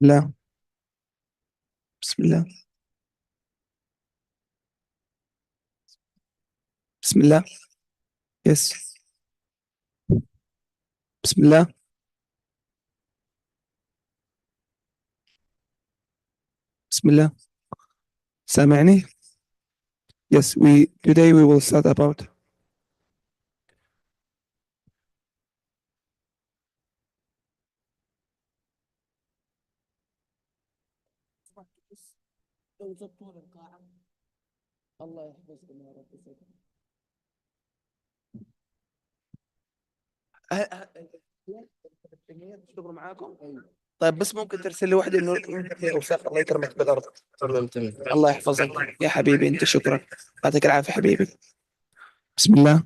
لا. بسم الله. بسم الله. يس. بسم الله. بسم الله. سامعني. Yes, we today we will start about الله يحفظكم يا رب يسعدكم. تشتغلوا معاكم؟ طيب بس ممكن ترسل لي واحدة انه انت فيها اوساخ، الله يكرمك بالارض. تمام تمام. الله يحفظك يا حبيبي، انت شكرا. يعطيك العافية حبيبي. بسم الله.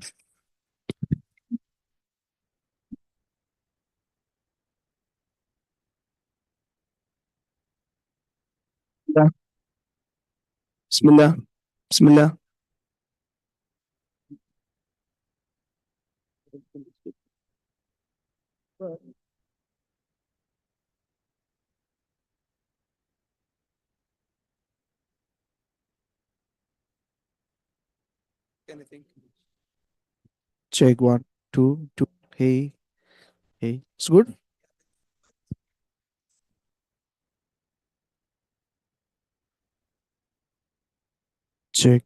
بسم الله. بسم الله. Anything. Check one, two, two. Hey, hey. It's good. Check,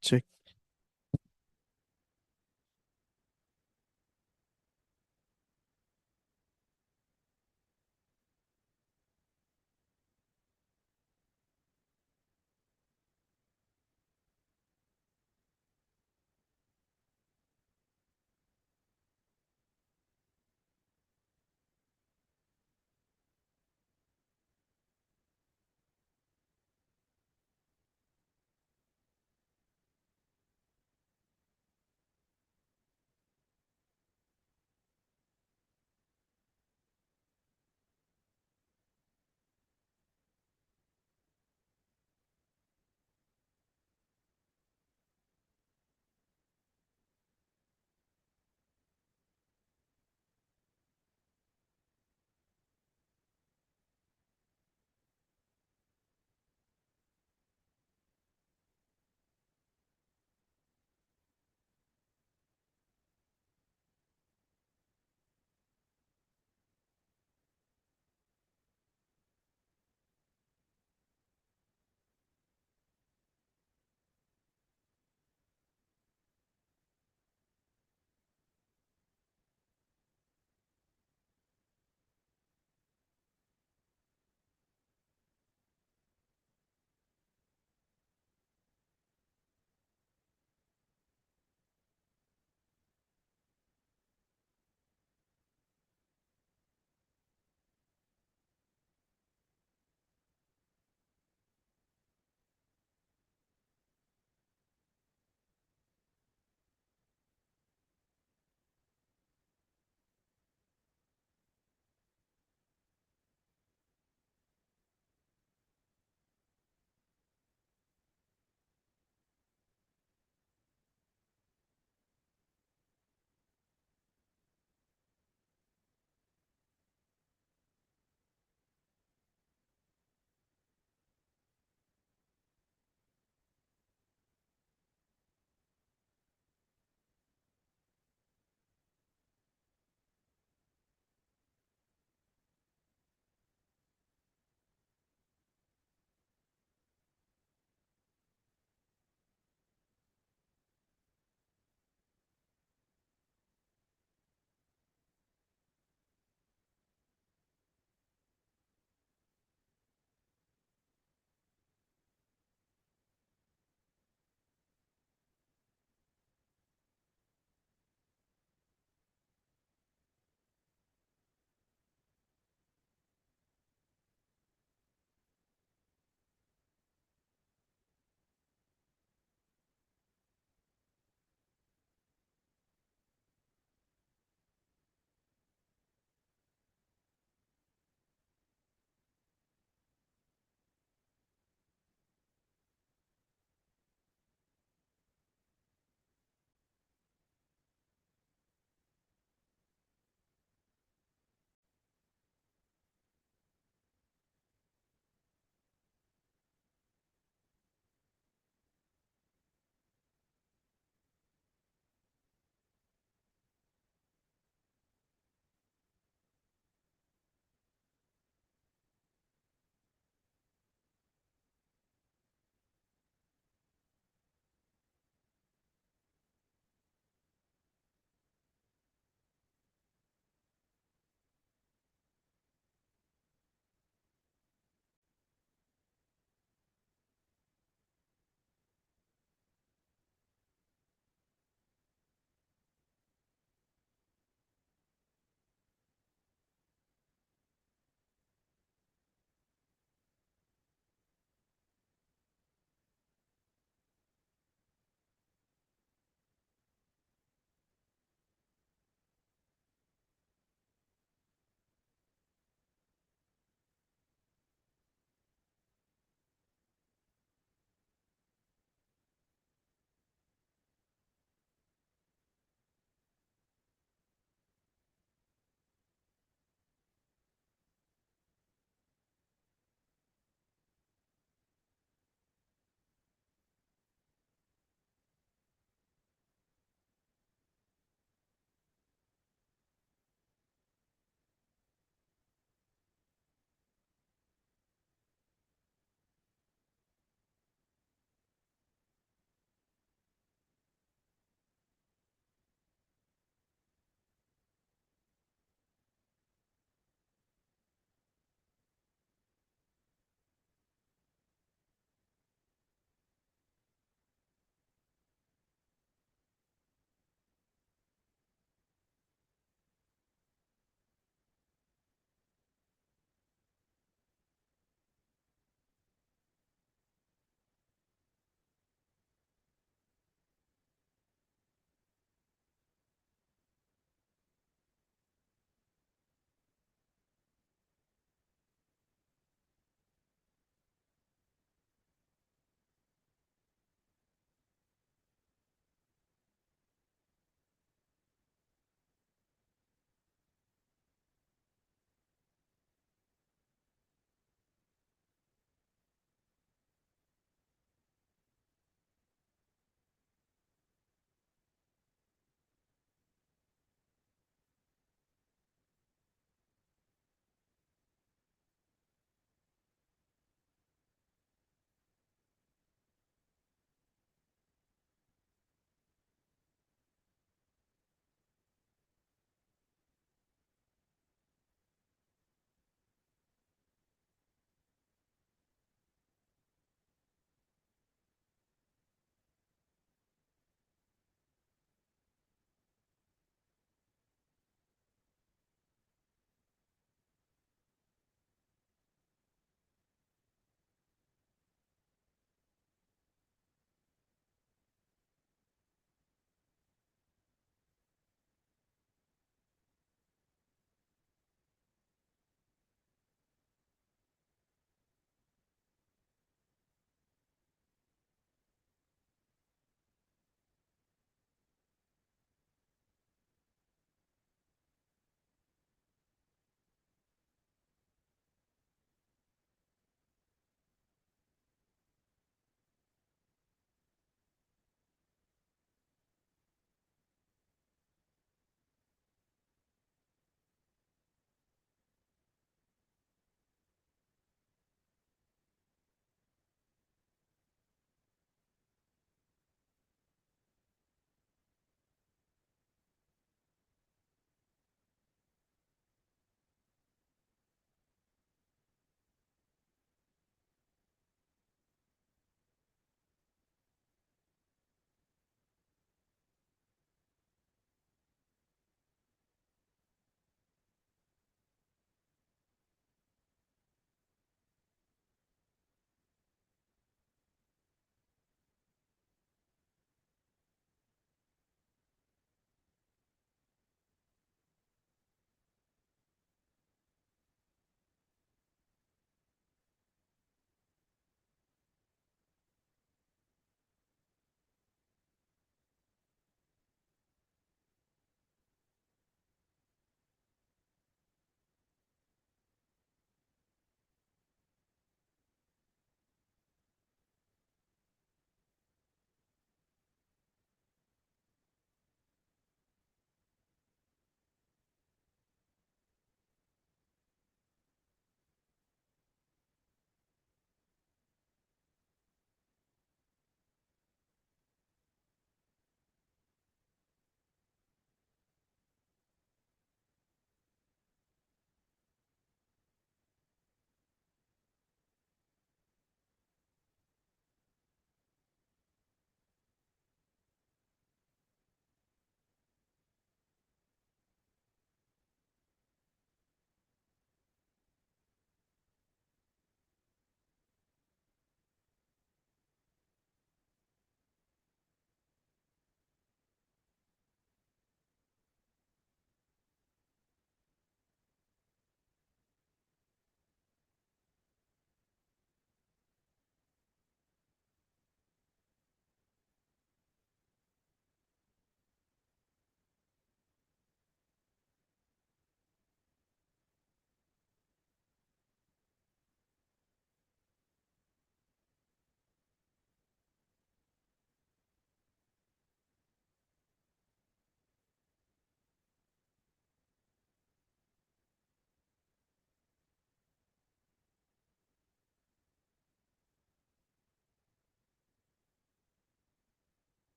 check.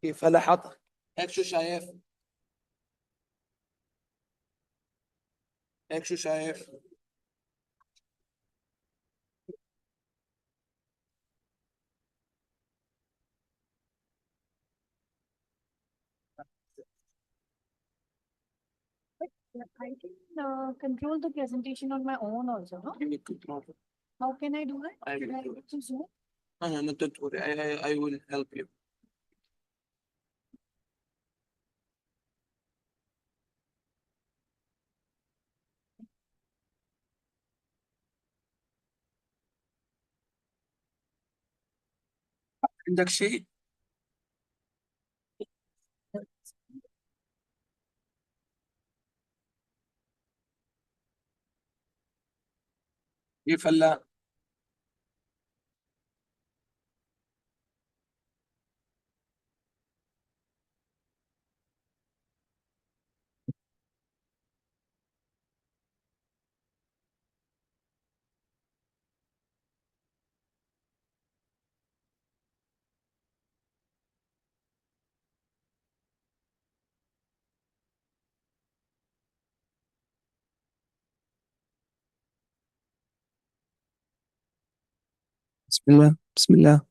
كيف هلا حط هيك شو شايف؟ هيك شو شايف؟ I can control the presentation on my own also, no? You need control. How can I do it? I Should will I do go it. to Zoom? No, don't worry. I will help you. عندك شيء؟ كيف هلا؟ بسم الله بسم الله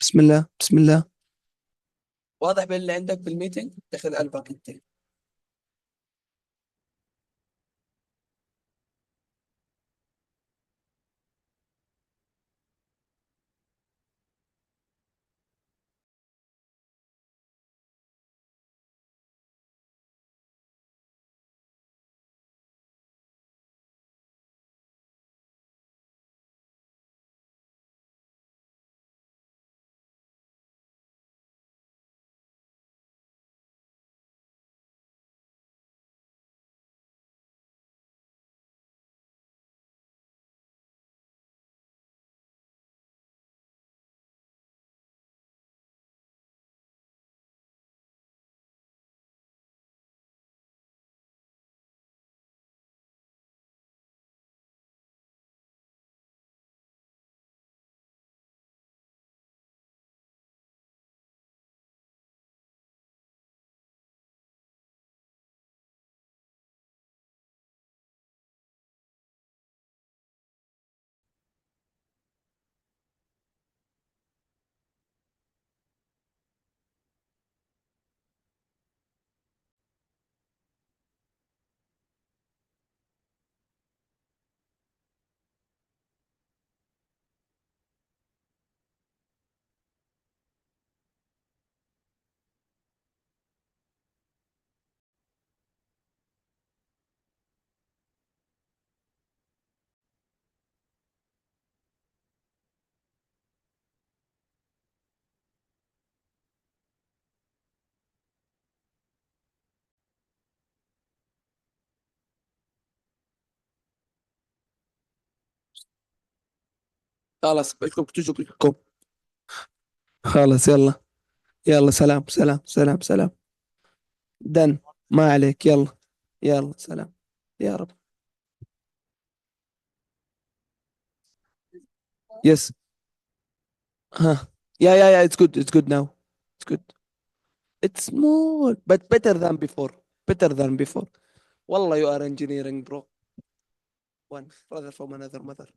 بسم الله بسم الله. واضح باللي عندك بالميتنج دخل قلبك انت. خلاص بدكم تجوا كلكم. خلاص يلا. يلا سلام سلام سلام سلام. دن. ما عليك يلا. يلا سلام. يا رب. يس. ها. Yeah, it's good now. It's good. It's small but better than before. Better than before. والله you are engineering bro. One brother from another mother.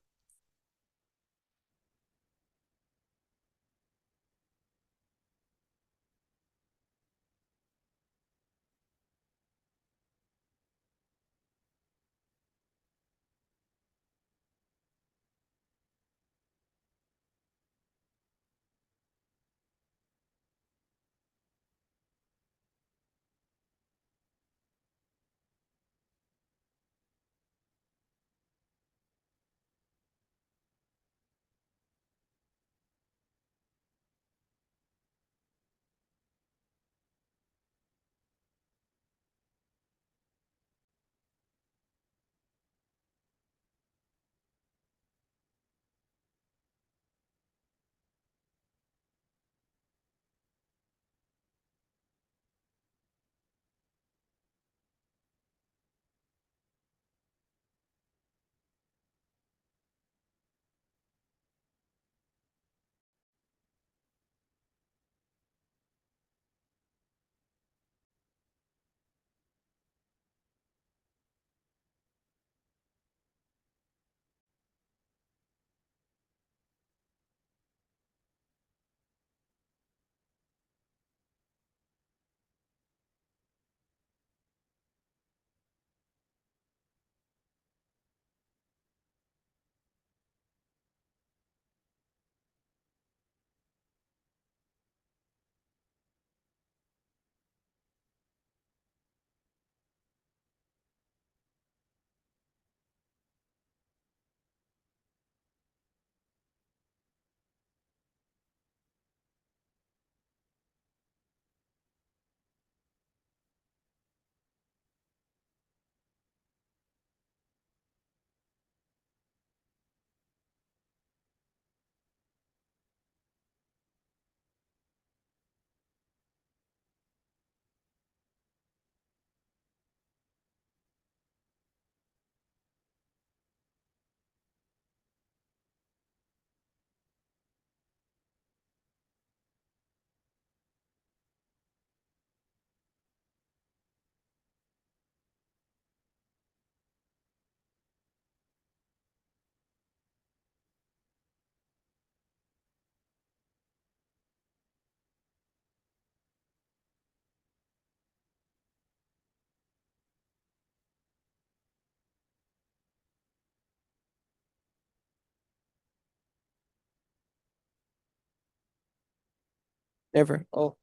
Ever. Oh.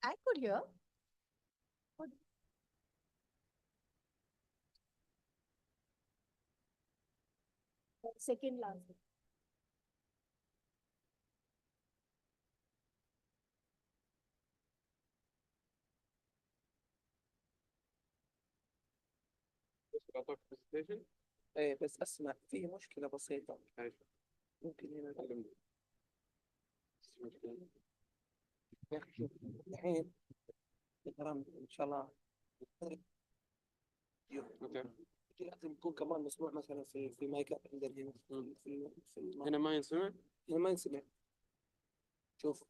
I could hear. Second last. ايه بس اسمع في مشكلة بسيطة. ممكن هنا يا اخي شوف الحين الكلام ان شاء الله لازم يكون كمان مسموع مثلا في مايكات عندنا هنا هنا ما ينسمع. هنا ما ينسمع. شوف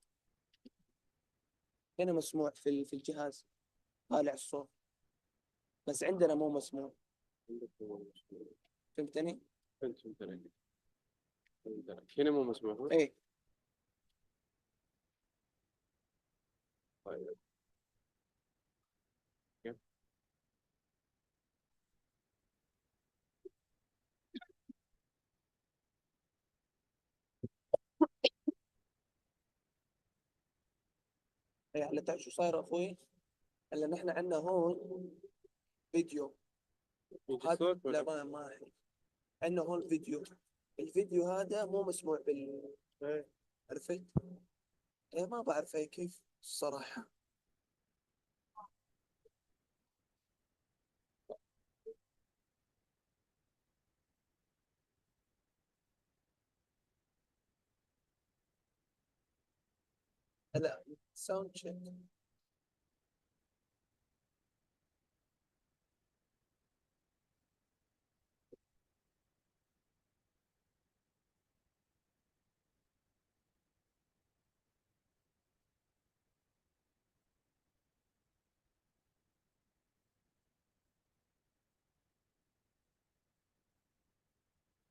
هنا مسموع في الجهاز طالع الصوت بس عندنا مو مسموع. فهمتني؟ فهمت عليك. هنا مو مسموع. ايه طيب. كيف؟ ايه هلا تعرف شو صاير اخوي؟ هلا نحن عندنا هون فيديو. يجي هذا صوت لا ولا؟ ما عندنا هون فيديو. الفيديو هذا مو مسموع إيه. عرفت؟ إيه ما بعرف هي كيف الصراحة. هلا ساوند تشيك.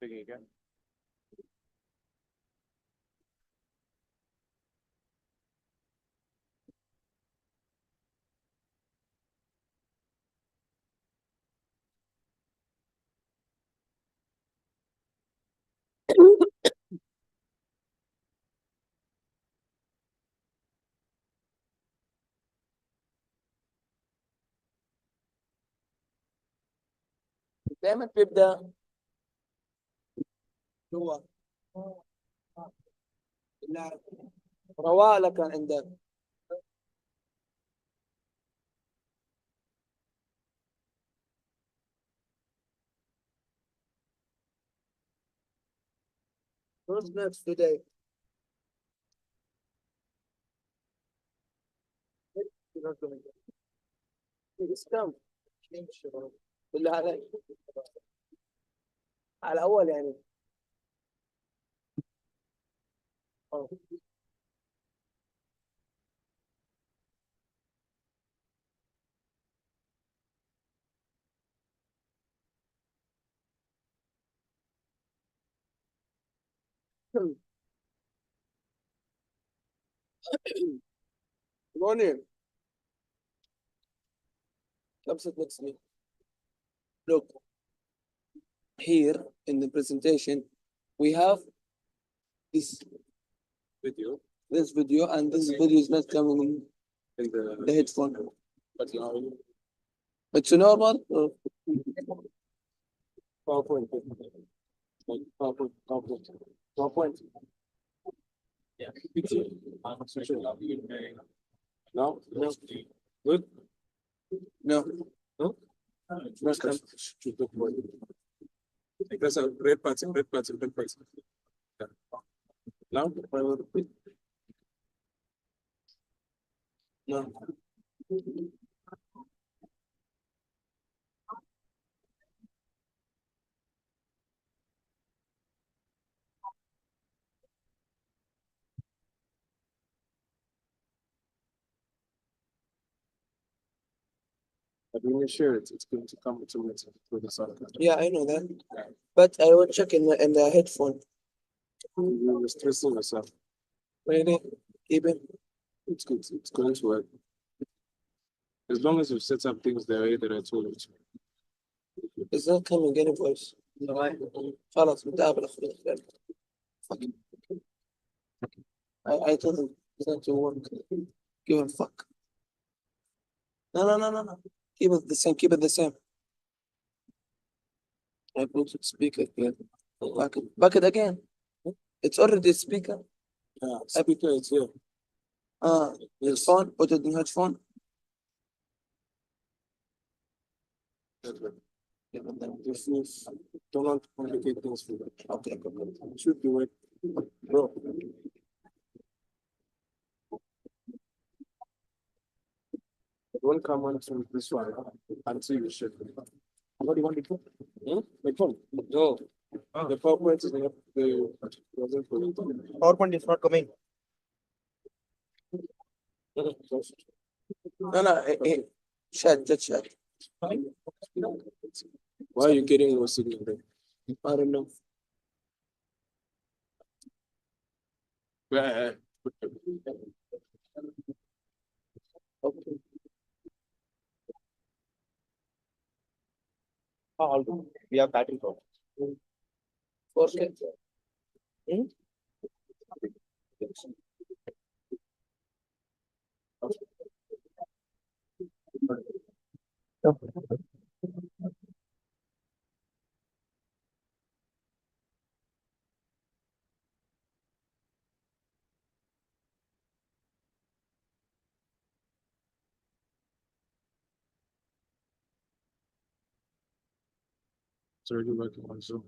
دقيقة. دائما بيبدأ هو اللاعب رواله كان عندك. Who's next today? اسلام بالله عليك على اول يعني. أوه. Morning. Come sit next to me. Look, here in the presentation, we have this فيديو. this video, and this video is not coming in in the headphone. but now It's normal. PowerPoint. PowerPoint. Yeah. No. Good. No. No. That's a red party. Red party. Red party. Now. No. But when you share it, it's going to come to it with the sound. Yeah, I know that. But I will check in the headphone. You're stressing yourself. Really? Even It's good. It's going to work. As long as you set up things the way that I told you to. it's not coming any voice. خلاص متقابل اخوي. I told him Send to work. Give a fuck. No, no, no, no, no. Keep it the same. Keep it the same. I put it speaker here. Back it. Back it again. It's already speaker. Yeah, speaker is here. Headphone. Put it in headphone. If you do not complicate things for you. Okay, should do it. Bro. Don't come on to this one until you should. What do you want to do? My phone? No. The PowerPoint is not the wasn't for it. PowerPoint is not coming. No, no. Chat, just chat. Why are you getting no signal then? I don't know. Yeah. Okay. We have battery problem. 4K. It's already working on Zoom.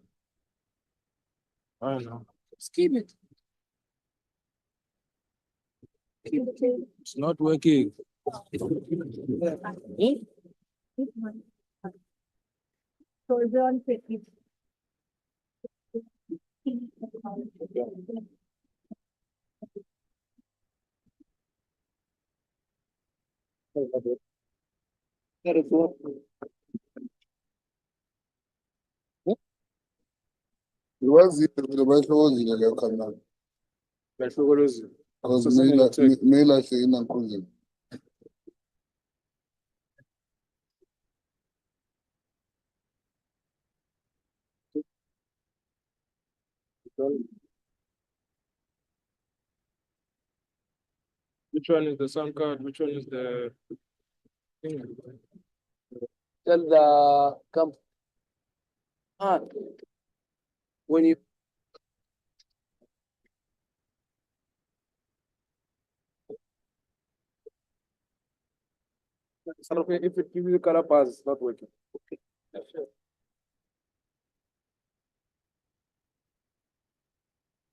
I don't know. Just keep it. It's not working. So is it on 50? That is what. Iwazi bashokozile leyo khamera Behlukolozile. because Sasengithe- meyilahle inankundleni. Which one is the sound card? Which one is the thing? Tell the come. When you If it gives you color pass, it's not working. no,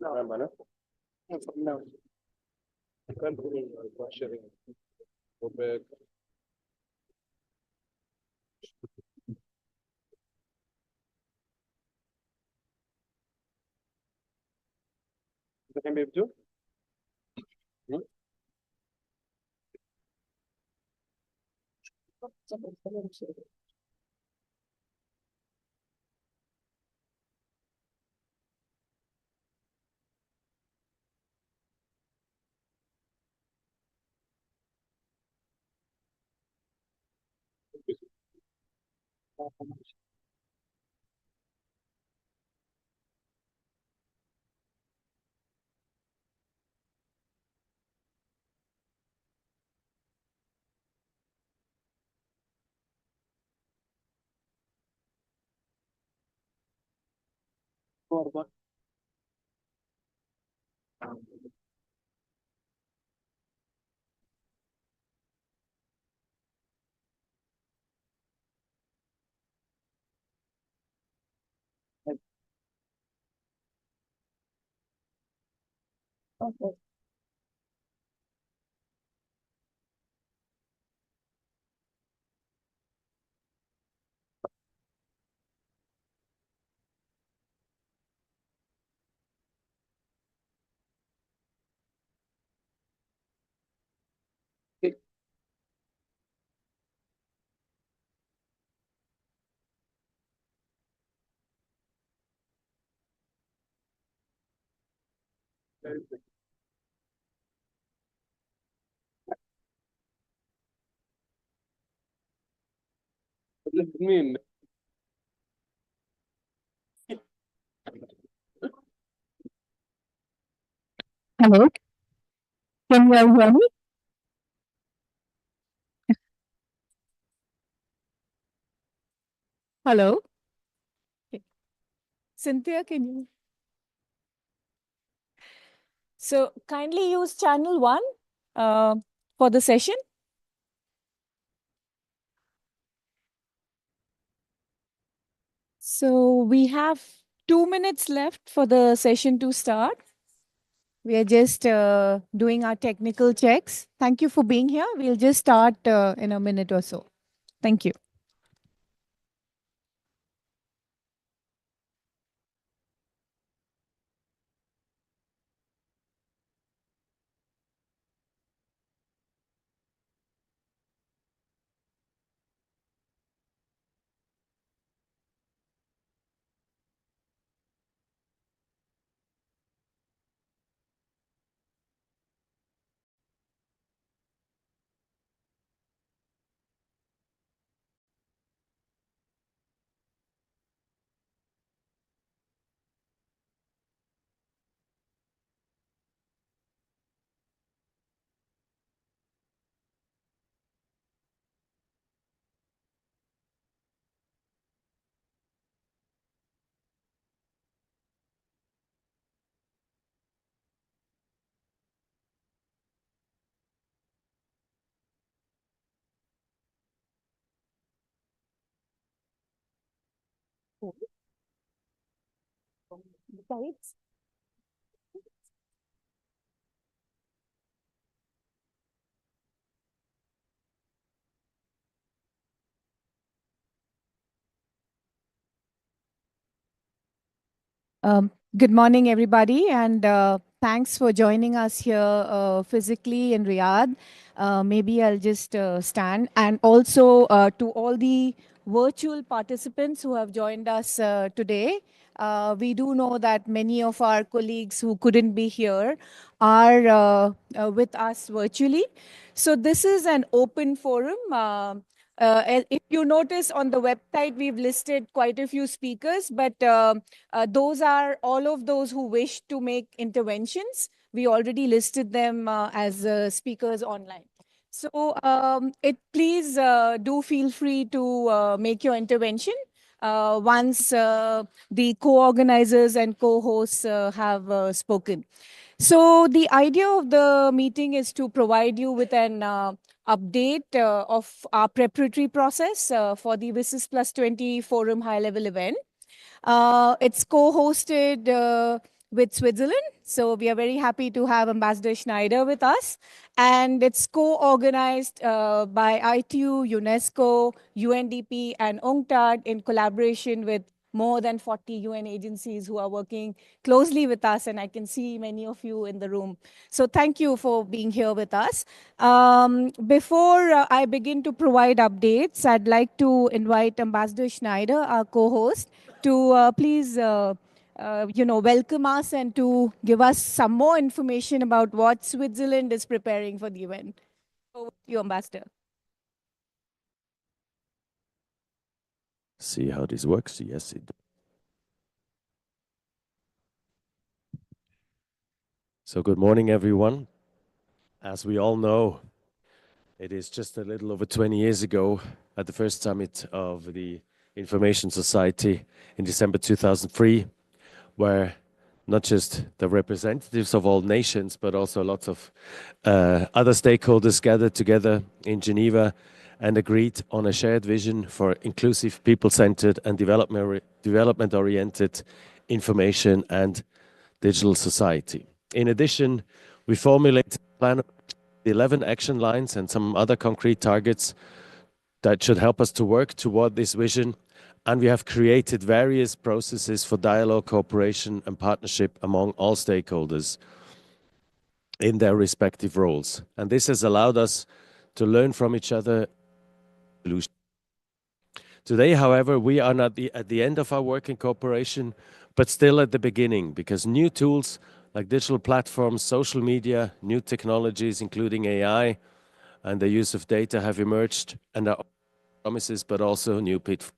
Remember, no? no. You can't do it while sharing. Go back. Can be able to? Forward. Okay. mean, Hello, can you all hear me? Hello? Okay. Cynthia, can you? So kindly use channel 1 for the session. So we have 2 minutes left for the session to start. We are just doing our technical checks. Thank you for being here. We'll just start in a minute or so. Thank you. Besides, good morning, everybody, and thanks for joining us here physically in Riyadh. Maybe I'll just stand. And also to all the virtual participants who have joined us today. We do know that many of our colleagues who couldn't be here are with us virtually. So this is an open forum. If you notice on the website, we've listed quite a few speakers, but those are all of those who wish to make interventions. We already listed them as speakers online. So please do feel free to make your intervention once the co-organizers and co-hosts have spoken. So the idea of the meeting is to provide you with an update of our preparatory process for the WSIS Plus 20 Forum High Level event. It's co-hosted with Switzerland. So we are very happy to have Ambassador Schneider with us. And it's co-organized by ITU, UNESCO, UNDP, and UNCTAD in collaboration with more than 40 UN agencies who are working closely with us. And I can see many of you in the room. So thank you for being here with us. Before I begin to provide updates, I'd like to invite Ambassador Schneider, our co-host, to please welcome us and to give us some more information about what Switzerland is preparing for the event. Over to you, Ambassador. See how this works. Yes, it. So good morning, everyone. As we all know, it is just a little over 20 years ago at the first summit of the Information Society in December 2003, where not just the representatives of all nations, but also lots of other stakeholders gathered together in Geneva and agreed on a shared vision for inclusive, people-centered and development-oriented information and digital society. In addition, we formulated a plan of 11 action lines and some other concrete targets that should help us to work toward this vision. And we have created various processes for dialogue, cooperation, and partnership among all stakeholders in their respective roles. And this has allowed us to learn from each other. Today, however, we are not at the end of our work in cooperation, but still at the beginning, because new tools like digital platforms, social media, new technologies, including AI, and the use of data have emerged and are promises, but also new pitfalls.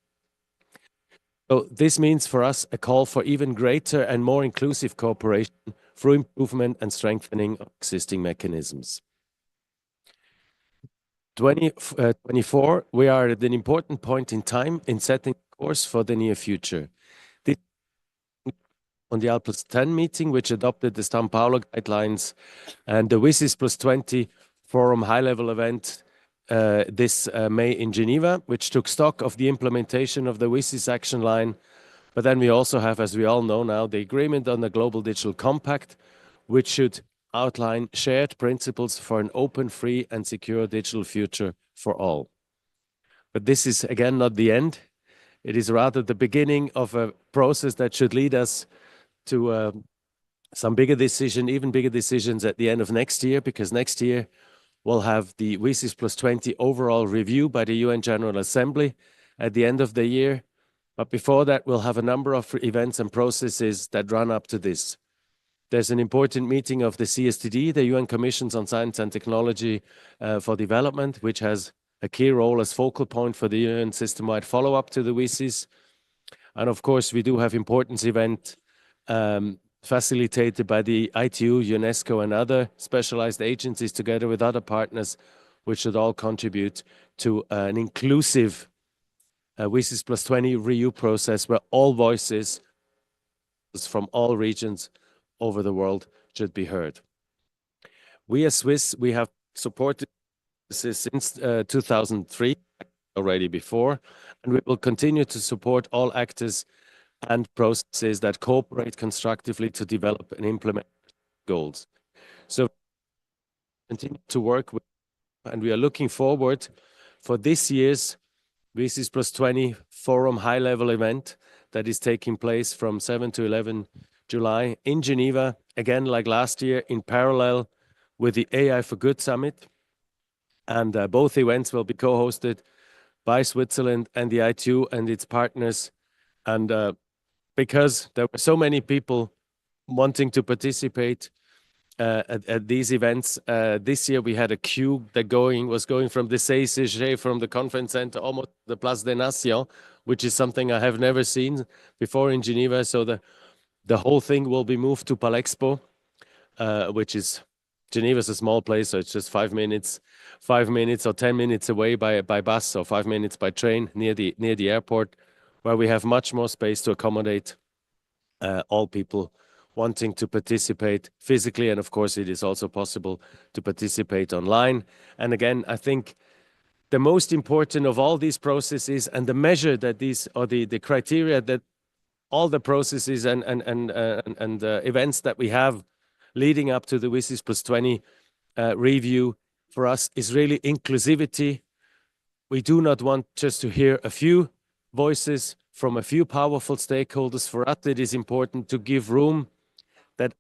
So this means for us a call for even greater and more inclusive cooperation through improvement and strengthening of existing mechanisms. 2024, we are at an important point in time in setting course for the near future. This on the Al+10 meeting, which adopted the São Paulo guidelines, and the WSIS +20 Forum high-level event this May in Geneva, which took stock of the implementation of the WSIS action line. But then we also have, as we all know now, the agreement on the Global Digital Compact, which should outline shared principles for an open, free, and secure digital future for all. But this is, again, not the end. It is rather the beginning of a process that should lead us to some bigger decision, even bigger decisions at the end of next year, because next year we'll have the WSIS +20 overall review by the UN General Assembly at the end of the year. But before that, we'll have a number of events and processes that run up to this. There's an important meeting of the CSTD, the UN Commissions on Science and Technology for Development, which has a key role as focal point for the UN system-wide follow-up to the WSIS. And of course, we do have important event facilitated by the ITU, UNESCO, and other specialized agencies together with other partners, which should all contribute to an inclusive WSIS +20 review process where all voices from all regions over the world should be heard. We as Swiss, we have supported this since 2003, already before, and we will continue to support all actors and processes that cooperate constructively to develop and implement goals. So continue to work with, and we are looking forward for this year's WSIS +20 Forum high-level event that is taking place from 7 to 11 July in Geneva, again, like last year, in parallel with the AI for Good Summit. And both events will be co-hosted by Switzerland and the ITU and its partners. And because there were so many people wanting to participate at these events, this year we had a queue that was going from the CICG, from the conference center, almost the Place des Nations, which is something I have never seen before in Geneva. So the whole thing will be moved to Palexpo, which is, Geneva is a small place, so it's just 5 minutes or 10 minutes away by bus, or 5 minutes by train near the airport, where we have much more space to accommodate all people wanting to participate physically. And of course, it is also possible to participate online. And again, I think the most important of all these processes and the measure that these, or the criteria that all the processes and events that we have leading up to the WSIS +20 review for us is really inclusivity. We do not want just to hear a few voices from a few powerful stakeholders. For us, it is important to give room that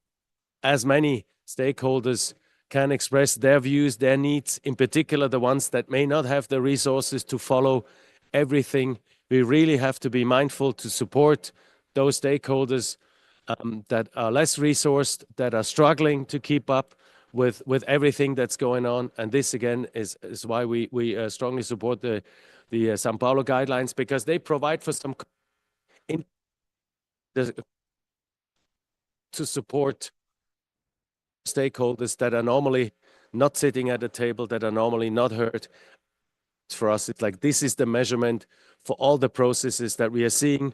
as many stakeholders can express their views, their needs, in particular the ones that may not have the resources to follow everything. We really have to be mindful to support those stakeholders that are less resourced, that are struggling to keep up with everything that's going on. And this again is why we strongly support the São Paulo guidelines, because they provide for some to support stakeholders that are normally not sitting at a table, that are normally not heard. For us, it's like this is the measurement for all the processes that we are seeing,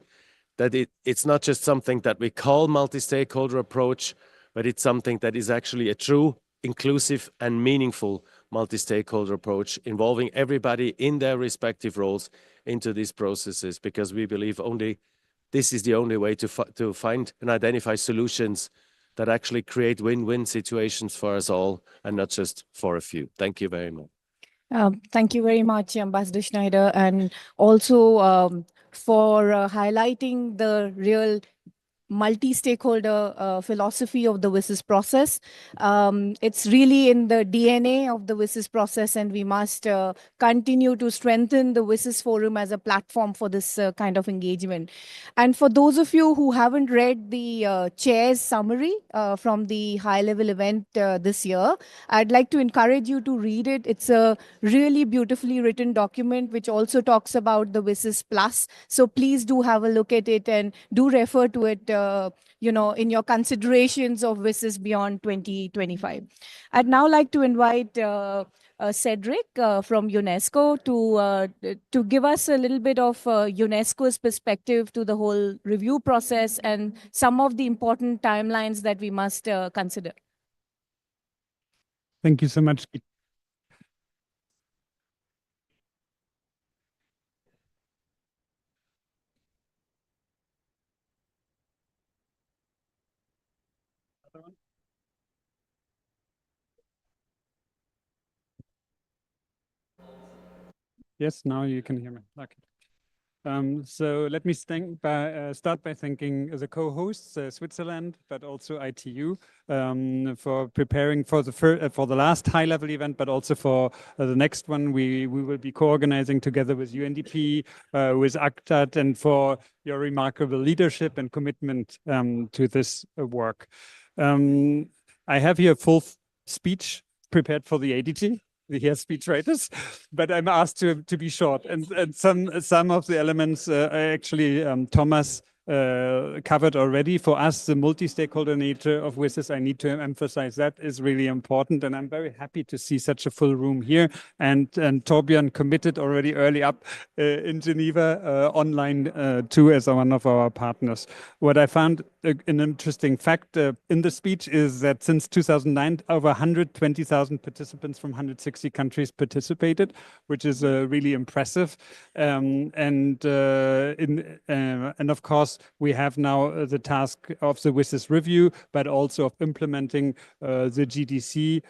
that it's not just something that we call multi-stakeholder approach, but it's something that is actually a true, inclusive and meaningful multi-stakeholder approach involving everybody in their respective roles into these processes, because we believe this is the only way to find and identify solutions that actually create win-win situations for us all and not just for a few. Thank you very much. Thank you very much, Ambassador Schneider, and also for highlighting the real multi-stakeholder philosophy of the WSIS process. It's really in the DNA of the WSIS process, and we must continue to strengthen the WSIS forum as a platform for this kind of engagement. And for those of you who haven't read the chair's summary from the high-level event this year, I'd like to encourage you to read it. It's a really beautifully written document which also talks about the WSIS Plus. So please do have a look at it and do refer to it in your considerations of WSIS beyond 2025. I'd now like to invite Cedric from UNESCO to give us a little bit of UNESCO's perspective to the whole review process and some of the important timelines that we must consider. Thank you so much. Yes, now you can hear me. Okay. So let me start by thanking the co-hosts, Switzerland, but also ITU, for preparing for the last high-level event, but also for the next one we will be co-organizing together with UNDP, with ACTAD, and for your remarkable leadership and commitment to this work. I have here a full speech prepared for the ADT. We hear speech writers, but I'm asked to be short. And some of the elements actually Thomas covered already. For us, the multi-stakeholder nature of WSIS, I need to emphasize that is really important. And I'm very happy to see such a full room here. And Torbjörn committed already early up in Geneva online too as one of our partners. What I found an interesting fact in the speech is that since 2009, over 120,000 participants from 160 countries participated, which is really impressive. And of course, we have now the task of the WSIS review, but also of implementing the GDC,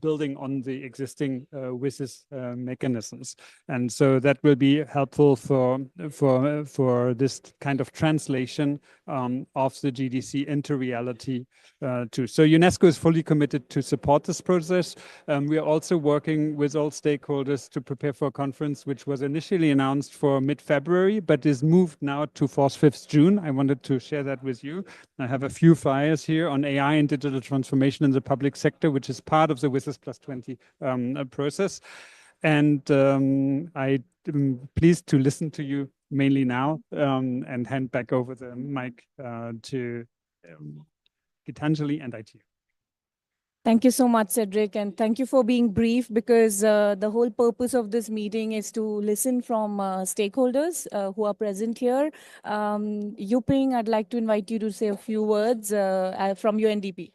building on the existing WSIS mechanisms. And so that will be helpful for this kind of translation of the GDC into reality too. So UNESCO is fully committed to support this process. We are also working with all stakeholders to prepare for a conference which was initially announced for mid-February, but is moved now to 4th, 5th June. I wanted to share that with you. I have a few flyers here on AI and digital transformation in the public sector, which is part of the WSIS Plus 20 process. And I'm pleased to listen to you mainly now and hand back over the mic to Gitanjali and ITU. Thank you so much, Cedric, and thank you for being brief, because the whole purpose of this meeting is to listen from stakeholders who are present here. Yuping, I'd like to invite you to say a few words from UNDP.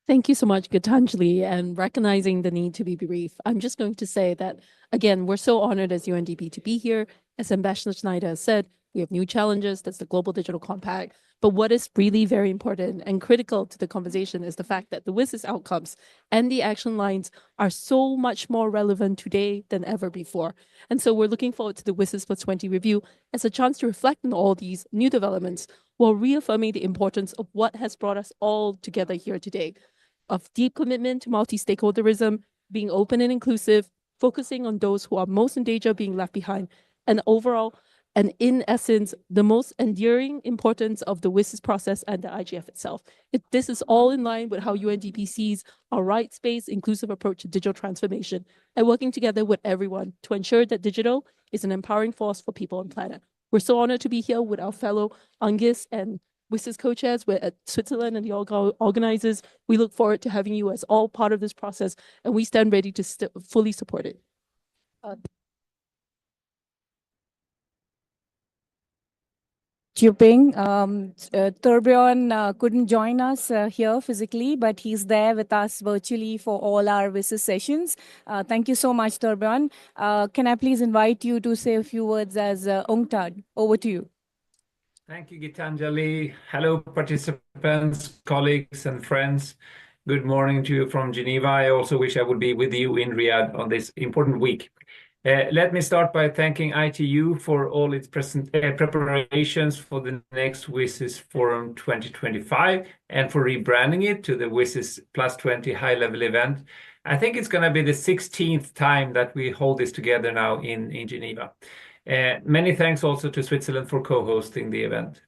Thank you so much, Gitanjali, and recognizing the need to be brief. I'm just going to say that, again, we're so honored as UNDP to be here. As Ambassador Schneider has said, we have new challenges. That's the Global Digital Compact. But what is really very important and critical to the conversation is the fact that the WSIS outcomes and the action lines are so much more relevant today than ever before. And so we're looking forward to the WSIS Plus 20 review as a chance to reflect on all these new developments while reaffirming the importance of what has brought us all together here today, of deep commitment to multi-stakeholderism, being open and inclusive, focusing on those who are most in danger of being left behind, and overall, and in essence, the most enduring importance of the WSIS process and the IGF itself. This is all in line with how UNDP sees a rights-based, inclusive approach to digital transformation and working together with everyone to ensure that digital is an empowering force for people and planet. We're so honored to be here with our fellow UNGIS and WSIS co-chairs. We're at Switzerland and the organizers. We look forward to having you as all part of this process, and we stand ready to fully support it. Yuping. Torbjörn couldn't join us here physically, but he's there with us virtually for all our WSIS sessions. Thank you so much, Torbjörn. Can I please invite you to say a few words as UNCTAD? Over to you. Thank you, Gitanjali. Hello, participants, colleagues, and friends. Good morning to you from Geneva. I also wish I would be with you in Riyadh on this important week. Let me start by thanking ITU for all its preparations for the next WSIS Forum 2025 and for rebranding it to the WSIS Plus 20 high-level event. I think it's going to be the 16th time that we hold this together now in Geneva. Many thanks also to Switzerland for co-hosting the event.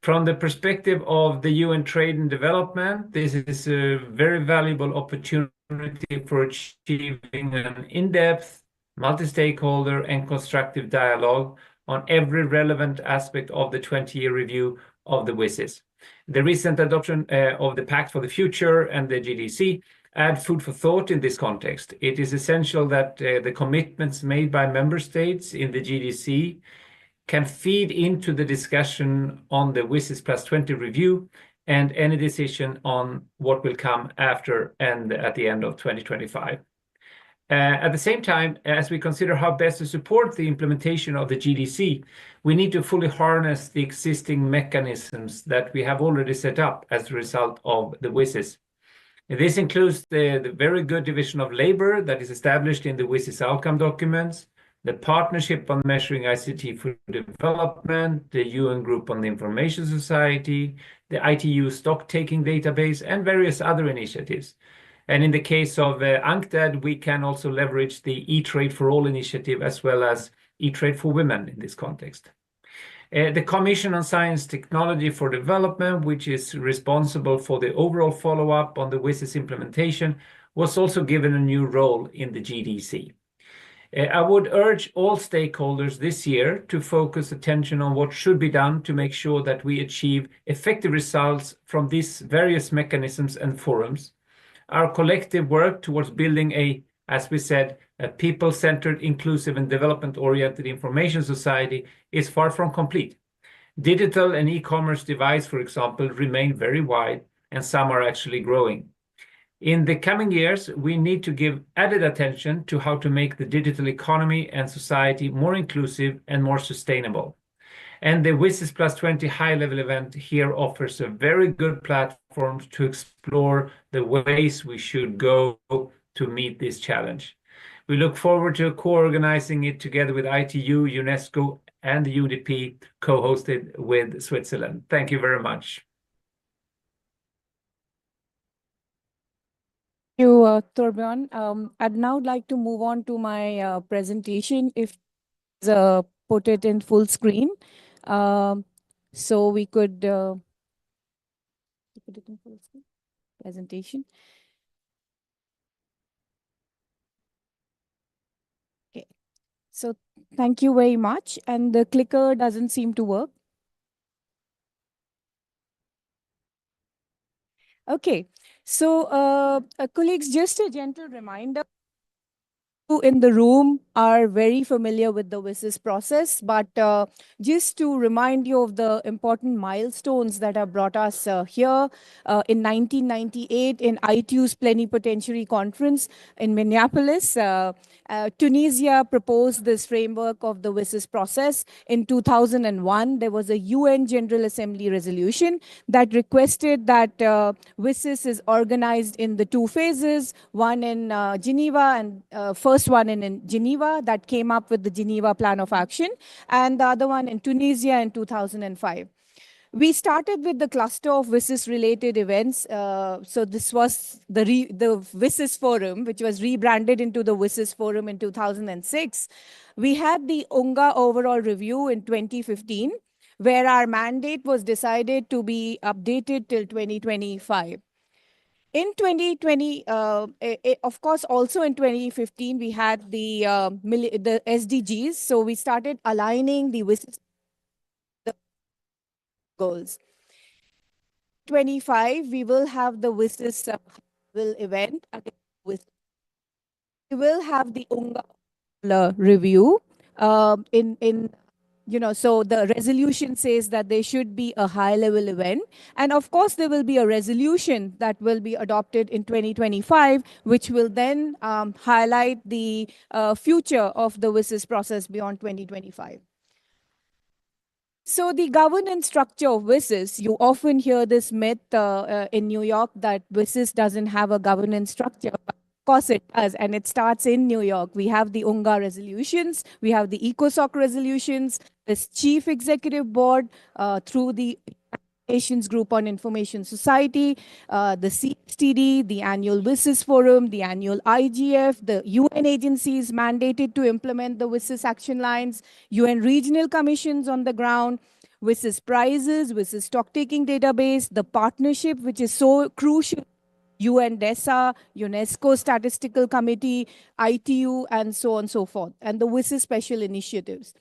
From the perspective of the UN Trade and Development, this is a very valuable opportunity for achieving an in-depth, multi-stakeholder and constructive dialogue on every relevant aspect of the 20-year review of the WSIS. The recent adoption of the Pact for the Future and the GDC add food for thought in this context. It is essential that the commitments made by member states in the GDC can feed into the discussion on the WSIS Plus 20 review and any decision on what will come after and at the end of 2025. At the same time, as we consider how best to support the implementation of the GDC, we need to fully harness the existing mechanisms that we have already set up as a result of the WSIS. This includes the very good division of labor that is established in the WSIS outcome documents, the Partnership on Measuring ICT for Development, the UN Group on the Information Society, the ITU stock-taking database, and various other initiatives. And in the case of UNCTAD, we can also leverage the E-Trade for All initiative as well as E-Trade for Women in this context. The Commission on Science Technology for Development, which is responsible for the overall follow-up on the WSIS implementation, was also given a new role in the GDC. I would urge all stakeholders this year to focus attention on what should be done to make sure that we achieve effective results from these various mechanisms and forums. Our collective work towards building a, as we said, a people-centered, inclusive, and development-oriented information society is far from complete. Digital and e-commerce devices, for example, remain very wide, and some are actually growing. In the coming years, we need to give added attention to how to make the digital economy and society more inclusive and more sustainable. And the WSIS Plus 20 high-level event here offers a very good platform to explore the ways we should go to meet this challenge. We look forward to co-organizing it together with ITU, UNESCO, and the UNDP, co-hosted with Switzerland. Thank you very much. Thank you, Torbjörn. I'd now like to move on to my presentation, if put it in full screen. So we could put it in full screen presentation. Okay, so thank you very much. And the clicker doesn't seem to work. Okay, so colleagues, just a gentle reminder. In the room are very familiar with the WSIS process, but just to remind you of the important milestones that have brought us here. In 1998, in ITU's Plenipotentiary Conference in Minneapolis, Tunisia proposed this framework of the WSIS process. In 2001, there was a UN General Assembly resolution that requested that WSIS is organized in the two phases, one in Geneva and first one in Geneva that came up with the Geneva Plan of Action, and the other one in Tunisia in 2005. We started with the cluster of WSIS-related events. So this was the WSIS Forum, which was rebranded into the WSIS Forum in 2006. We had the UNGA Overall Review in 2015, where our mandate was decided to be updated till 2025. In 2020, of course, also in 2015, we had the SDGs. So we started aligning the WSIS goals. 25, we will have the WSIS event. We will have the UNGA review so the resolution says that there should be a high-level event. And of course, there will be a resolution that will be adopted in 2025, which will then highlight the future of the WSIS process beyond 2025. So the governance structure of WSIS, you often hear this myth in New York that WSIS doesn't have a governance structure. Of course it does, and it starts in New York. We have the UNGA resolutions, we have the ECOSOC resolutions, this chief executive board through the Nations Group on Information Society, the CSTD, the annual WSIS Forum, the annual IGF, the UN agencies mandated to implement the WSIS action lines, UN regional commissions on the ground, WSIS prizes, WSIS stock-taking database, the partnership, which is so crucial, UN DESA, UNESCO Statistical Committee, ITU, and so on and so forth, and the WSIS special initiatives.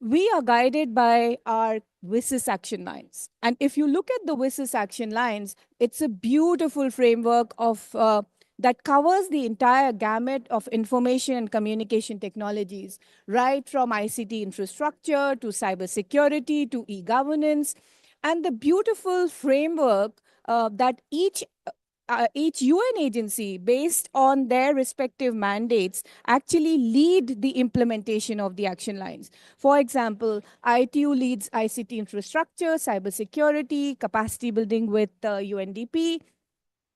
We are guided by our WSIS action lines. And if you look at the WSIS action lines, it's a beautiful framework of that covers the entire gamut of information and communication technologies, right from ICT infrastructure to cybersecurity to e-governance, and the beautiful framework that each UN agency, based on their respective mandates, actually lead the implementation of the action lines. For example, ITU leads ICT infrastructure, cybersecurity, capacity building with UNDP,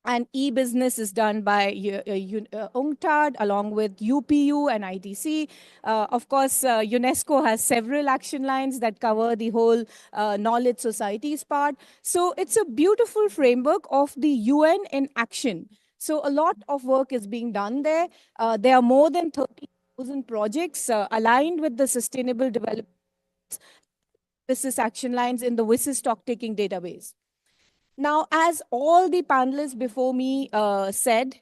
and e-business is done by UNCTAD along with UPU and ITC. Of course, UNESCO has several action lines that cover the whole knowledge societies part. So it's a beautiful framework of the UN in action. So a lot of work is being done there. There are more than 30,000 projects aligned with the Sustainable Development WSIS action lines in the WSIS stock-taking database. Now, as all the panelists before me said,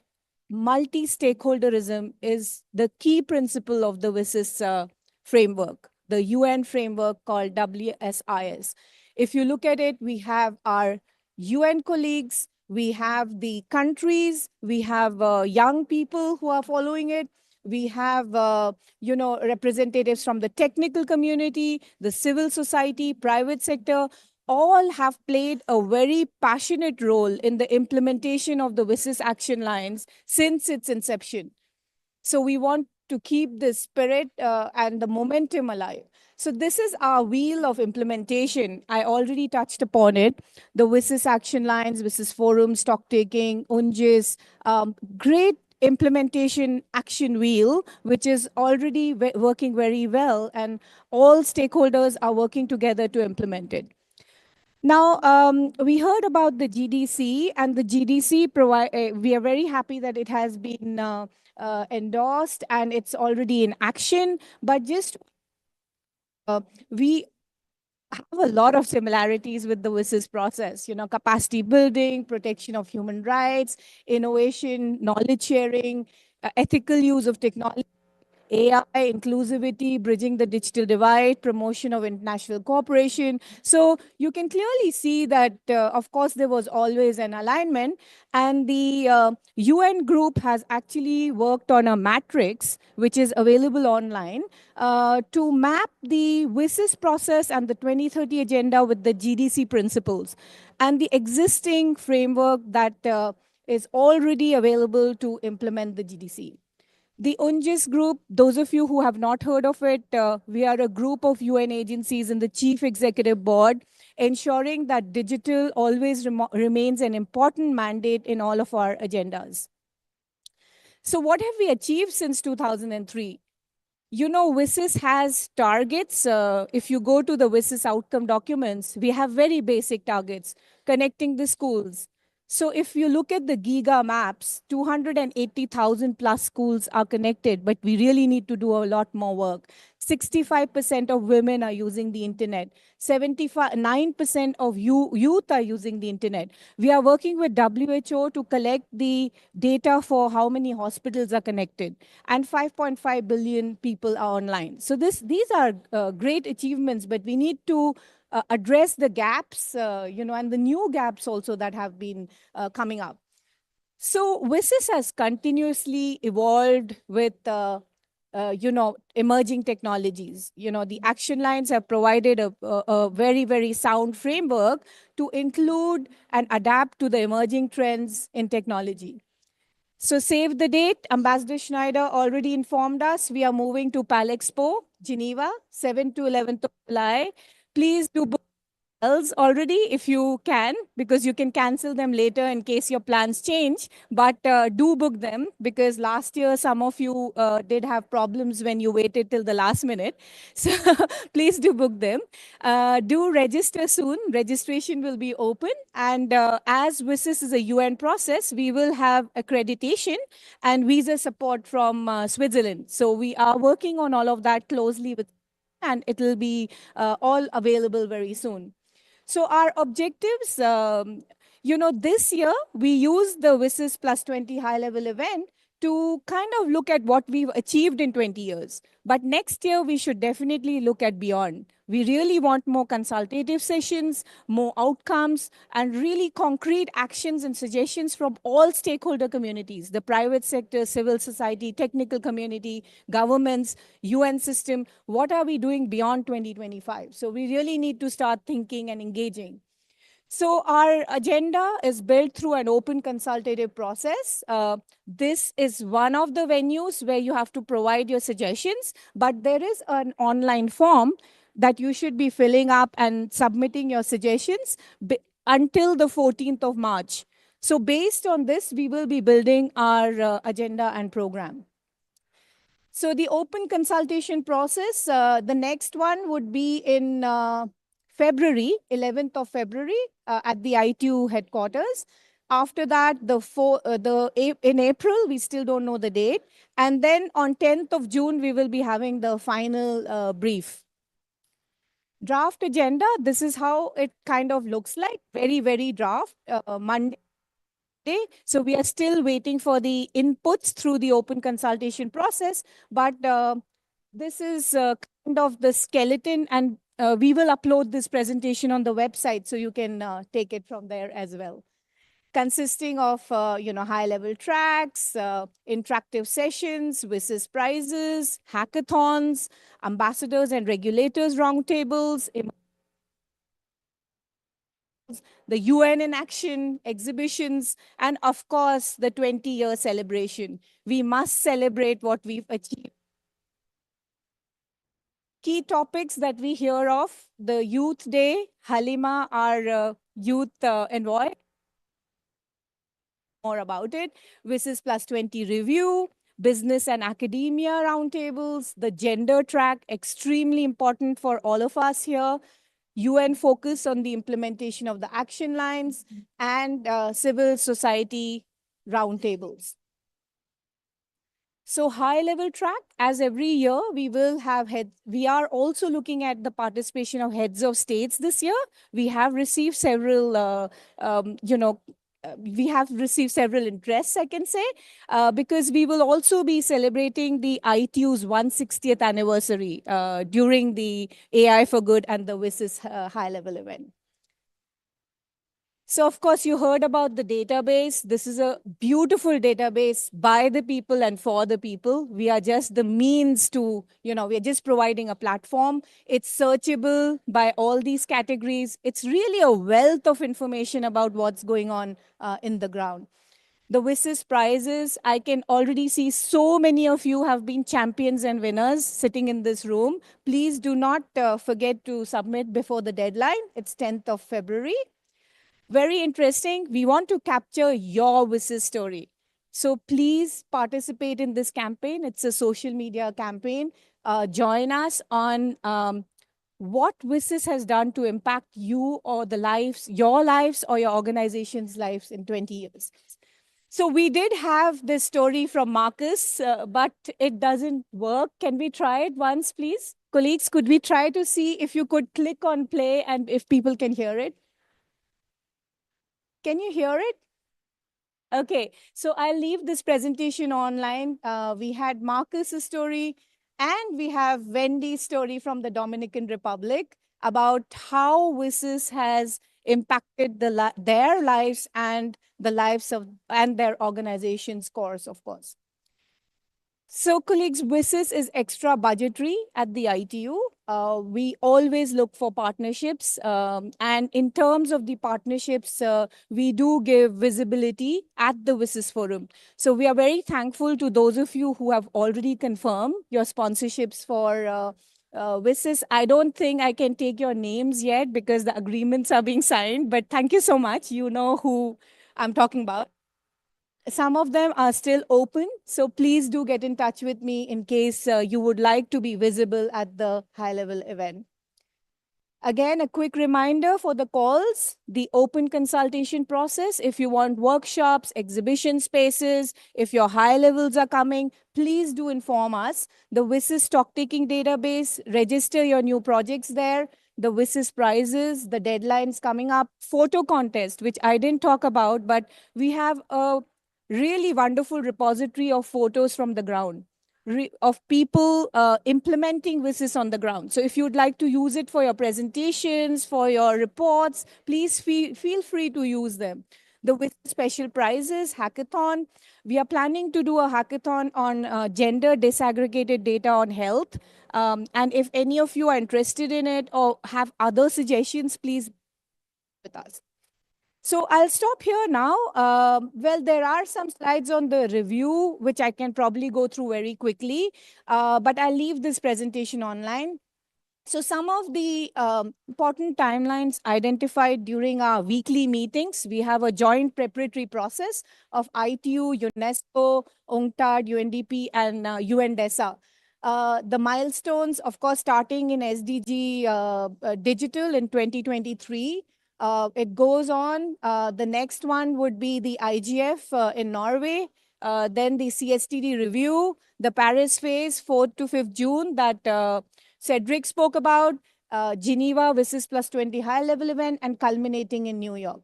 multi-stakeholderism is the key principle of the WSIS framework, the UN framework called WSIS. If you look at it, we have our UN colleagues, we have the countries, we have young people who are following it, we have representatives from the technical community, the civil society, private sector, all have played a very passionate role in the implementation of the WSIS action lines since its inception. So we want to keep the spirit and the momentum alive. So this is our wheel of implementation. I already touched upon it. The WSIS action lines, WSIS forum, stock taking, UNGIS, great implementation action wheel, which is already working very well, and all stakeholders are working together to implement it. Now, we heard about the GDC, and the GDC we are very happy that it has been endorsed and it's already in action. But just we have a lot of similarities with the WSIS process, capacity building, protection of human rights, innovation, knowledge sharing, ethical use of technology, AI, inclusivity, bridging the digital divide, promotion of international cooperation. So you can clearly see that, of course, there was always an alignment. And the UN group has actually worked on a matrix, which is available online, to map the WSIS process and the 2030 agenda with the GDC principles and the existing framework that is already available to implement the GDC. The UNGIS group, those of you who have not heard of it, we are a group of UN agencies in the Chief Executive Board, ensuring that digital always remains an important mandate in all of our agendas. So what have we achieved since 2003? WSIS has targets. If you go to the WSIS outcome documents, we have very basic targets, connecting the schools. So if you look at the GIGA maps, 280,000 plus schools are connected, but we really need to do a lot more work. 65% of women are using the internet. 79% of youth are using the internet. We are working with WHO to collect the data for how many hospitals are connected. And 5.5 billion people are online. So these are great achievements, but we need to address the gaps, and the new gaps also that have been coming up. So WSIS has continuously evolved with, emerging technologies. The action lines have provided a very, very sound framework to include and adapt to the emerging trends in technology. So save the date. Ambassador Schneider already informed us. We are moving to Palexpo, Geneva, 7 to 11th of July. Please do book else already if you can, because you can cancel them later in case your plans change. But do book them, because last year some of you did have problems when you waited till the last minute. So please do book them. Do register soon. Registration will be open. And as WSIS is a UN process, we will have accreditation and visa support from Switzerland. So we are working on all of that closely with, and it will be all available very soon. So our objectives, this year we used the WSIS Plus 20 high level event to kind of look at what we've achieved in 20 years. But next year we should definitely look at beyond. We really want more consultative sessions, more outcomes, and really concrete actions and suggestions from all stakeholder communities, the private sector, civil society, technical community, governments, UN system. What are we doing beyond 2025? So we really need to start thinking and engaging. So our agenda is built through an open consultative process. This is one of the venues where you have to provide your suggestions, but there is an online form that you should be filling up and submitting your suggestions until the 14th of March. So based on this, we will be building our agenda and program. So the open consultation process, the next one would be in February, 11th of February at the ITU headquarters. After that, in April, we still don't know the date. And then on 10th of June, we will be having the final brief. Draft agenda, this is how it kind of looks like, very, very draft, Monday. So we are still waiting for the inputs through the open consultation process, but this is kind of the skeleton, and we will upload this presentation on the website so you can take it from there as well. Consisting of high-level tracks, interactive sessions, WSIS prizes, hackathons, ambassadors and regulators roundtables, the UN in action, exhibitions, and of course, the 20-year celebration. We must celebrate what we've achieved. Key topics that we hear of: the Youth Day, Halima, our youth envoy, more about it, WSIS Plus 20 review, business and academia roundtables, the gender track, extremely important for all of us here, UN focus on the implementation of the action lines, and civil society roundtables. So high-level track, as every year, we will have we are also looking at the participation of heads of states this year. We have received several, we have received several interests, I can say, because we will also be celebrating the ITU's 160th anniversary during the AI for Good and the WSIS high-level event. So, of course, you heard about the database. This is a beautiful database by the people and for the people. We are just the means to, we are just providing a platform. It's searchable by all these categories. It's really a wealth of information about what's going on in the ground. The WSIS prizes, I can already see so many of you have been champions and winners sitting in this room. Please do not forget to submit before the deadline. It's 10th of February. Very interesting. We want to capture your WSIS story. So please participate in this campaign. It's a social media campaign. Join us on what WSIS has done to impact you or your lives or your organization's lives in 20 years. So we did have this story from Marcus, but it doesn't work. Can we try it once, please? Colleagues, could we try to see if you could click on play and if people can hear it? Can you hear it? Okay, so I'll leave this presentation online. We had Marcus's story and we have Wendy's story from the Dominican Republic about how WSIS has impacted their lives and the lives of their organization's course, of course. So, colleagues, WSIS is extra budgetary at the ITU. We always look for partnerships. And in terms of the partnerships, we do give visibility at the WSIS forum. So we are very thankful to those of you who have already confirmed your sponsorships for WSIS, I don't think I can take your names yet because the agreements are being signed, but thank you so much. You know who I'm talking about. Some of them are still open, so please do get in touch with me in case you would like to be visible at the high-level event. Again, a quick reminder for the calls, the open consultation process. If you want workshops, exhibition spaces, if your high levels are coming, please do inform us. The WSIS stock taking database, register your new projects there, the WSIS prizes, the deadlines coming up, photo contest, which I didn't talk about, but we have a really wonderful repository of photos from the ground of people implementing WSIS on the ground. So if you'd like to use it for your presentations, for your reports, please feel free to use them. The WSIS special prizes, hackathon. We are planning to do a hackathon on gender disaggregated data on health. And if any of you are interested in it or have other suggestions, please with us. So I'll stop here now. Well, there are some slides on the review, which I can probably go through very quickly, but I'll leave this presentation online. So some of the important timelines identified during our weekly meetings, we have a joint preparatory process of ITU, UNESCO, UNCTAD, UNDP, and UNDESA. The milestones, of course, starting in SDG Digital in 2023. It goes on. The next one would be the IGF in Norway, then the CSTD review, the Paris phase, 4th to 5th June, that Cedric spoke about, Geneva WSIS Plus 20 high-level event, and culminating in New York.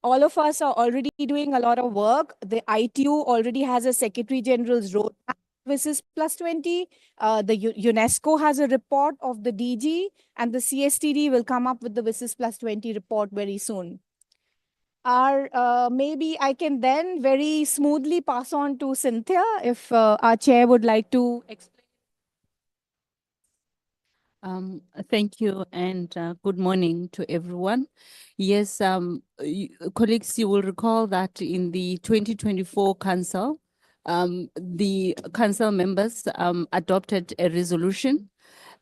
All of us are already doing a lot of work. The ITU already has a Secretary General's roadmap, WSIS Plus 20. The UNESCO has a report of the DG, and the CSTD will come up with the WSIS Plus 20 report very soon. Maybe I can then very smoothly pass on to Cynthia if our chair would like to explain. Thank you and good morning to everyone. Yes, colleagues, you will recall that in the 2024 council, the council members adopted a resolution.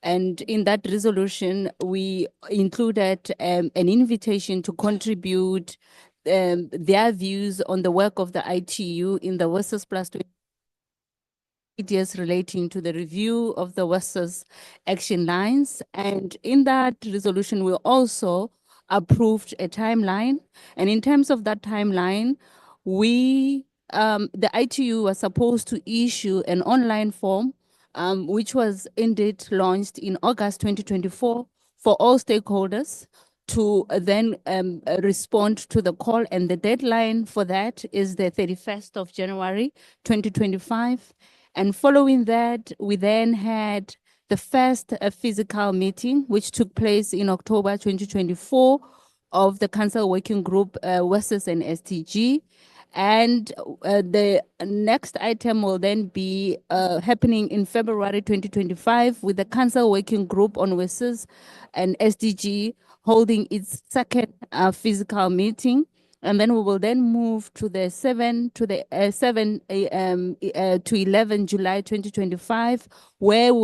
And in that resolution, we included an invitation to contribute their views on the work of the ITU in the WSIS Plus 20 ideas relating to the review of the WSIS action lines. And in that resolution, we also approved a timeline. And in terms of that timeline, the ITU was supposed to issue an online form, which was indeed launched in August 2024 for all stakeholders to then respond to the call. And the deadline for that is the 31st of January, 2025. And following that, we then had the first physical meeting, which took place in October 2024 of the Council Working Group, WSIS and STG. And the next item will then be happening in February 2025 with the Council Working Group on WSIS and SDG holding its second physical meeting. And then we will then move to the 7 to 11 July 2025, where we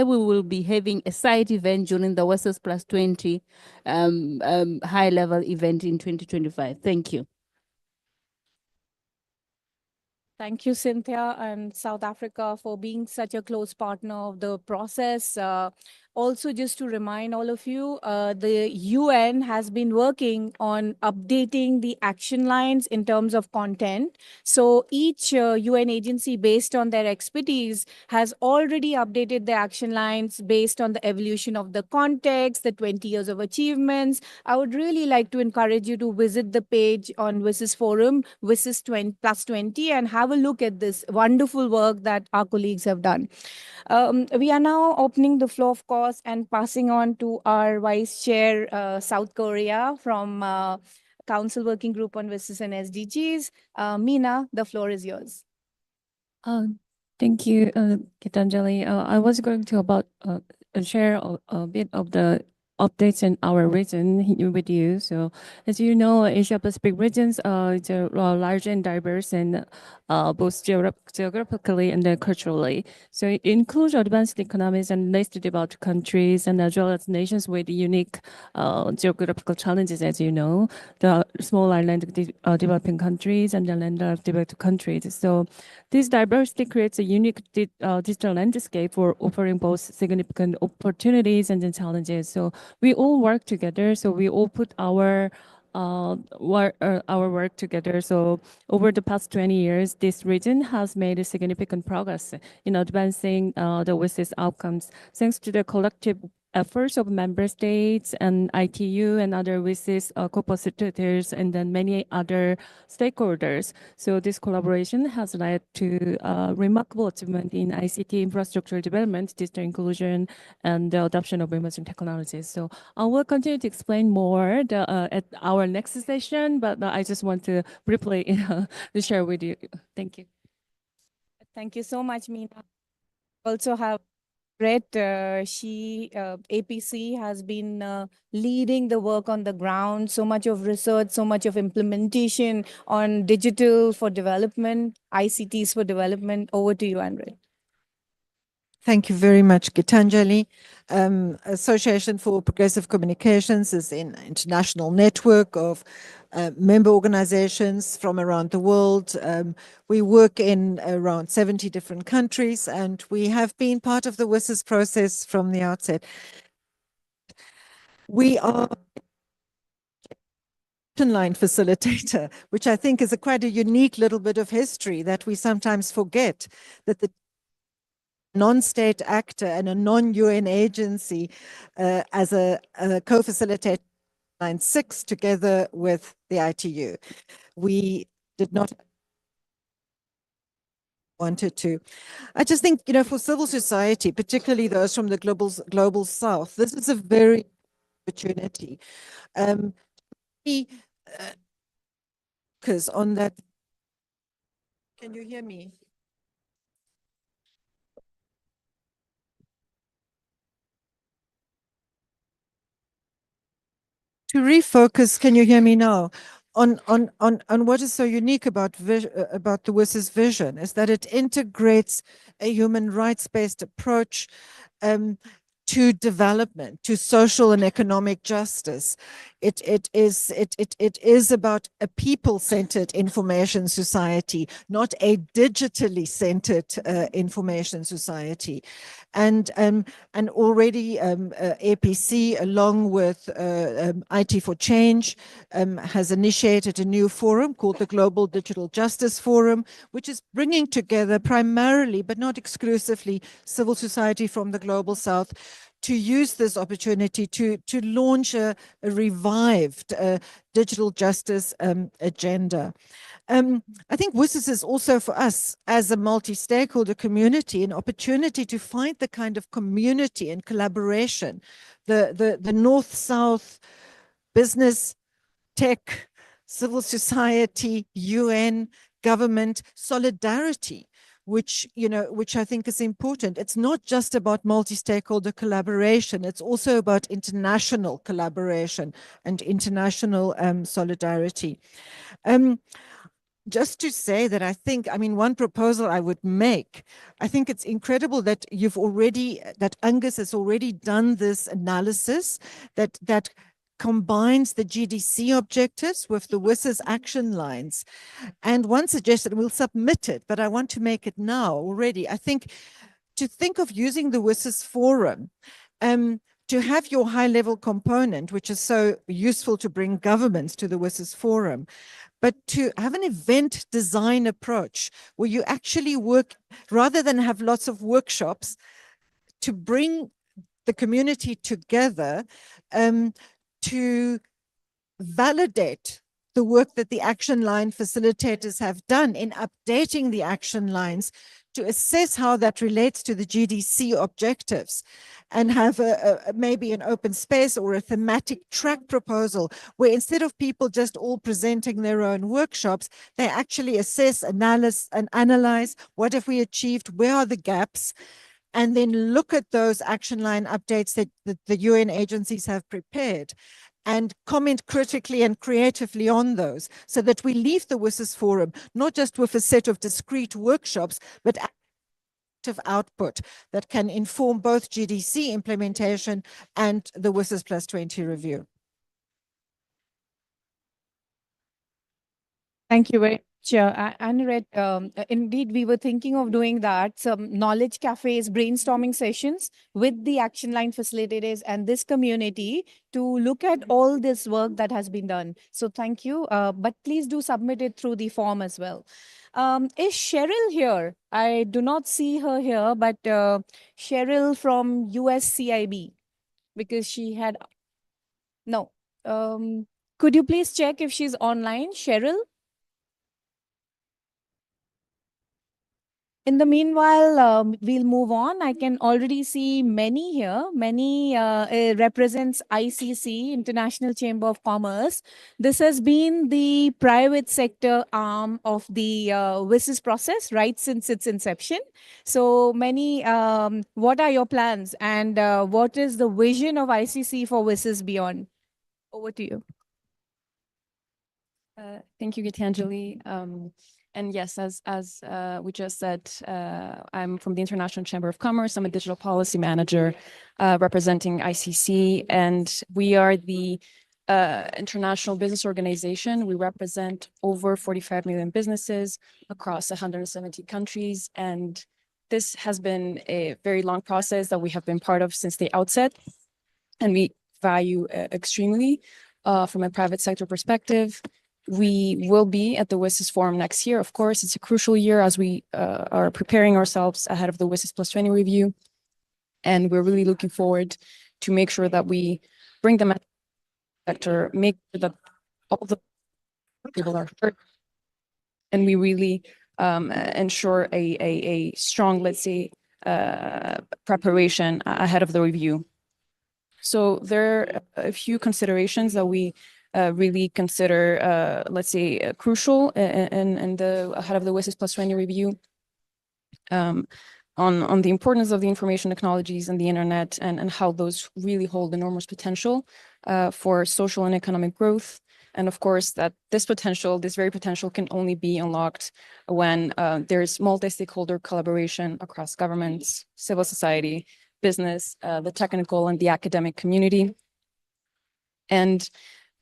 will be having a side event during the WSIS Plus 20 high level event in 2025. Thank you. Thank you, Cynthia, and South Africa for being such a close partner of the process. Also, just to remind all of you, the UN has been working on updating the action lines in terms of content. So each UN agency, based on their expertise, has already updated the action lines based on the evolution of the context, the 20 years of achievements. I would really like to encourage you to visit the page on WSIS Forum, WSIS 20 Plus 20, and have a look at this wonderful work that our colleagues have done. We are now opening the floor, of course, and passing on to our Vice Chair, South Korea, from Council Working Group on WSIS and SDGs. Meena, the floor is yours. Thank you, Gitanjali. I was going to share a bit of the updates in our region with you. So as you know, Asia Pacific regions is large and diverse and both geographically and culturally. So it includes advanced economies and less developed countries, and as well as nations with unique geographical challenges, as you know, the small island developing countries and the landlocked developed countries. So this diversity creates a unique digital landscape for offering both significant opportunities and then challenges. So we all work together. So we all put our work together. So over the past 20 years, this region has made a significant progress in advancing the WSIS outcomes, thanks to the collective efforts of member states and ITU and other WSIS co-facilitators and then many other stakeholders. So this collaboration has led to remarkable achievement in ICT infrastructure development, digital inclusion, and the adoption of emerging technologies. So I will continue to explain more at our next session, but I just want to briefly to share with you. Thank you. Thank you so much, Meena. Also have read, APC has been leading the work on the ground, so much of research, so much of implementation on digital for development, ICTs for development. Over to you, Anred. Thank you very much, Gitanjali. Association for Progressive Communications is an international network of member organizations from around the world. We work in around 70 different countries, and we have been part of the WSIS process from the outset. We are line facilitator, which I think is quite a unique little bit of history that we sometimes forget, that the non-state actor and a non-UN agency as a co-facilitator line 6 together with the ITU. We did not wanted to. I just think, you know, for civil society, particularly those from the global south, this is a very opportunity. Because on that, can you hear me? To refocus, can you hear me now? On what is so unique about the WSIS vision is that it integrates a human rights-based approach to development, to social and economic justice. It is about a people-centered information society, not a digitally centered information society. And already APC, along with IT for Change, has initiated a new forum called the Global Digital Justice Forum, which is bringing together primarily, but not exclusively, civil society from the Global South to use this opportunity to launch a revived digital justice agenda. I think WSIS is also for us as a multi-stakeholder community an opportunity to find the kind of community and collaboration, the North-South business, tech, civil society, UN, government, solidarity, which I think is important. It's not just about multi-stakeholder collaboration, it's also about international collaboration and international solidarity. Just to say that I think, one proposal I would make, I think it's incredible that that Angus has already done this analysis that combines the GDC objectives with the WSIS action lines. And one suggestion, we'll submit it, but I want to make it now already. I think to think of using the WSIS forum to have your high-level component, which is so useful to bring governments to the WSIS forum, but to have an event design approach where you actually work, rather than have lots of workshops, to bring the community together to validate the work that the action line facilitators have done in updating the action lines to assess how that relates to the GDC objectives, and have maybe an open space or a thematic track proposal where instead of people just all presenting their own workshops, they actually assess, analyze what have we achieved, where are the gaps, and then look at those action line updates that the UN agencies have prepared and comment critically and creatively on those, so that we leave the WSIS Forum not just with a set of discrete workshops, but active output that can inform both GDC implementation and the WSIS Plus 20 review. Thank you very much, Annet. Indeed, we were thinking of doing that, some knowledge cafes, brainstorming sessions with the action line facilitators and this community to look at all this work that has been done. So thank you, but please do submit it through the form as well. Is Cheryl here? I do not see her here, but Cheryl from USCIB, because she had, no. Could you please check if she's online, Cheryl? In the meanwhile, we'll move on. I can already see many here. Many represents ICC, International Chamber of Commerce. This has been the private sector arm of the WSIS process right since its inception. So many, what are your plans and what is the vision of ICC for WSIS beyond? Over to you. Thank you, Gitanjali. And yes, as we just said, I'm from the International Chamber of Commerce. I'm a digital policy manager representing ICC, and we are the international business organization. We represent over 45 million businesses across 170 countries, and this has been a very long process that we have been part of since the outset, and we value extremely from a private sector perspective. We will be at the WSIS Forum next year. Of course, it's a crucial year as we are preparing ourselves ahead of the WSIS Plus 20 review. And we're really looking forward to make sure that we bring them at the sector, make sure that all the people are heard. And we really ensure a strong, let's say, preparation ahead of the review. So there are a few considerations that we really consider, let's say, crucial in the ahead of the WSIS Plus 20 review, on the importance of the information technologies and the internet, and how those really hold enormous potential for social and economic growth. And of course, that this very potential can only be unlocked when there's multi-stakeholder collaboration across governments, civil society, business, the technical and the academic community. And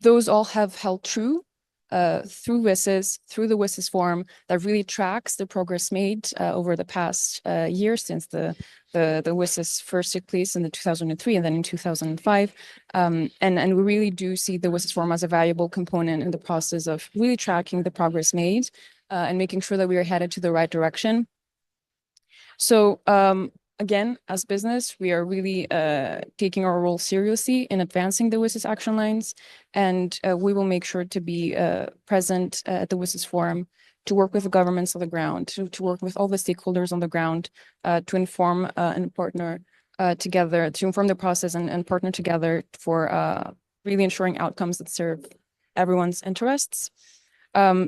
those all have held true through WSIS, through the WSIS Forum, that really tracks the progress made over the past year since the WSIS first took place in 2003 and then in 2005. And we really do see the WSIS Forum as a valuable component in the process of really tracking the progress made and making sure that we are headed to the right direction. So again, as business, we are really taking our role seriously in advancing the WSIS action lines, and we will make sure to be present at the WSIS Forum to work with the governments on the ground, to work with all the stakeholders on the ground, to inform and partner together, to inform the process and partner together for really ensuring outcomes that serve everyone's interests.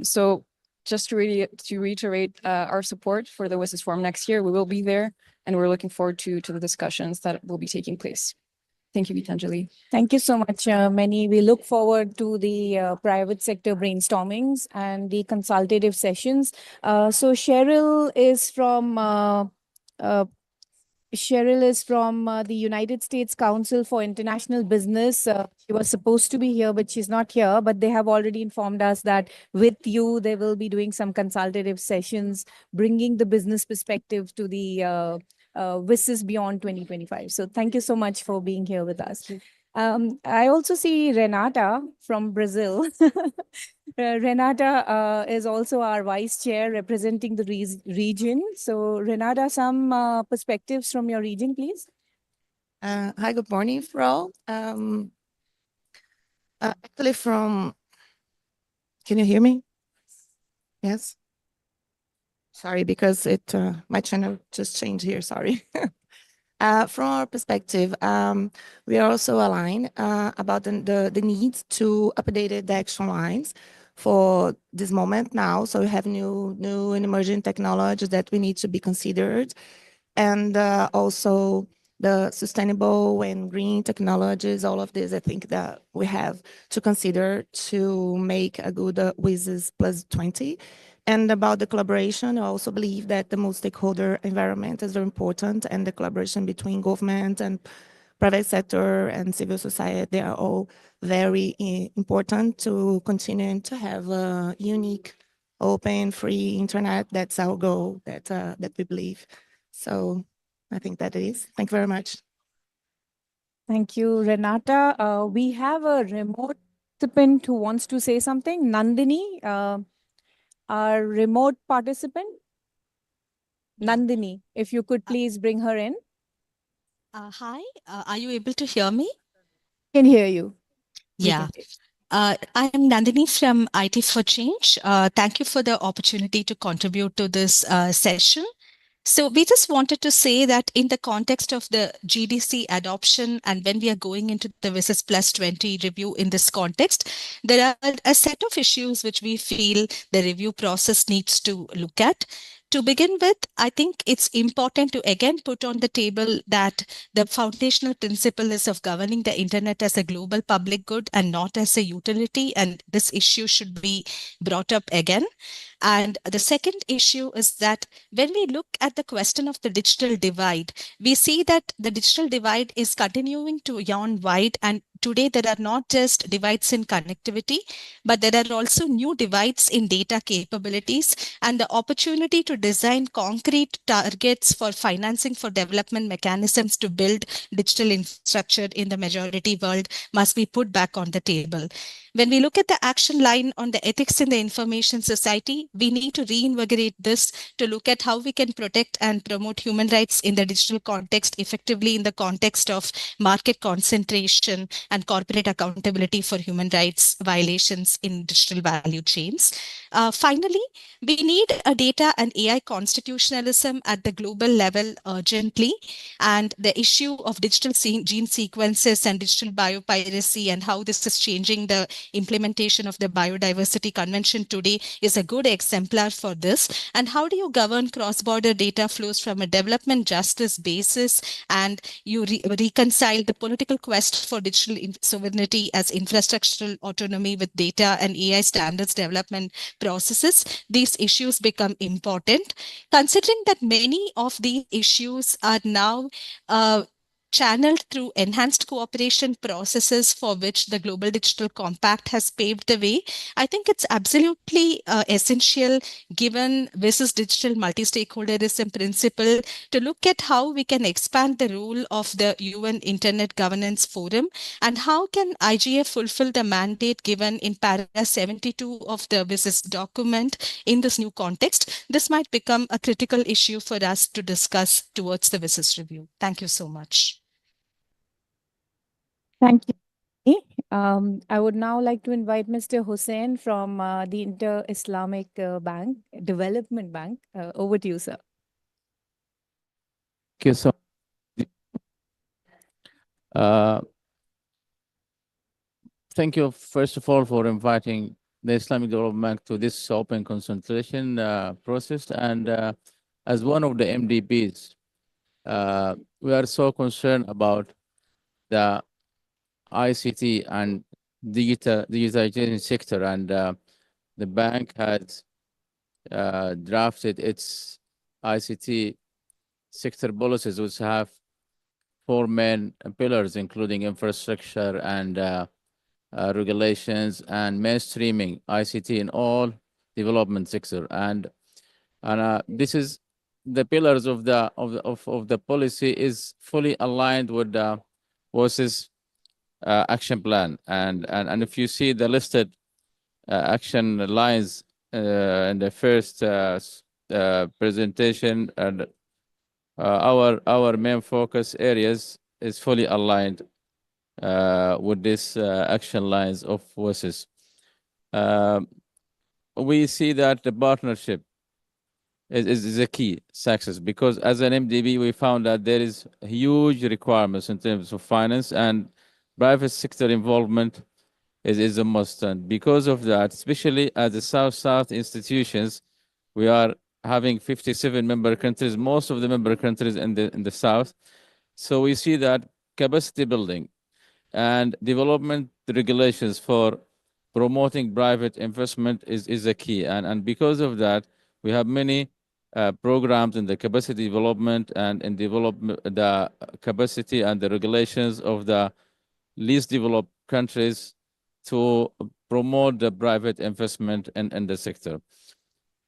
So just to reiterate our support for the WSIS Forum next year, we will be there. And we're looking forward to the discussions that will be taking place. Thank you, Gitanjali. Thank you so much, Mani. We look forward to the private sector brainstormings and the consultative sessions. So Cheryl is from the United States Council for International Business. She was supposed to be here, but she's not here. But they have already informed us that with you, they will be doing some consultative sessions, bringing the business perspective to the WSIS Beyond 2025. So thank you so much for being here with us. I also see Renata from Brazil. Renata is also our vice chair representing the region. So Renata, some perspectives from your region, please. Hi, good morning, Fro. Actually from, can you hear me? Yes. Sorry, because my channel just changed here, sorry. From our perspective, we are also aligned about the need to update the action lines for this moment now. So we have new and emerging technologies that we need to be considered. and also the sustainable and green technologies, all of this, I think that we have to consider to make a good WSIS plus 20. And about the collaboration, I also believe that the multi-stakeholder environment is very important, and the collaboration between government and private sector and civil society, they are all very important to continue to have a unique, open, free internet. That's our goal, that we believe. So I think that is. Thank you very much. Thank you, Renata. We have a remote participant who wants to say something. Nandini, our remote participant. Nandini, if you could please bring her in. Hi, are you able to hear me? Can hear you. We Yeah. can hear you. I am Nandini from IT for Change. Thank you for the opportunity to contribute to this session. So we just wanted to say that in the context of the GDC adoption and when we are going into the WSIS Plus 20 review in this context, there are a set of issues which we feel the review process needs to look at. To begin with, I think it's important to again put on the table that the foundational principle is of governing the internet as a global public good and not as a utility, and this issue should be brought up again. And the second issue is that when we look at the question of the digital divide, we see that the digital divide is continuing to yawn wide. And today there are not just divides in connectivity, but there are also new divides in data capabilities, and the opportunity to design concrete targets for financing for development mechanisms to build digital infrastructure in the majority world must be put back on the table. When we look at the action line on the ethics in the information society, we need to reinvigorate this to look at how we can protect and promote human rights in the digital context effectively in the context of market concentration and corporate accountability for human rights violations in digital value chains. Finally, we need a data and AI constitutionalism at the global level urgently, and the issue of digital gene sequences and digital biopiracy and how this is changing the implementation of the Biodiversity Convention today is a good exemplar for this. And how do you govern cross-border data flows from a development justice basis, and you reconcile the political quest for digital sovereignty as infrastructural autonomy with data and AI standards development processes? These issues become important, considering that many of these issues are now channeled through enhanced cooperation processes for which the Global Digital Compact has paved the way. I think it's absolutely essential, given WSIS digital multi-stakeholderism principle, to look at how we can expand the role of the UN Internet Governance Forum, and how can IGF fulfill the mandate given in paragraph 72 of the WSIS document in this new context. This might become a critical issue for us to discuss towards the WSIS review. Thank you so much. Thank you. I would now like to invite Mr. Hussain from the Inter-Islamic Bank, Development Bank. Over to you, sir. Okay, so thank you, first of all, for inviting the Islamic Development Bank to this open consultation process. And as one of the MDBs, we are so concerned about the ICT and digitization sector, and the bank has drafted its ICT sector policies, which have four main pillars, including infrastructure and regulations and mainstreaming ICT in all development sector. And this is the pillars of the policy is fully aligned with the WSIS action plan. And if you see the listed action lines in the first presentation, and our main focus areas is fully aligned with this action lines of WSIS. We see that the partnership is a key success, because as an MDB, we found that there is huge requirements in terms of finance, and private sector involvement is a must. And because of that, especially as the South-South institutions, we are having 57 member countries, most of the member countries in the south. So we see that capacity building and development regulations for promoting private investment is a key. And because of that, we have many programs in the capacity development and in development the capacity and the regulations of the least developed countries to promote the private investment in the sector.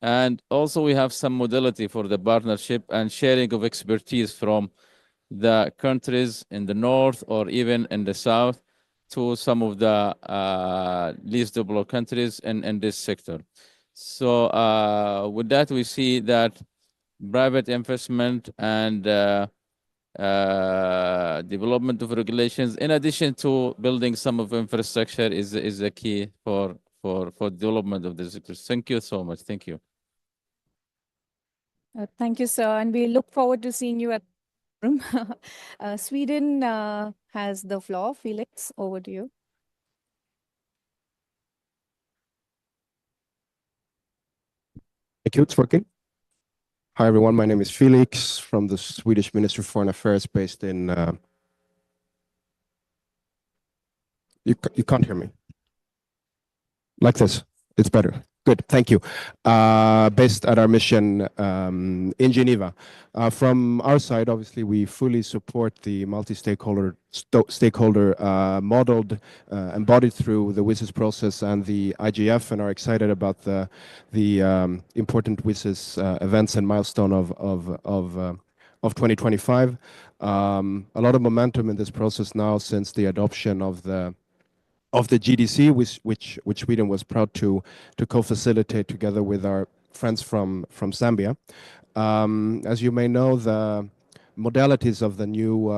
And also we have some modality for the partnership and sharing of expertise from the countries in the north or even in the south to some of the least developed countries in this sector. So with that, we see that private investment and development of regulations, in addition to building some of infrastructure, is a key for development of the sector. Thank you so much. Thank you. Thank you, sir. And we look forward to seeing you at room. Sweden has the floor. Felix, over to you. Thank you. It's working. Hi, everyone. My name is Felix from the Swedish Ministry of Foreign Affairs based in... You can't hear me. Like this. It's better. Good. Thank you. Based at our mission in Geneva. From our side, obviously, we fully support the multi-stakeholder modeled, embodied through the WSIS process and the IGF, and are excited about the important WSIS events and milestone of 2025. A lot of momentum in this process now since the adoption of the GDC, which Sweden was proud to co-facilitate together with our friends from Zambia. As you may know, the modalities of the new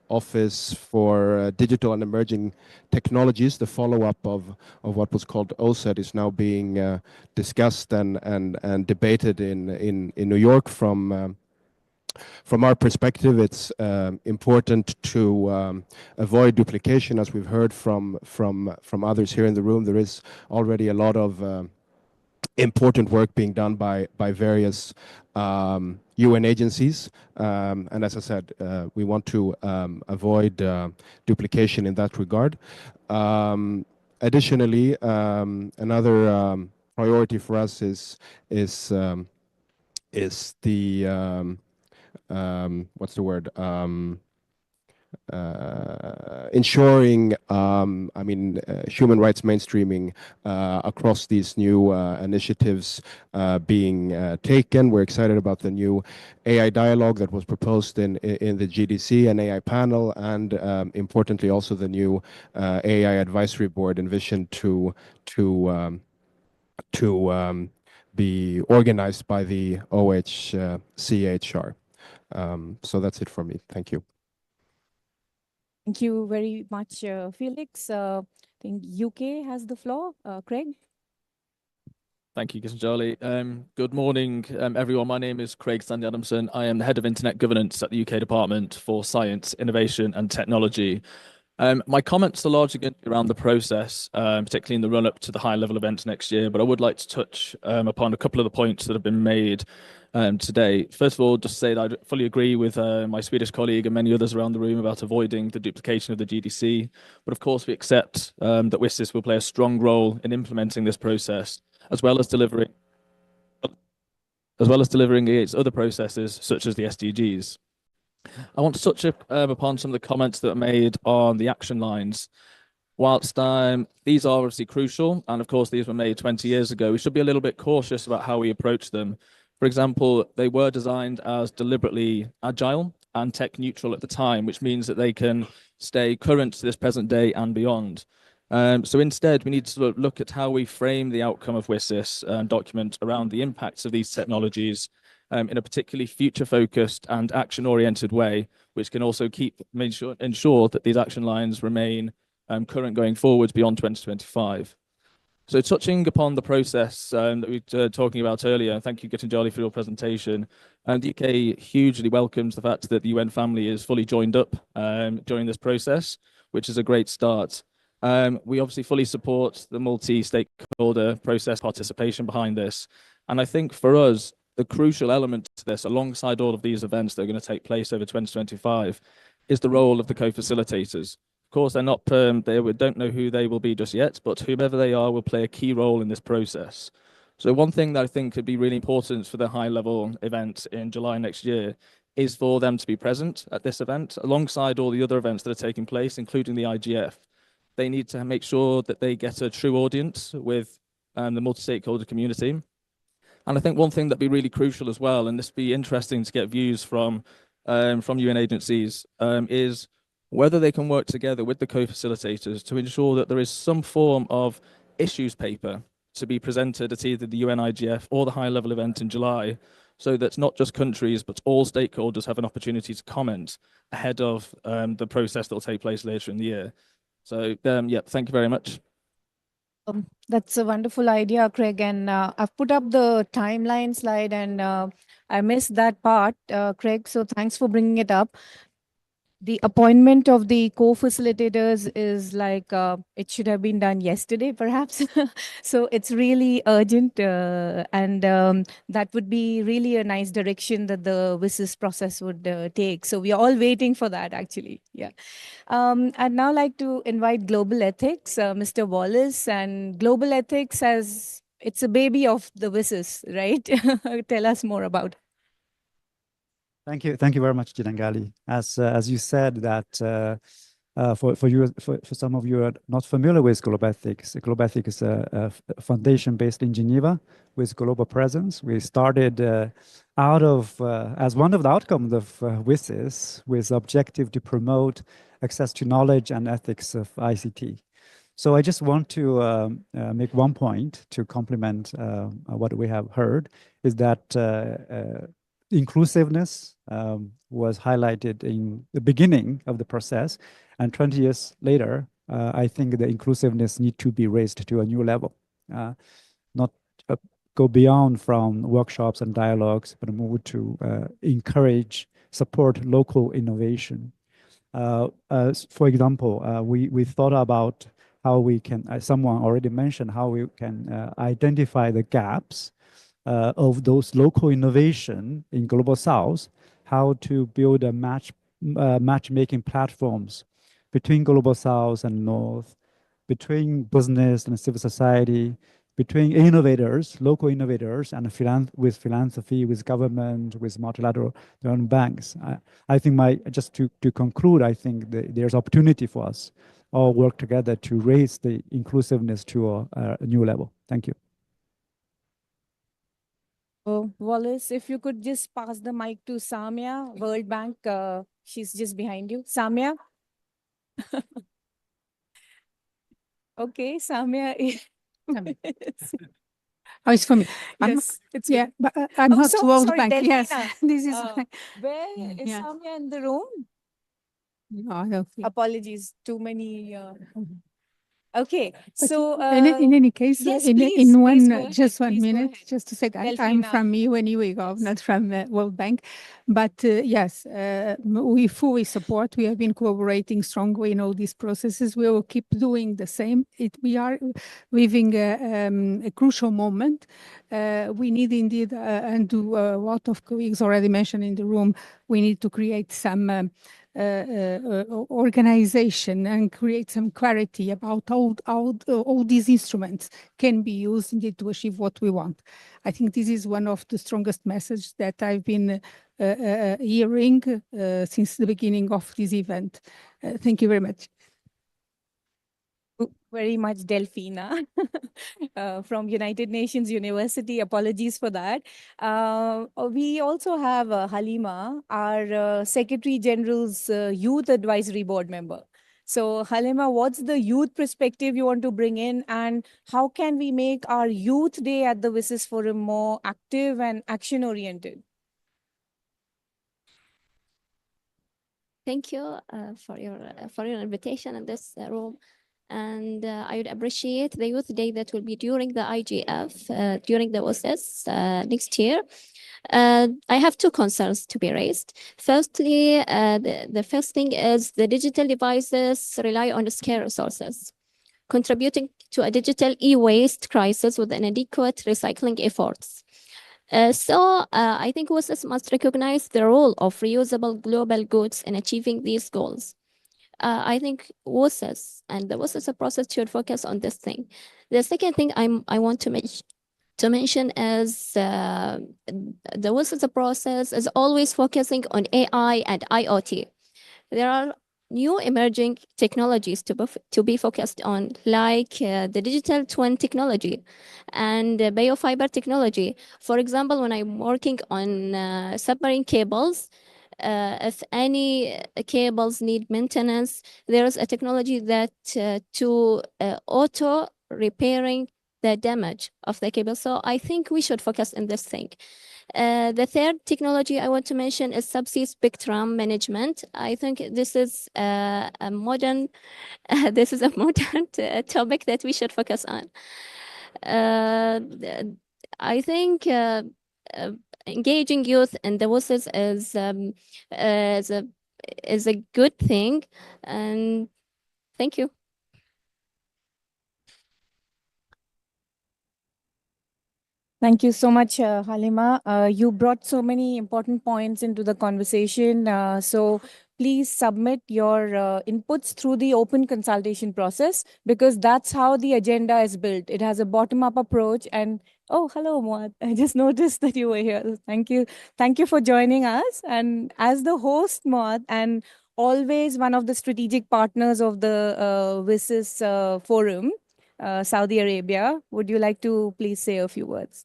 Office for Digital and Emerging Technologies, the follow-up of what was called OSET, is now being discussed and debated in New York. From our perspective, it's important to avoid duplication. As we've heard from others here in the room, there is already a lot of important work being done by various UN agencies. And as I said, we want to avoid duplication in that regard. Additionally, another priority for us is the what's the word? Ensuring, human rights mainstreaming across these new initiatives being taken. We're excited about the new AI dialogue that was proposed in the GDC, an AI panel, and importantly also the new AI advisory board envisioned to be organized by the OHCHR. So that's it for me. Thank you. Thank you very much, Felix. I think UK has the floor. Craig? Thank you, Gitanjali. Good morning, everyone. My name is Craig Sandy Adamson. I am the Head of Internet Governance at the UK Department for Science, Innovation and Technology. My comments are largely going to be around the process, particularly in the run-up to the high-level events next year, but I would like to touch upon a couple of the points that have been made today. First of all, just to say that I fully agree with my Swedish colleague and many others around the room about avoiding the duplication of the GDC. But of course, we accept that WSIS will play a strong role in implementing this process, as well as delivering against other processes, such as the SDGs. I want to touch upon some of the comments that were made on the action lines. Whilst these are obviously crucial, and of course these were made 20 years ago, we should be a little bit cautious about how we approach them. For example, they were designed as deliberately agile and tech neutral at the time, which means that they can stay current to this present day and beyond. So instead, we need to sort of look at how we frame the outcome of WSIS document around the impacts of these technologies in a particularly future-focused and action-oriented way, which can also ensure that these action lines remain current going forwards beyond 2025. So touching upon the process that we were talking about earlier, thank you, Gitanjali, for your presentation. The UK hugely welcomes the fact that the UN family is fully joined up during this process, which is a great start. We obviously fully support the multi-stakeholder process participation behind this. And I think for us, the crucial element to this, alongside all of these events that are going to take place over 2025, is the role of the co-facilitators. Of course, they're not we don't know who they will be just yet, but whomever they are will play a key role in this process. So one thing that I think could be really important for the high-level event in July next year is for them to be present at this event, alongside all the other events that are taking place, including the IGF. They need to make sure that they get a true audience with the multi-stakeholder community. And I think one thing that'd be really crucial as well, and this would be interesting to get views from UN agencies, is whether they can work together with the co-facilitators to ensure that there is some form of issues paper to be presented at either the UN IGF or the high-level event in July, so that not just countries, but all stakeholders have an opportunity to comment ahead of the process that will take place later in the year. So, yeah, thank you very much. That's a wonderful idea, Craig. And I've put up the timeline slide and I missed that part, Craig. So thanks for bringing it up. The appointment of the co-facilitators is like, it should have been done yesterday, perhaps. So it's really urgent. And that would be really a nice direction that the WSIS process would take. So we are all waiting for that, actually. Yeah. I'd now like to invite Global Ethics, Mr. Wallace. And Global Ethics it's a baby of the WSIS, right? Tell us more about it. Thank you very much, Jinangali. As you said that for some of you who are not familiar with Global Ethics is a foundation based in Geneva with global presence. We started out of as one of the outcomes of WSIS with objective to promote access to knowledge and ethics of ICT. So I just want to make one point to complement what we have heard, is that inclusiveness was highlighted in the beginning of the process, and 20 years later, I think the inclusiveness need to be raised to a new level, not go beyond from workshops and dialogues, but move to encourage, support local innovation. For example, we thought about how we can, someone already mentioned how we can identify the gaps of those local innovation in Global South, how to build a matchmaking platforms between Global South and North, between business and civil society, between innovators, local innovators, and with philanthropy, with government, with multilateral banks. I think just to conclude, I think there's opportunity for us all work together to raise the inclusiveness to a new level. Thank you. Wallace, if you could just pass the mic to Samia, World Bank. She's just behind you. Samia? Okay, Samia. Oh, it's for me. Yes, it's yeah, good. but I'm not World Sorry, Bank. Yes, Delphina. this is Where is yeah. Samia in the room? No, I don't think. Apologies, too many. Okay, But so in any case, yes, in please go just ahead, one please go minute, ahead. just to say, I'm Delphina. from UNIWIGOV, not from World Bank. But yes, we fully support. We have been cooperating strongly in all these processes. We will keep doing the same. We are living a crucial moment. We need indeed, and a lot of colleagues already mentioned in the room, we need to create some organization and create some clarity about how all these instruments can be used indeed to achieve what we want. I think this is one of the strongest messages that I've been hearing since the beginning of this event. Thank you very much. Very much, Delphina, from United Nations University. Apologies for that. We also have Halima, our Secretary General's Youth Advisory Board member. So Halima, what's the youth perspective you want to bring in, and how can we make our Youth Day at the WSIS Forum more active and action-oriented? Thank you for your invitation in this room. And I would appreciate the Youth Day that will be during the IGF, during the WSIS next year. I have two concerns to be raised. Firstly, the first thing is the digital devices rely on scarce resources, contributing to a digital e-waste crisis with inadequate recycling efforts. I think WSIS must recognize the role of reusable global goods in achieving these goals. I think WSIS and the WSIS process should focus on this thing. The second thing I want to mention is the WSIS process is always focusing on AI and IoT. There are new emerging technologies to be focused on, like the digital twin technology and biofiber technology. For example, when I'm working on submarine cables, if any cables need maintenance, there is a technology that to auto repairing the damage of the cable. So I think we should focus on this thing. The third technology I want to mention is subsea spectrum management. I think this is a modern, this is a modern topic that we should focus on. I think engaging youth in the WSIS is a good thing, and thank you. Thank you so much, Halima. You brought so many important points into the conversation. So please submit your inputs through the open consultation process, because that's how the agenda is built. It has a bottom-up approach. And oh, hello, Muad. I just noticed that you were here. Thank you. Thank you for joining us. And as the host, Muad, and always one of the strategic partners of the WSIS forum, Saudi Arabia, would you like to please say a few words?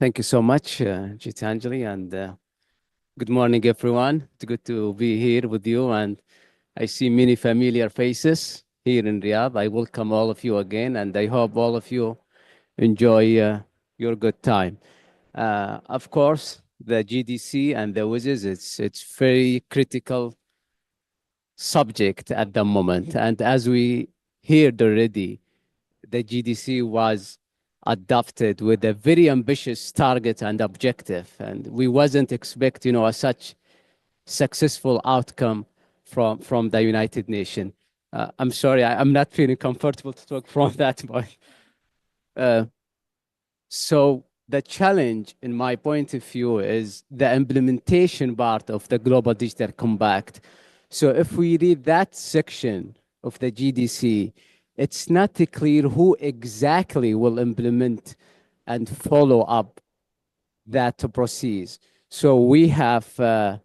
Thank you so much, Gitanjali, and good morning, everyone. It's good to be here with you, and I see many familiar faces here in Riyadh. I welcome all of you again, and I hope all of you enjoy your good time. Of course, the GDC and the WSIS, it's very critical subject at the moment, and as we heard already, the GDC was adopted with a very ambitious target and objective, and we wasn't expect, a such successful outcome from the United Nations. I'm sorry, I'm not feeling comfortable to talk from that point. So the challenge, in my point of view, is the implementation part of the Global Digital Compact. So if we read that section of the GDC, it's not clear who exactly will implement and follow up that process. So we have the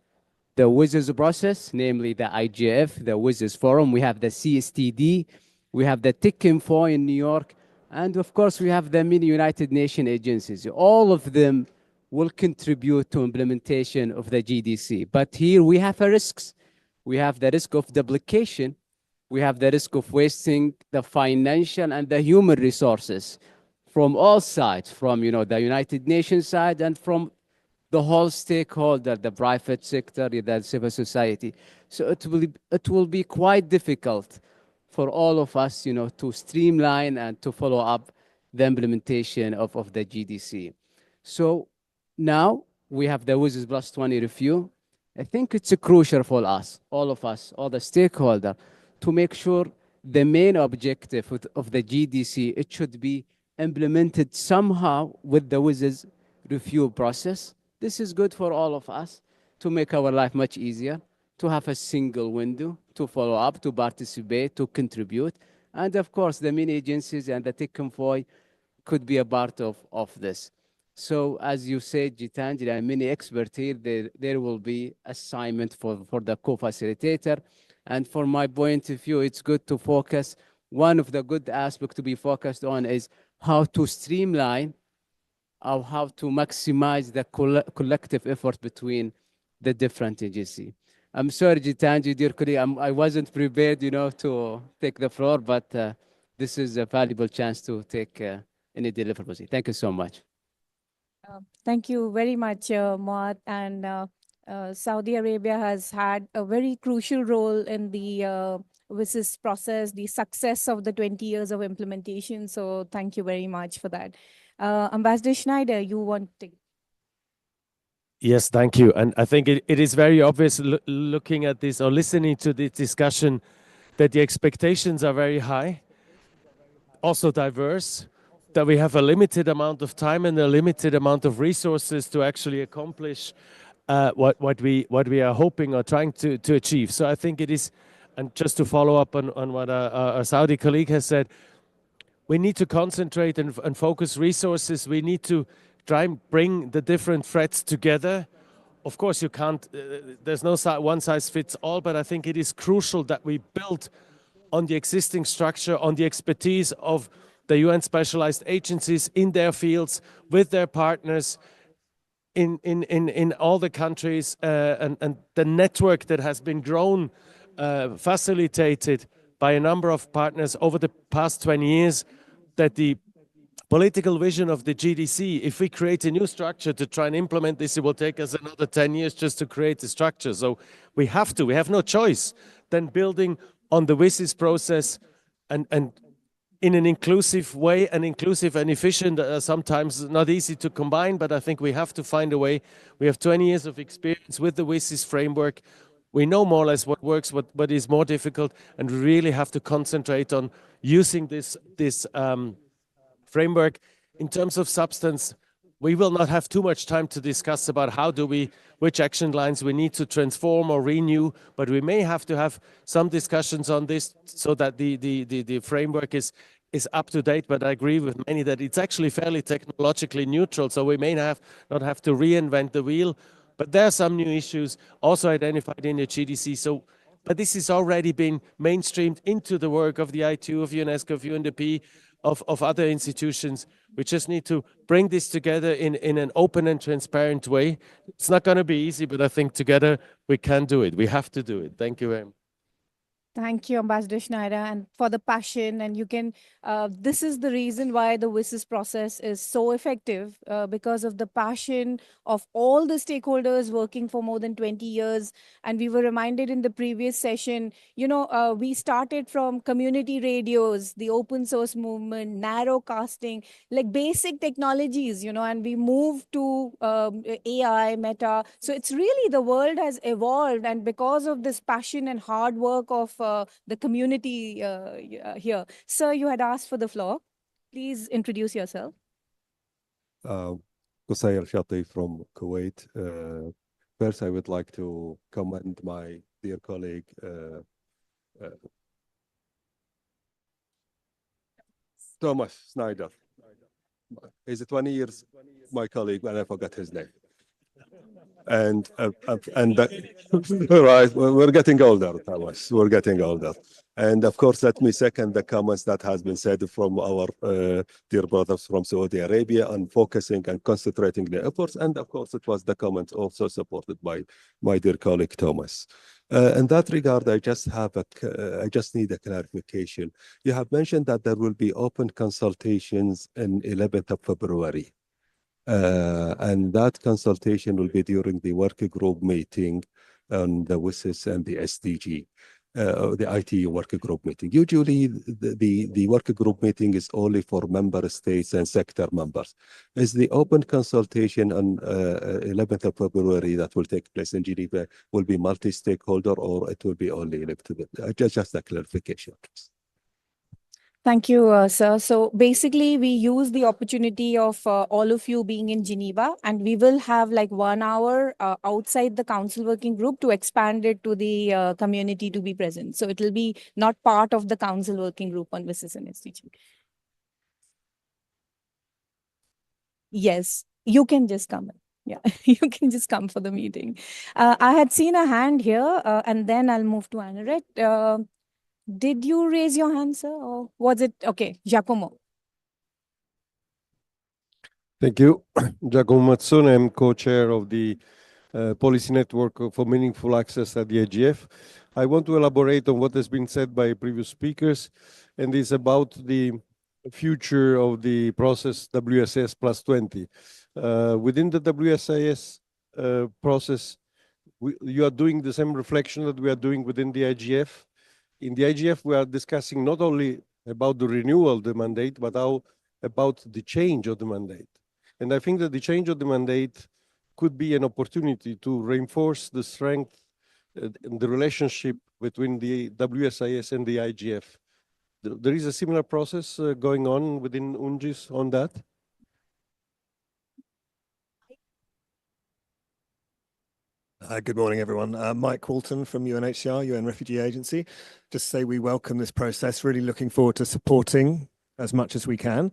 WSIS process, namely the IGF, the WSIS Forum. We have the CSTD. We have the Tech Info in New York. And of course, we have the many United Nations agencies. All of them will contribute to implementation of the GDC. But here we have a risks. We have the risk of duplication. We have the risk of wasting the financial and the human resources from all sides, from the United Nations side and from the whole stakeholder, the private sector, the civil society. So it will be quite difficult for all of us, to streamline and to follow up the implementation of the GDC. So now we have the WSIS Plus 20 review. I think it's crucial for us, all of us, all the stakeholders, to make sure the main objective of the GDC, it should be implemented somehow with the WSIS review process. This is good for all of us to make our life much easier, to have a single window, to follow up, to participate, to contribute. And of course, the many agencies and the Tech Convoy could be a part of this. So as you said, Gitanjali, and many experts here, there will be assignment for the co-facilitator. And from my point of view, it's good to focus. One of the good aspects to be focused on is how to streamline or how to maximize the collective effort between the different agencies. I'm sorry, Gitanjali, dear colleague, I wasn't prepared, to take the floor, but this is a valuable chance to take any deliverable. Thank you so much. Thank you very much, Muad. And Saudi Arabia has had a very crucial role in the WSIS process, the success of the 20 years of implementation. So thank you very much for that. Ambassador Schneider, you want to? Yes, thank you. And I think it is very obvious looking at this or listening to this discussion that the expectations are very high, also diverse, that we have a limited amount of time and a limited amount of resources to actually accomplish what we are hoping or trying to achieve. So I think it is, and just to follow up on what our Saudi colleague has said, we need to concentrate and focus resources. We need to try and bring the different threats together. Of course, you can't, there's no one size fits all, but I think it is crucial that we build on the existing structure, on the expertise of the UN specialized agencies in their fields, with their partners in all the countries, and the network that has been grown, facilitated by a number of partners over the past 20 years, that the political vision of the GDC, if we create a new structure to try and implement this, it will take us another 10 years just to create the structure. So we have no choice than building on the WSIS process and in an inclusive way, and inclusive and efficient, sometimes not easy to combine, but I think we have to find a way. We have 20 years of experience with the WSIS framework. We know more or less what works, what is more difficult, and we really have to concentrate on using this framework. In terms of substance, we will not have too much time to discuss about which action lines we need to transform or renew, but we may have to have some discussions on this so that the framework is up to date. But I agree with many that it's actually fairly technologically neutral, so we may not have to reinvent the wheel. But there are some new issues also identified in the GDC. But this has already been mainstreamed into the work of the ITU, of UNESCO, of UNDP, of other institutions. We just need to bring this together in an open and transparent way. It's not going to be easy, but I think together we can do it. We have to do it. Thank you very much. Thank you, Ambassador Schneider, and for the passion. And you can, this is the reason why the WSIS process is so effective, because of the passion of all the stakeholders working for more than 20 years. And we were reminded in the previous session, we started from community radios, the open source movement, narrowcasting, like basic technologies, and we moved to AI, Meta. So it's really the world has evolved, and because of this passion and hard work of the community here. Sir, you had asked for the floor. Please introduce yourself. Qusay Al-Shati from Kuwait. First, I would like to commend my dear colleague, Thomas Snyder. He's 20 years my colleague, and I forgot his name. And right, we're getting older, Thomas. We're getting older. And of course, let me second the comments that has been said from our dear brothers from Saudi Arabia on focusing and concentrating the efforts. And of course, it was the comment also supported by my dear colleague Thomas. In that regard, I just need a clarification. You have mentioned that there will be open consultations in 11th of February. And that consultation will be during the work group meeting on the WSIS and the SDG, the ITU work group meeting. Usually, the work group meeting is only for member states and sector members. Is the open consultation on 11th of February that will take place in Geneva will be multi-stakeholder, or it will be only elected? Just a clarification. Thank you, sir. So basically, we use the opportunity of all of you being in Geneva, and we will have like 1 hour outside the council working group to expand it to the community to be present. So it will be not part of the council working group on WSIS and SDG. Yes, you can just come in. Yeah, you can just come for the meeting. I had seen a hand here, and then I'll move to Anurag. Did you raise your hand, sir, or was it? Okay, Giacomo. Thank you. Giacomo Mazzone, I'm co-chair of the Policy Network for Meaningful Access at the IGF. I want to elaborate on what has been said by previous speakers, and it's about the future of the process WSIS plus 20. Within the WSIS process, you are doing the same reflection that we are doing within the IGF. In the IGF, we are discussing not only about the renewal of the mandate, but how about the change of the mandate. And I think that the change of the mandate could be an opportunity to reinforce the strength and the relationship between the WSIS and the IGF. There is a similar process going on within UNGIS on that? Good morning, everyone. Mike Walton from UNHCR, UN Refugee Agency. Just say we welcome this process, really looking forward to supporting as much as we can.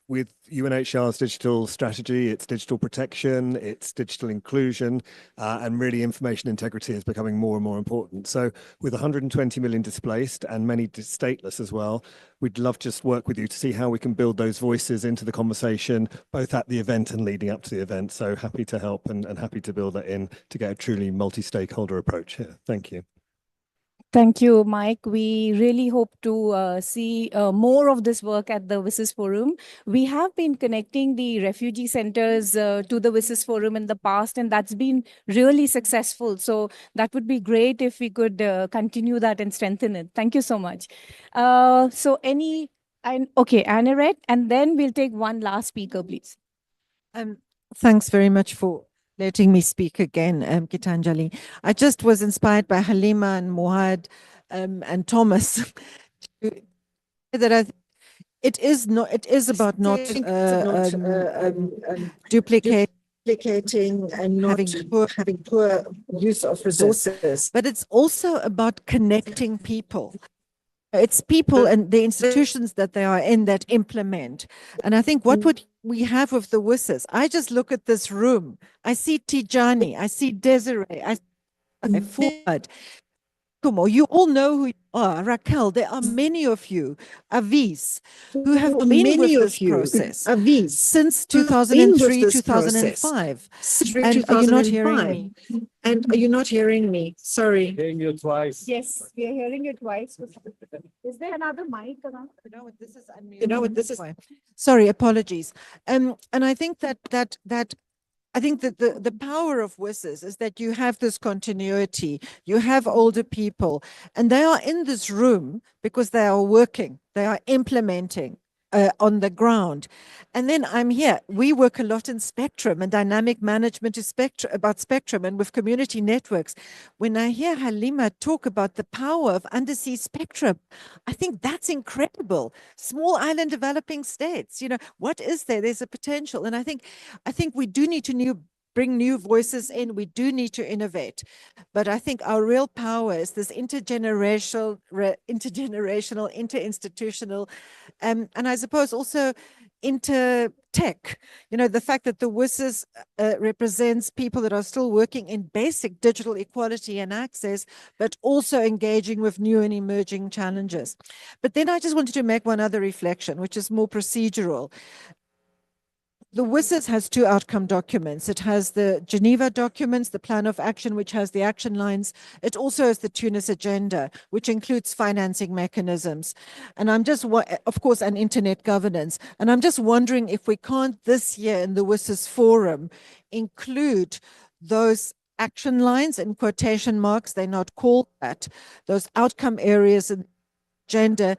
With UNHCR's digital strategy, its digital protection, its digital inclusion, and really information integrity is becoming more and more important. So with 120 million displaced and many stateless as well, we'd love to just work with you to see how we can build those voices into the conversation, both at the event and leading up to the event. So happy to help and happy to build that in to get a truly multi-stakeholder approach here. Thank you. Thank you, Mike. We really hope to see more of this work at the WSIS Forum. We have been connecting the refugee centers to the WSIS Forum in the past, and that's been really successful. So that would be great if we could continue that and strengthen it. Thank you so much. Okay, Anneret, and then we'll take one last speaker, please. Thanks very much for letting me speak again, Gitanjali. I just was inspired by Halima and Muad and Thomas that it is about not duplicating and not having poor use of resources, but it's also about connecting people. It's people and the institutions that they are in that implement. And I think what would we have with the WSIS? I just look at this room. I see Tijani, I see Desiree, I see Fuad. You all know who you are. Raquel, there are many of you, Avis, who have been with this process since 2003, 2005. And are you not hearing me? And are you not hearing me? Sorry. Hearing you twice. Yes, we are hearing you twice. Is there another mic around? This is sorry, apologies. And I think that the power of WSIS is that you have this continuity, you have older people, and they are in this room because they are working, they are implementing on the ground. And then I'm here. We work a lot in spectrum and dynamic management about spectrum and with community networks. When I hear Halima talk about the power of undersea spectrum, I think that's incredible. Small island developing states, what is there? There's a potential. And I think we do need to bring new voices in. We do need to innovate. But I think our real power is this intergenerational, interinstitutional, and I suppose also inter-tech. The fact that the WSIS represents people that are still working in basic digital equality and access, but also engaging with new and emerging challenges. But then I just wanted to make one other reflection, which is more procedural. The WSIS has two outcome documents. It has the Geneva documents, the plan of action, which has the action lines. It also has the Tunis agenda, which includes financing mechanisms. And of course, and internet governance. And I'm just wondering if we can't this year in the WSIS forum include those action lines in quotation marks, they're not called that, those outcome areas in agenda,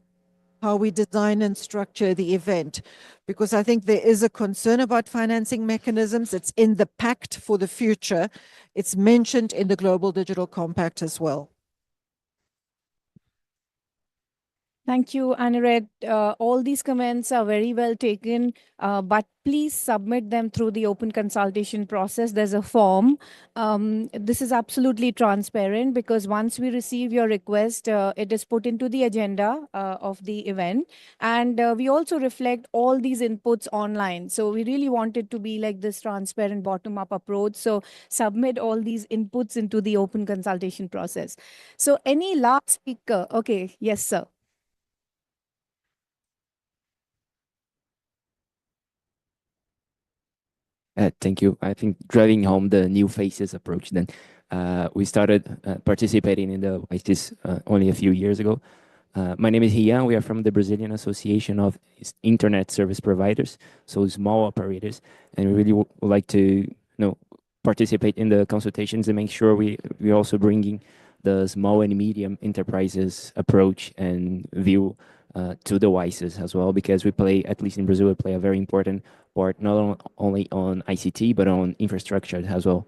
how we design and structure the event, because I think there is a concern about financing mechanisms. It's in the pact for the future. It's mentioned in the Global Digital Compact as well. Thank you, Anneret. All these comments are very well taken, but please submit them through the open consultation process. There's a form. This is absolutely transparent because once we receive your request, it is put into the agenda of the event. And we also reflect all these inputs online. So we really want it to be like this transparent bottom-up approach. So submit all these inputs into the open consultation process. So any last speaker? Okay, yes, sir. Thank you. I think driving home the new faces approach, then we started participating in the WSIS only a few years ago. My name is Hian. We are from the Brazilian Association of Internet Service Providers, so small operators, and we really would like to participate in the consultations and make sure we also bringing the small and medium enterprises approach and view to the WISEs as well, because we play, at least in Brazil, we play a very important part, not only on ICT, but on infrastructure as well.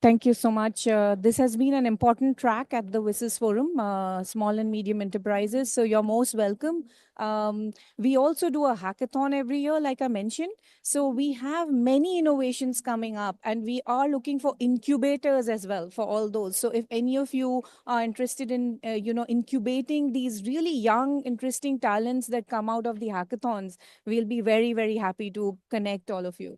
Thank you so much. This has been an important track at the WISES Forum, small and medium enterprises. So you're most welcome. We also do a hackathon every year, like I mentioned. So we have many innovations coming up, and we are looking for incubators as well for all those. So if any of you are interested in, incubating these really young, interesting talents that come out of the hackathons, we'll be very, very happy to connect all of you.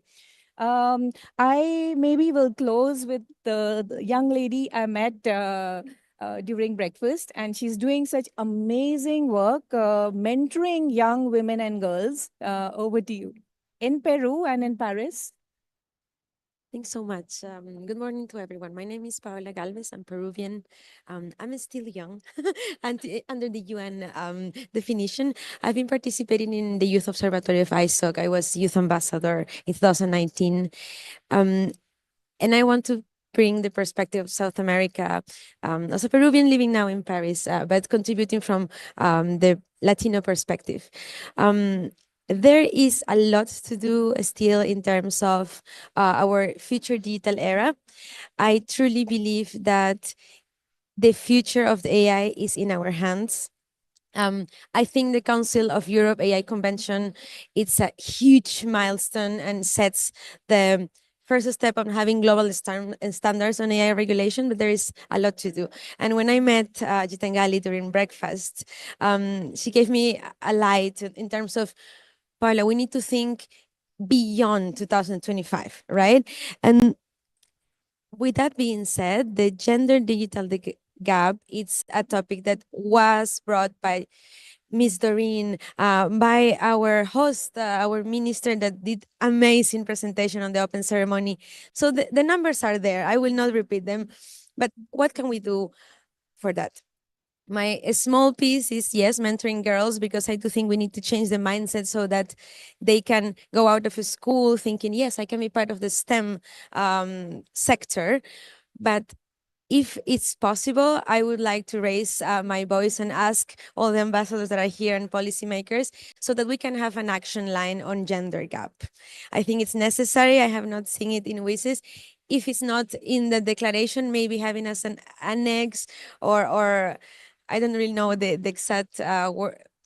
I maybe will close with the young lady I met during breakfast, and she's doing such amazing work mentoring young women and girls. Over to you. In Peru and in Paris. Thanks so much. Good morning to everyone. My name is Paola Galvez. I'm Peruvian. I'm still young and under the UN definition. I've been participating in the Youth Observatory of ISOC. I was youth ambassador in 2019. And I want to bring the perspective of South America as a Peruvian living now in Paris, but contributing from the Latino perspective. There is a lot to do still in terms of our future digital era. I truly believe that the future of the AI is in our hands. I think the Council of Europe AI Convention, it's a huge milestone and sets the first step on having global standards on AI regulation, but there is a lot to do. And when I met Jitangali during breakfast, she gave me a light in terms of, Paula, we need to think beyond 2025, right? And with that being said, the gender digital gap, it's a topic that was brought by Miss Doreen, by our host, our minister that did amazing presentation on the open ceremony. So the numbers are there. I will not repeat them, but what can we do for that? My small piece is, yes, mentoring girls, because I do think we need to change the mindset so that they can go out of school thinking, yes, I can be part of the STEM sector. But if it's possible, I would like to raise my voice and ask all the ambassadors that are here and policymakers so that we can have an action line on gender gap. I think it's necessary. I have not seen it in WISES. If it's not in the declaration, maybe having as an annex or I don't really know the exact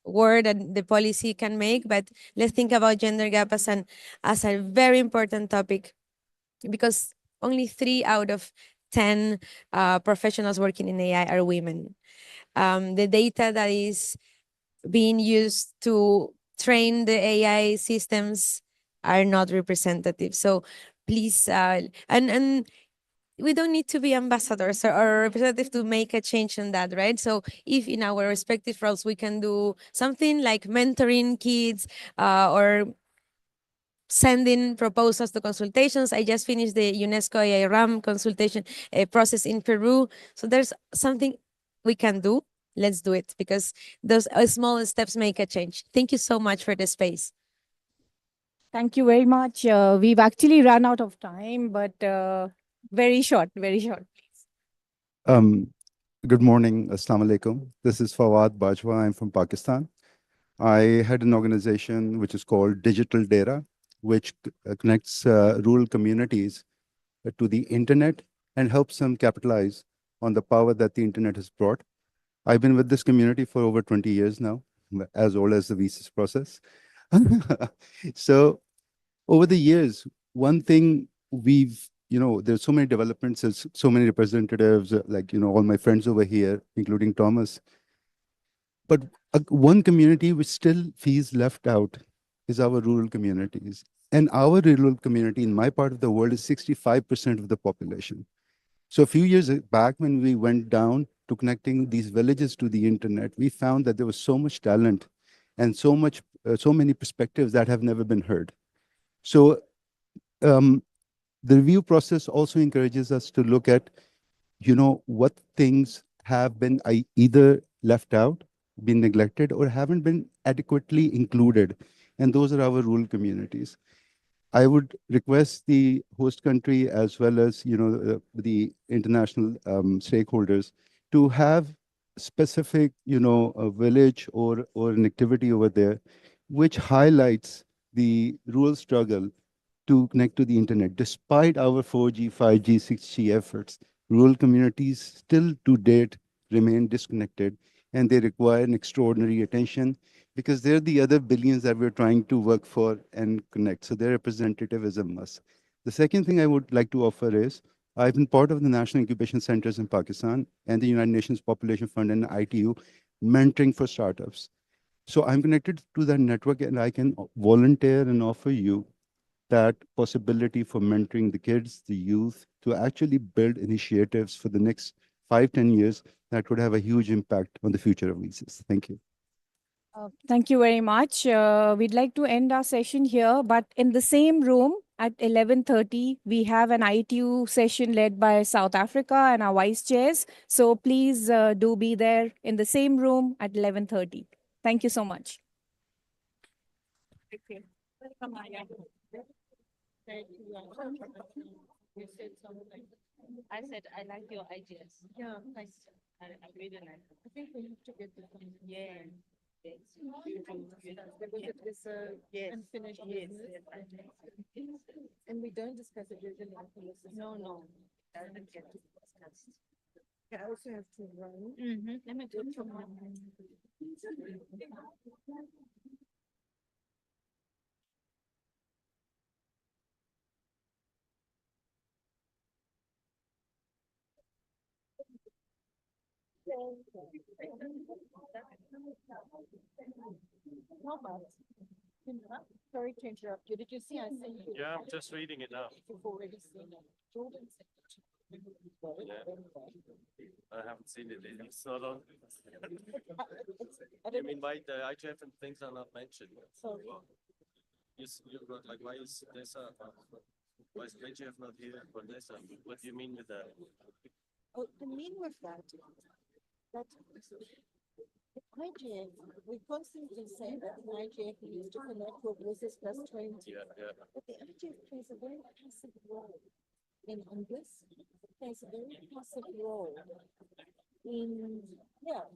word that the policy can make, but let's think about gender gap as a very important topic, because only 3 out of 10 professionals working in AI are women. The data that is being used to train the AI systems are not representative. So please, and we don't need to be ambassadors or representatives to make a change in that, right? So if in our respective roles we can do something like mentoring kids or sending proposals to consultations. I just finished the UNESCO AI RAM consultation process in Peru. So there's something we can do. Let's do it, because those small steps make a change. Thank you so much for the space. Thank you very much. We've actually run out of time, but very short, please. Good morning. Assalamu alaikum. This is Fawad Bajwa. I'm from Pakistan. I had an organization which is called Digital Data, which connects rural communities to the internet and helps them capitalize on the power that the internet has brought. I've been with this community for over 20 years now, as old as the visas process. So over the years, one thing there's so many developments, there's so many representatives, like, all my friends over here, including Thomas. But one community which still feels left out is our rural communities. And our rural community in my part of the world is 65% of the population. So a few years back, when we went down to connecting these villages to the internet, we found that there was so much talent and so many perspectives that have never been heard. So the review process also encourages us to look at, what things have been either left out, been neglected, or haven't been adequately included. And those are our rural communities. I would request the host country as well as, the international stakeholders to have specific, a village or an activity over there, which highlights the rural struggle to connect to the internet. Despite our 4G, 5G, 6G efforts, rural communities still to date remain disconnected, and they require an extraordinary attention because they're the other billions that we're trying to work for and connect. So their representative is a must. The second thing I would like to offer is I've been part of the National Incubation Centers in Pakistan and the United Nations Population Fund and ITU mentoring for startups. So I'm connected to that network and I can volunteer and offer you that possibility for mentoring the kids, the youth, to actually build initiatives for the next 5, 10 years that would have a huge impact on the future of visas. Thank you. Thank you very much. We'd like to end our session here, but in the same room at 11:30, we have an ITU session led by South Africa and our vice chairs. So please do be there in the same room at 11:30. Thank you so much. Thank you. Welcome, Maya. Thank you. You said something. I said I like your ideas. Yeah, thanks. I really like it. I think we need to get the yeah. Yes. It's a yes. Unfinished business. Yes. And we don't discuss it usually. No, no. It doesn't get discussed. I also have to run. Let me do it tomorrow. Sorry to interrupt you. Did you see I sent you? Yeah, I'm just reading it now. You've already seen it. Jordan sent it. I haven't seen it. It's not on. You mean why the IGF and things are not mentioned? Sorry. You got like why is this why is IGF not here for this? What do you mean with that? Oh, the mean with that IGF, we constantly say that the IGF needs to connect with business plus 20. Yeah, yeah. But the IGF plays a very passive role in this. It plays a very passive role in, yeah.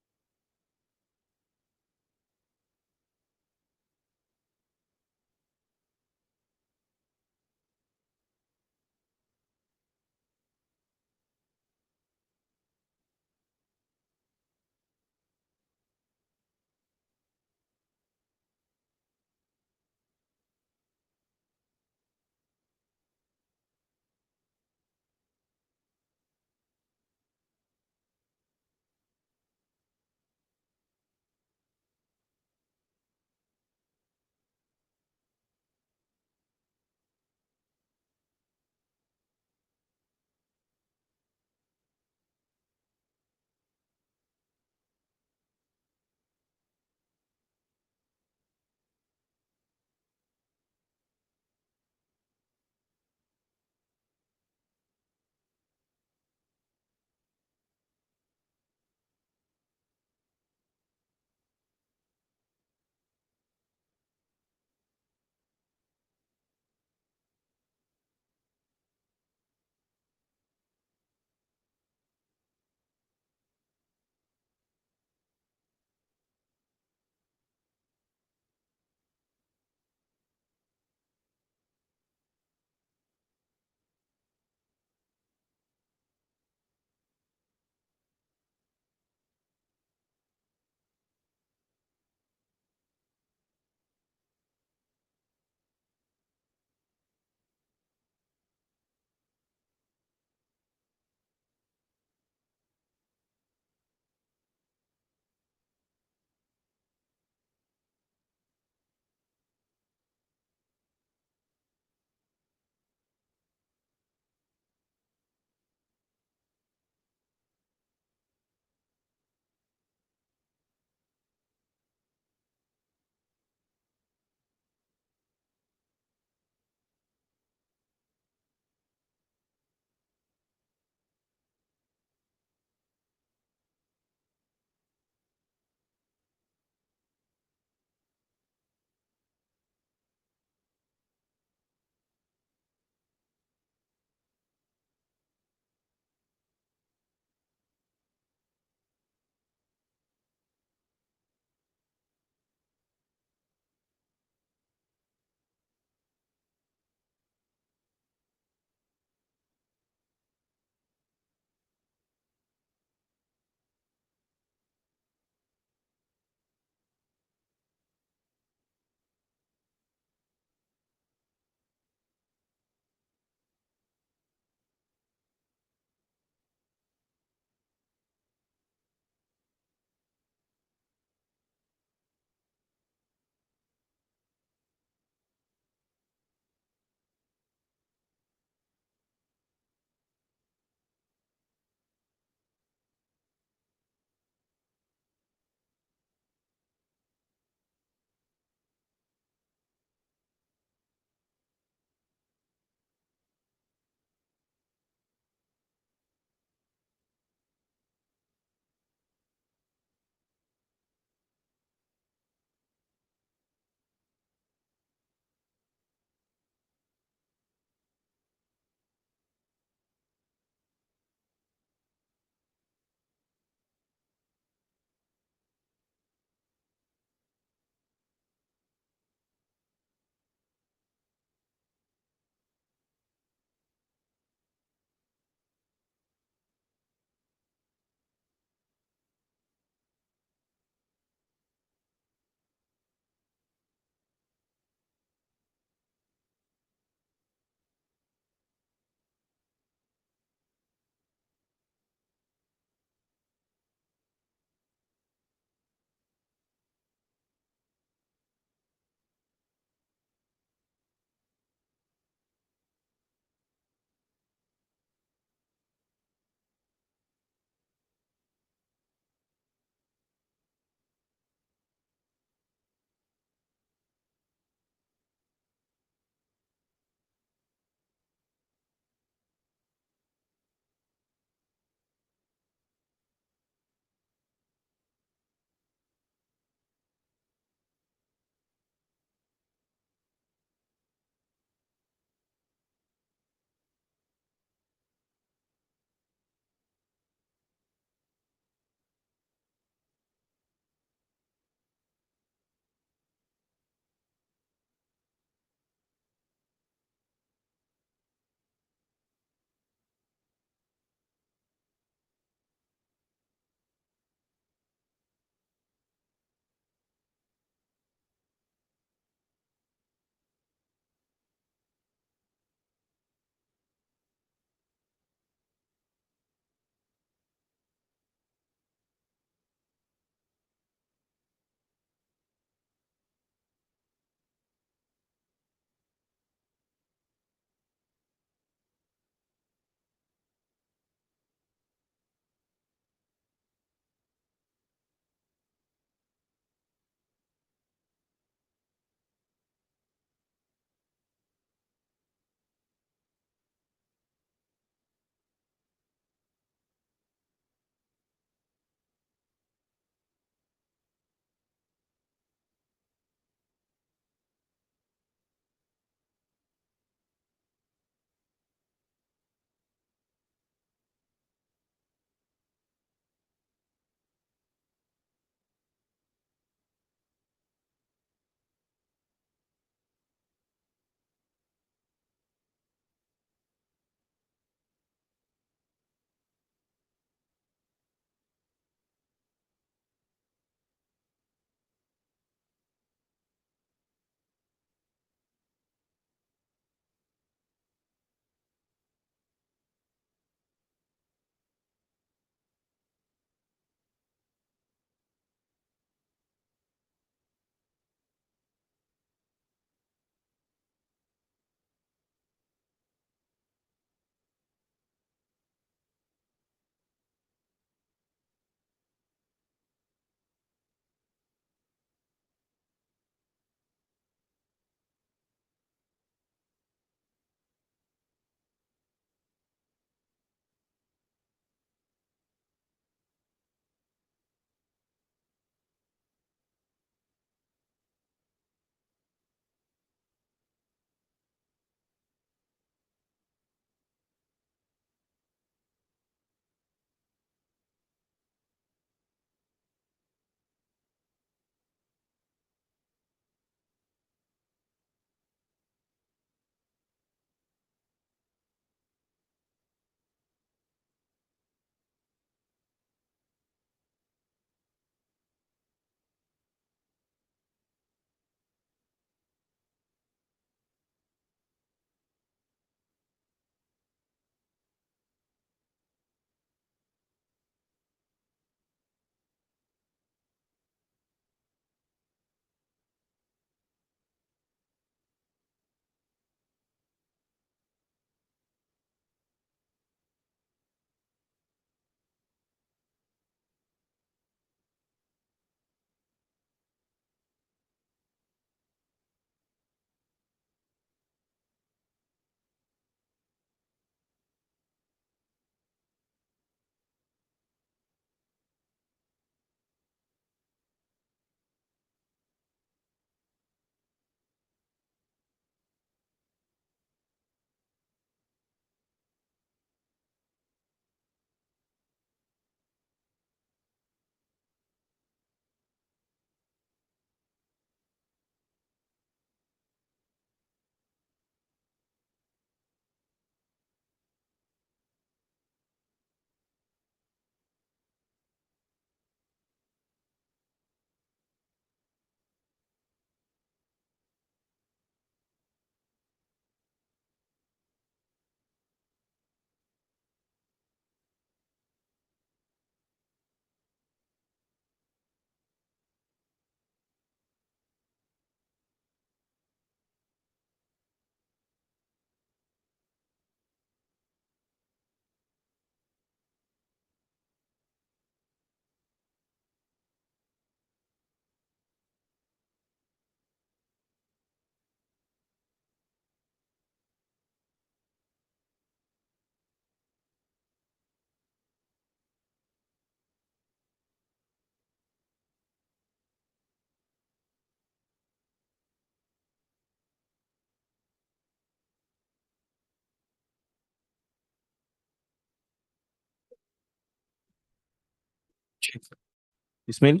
Ismail?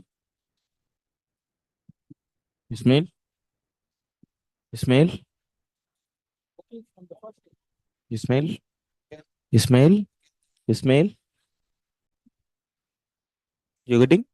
Ismail? Ismail? Ismail? Ismail? Ismail? You getting?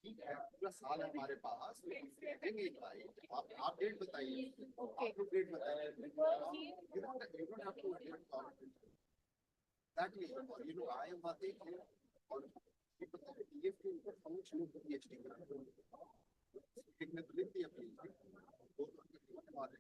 ठीक है पूरा साल है हमारे पास देंगे एक बार आप date बताइए आप लोग डेट बताइए you don't have to exactly you know I am बातें और ये पता है DF के ऊपर हम शुरू कर PhD एक ने लिख दिया PhD दो हमारे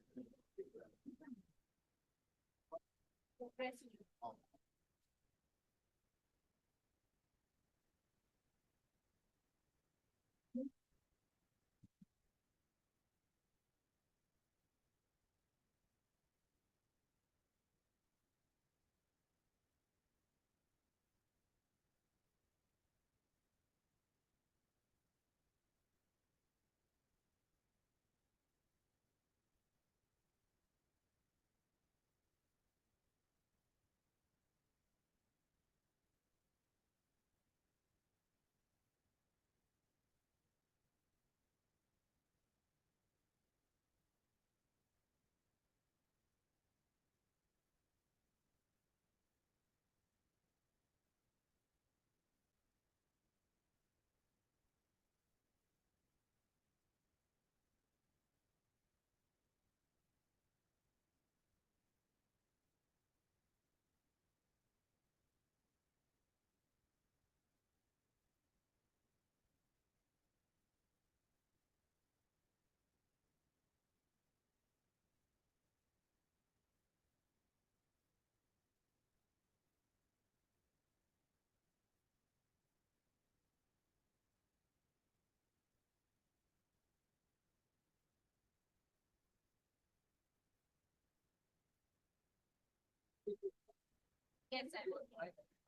Yes,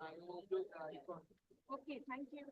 I will do. Okay, thank you.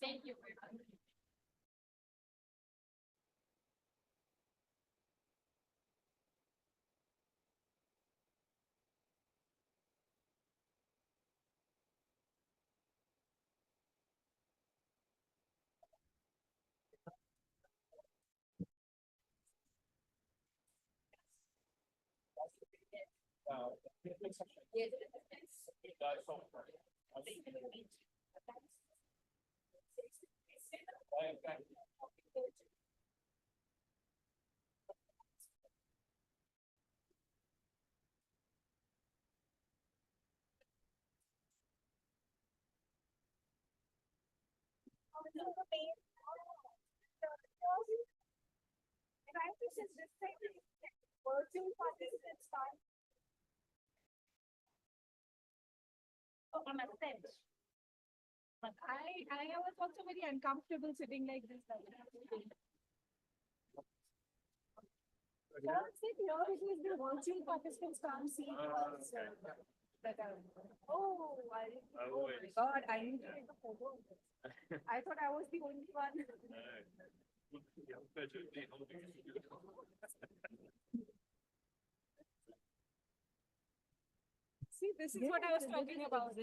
Thank you. On a bench. But I was also very uncomfortable sitting like this. Here it is the virtual participants can't see oh my God, I need to take a photo. I thought I was the only one. See, this is what I was talking about.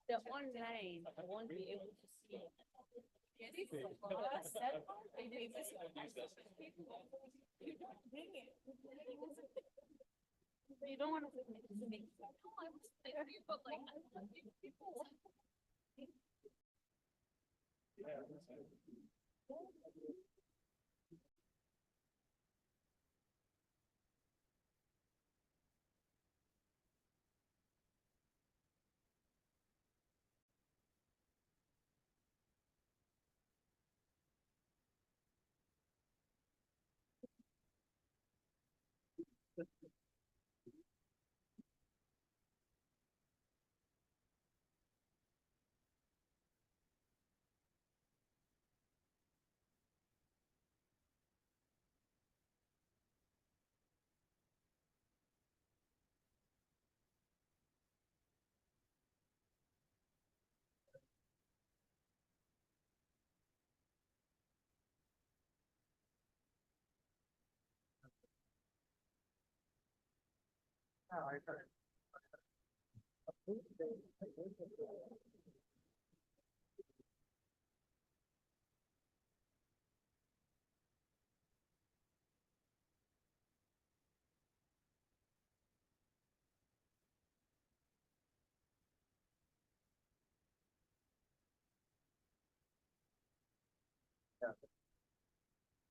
The online, I won't be able to see. You don't bring it. You don't want to bring it. No, I was there, but like, people.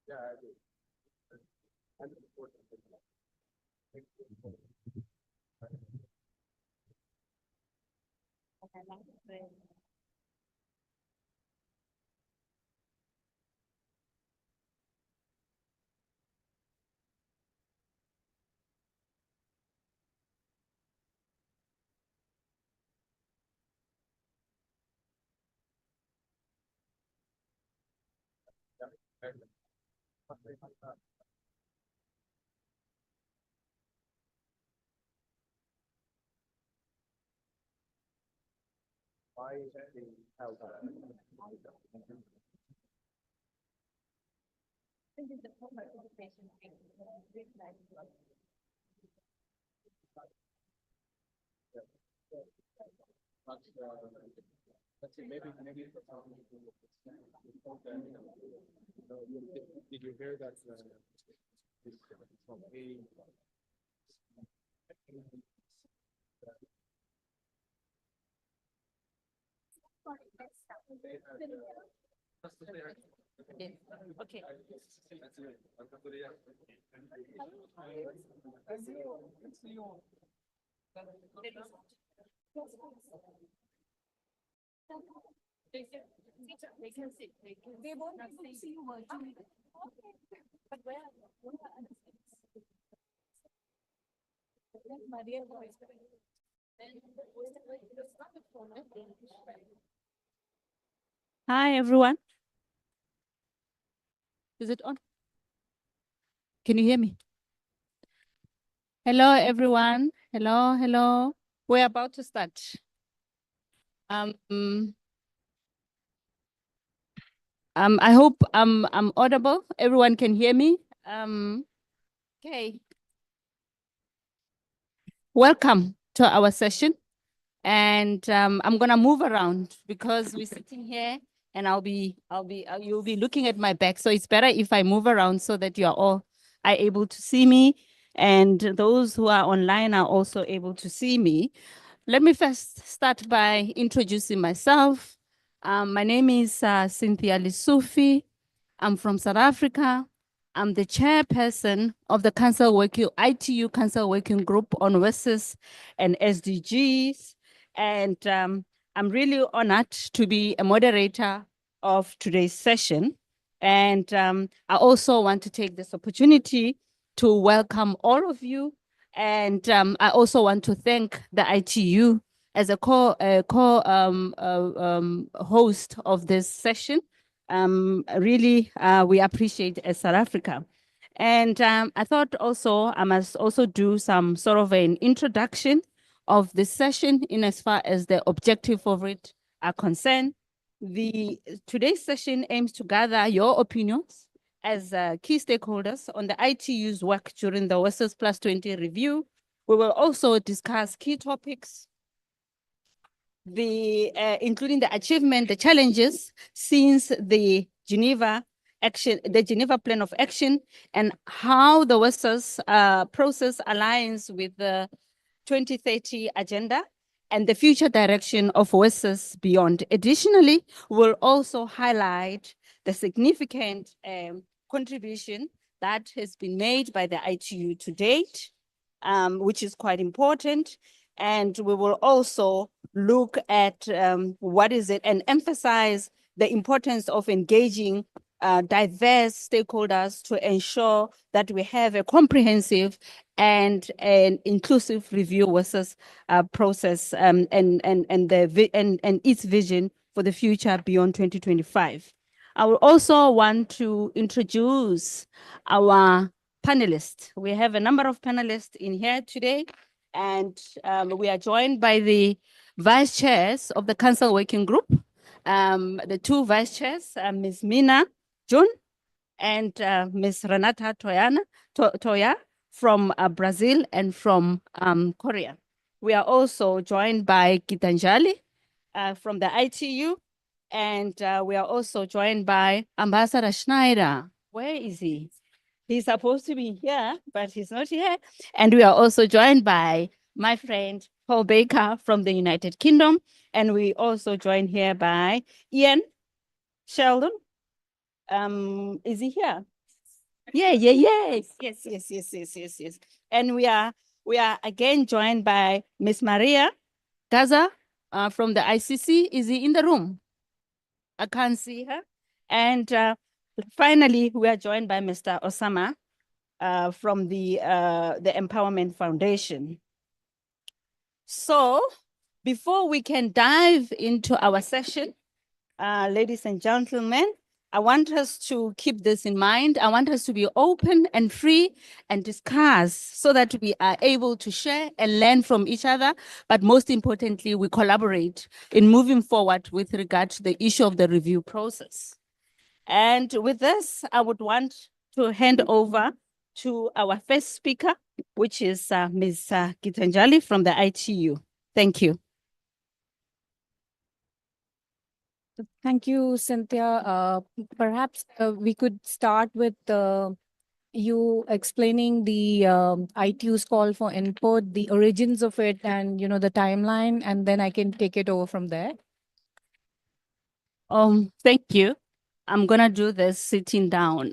Yeah, I do. I'm important. Why is that being held up? This is the participation thing. Let's see, maybe it's did you hear that? Yes. Okay. They can sit. They won't see you virtually. But where? Hi, everyone. Is it on? Can you hear me? Hello, everyone. Hello, hello. We're about to start. I hope I'm audible. Everyone can hear me. Okay. Welcome to our session. And I'm gonna move around because we're sitting here and you'll be looking at my back. So it's better if I move around so that you are able to see me. And those who are online are also able to see me. Let me first start by introducing myself. My name is Cynthia Lisufi. I'm from South Africa. I'm the chairperson of the ITU Council Working Group on WSIS and SDGs. And I'm really honored to be a moderator of today's session. And I also want to take this opportunity to welcome all of you. And I also want to thank the ITU as a host of this session. Really, we appreciate as South Africa. And I thought also I must also do some sort of an introduction of this session in as far as the objective of it are concerned. Today's session aims to gather your opinions as key stakeholders on the ITU's work during the WSIS Plus 20 review. We will also discuss key topics, including the achievement, the challenges since the Geneva Plan of Action, and how the WSIS process aligns with the 2030 agenda and the future direction of WSIS beyond. Additionally, we'll also highlight the significant contribution that has been made by the ITU to date, which is quite important. And we will also look at what is it and emphasize the importance of engaging diverse stakeholders to ensure that we have a comprehensive and an inclusive review WSIS process and its vision for the future beyond 2025. I will also want to introduce our panelists. We have a number of panelists in here today, and we are joined by the vice chairs of the Council Working Group, the two vice chairs, Ms. Mina Jun and Ms. Renata Toya from Brazil and from Korea. We are also joined by Gitanjali from the ITU, and we are also joined by Ambassador Schneider. Where is he? He's supposed to be here, but he's not here. And we are also joined by my friend Paul Baker from the United Kingdom. And we also joined here by Ian Sheldon. Is he here? Yes. And we are again joined by Miss Maria Gaza from the ICC. Is he in the room? I can't see her. And finally, we are joined by Mr. Osama from the Empowerment Foundation. So before we can dive into our session, ladies and gentlemen, I want us to keep this in mind. I want us to be open and free and discuss so that we are able to share and learn from each other. But most importantly, we collaborate in moving forward with regard to the issue of the review process. And with this, I would want to hand over to our first speaker, which is Ms. Gitanjali from the ITU. Thank you. Thank you, Cynthia. Perhaps we could start with you explaining the ITU's call for input, the origins of it, and the timeline, and then I can take it over from there. Thank you. I'm gonna do this sitting down.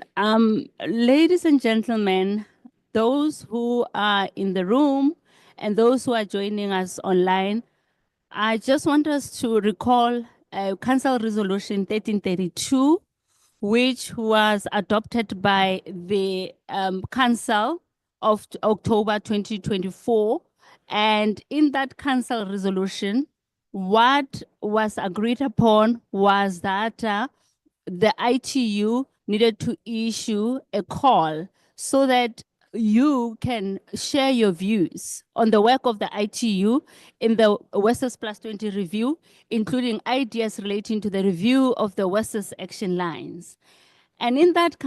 Ladies and gentlemen, those who are in the room and those who are joining us online, I just want us to recall Council Resolution 1332, which was adopted by the Council of October 2024. And in that Council resolution, what was agreed upon was that the ITU needed to issue a call so that you can share your views on the work of the ITU in the WESUS Plus 20 review, including ideas relating to the review of the WESUS action lines. And in that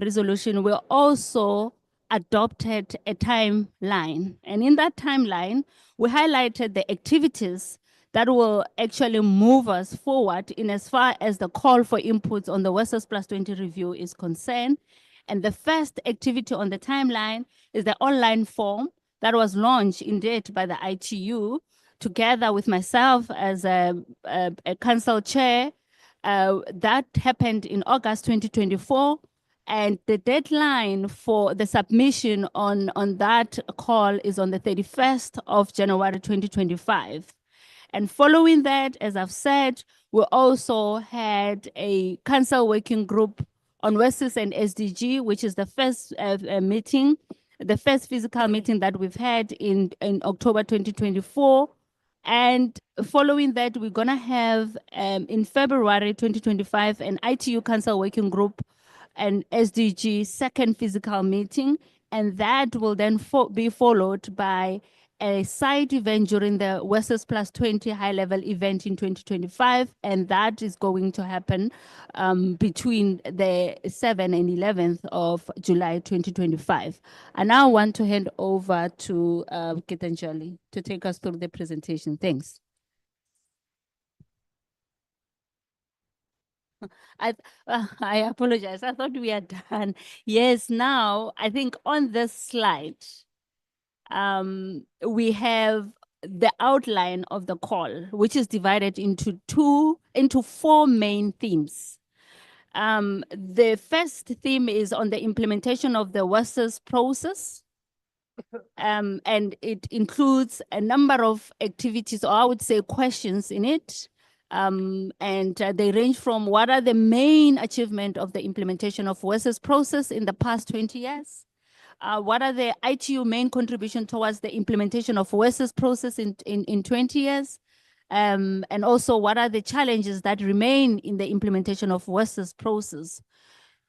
resolution, we also adopted a timeline. And in that timeline, we highlighted the activities that will actually move us forward in as far as the call for inputs on the WESUS Plus 20 review is concerned. And the first activity on the timeline is the online form that was launched indeed by the ITU together with myself as a council chair. That happened in August 2024. And the deadline for the submission on that call is on the 31st of January 2025. And following that, as I've said, we also had a council working group on WESUS and SDG, which is the first meeting, the first physical meeting that we've had in October 2024. And following that, we're gonna have in February 2025, an ITU Council Working Group and SDG second physical meeting. And that will then be followed by a side event during the WESUS Plus 20 high-level event in 2025, and that is going to happen between the 7th and 11th of July 2025. I now want to hand over to Gitanjali to take us through the presentation. Thanks. I apologize. I thought we are done. Yes, now I think on this slide, we have the outline of the call, which is divided into four main themes. The first theme is on the implementation of the WESUS process. And it includes a number of activities, or I would say questions in it. They range from what are the main achievements of the implementation of WESUS process in the past 20 years? What are the ITU main contribution towards the implementation of WESUS process in 20 years? And also, what are the challenges that remain in the implementation of WESUS process?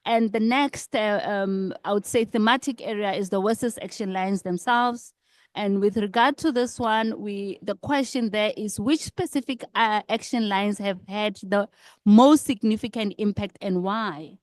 And the next, I would say, thematic area is the WESUS action lines themselves. And with regard to this one, the question there is which specific action lines have had the most significant impact and why?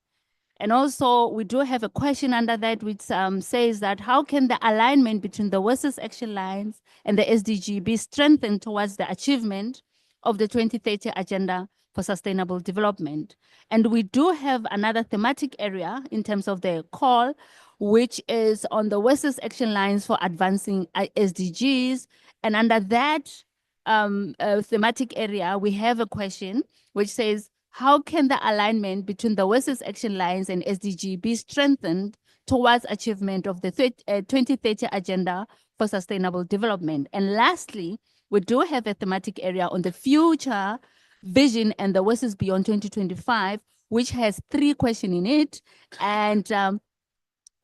And also, we do have a question under that which says that how can the alignment between the WESUS action lines and the SDG be strengthened towards the achievement of the 2030 Agenda for Sustainable Development? And we do have another thematic area in terms of the call, which is on the WESUS action lines for advancing SDGs. And under that thematic area, we have a question which says, how can the alignment between the WESUS action lines and SDG be strengthened towards achievement of the 2030 Agenda for Sustainable Development? And lastly, we do have a thematic area on the future vision and the WESUS beyond 2025, which has 3 questions in it. And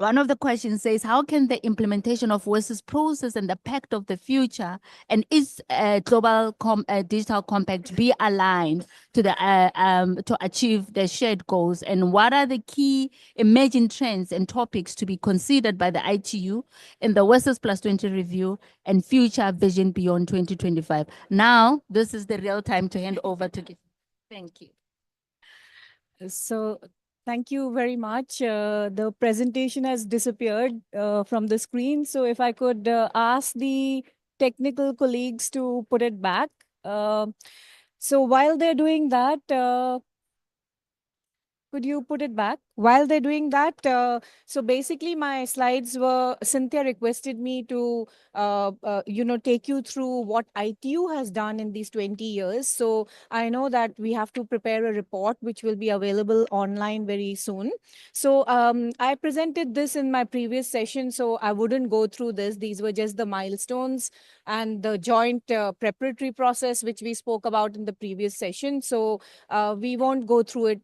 one of the questions says, how can the implementation of WESUS process and the Pact of the Future and its global digital compact be aligned to to achieve the shared goals? And what are the key emerging trends and topics to be considered by the ITU in the WESUS Plus 20 review and future vision beyond 2025? Now, this is the real time to hand over to Gita. Thank you. So thank you very much. The presentation has disappeared from the screen. So if I could ask the technical colleagues to put it back. So while they're doing that, could you put it back While they're doing that, so basically my slides were, Cynthia requested me to, take you through what ITU has done in these 20 years. So I know that we have to prepare a report which will be available online very soon. So I presented this in my previous session, so I wouldn't go through this. These were just the milestones and the joint preparatory process, which we spoke about in the previous session. So we won't go through it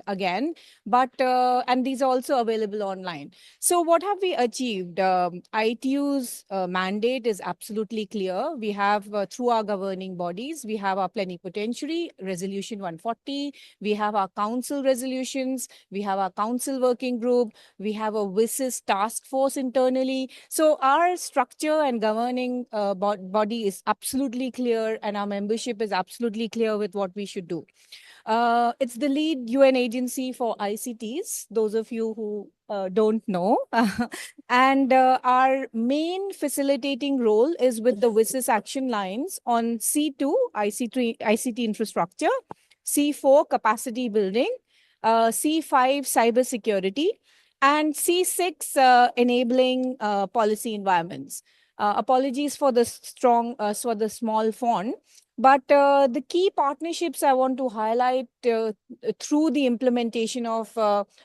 again, but and these are also available online. So what have we achieved? ITU's mandate is absolutely clear. We have through our governing bodies, we have our plenipotentiary resolution 140, we have our council resolutions, we have our council working group, we have a WSIS task force internally. So our structure and governing body is absolutely clear, and our membership is absolutely clear with what we should do. It's the lead UN agency for ICTs, those of you who don't know. And our main facilitating role is with the WSIS action lines on C2, ICT infrastructure, C4, capacity building, C5, cybersecurity, and C6, enabling policy environments. Apologies for the for the small font. But the key partnerships I want to highlight through the implementation of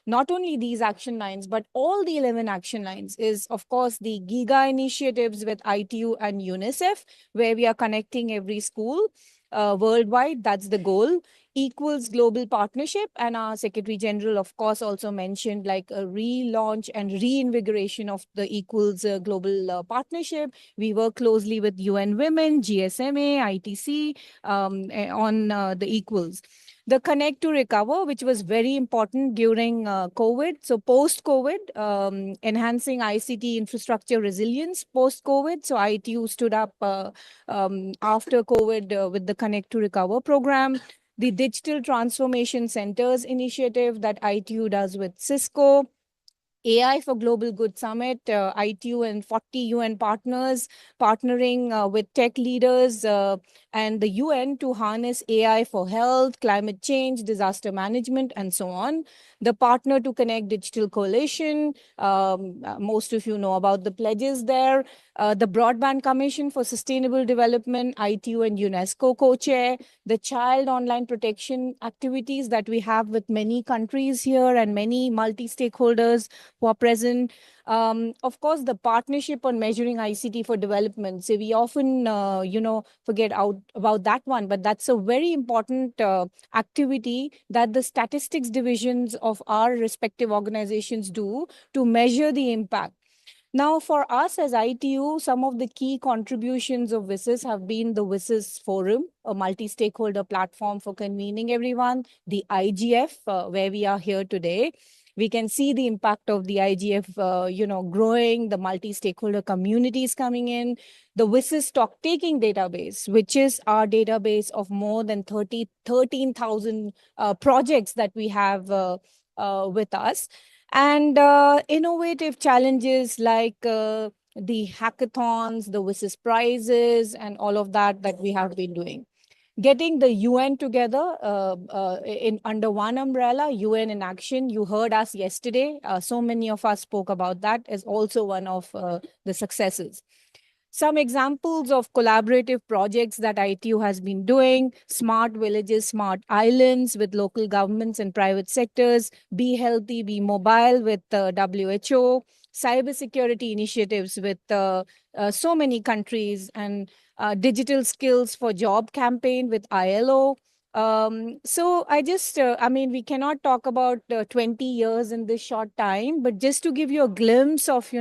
not only these action lines, but all the 11 action lines is, of course, the GIGA initiatives with ITU and UNICEF, where we are connecting every school worldwide. That's the goal. Equals global partnership, and our Secretary General, of course, also mentioned like a relaunch and reinvigoration of the Equals global partnership. We work closely with UN Women, GSMA, ITC on the Equals. The Connect to Recover, which was very important during COVID. So post-COVID, enhancing ICT infrastructure resilience post-COVID. So ITU stood up after COVID with the Connect to Recover program. The Digital Transformation Centers initiative that ITU does with Cisco. AI for Global Good Summit, ITU and 40 UN partners partnering with tech leaders and the UN to harness AI for health, climate change, disaster management, and so on. The Partner to Connect Digital Coalition, most of you know about the pledges there. The Broadband Commission for Sustainable Development, ITU and UNESCO co-chair. The child online protection activities that we have with many countries here and many multi-stakeholders who are present. Of course, the partnership on measuring ICT for development. So we often, forget out about that one, but that's a very important activity that the statistics divisions of our respective organizations do to measure the impact. Now, for us as ITU, some of the key contributions of WSIS have been the WSIS Forum, a multi-stakeholder platform for convening everyone, the IGF, where we are here today. We can see the impact of the IGF, growing, the multi-stakeholder communities coming in, the WSIS stock-taking database, which is our database of more than 13,000 projects that we have with us. And innovative challenges like the hackathons, the WSIS prizes, and all of that we have been doing. Getting the UN together in under one umbrella, UN in Action. You heard us yesterday. So many of us spoke about that as also one of the successes. Some examples of collaborative projects that ITU has been doing: smart villages, smart islands with local governments and private sectors, Be Healthy, Be Mobile with WHO, cybersecurity initiatives with so many countries, and digital skills for job campaign with ILO. So we cannot talk about 20 years in this short time, but just to give you a glimpse of,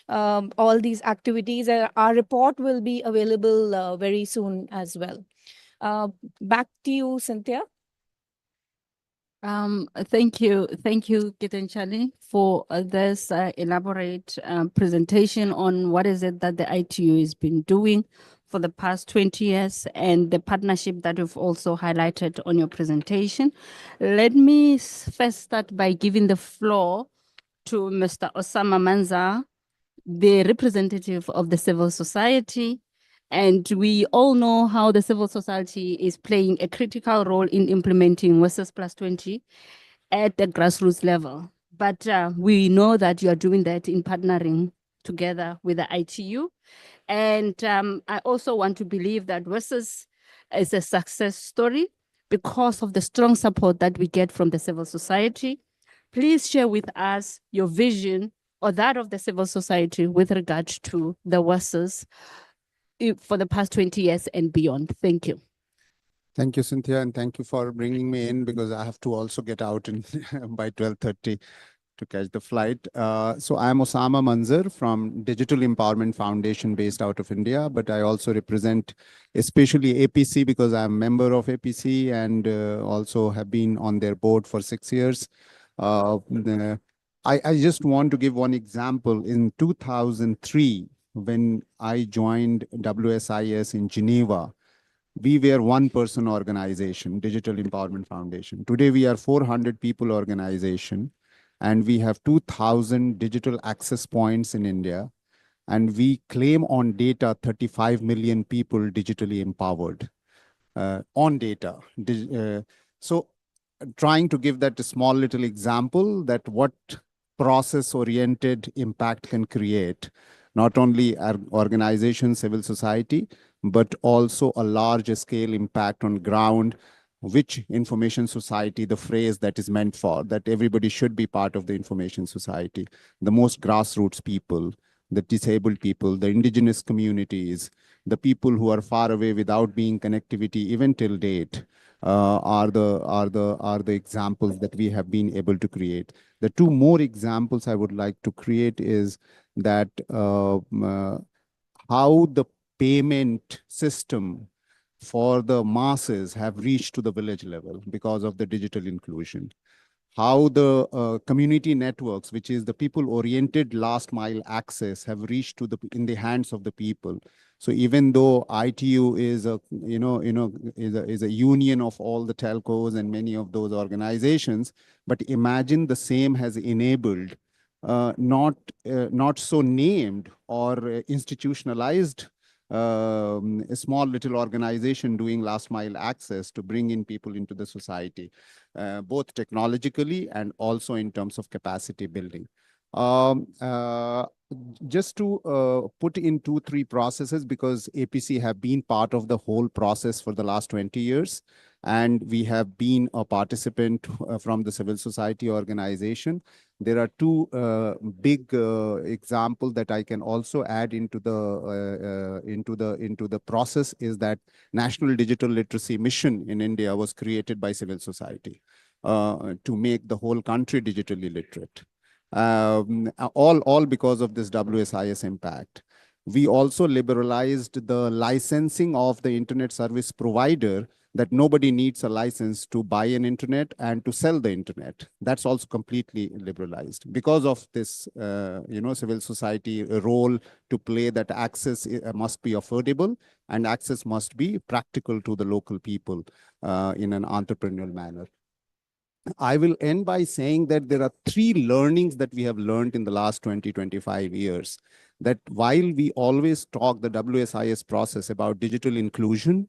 all these activities, our report will be available very soon as well. Back to you, Cynthia. Thank you, Gitanjali, for this elaborate presentation on what is it that the ITU has been doing for the past 20 years and the partnership that you've also highlighted on your presentation. Let me first start by giving the floor to Mr. Osama Manza, the representative of the civil society. And we all know how the civil society is playing a critical role in implementing WSIS Plus 20 at the grassroots level. But we know that you are doing that in partnering together with the ITU. And I also want to believe that WSIS is a success story because of the strong support that we get from the civil society. Please share with us your vision or that of the civil society with regard to the WSIS for the past 20 years and beyond. Thank you. Thank you, Cynthia, and thank you for bringing me in because I have to also get out in by 12:30 to catch the flight. So I'm Osama Manzar from Digital Empowerment Foundation based out of India, but I also represent especially APC because I'm a member of APC and also have been on their board for 6 years. I just want to give one example. In 2003, when I joined WSIS in Geneva, we were one-person organization, Digital Empowerment Foundation. Today, we are 400 people organization, and we have 2,000 digital access points in India. And we claim on data 35 million people digitally empowered on data. So trying to give that a small little example that what process-oriented impact can create, not only our organization, civil society, but also a large scale impact on ground, which information society, the phrase that is meant for, that everybody should be part of the information society, the most grassroots people, the disabled people, the indigenous communities, the people who are far away without being connectivity even till date, are the examples that we have been able to create. The two more examples I would like to create is that how the payment system for the masses have reached to the village level because of the digital inclusion. How the community networks, which is the people-oriented last mile access, have reached to in the hands of the people. So even though ITU is is a union of all the telcos and many of those organizations, but imagine the same has enabled not so named or institutionalized a small little organization doing last mile access to bring in people into the society, both technologically and also in terms of capacity building. Just to put in 2-3 processes, because APC have been part of the whole process for the last 20 years, and we have been a participant from the civil society organization. There are two big examples that I can also add into the process. Is that National Digital Literacy Mission in India was created by civil society to make the whole country digitally literate. All because of this WSIS impact. We also liberalized the licensing of the internet service provider, that nobody needs a license to buy an internet and to sell the internet. That's also completely liberalized because of this, civil society role to play, that access must be affordable and access must be practical to the local people in an entrepreneurial manner. I will end by saying that there are 3 learnings that we have learned in the last 20-25 years. That while we always talk the WSIS process about digital inclusion,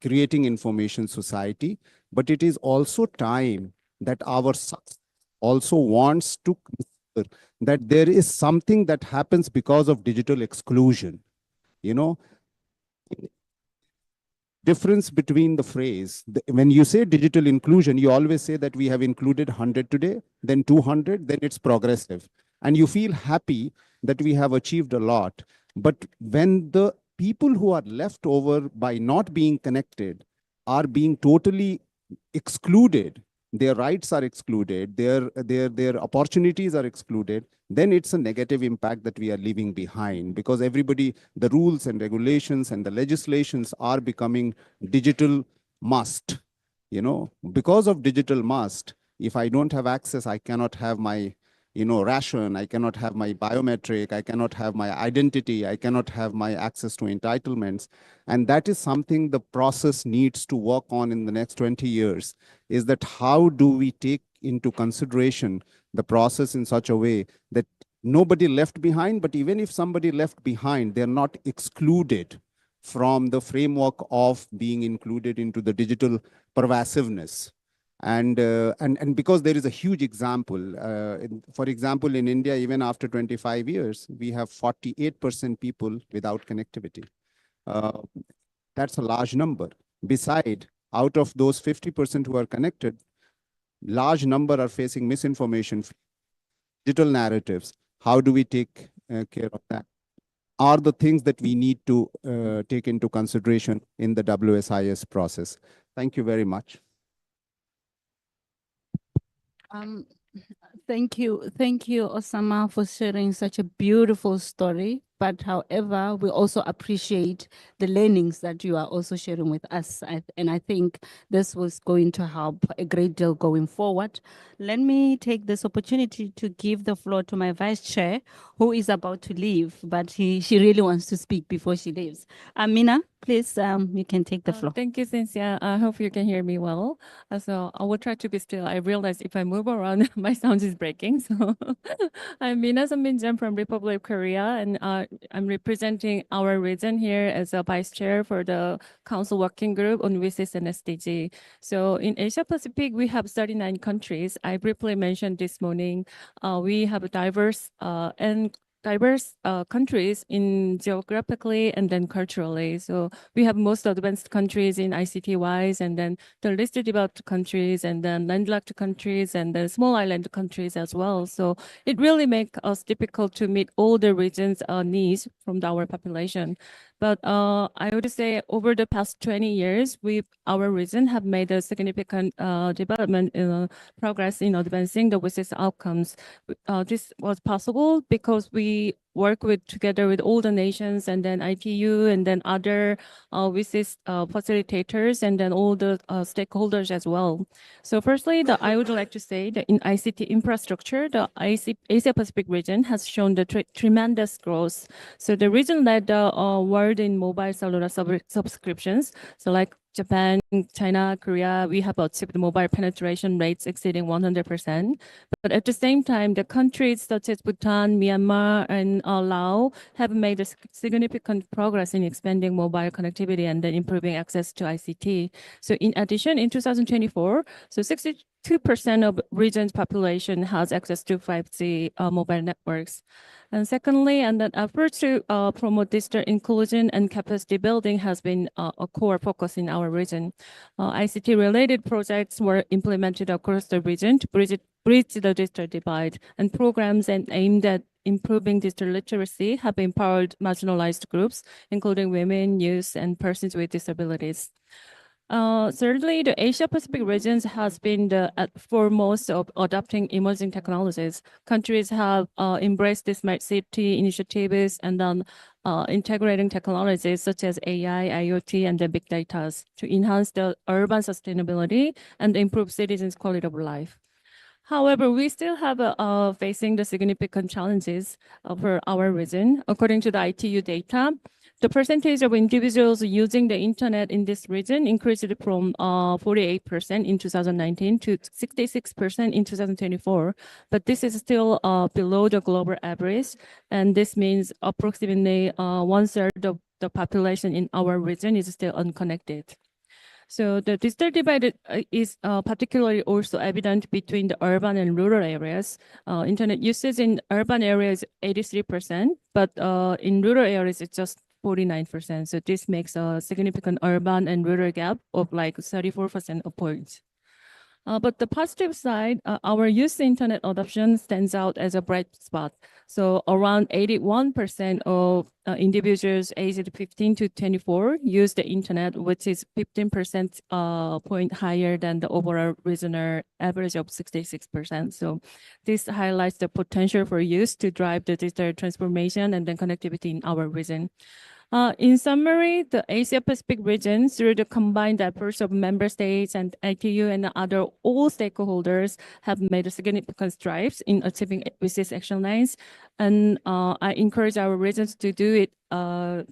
creating information society, but it is also time that our also wants to consider that there is something that happens because of digital exclusion. Difference between the phrase. When you say digital inclusion, you always say that we have included 100 today, then 200, then it's progressive. And you feel happy that we have achieved a lot. But when the people who are left over by not being connected are being totally excluded, their rights are excluded, their opportunities are excluded, then it's a negative impact that we are leaving behind, because everybody, the rules and regulations and the legislations are becoming digital must. Because of digital must, if I don't have access, I cannot have my ration, I cannot have my biometric, I cannot have my identity, I cannot have my access to entitlements. And that is something the process needs to work on in the next 20 years, is that how do we take into consideration the process in such a way that nobody left behind, but even if somebody left behind, they're not excluded from the framework of being included into the digital pervasiveness. And because there is a huge example, for example, in India, even after 25 years, we have 48% people without connectivity. That's a large number. Beside, out of those 50% who are connected, large number are facing misinformation, digital narratives. How do we take care of that? Are the things that we need to take into consideration in the WSIS process. Thank you very much. Thank you, Osama, for sharing such a beautiful story. But however, we also appreciate the learnings that you are also sharing with us. And I think this was going to help a great deal going forward. Let me take this opportunity to give the floor to my vice chair, who is about to leave, but she really wants to speak before she leaves. Amina, please, you can take the floor. Thank you, Cynthia. I hope you can hear me well. So I will try to be still. I realize if I move around, my sound is breaking. So I'm Mina Minjam from Republic of Korea, and I'm representing our region here as a vice chair for the Council Working Group on WSIS and SDG. So in Asia Pacific, we have 39 countries. I briefly mentioned this morning. We have diverse countries in geographically and then culturally. So we have most advanced countries in ICT-wise, and then the least developed countries, and then landlocked countries, and then small island countries as well. So it really makes us difficult to meet all the regions' needs from our population. But I would say over the past 20 years, our region have made a significant development progress in advancing the WSIS outcomes. This was possible because we work together with all the nations, and then ITU, and then other WSIS facilitators, and then all the stakeholders as well. So firstly, I would like to say that in ICT infrastructure, the Asia Pacific region has shown the tremendous growth. So the region led the world in mobile cellular subscriptions. So like Japan, China, Korea, we have achieved mobile penetration rates exceeding 100%. But at the same time, the countries such as Bhutan, Myanmar, and Laos have made a significant progress in expanding mobile connectivity and then improving access to ICT. So in addition, in 2024, so 62% of region's population has access to 5G mobile networks. And secondly, and that effort to promote digital inclusion and capacity building has been a core focus in our region. ICT-related projects were implemented across the region to bridge the digital divide, and programs aimed at improving digital literacy have empowered marginalized groups, including women, youth, and persons with disabilities. Thirdly, the Asia-Pacific region has been the foremost of adopting emerging technologies. Countries have embraced the smart city initiatives and then integrating technologies such as AI, IoT, and the big data to enhance the urban sustainability and improve citizens' quality of life. However, we still have facing the significant challenges for our region. According to the ITU data, the percentage of individuals using the internet in this region increased from 48% in 2019 to 66% in 2024. But this is still below the global average. And this means approximately 1/3 of the population in our region is still unconnected. So the digital divide is particularly also evident between the urban and rural areas. Internet usage in urban areas is 83%, but in rural areas it's just 49%. So this makes a significant urban and rural gap of like 34% points. But the positive side, our youth internet adoption stands out as a bright spot. So around 81% of individuals aged 15 to 24 use the internet, which is 15% point higher than the overall regional average of 66%. So this highlights the potential for youth to drive the digital transformation and then connectivity in our region. In summary, the Asia-Pacific region, through the combined efforts of member states and ITU and other all stakeholders, have made significant strides in achieving WSIS action lines. And I encourage our regions to do it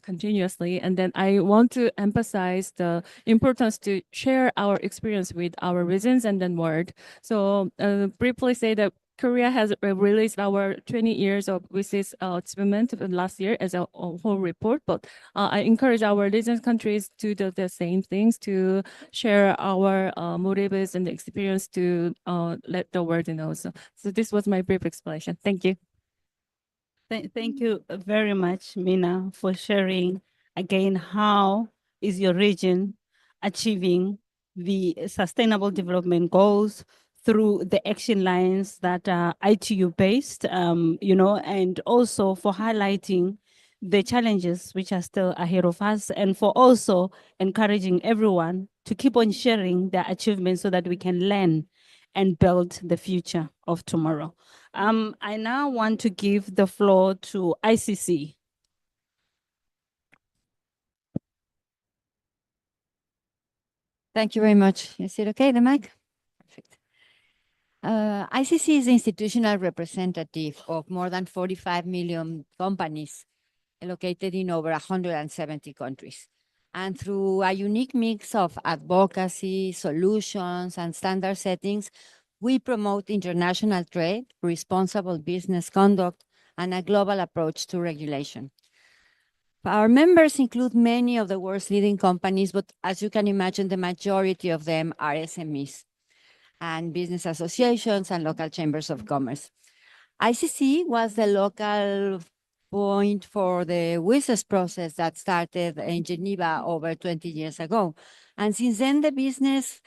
continuously. And then I want to emphasize the importance to share our experience with our regions and then world. So briefly say that Korea has released our 20 years of WSIS achievement last year as a whole report, but I encourage our region countries to do the same things, to share our motives and experience to let the world know. So this was my brief explanation. Thank you. Thank you very much, Mina, for sharing again how is your region achieving the Sustainable Development Goals through the action lines that are ITU based, and also for highlighting the challenges which are still ahead of us, and for also encouraging everyone to keep on sharing their achievements so that we can learn and build the future of tomorrow. I now want to give the floor to ICC. Thank you very much. Is it okay, the mic? Perfect. ICC is the institutional representative of more than 45 million companies located in over 170 countries. And through a unique mix of advocacy, solutions, and standard settings, we promote international trade, responsible business conduct, and a global approach to regulation. Our members include many of the world's leading companies, but as you can imagine, the majority of them are SMEs and business associations and local chambers of commerce. ICC was the local point for the WSIS process that started in Geneva over 20 years ago. And since then, the business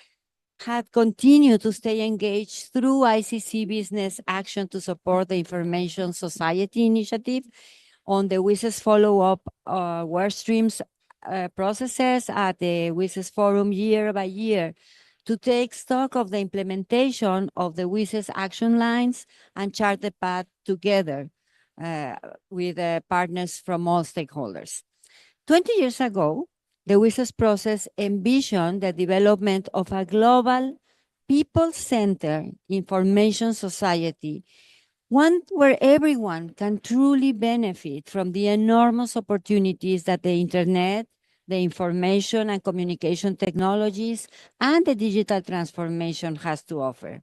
had continued to stay engaged through ICC Business Action to support the Information Society initiative on the WSIS follow-up work streams processes at the WSIS Forum year by year to take stock of the implementation of the WSIS action lines and chart the path together with partners from all stakeholders. 20 years ago, the WSIS process envisioned the development of a global people-centered information society, one where everyone can truly benefit from the enormous opportunities that the internet, the information and communication technologies, and the digital transformation has to offer.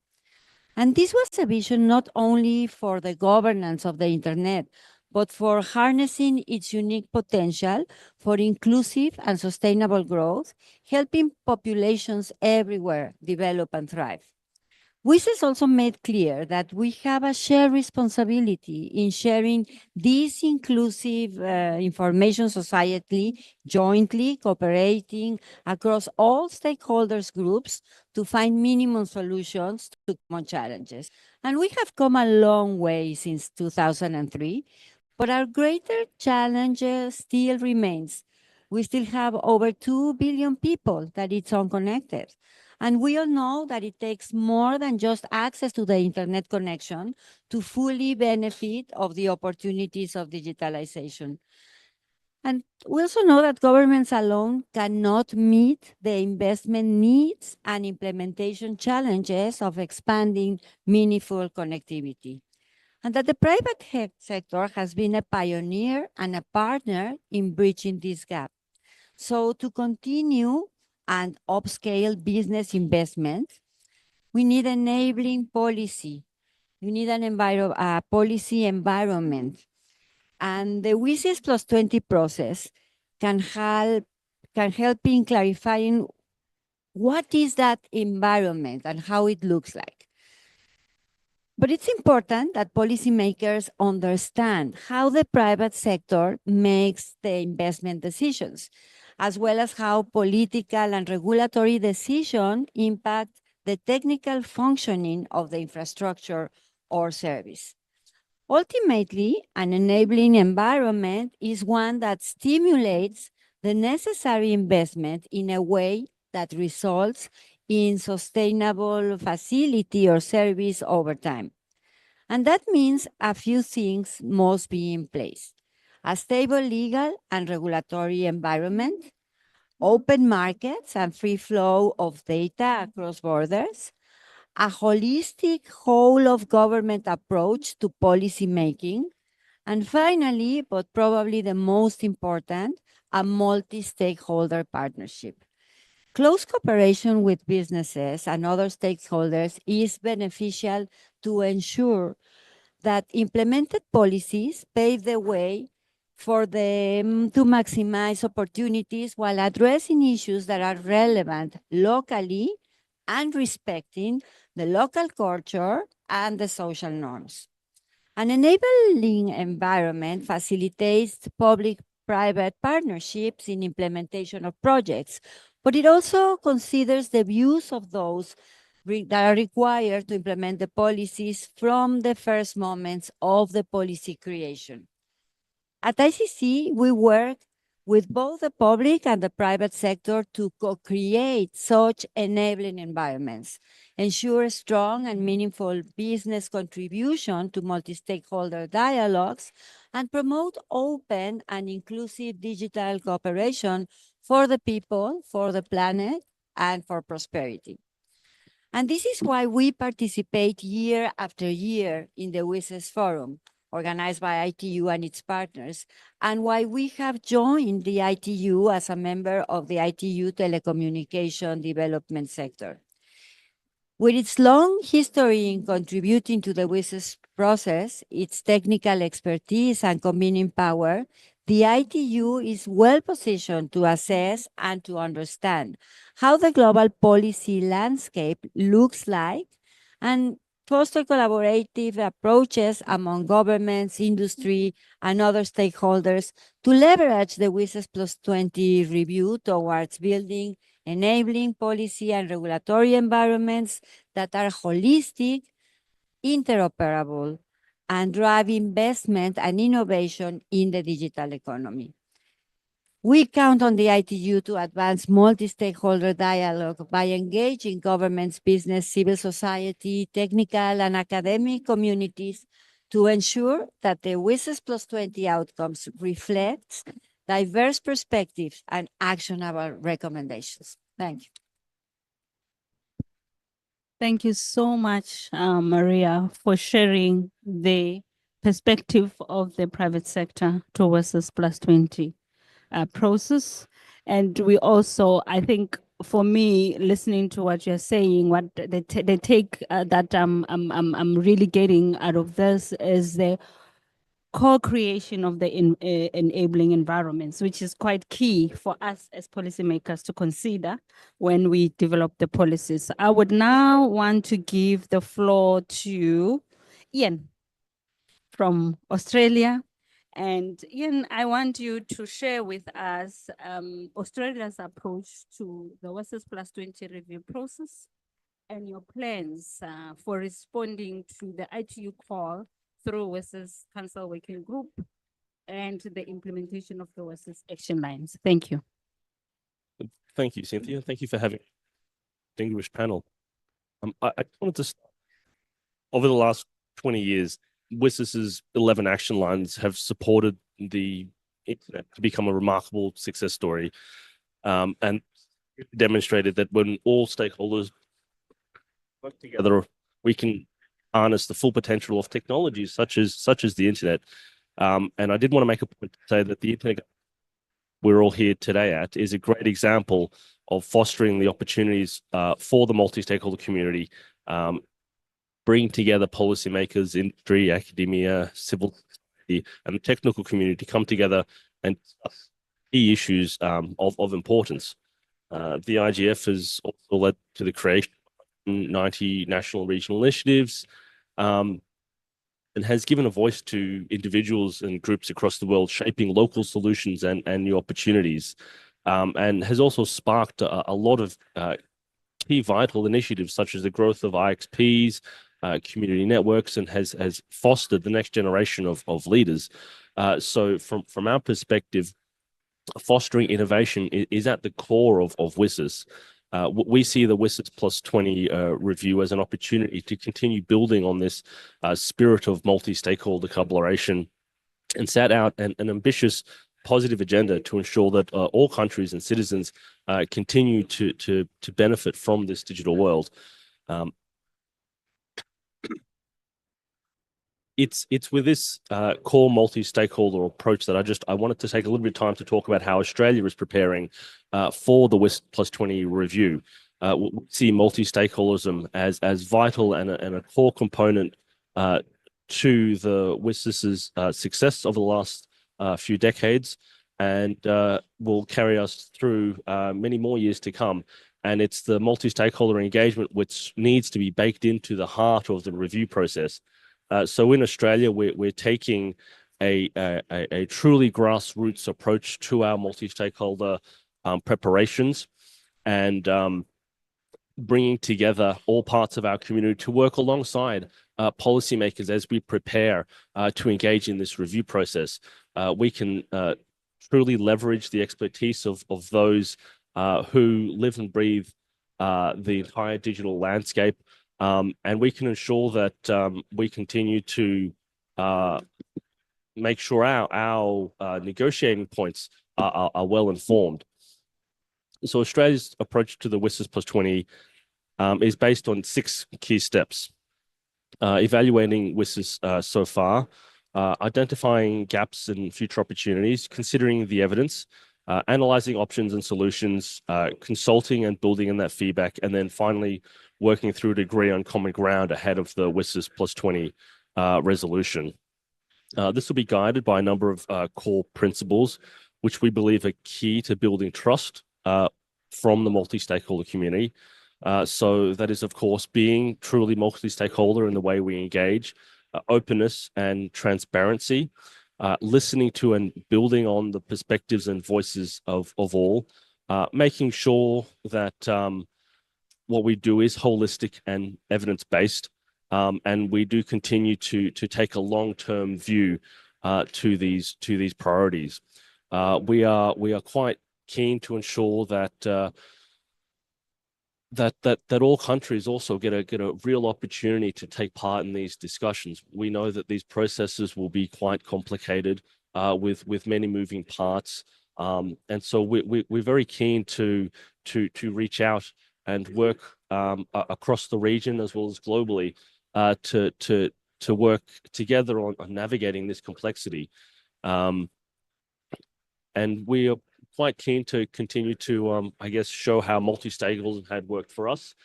And this was a vision not only for the governance of the internet, but for harnessing its unique potential for inclusive and sustainable growth, helping populations everywhere develop and thrive. WSIS also made clear that we have a shared responsibility in sharing this inclusive information society, jointly cooperating across all stakeholders groups to find minimum solutions to common challenges. And we have come a long way since 2003, but our greater challenge still remains. We still have over 2 billion people that it's unconnected. And we all know that it takes more than just access to the internet connection to fully benefit of the opportunities of digitalization. And we also know that governments alone cannot meet the investment needs and implementation challenges of expanding meaningful connectivity. And that the private sector has been a pioneer and a partner in bridging this gap. So to continue and upscale business investment, we need enabling policy. We need a policy environment. And the WSIS plus 20 process can help in clarifying what is that environment and how it looks like. But it's important that policymakers understand how the private sector makes the investment decisions, as well as how political and regulatory decisions impact the technical functioning of the infrastructure or service. Ultimately, an enabling environment is one that stimulates the necessary investment in a way that results in sustainable facility or service over time. And that means a few things must be in place: a stable legal and regulatory environment, open markets and free flow of data across borders, a holistic whole of government approach to policy making, and finally, but probably the most important, a multi-stakeholder partnership. Close cooperation with businesses and other stakeholders is beneficial to ensure that implemented policies pave the way for them to maximize opportunities while addressing issues that are relevant locally and respecting the local culture and the social norms. An enabling environment facilitates public-private partnerships in implementation of projects, but it also considers the views of those that are required to implement the policies from the first moments of the policy creation. At ICC, we work with both the public and the private sector to co-create such enabling environments, ensure strong and meaningful business contribution to multi-stakeholder dialogues, and promote open and inclusive digital cooperation for the people, for the planet, and for prosperity. And this is why we participate year after year in the WISES Forum, organized by ITU and its partners, and why we have joined the ITU as a member of the ITU telecommunication development sector. With its long history in contributing to the WISES process, its technical expertise and convening power, the ITU is well positioned to assess and to understand how the global policy landscape looks like and foster collaborative approaches among governments, industry, and other stakeholders to leverage the WISES Plus 20 review towards building enabling policy and regulatory environments that are holistic, interoperable, and drive investment and innovation in the digital economy. We count on the ITU to advance multi-stakeholder dialogue by engaging governments, business, civil society, technical and academic communities to ensure that the WISES Plus 20 outcomes reflect diverse perspectives and actionable recommendations. Thank you. Thank you so much, Maria, for sharing the perspective of the private sector towards this Plus 20 process. And we also, I think, for me, listening to what you're saying, what the take that I'm really getting out of this is the co-creation of the enabling environments, which is quite key for us as policymakers to consider when we develop the policies. I would now want to give the floor to Ian from Australia. And Ian, I want you to share with us Australia's approach to the WISES Plus 20 review process and your plans for responding to the ITU call through WISES Council Working Group and the implementation of the WISES action lines. Thank you. Thank you, Cynthia. Thank you for having a distinguished panel. I wanted to start. Over the last 20 years, WISES's 11 action lines have supported the internet to become a remarkable success story, and demonstrated that when all stakeholders work together, we can harness the full potential of technologies such as the internet. And I did want to make a point to say that the internet we're all here today at is a great example of fostering the opportunities for the multi-stakeholder community, bringing together policymakers, industry, academia, civil society, and the technical community to come together and discuss key issues of importance. The IGF has also led to the creation of 90 national and regional initiatives, and has given a voice to individuals and groups across the world, shaping local solutions and new opportunities, and has also sparked a lot of key vital initiatives such as the growth of IXPs, community networks, and has fostered the next generation of leaders. So from our perspective, fostering innovation is at the core of WISES. We see the WISES Plus 20 review as an opportunity to continue building on this spirit of multi-stakeholder collaboration and set out an ambitious positive agenda to ensure that all countries and citizens continue to benefit from this digital world. it's with this core multi-stakeholder approach that I wanted to take a little bit of time to talk about how Australia is preparing for the WIS Plus 20 review. We see multi-stakeholderism as vital and a core component to the WIS's success over the last few decades, and will carry us through many more years to come. And it's the multi-stakeholder engagement which needs to be baked into the heart of the review process. So in Australia, we're taking a truly grassroots approach to our multi-stakeholder preparations, and bringing together all parts of our community to work alongside policymakers as we prepare to engage in this review process. We can truly leverage the expertise of those who live and breathe the entire digital landscape, and we can ensure that we continue to make sure our negotiating points are well informed. So Australia's approach to the WISS Plus 20 is based on 6 key steps. Evaluating WISS so far, identifying gaps and future opportunities, considering the evidence, analyzing options and solutions, consulting and building in that feedback, and then finally working through to agree on common ground ahead of the WISS Plus 20 resolution. This will be guided by a number of core principles, which we believe are key to building trust from the multi-stakeholder community. So that is, of course, being truly multi-stakeholder in the way we engage, openness and transparency, listening to and building on the perspectives and voices of all, making sure that what we do is holistic and evidence-based, and we do continue to take a long-term view to these priorities. We are quite keen to ensure that that all countries also get a real opportunity to take part in these discussions. We know that these processes will be quite complicated with many moving parts, and so we're very keen to reach out and work across the region as well as globally to work together on navigating this complexity. And we are quite keen to continue to, I guess, show how multi-stakeholders had worked for us,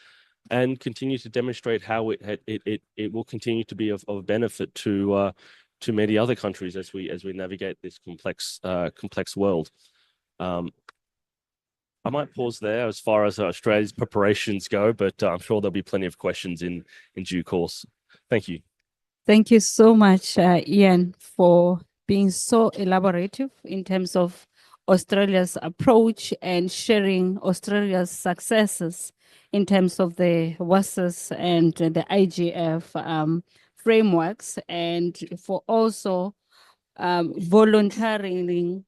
and continue to demonstrate how it will continue to be of benefit to many other countries as we navigate this complex world. I might pause there as far as Australia's preparations go, but I'm sure there'll be plenty of questions in due course. Thank you. Thank you so much, Ian, for being so elaborative in terms of Australia's approach and sharing Australia's successes in terms of the WASS and the IGF frameworks, and for also volunteering,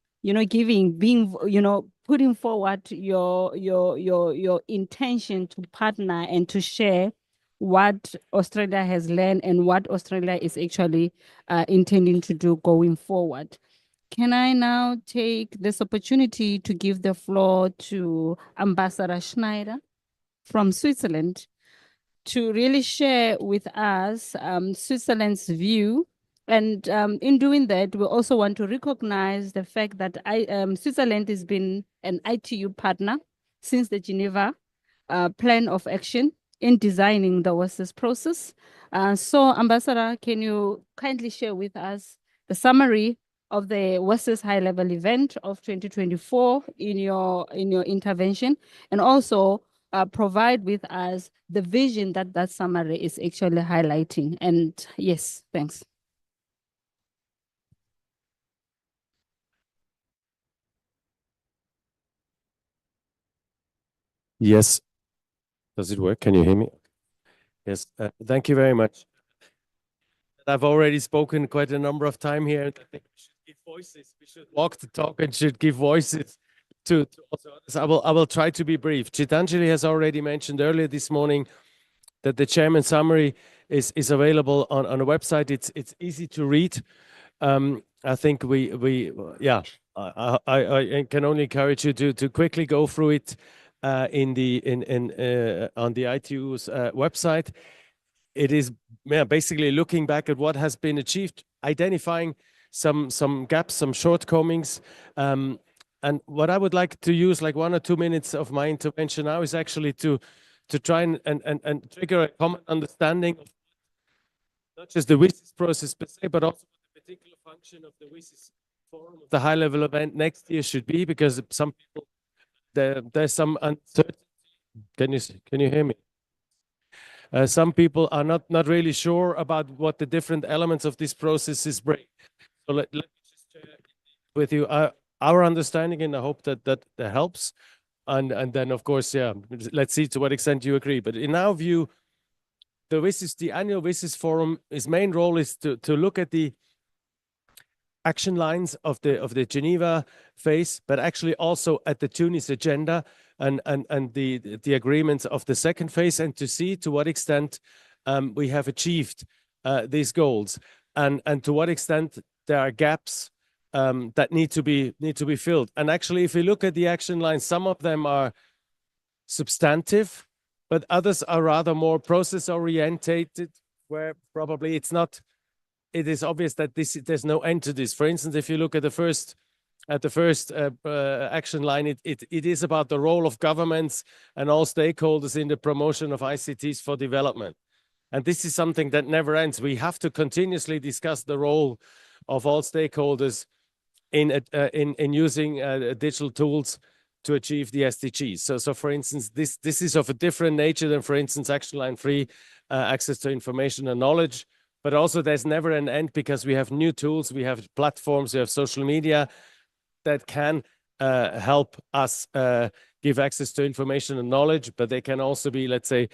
putting forward your intention to partner and to share what Australia has learned and what Australia is actually intending to do going forward. Can I now take this opportunity to give the floor to Ambassador Schneider from Switzerland to really share with us Switzerland's view. And in doing that, we also want to recognize the fact that Switzerland has been an ITU partner since the Geneva Plan of Action in designing the WASS process. So, Ambassador, can you kindly share with us the summary of the WASS high-level event of 2024 in your intervention, and also provide with us the vision that summary is actually highlighting? And yes, thanks. Yes. Does it work? Can you hear me? Yes. Thank you very much. I've already spoken quite a number of times here. I think we should give voices. We should walk the talk and should give voices to others. I will try to be brief. Chitanjali has already mentioned earlier this morning that the chairman summary is available on a website. It's easy to read. I think I can only encourage you to quickly go through it on the ITU's website. it is basically looking back at what has been achieved, identifying some gaps, some shortcomings. And what I would like to use like 1 or 2 minutes of my intervention now is actually to try and trigger a common understanding of not just the WSIS process per se, but also what the particular function of the WSIS forum, the high-level event next year should be, because some people, there's some uncertainty. Can you hear me? Some people are not really sure about what the different elements of this processes bring. So let me just share with you our understanding, and I hope that helps. And then, of course, yeah, let's see to what extent you agree. But in our view, the annual WSIS forum, its main role is to look at the action lines of the Geneva phase, but actually also at the Tunis agenda and the agreements of the second phase, and to see to what extent we have achieved these goals, and to what extent there are gaps that need to be filled. And actually, if we look at the action lines, some of them are substantive, but others are rather more process orientated, where probably it is obvious that there's no end to this. For instance, if you look at the first action line, it is about the role of governments and all stakeholders in the promotion of ICTs for development. And this is something that never ends. We have to continuously discuss the role of all stakeholders in using digital tools to achieve the SDGs. So for instance, this is of a different nature than, for instance, action line 3, access to information and knowledge. But also there's never an end, because we have new tools, we have platforms, we have social media that can help us give access to information and knowledge, but they can also be, let's say,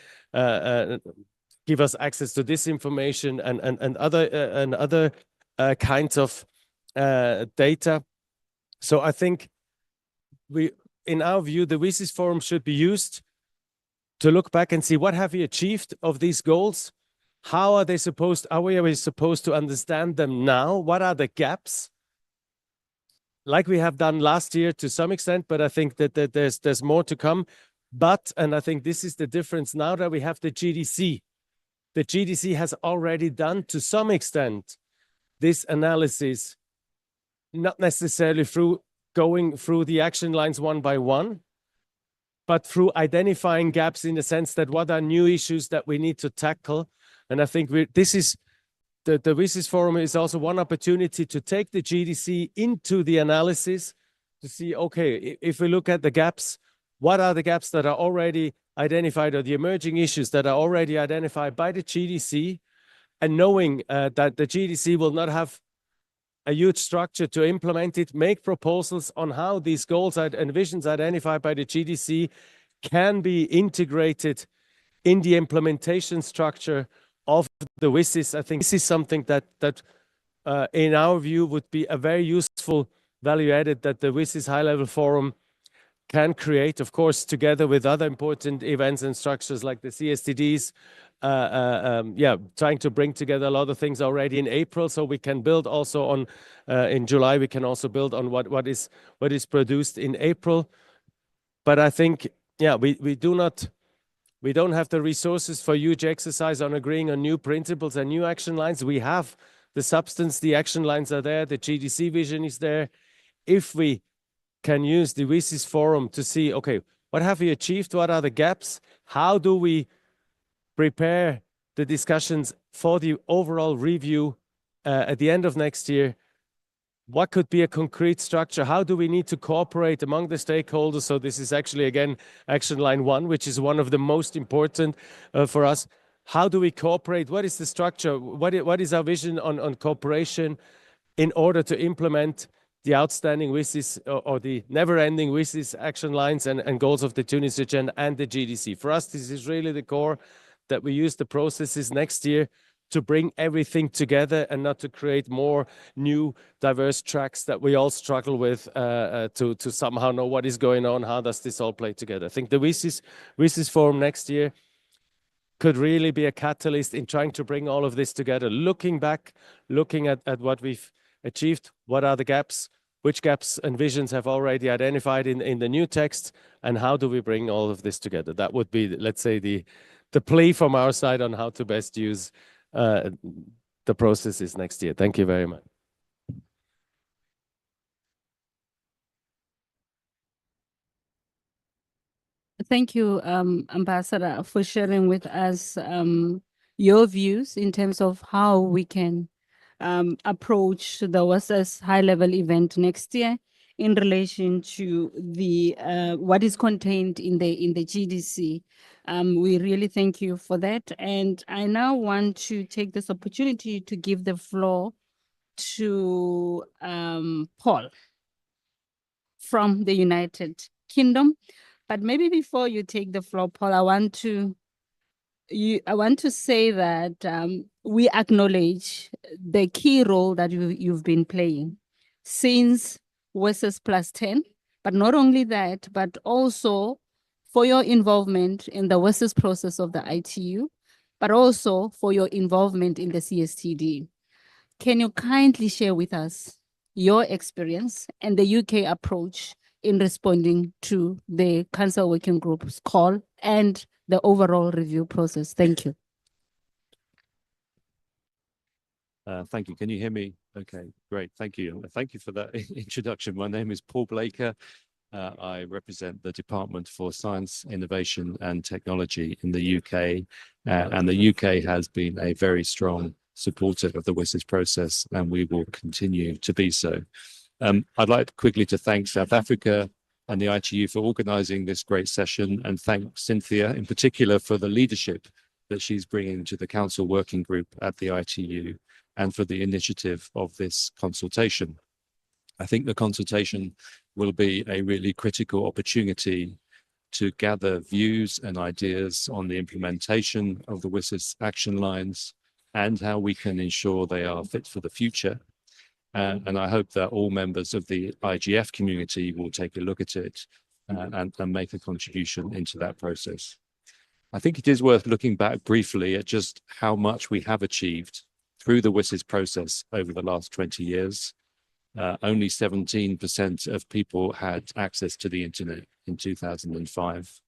give us access to disinformation and other kinds of data. So I think in our view, the WSIS forum should be used to look back and see what have we achieved of these goals. How are we supposed to understand them now? What are the gaps? Like we have done last year to some extent, but I think that there's more to come. But, and I think this is the difference now that we have the GDC. The GDC has already done to some extent this analysis, not necessarily through going through the action lines one by one, but through identifying gaps in the sense that what are new issues that we need to tackle. And I think this is the WSIS forum is also one opportunity to take the GDC into the analysis to see, okay, if we look at the gaps, what are the gaps that are already identified, or the emerging issues that are already identified by the GDC, and knowing that the GDC will not have a huge structure to implement it, make proposals on how these goals and visions identified by the GDC can be integrated in the implementation structure of the WSIS. I think this is something that in our view would be a very useful value added that the WSIS high-level forum can create, of course, together with other important events and structures like the CSTDs, trying to bring together a lot of things already in April, so we can build also on, in July, we can also build on what is produced in April. But I think, we don't have the resources for huge exercise on agreeing on new principles and new action lines. We have the substance, the action lines are there, the GDC vision is there. If we can use the WSIS forum to see, okay, what have we achieved? What are the gaps? How do we prepare the discussions for the overall review at the end of next year? What could be a concrete structure? How do we need to cooperate among the stakeholders? So this is actually, again, action line 1, which is one of the most important for us. How do we cooperate? What is the structure? What is our vision on cooperation in order to implement the outstanding WSIS or the never-ending WSIS action lines and goals of the Tunis agenda and the GDC? For us, this is really the core, that we use the processes next year to bring everything together and not to create more new diverse tracks that we all struggle with to somehow know what is going on. How does this all play together? I think the WSIS forum next year could really be a catalyst in trying to bring all of this together, looking back, looking at what we've achieved, what are the gaps, which gaps and visions have already identified in the new text, and how do we bring all of this together? That would be, let's say, the the plea from our side on how to best use the processes next year. Thank you very much. Thank you, Ambassador, for sharing with us your views in terms of how we can approach the WSS high-level event next year in relation to the what is contained in the GDC. We really thank you for that. And I now want to take this opportunity to give the floor to Paul from the United Kingdom. But maybe before you take the floor, Paul, I want to say that we acknowledge the key role that you've been playing since WSS Plus 10, but not only that, but also for your involvement in the WSS process of the ITU, but also for your involvement in the CSTD. Can you kindly share with us your experience and the UK approach in responding to the Council Working Group's call and the overall review process? Thank you. Thank you. Can you hear me? Okay, great. Thank you. Thank you for that introduction. My name is Paul Blaker. I represent the Department for Science, Innovation and Technology in the UK. And the UK has been a very strong supporter of the WSIS process, and we will continue to be so. I'd like quickly to thank South Africa and the ITU for organizing this great session, and thank Cynthia in particular for the leadership that she's bringing to the Council Working Group at the ITU and for the initiative of this consultation. I think the consultation will be a really critical opportunity to gather views and ideas on the implementation of the WSIS action lines and how we can ensure they are fit for the future. And I hope that all members of the IGF community will take a look at it and make a contribution into that process. I think it is worth looking back briefly at just how much we have achieved through the WSIS process over the last 20 years. Only 17% of people had access to the internet in 2005.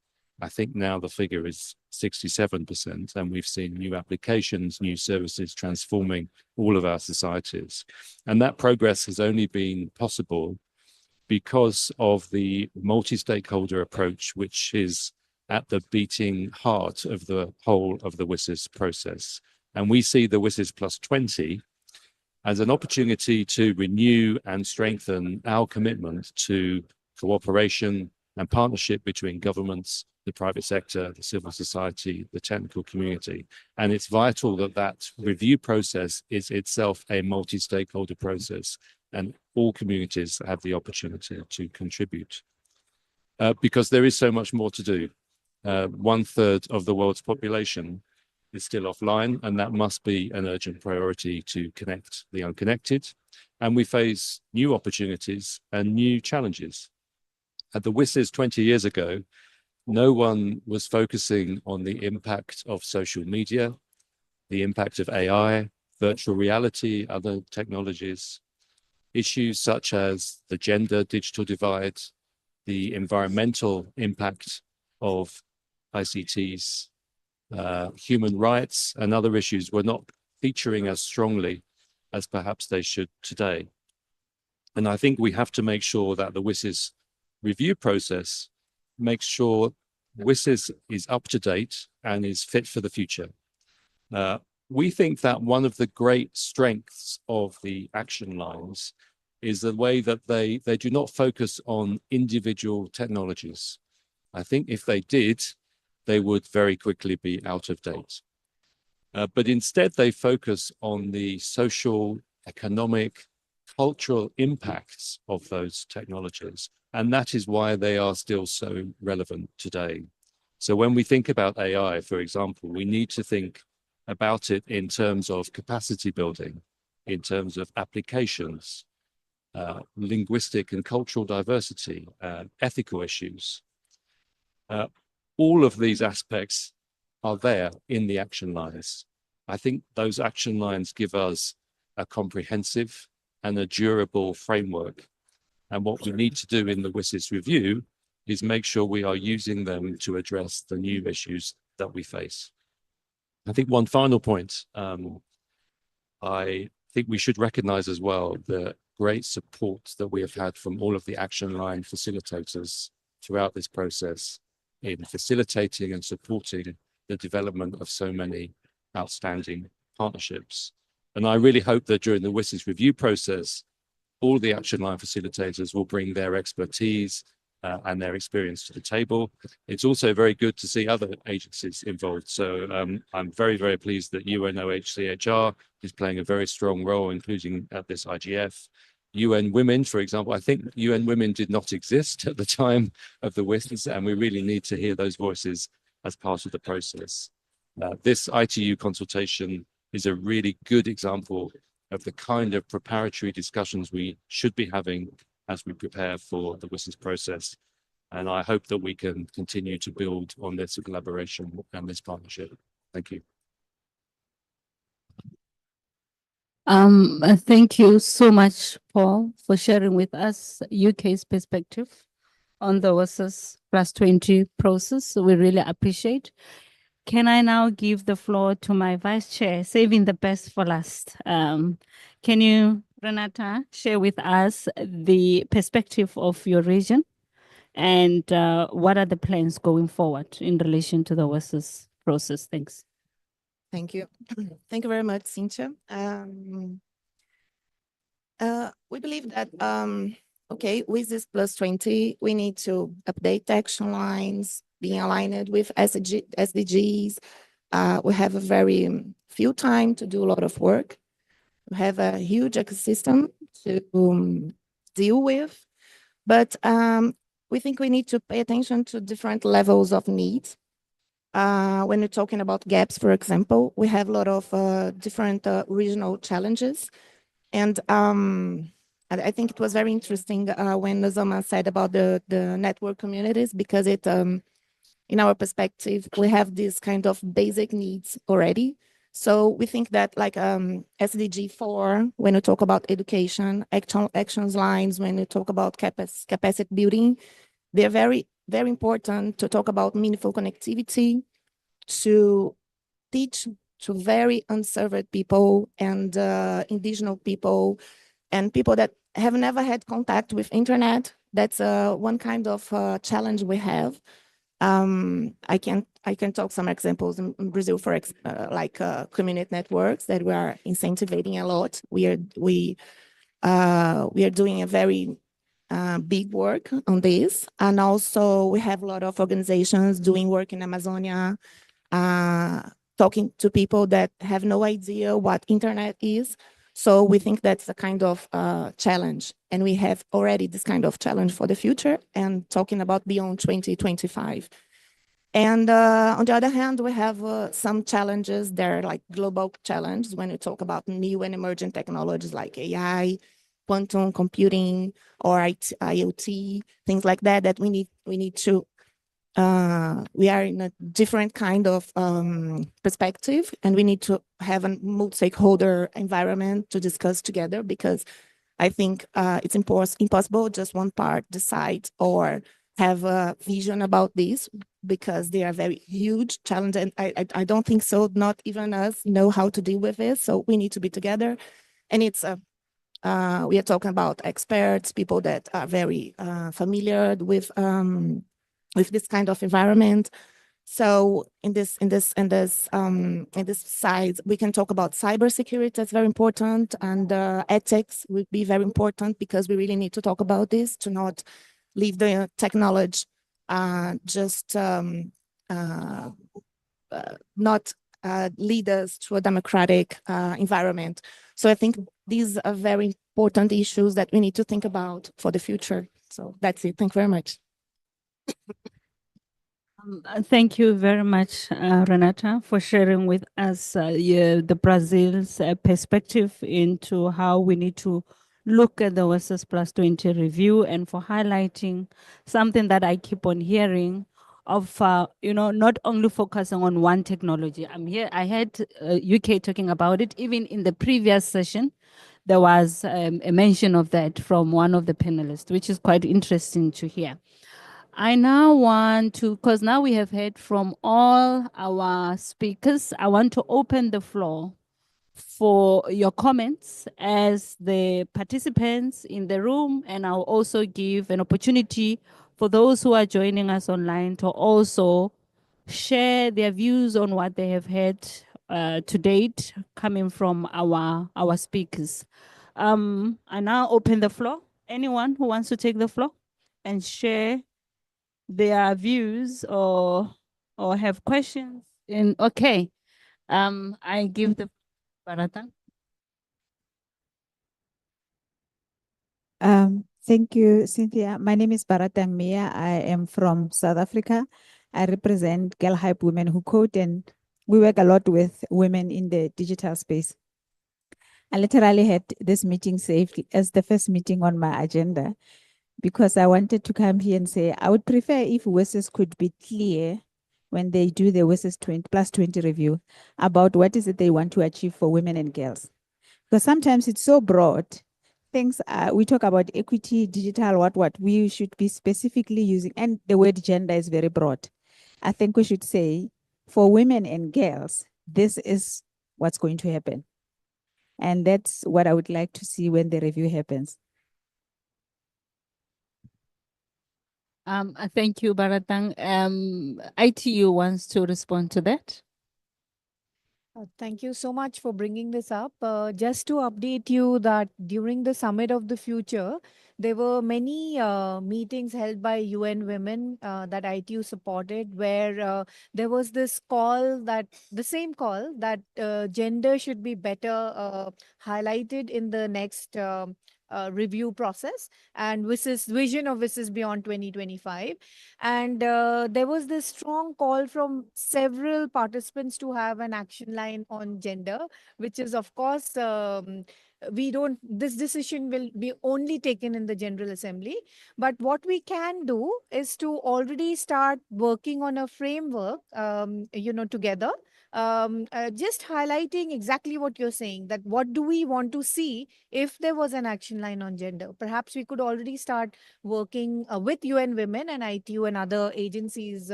I think now the figure is 67%, and we've seen new applications, new services transforming all of our societies. And that progress has only been possible because of the multi-stakeholder approach, which is at the beating heart of the whole of the WSIS process. And we see the WSIS Plus 20 as an opportunity to renew and strengthen our commitment to cooperation and partnership between governments, the private sector, the civil society, the technical community. And it's vital that that review process is itself a multi-stakeholder process, and all communities have the opportunity to contribute. Because there is so much more to do. 1/3 of the world's population is still offline, and that must be an urgent priority to connect the unconnected. And we face new opportunities and new challenges. At the WSIS 20 years ago, no one was focusing on the impact of social media, the impact of AI, virtual reality, other technologies, issues such as the gender digital divide, the environmental impact of ICTs, human rights, and other issues were not featuring as strongly as perhaps they should today. And I think we have to make sure that the WSIS review process makes sure WSIS is up to date and is fit for the future. We think that one of the great strengths of the action lines is the way that they do not focus on individual technologies. I think if they did, they would very quickly be out of date. But instead, they focus on the social, economic, cultural impacts of those technologies. And that is why they are still so relevant today. So when we think about AI, for example, we need to think about it in terms of capacity building, in terms of applications, linguistic and cultural diversity, ethical issues. All of these aspects are there in the action lines. I think those action lines give us a comprehensive and a durable framework. And what we need to do in the WSIS review is make sure we are using them to address the new issues that we face. I think one final point, I think we should recognize as well the great support that we have had from all of the action line facilitators throughout this process in facilitating and supporting the development of so many outstanding partnerships. And I really hope that during the WSIS review process, all the action line facilitators will bring their expertise and their experience to the table. It's also very good to see other agencies involved. So I'm very, very pleased that UNOHCHR is playing a very strong role, including at this IGF. UN Women, for example, I think UN Women did not exist at the time of the WSIS, and we really need to hear those voices as part of the process. This ITU consultation is a really good example of the kind of preparatory discussions we should be having as we prepare for the WSIS process. And I hope that we can continue to build on this collaboration and this partnership. Thank you. Thank you so much, Paul, for sharing with us UK's perspective on the WSIS +20 process. We really appreciate. Can I now give the floor to my vice chair, saving the best for last? Can you, Renata, share with us the perspective of your region and what are the plans going forward in relation to the WSIS process? Thanks. Thank you. Thank you very much, Cynthia. We believe that, okay, with this +20, we need to update the action lines, being aligned with SDGs. We have a very few time to do a lot of work. We have a huge ecosystem to deal with, but we think we need to pay attention to different levels of needs. When we're talking about gaps, for example, we have a lot of different regional challenges. And I think it was very interesting when Nozoma said about the network communities, because it, in our perspective, we have these kind of basic needs already. So we think that like SDG 4, when we talk about education, actions lines, when we talk about capacity building, they're very, very important to talk about meaningful connectivity, to teach to very unserved people and indigenous people and people that have never had contact with internet. That's one kind of challenge we have. I can talk some examples in Brazil, for like community networks that we are incentivizing a lot. We are doing a very big work on this, and also we have a lot of organizations doing work in Amazonia, talking to people that have no idea what internet is. So we think that's a kind of challenge, and we have already this kind of challenge for the future and talking about beyond 2025. And on the other hand, we have some challenges. They're like global challenges when we talk about new and emerging technologies like AI, quantum computing, or IoT, things like that, that we need to, we are in a different kind of perspective, and we need to have a multi-stakeholder environment to discuss together, because I think it's impossible just one part decide or have a vision about this, because they are very huge challenge, and I don't think so, not even us know how to deal with it, so we need to be together. And it's we are talking about experts, people that are very familiar with this kind of environment. So in this side, we can talk about cybersecurity. That's very important, and ethics would be very important, because we really need to talk about this to not leave the technology just not lead us to a democratic environment. So I think these are very important issues that we need to think about for the future. So that's it. Thank you very much. Thank you very much, Renata, for sharing with us the Brazil's perspective into how we need to look at the WSIS +20 review, and for highlighting something that I keep on hearing of, not only focusing on one technology. I heard UK talking about it. Even in the previous session, there was a mention of that from one of the panelists, which is quite interesting to hear. I now want to, because now we have heard from all our speakers, I want to open the floor for your comments as the participants in the room, and I'll also give an opportunity for those who are joining us online to also share their views on what they have heard to date coming from our speakers. I now open the floor. Anyone who wants to take the floor and share their views or have questions? Okay, I give the Barata. Thank you, Cynthia. My name is Baratang Mia. I am from South Africa. I represent Girl Hype Women Who Code, and we work a lot with women in the digital space. I literally had this meeting saved as the first meeting on my agenda because I wanted to come here and say I would prefer if WSIS could be clear when they do the WSIS 20 + 20 review about what is it they want to achieve for women and girls. Because sometimes it's so broad. Things we talk about equity, digital, what we should be specifically using, and the word gender is very broad. I think we should say for women and girls, this is what's going to happen. And that's what I would like to see when the review happens. Thank you, Baratang. ITU wants to respond to that. Thank you so much for bringing this up. Just to update you that during the Summit of the Future, there were many meetings held by UN Women that ITU supported, where there was this call that the same call that gender should be better highlighted in the next review process, and WSIS vision of WSIS beyond 2025. And there was this strong call from several participants to have an action line on gender, which is, of course, this decision will be only taken in the General Assembly. But what we can do is to already start working on a framework, together. Just highlighting exactly what you're saying, that what do we want to see if there was an action line on gender. Perhaps we could already start working with UN Women and ITU and other agencies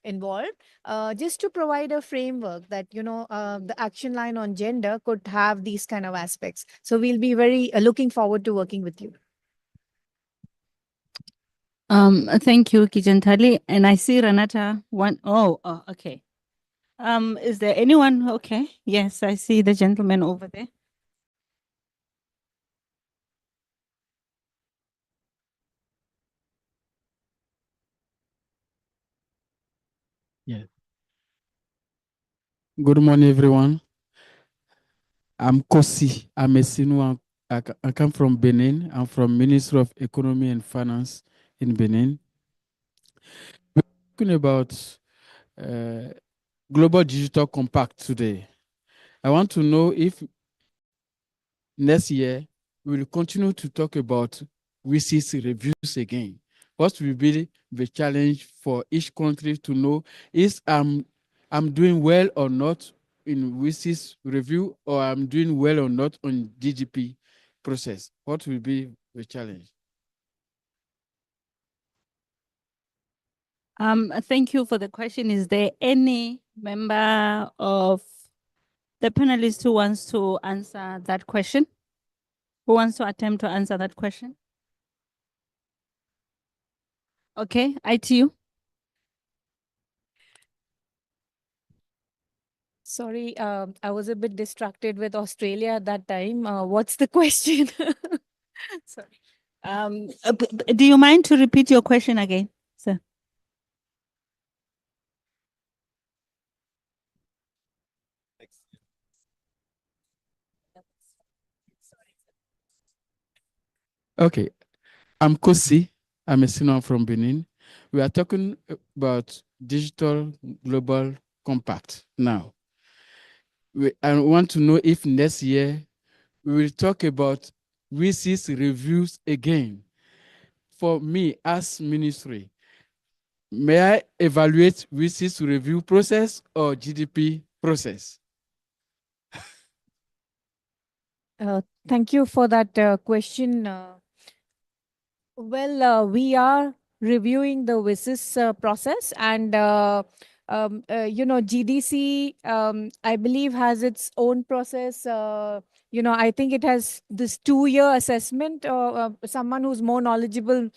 involved, just to provide a framework that, the action line on gender could have these kind of aspects. So we'll be very looking forward to working with you. Thank you, Kijantali. And I see Renata okay. Is there anyone? Okay. Yes, I see the gentleman over there. Yeah. Good morning, everyone. I'm Kosi. I'm a senior. I come from Benin. I'm from Ministry of Economy and Finance in Benin. We're talking about Global Digital Compact today. I want to know if next year we will continue to talk about WSIS reviews again. What will be the challenge for each country to know is I'm doing well or not in WSIS review, or I'm doing well or not on GDP process? What will be the challenge? Thank you for the question. Is there any member of the panelists who wants to answer that question? Who wants to attempt to answer that question? Okay, ITU. Sorry, I was a bit distracted with Australia at that time. What's the question? Sorry. Do you mind to repeat your question again, sir? Okay, I'm Kosi. I'm a senior from Benin. We are talking about digital global compact now. I want to know if next year we will talk about WSIS reviews again. For me, as ministry, may I evaluate WSIS review process or GDP process? Thank you for that question. We are reviewing the WSIS process, and GDC, I believe, has its own process. I think it has this 2-year assessment. Someone who's more knowledgeable,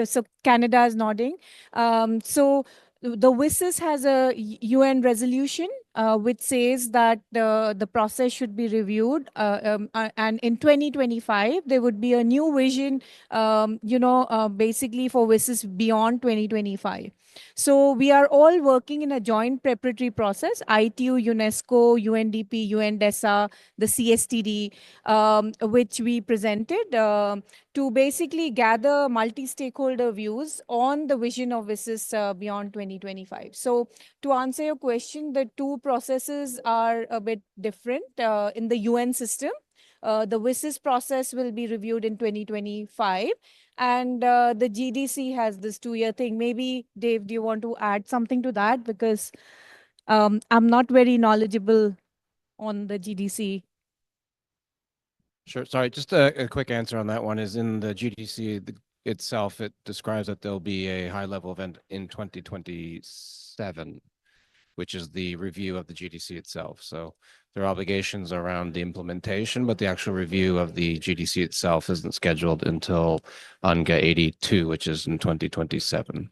so Canada is nodding. So the WSIS has a UN resolution which says that the process should be reviewed, and in 2025 there would be a new vision, basically for WSIS beyond 2025. So we are all working in a joint preparatory process: ITU, UNESCO, UNDP, UNDESA, the CSTD, which we presented to basically gather multi-stakeholder views on the vision of WSIS beyond 2025. So to answer your question, the two processes are a bit different in the UN system. The WSIS process will be reviewed in 2025, and the GDC has this 2-year thing. Maybe, Dave, do you want to add something to that? Because I'm not very knowledgeable on the GDC. Sure. Sorry, just a quick answer on that one is in the GDC itself, it describes that there'll be a high-level event in 2027, which is the review of the GDC itself. So there are obligations around the implementation, but the actual review of the GDC itself isn't scheduled until UNGA 82, which is in 2027.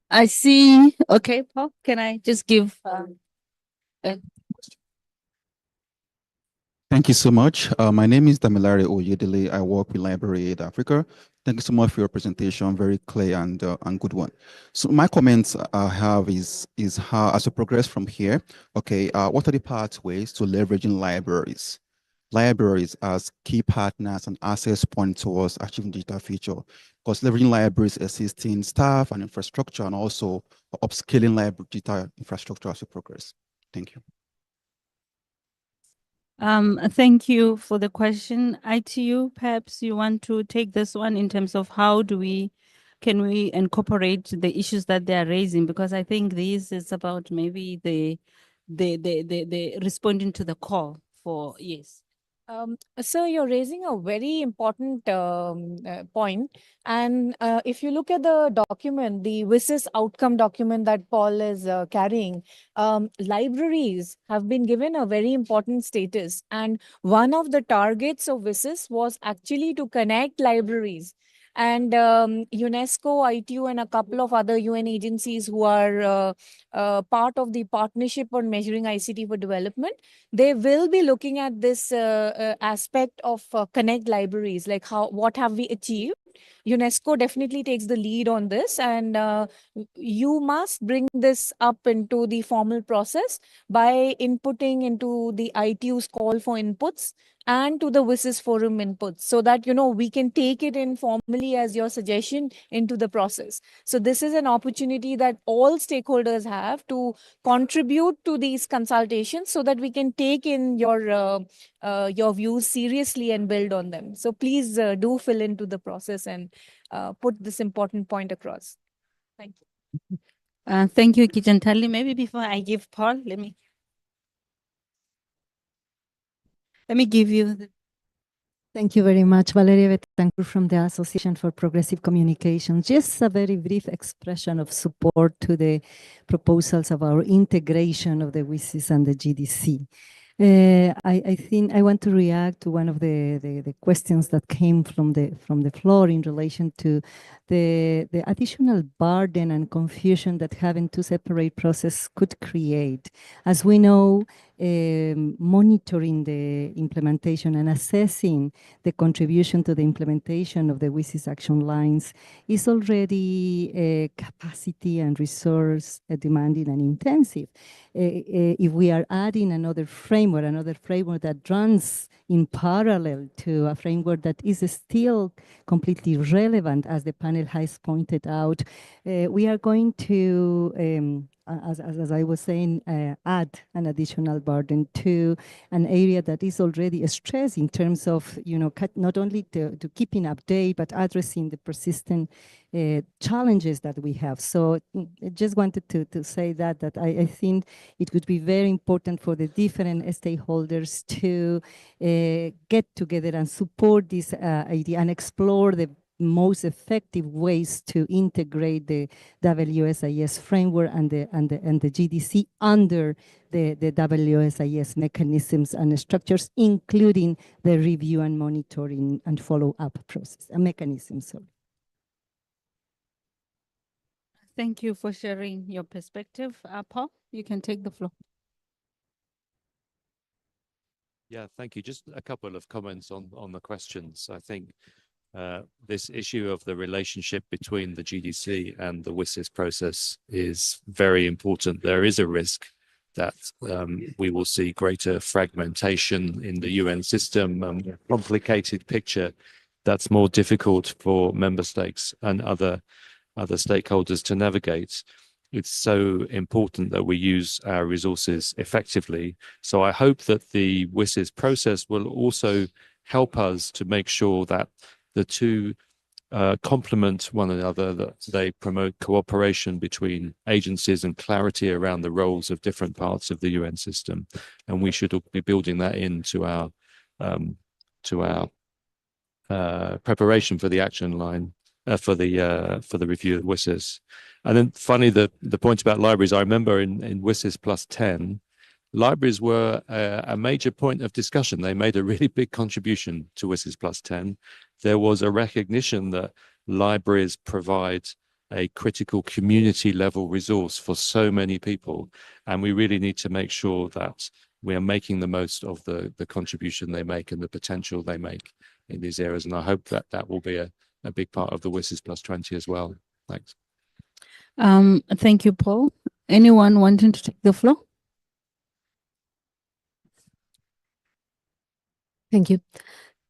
I see. Okay, Paul, can I just give Thank you so much. My name is Damilare Oyedele. I work with Library Aid Africa. Thank you so much for your presentation. Very clear and good one. So my comments I have is how, as we progress from here, okay, what are the pathways to leveraging libraries as key partners and access point towards achieving digital future? Because leveraging libraries assisting staff and infrastructure, and also upscaling library digital infrastructure as we progress. Thank you. Thank you for the question. ITU, perhaps you want to take this one in terms of how can we incorporate the issues that they are raising? Because I think this is about maybe the responding to the call for, yes. So you're raising a very important point. And if you look at the document, the WSIS outcome document that Paul is carrying, libraries have been given a very important status. And one of the targets of WSIS was actually to connect libraries. And UNESCO, ITU, and a couple of other UN agencies who are part of the Partnership on Measuring ICT for Development, they will be looking at this aspect of connect libraries, like what have we achieved. UNESCO definitely takes the lead on this, and you must bring this up into the formal process by inputting into the ITU's call for inputs and to the WSIS forum inputs, so that we can take it in formally as your suggestion into the process. So this is an opportunity that all stakeholders have to contribute to these consultations, so that we can take in your views seriously and build on them. So please do fill into the process and put this important point across. Thank you. Thank you, Kijantali. Maybe before I give Paul, let me give you the. Thank you very much, Valeria Betancourt from the Association for Progressive Communication. Just a very brief expression of support to the proposals of our integration of the WSIS and the GDC. I think I want to react to one of the questions that came from the floor in relation to the additional burden and confusion that having two separate processes could create. As we know, monitoring the implementation and assessing the contribution to the implementation of the WSIS action lines is already capacity and resource demanding and intensive. If we are adding another framework that runs in parallel to a framework that is still completely relevant, as the panel has pointed out, we are going to as I was saying, add an additional burden to an area that is already stressed in terms of, not only to keeping update, but addressing the persistent challenges that we have. So I just wanted to say that I think it would be very important for the different stakeholders to get together and support this idea and explore the most effective ways to integrate the WSIS framework and the GDC under the WSIS mechanisms and structures, including the review and monitoring and follow-up process, a mechanism, sorry. Thank you for sharing your perspective. Paul, you can take the floor. Yeah, thank you. Just a couple of comments on the questions. I think this issue of the relationship between the GDC and the WSIS process is very important. There is a risk that we will see greater fragmentation in the UN system, a complicated picture that's more difficult for member states and other stakeholders to navigate. It's so important that we use our resources effectively. So I hope that the WSIS process will also help us to make sure that the two complement one another, that they promote cooperation between agencies and clarity around the roles of different parts of the UN system. And we should be building that into our preparation for the action line, for the review of WSIS. And then finally, the point about libraries, I remember in WSIS plus 10, libraries were a major point of discussion. They made a really big contribution to WSIS plus 10. There was a recognition that libraries provide a critical community level resource for so many people. And we really need to make sure that we are making the most of the contribution they make and the potential they make in these areas. And I hope that that will be a big part of the WSIS plus 20 as well. Thanks. Thank you, Paul. Anyone wanting to take the floor? Thank you.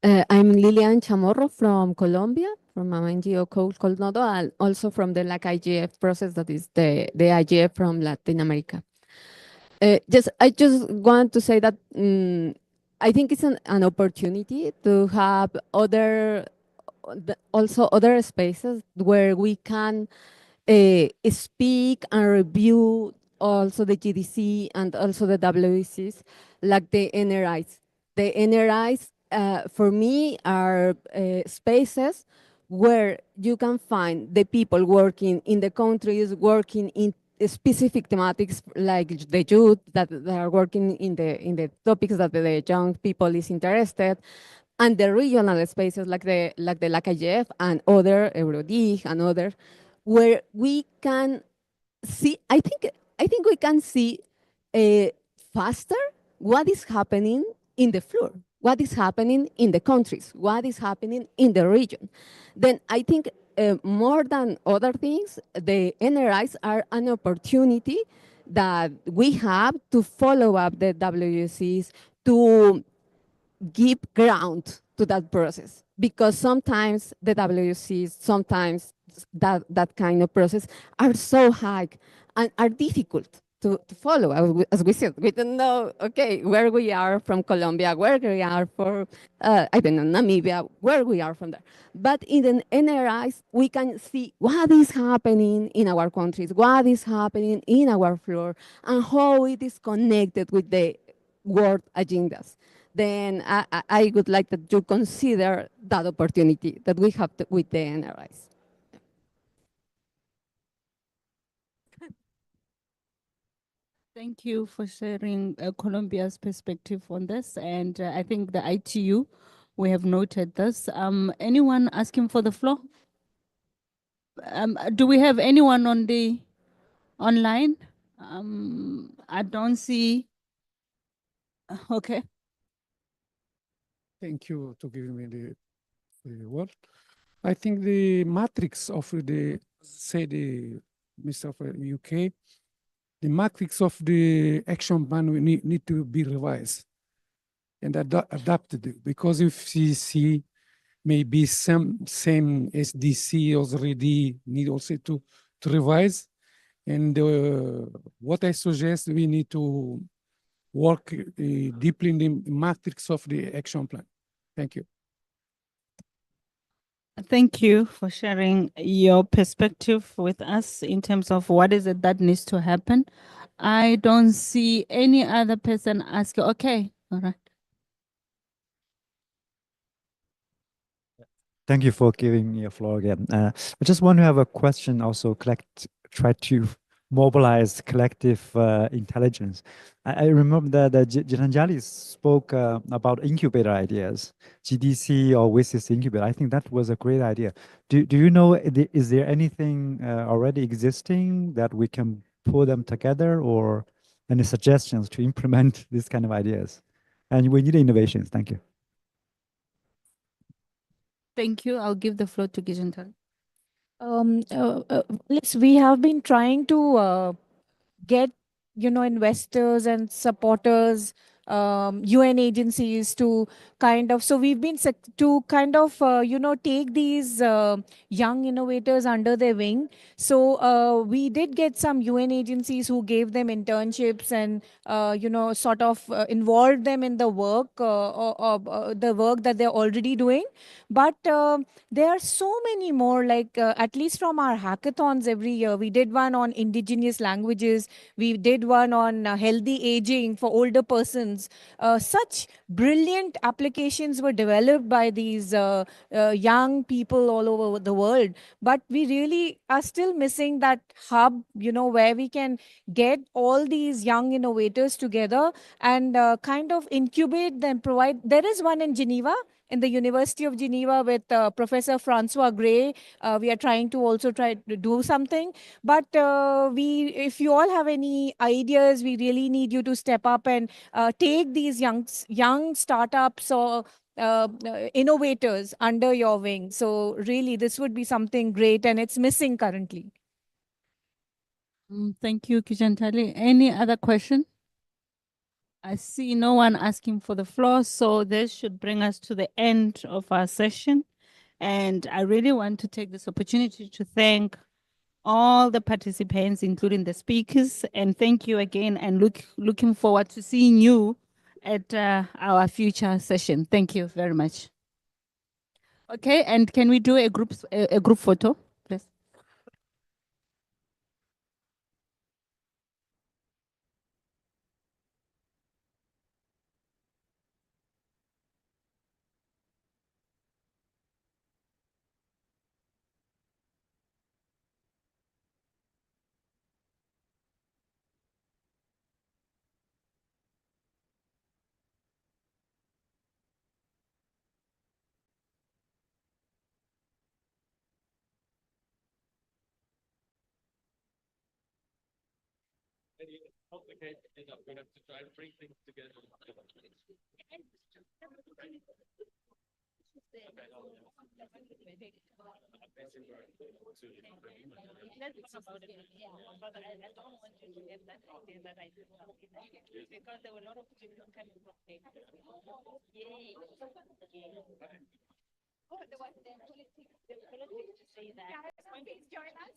I'm Lilian Chamorro from Colombia, from an NGO called Nodo, and also from the IGF process, that is the IGF from Latin America. I just want to say that I think it's an opportunity to have also other spaces where we can speak and review also the GDC and also the WCs, like the NRIs. The NRIs, for me, are spaces where you can find the people working in the countries, working in specific thematics, like the youth that are working in the topics that the young people is interested, and the regional spaces like the IGF and other, Eurodig and others, where we can see, I think we can see faster what is happening in the floor, what is happening in the countries, what is happening in the region. Then I think more than other things, the NRIs are an opportunity that we have to follow up the WCs, to give ground to that process, because sometimes the WCs, sometimes that kind of process are so high and are difficult to follow. As we said, we don't know, okay, where we are from Colombia, where we are for, I don't know, Namibia, where we are from there. But in the NRIs, we can see what is happening in our countries, what is happening in our floor, and how it is connected with the world agendas. Then I would like that you consider that opportunity that we have with the NRIs. Thank you for sharing Colombia's perspective on this. And I think the ITU, we have noted this. Anyone asking for the floor? Do we have anyone on the online? I don't see. Okay. Thank you to giving me the word. I think the matrix of the, say the Mr. of UK, the matrix of the action plan we need to be revised and adapted, because if you see maybe same SDC already need also to revise, And what I suggest, we need to work deeply in the matrix of the action plan. Thank you. Thank you for sharing your perspective with us in terms of what is it that needs to happen. I don't see any other person asking. Okay, all right. Thank you for giving me a floor again. I just want to have a question also try to mobilize collective intelligence. I remember that Gitanjali spoke about incubator ideas, GDC or WSIS incubator. I think that was a great idea. Do you know, is there anything already existing that we can pull them together, or any suggestions to implement these kind of ideas? And we need innovations. Thank you. Thank you. I'll give the floor to Gijantal. We have been trying to get investors and supporters, UN agencies to kind of, so we've been to kind of take these young innovators under their wing. So we did get some UN agencies who gave them internships and sort of involved them in the work, or the work that they're already doing. But there are so many more, like at least from our hackathons every year. We did one on indigenous languages. We did one on healthy aging for older persons. Such brilliant applications were developed by these young people all over the world. But we really are still missing that hub, where we can get all these young innovators together and kind of incubate them, provide. There is one in Geneva, in the University of Geneva, with Professor Francois Gray. We are trying to also try to do something. But if you all have any ideas, we really need you to step up and take these young startups or innovators under your wing. So really, this would be something great, and it's missing currently. Thank you, Kijantali. Any other question? I see no one asking for the floor, so this should bring us to the end of our session. And I really want to take this opportunity to thank all the participants, including the speakers, and thank you again, and looking forward to seeing you at our future session. Thank you very much. Okay, and can we do a group photo, please? Complicated enough. We have to try and bring things together. Because there were a lot of people coming from there. Oh, the one the politics say that. Yeah, please join us.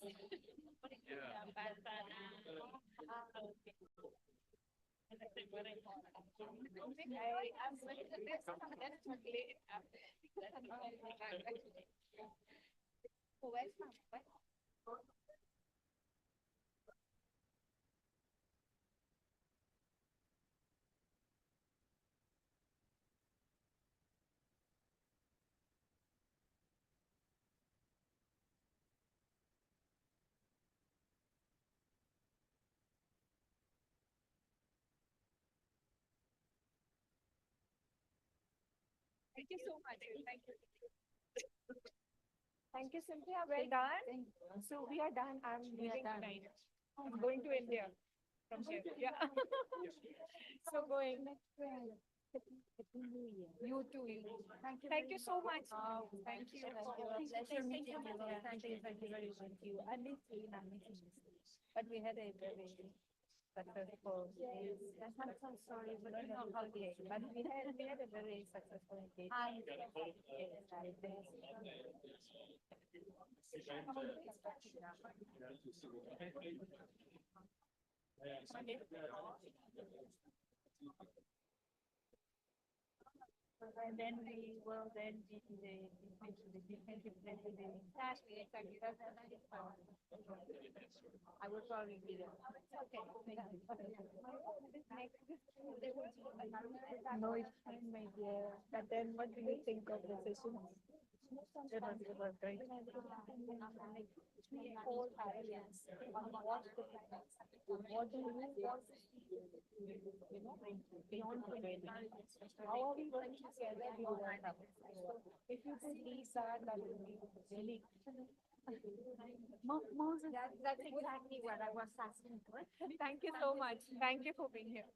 Thank you so much. Thank you. Thank you, Cynthia. Well done. So we are done. I'm leaving tonight. I'm going to India from here. Yeah. So going. You too. Thank you so much. Thank you. Pleasure meeting you. Thank you. Thank you very much. I'm missing but we had a very successful. Yes. I'm so sorry, but you know how it is. But we had a very successful engagement. And then we will then be in the different exactly. I will probably be there. Okay. No, it's fine, my dear. But then what do you think of the session? It was great. Whole ideas on what the what do you want to see, beyond the how are we going together beyond that? If you could please that would be really. Moses, that's exactly what I was asking for. Thank you so much. Thank you for being here.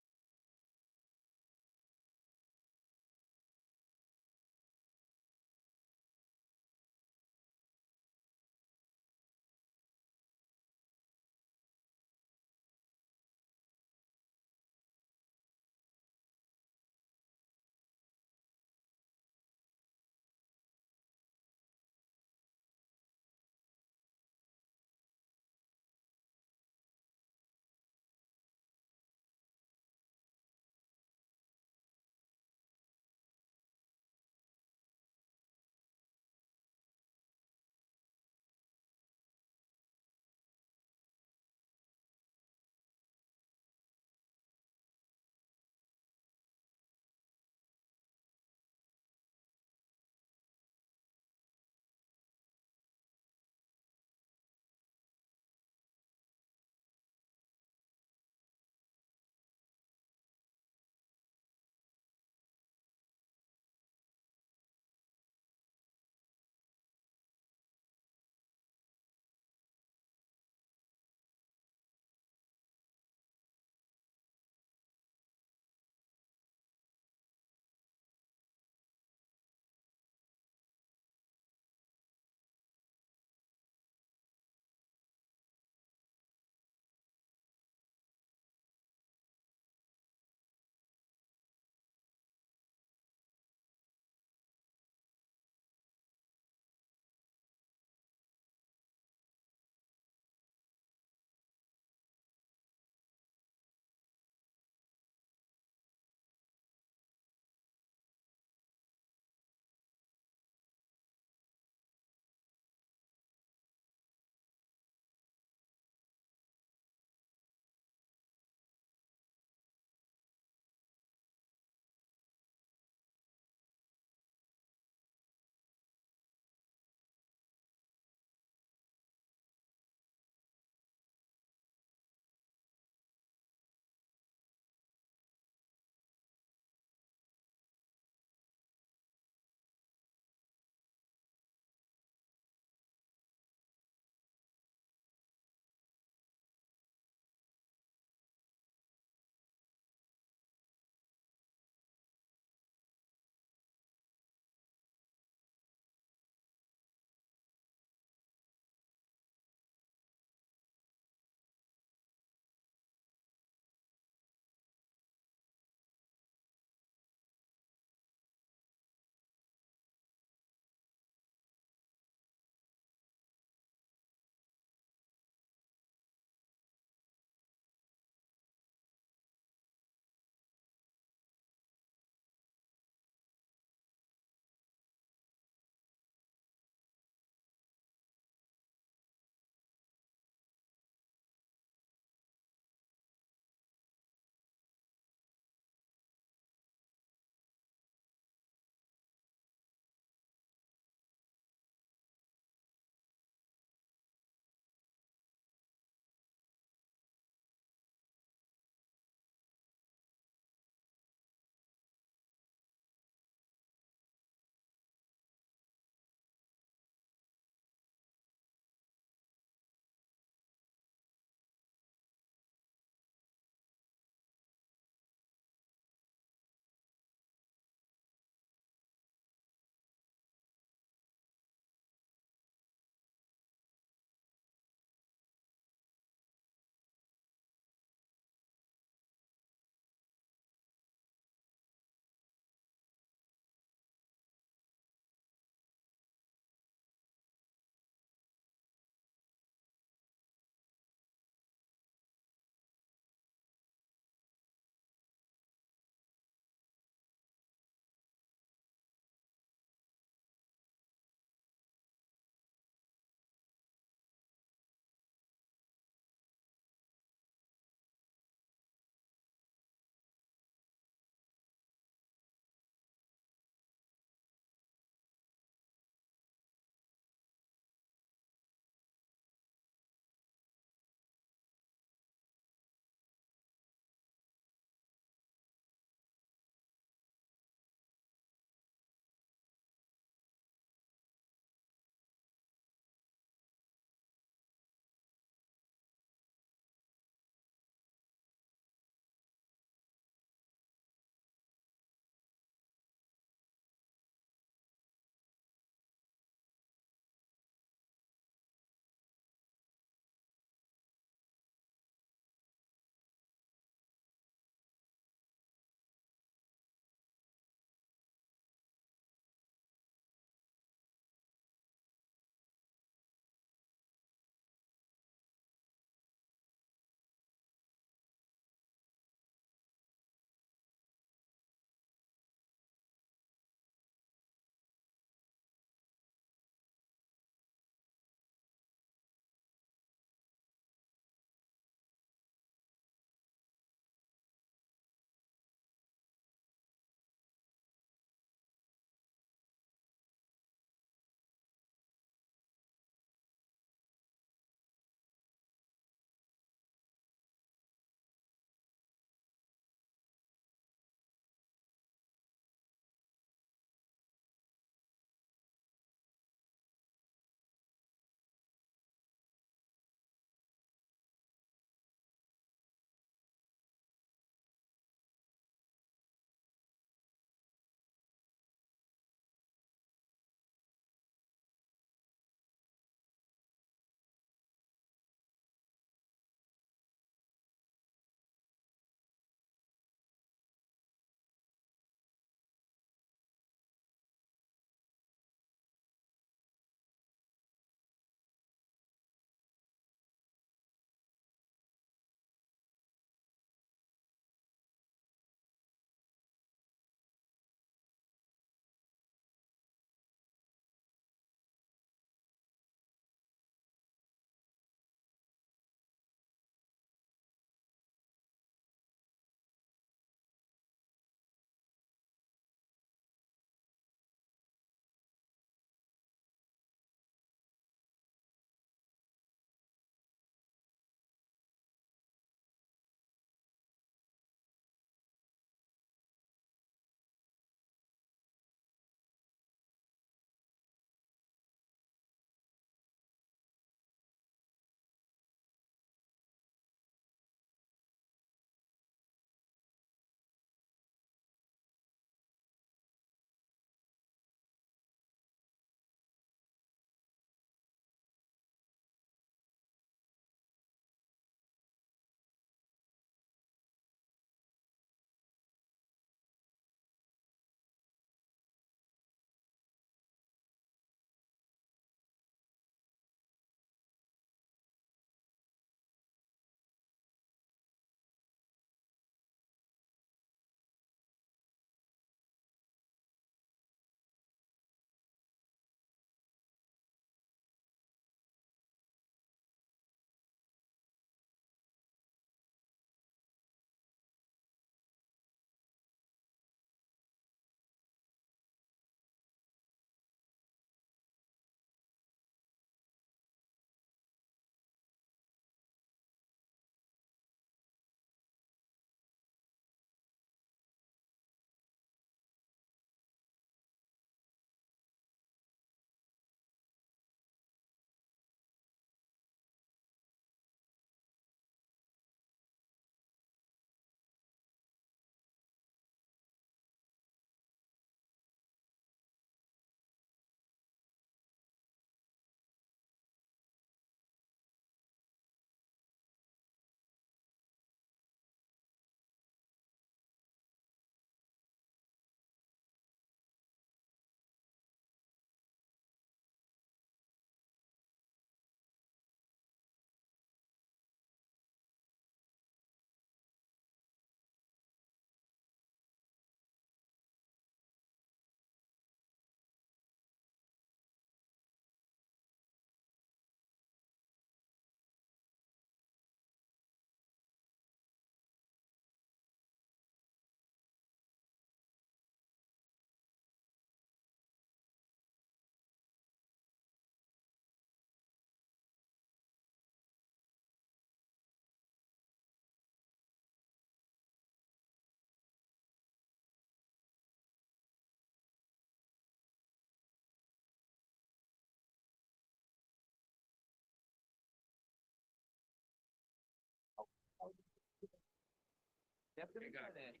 É por internet.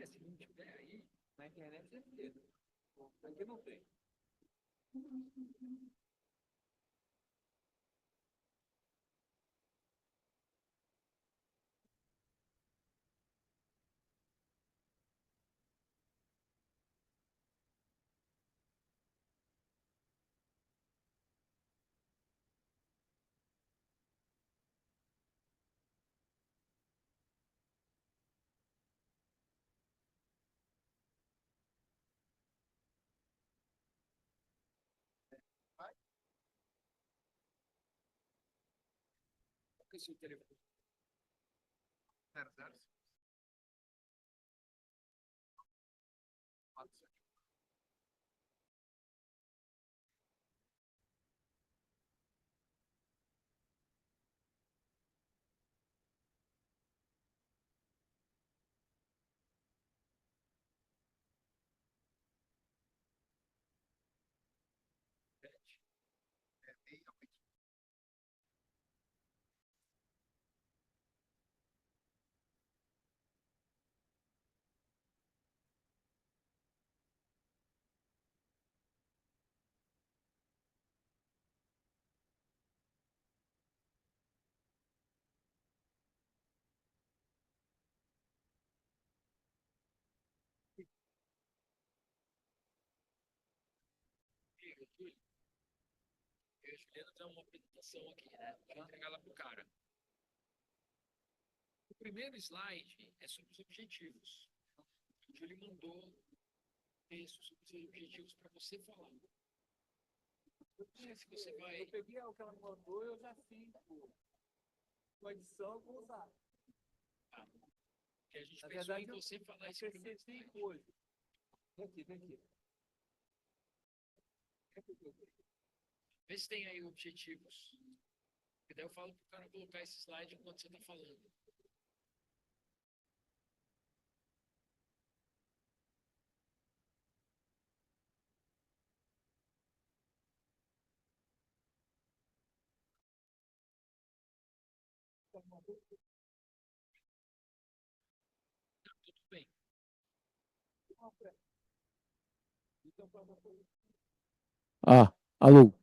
Se não tiver aí, na internet é certeza. Aqui não tem. Qual que é o seu telefone? 00. Júlio, eu e a Juliana temos uma apresentação aqui, né? Para entregar lá para o cara. O primeiro slide é sobre os objetivos. O Júlio mandou texto sobre os objetivos para você falar. Não sei se você vai. Eu peguei o que ela mandou e eu já fiz com a edição, vou usar. Ah, que a gente Na pensou verdade, em você falar esse primeiro slide. Hoje. Vem aqui, vem aqui. Vê se tem aí objetivos. E daí eu falo para o cara colocar esse slide enquanto você está falando. Tudo bem. Alô.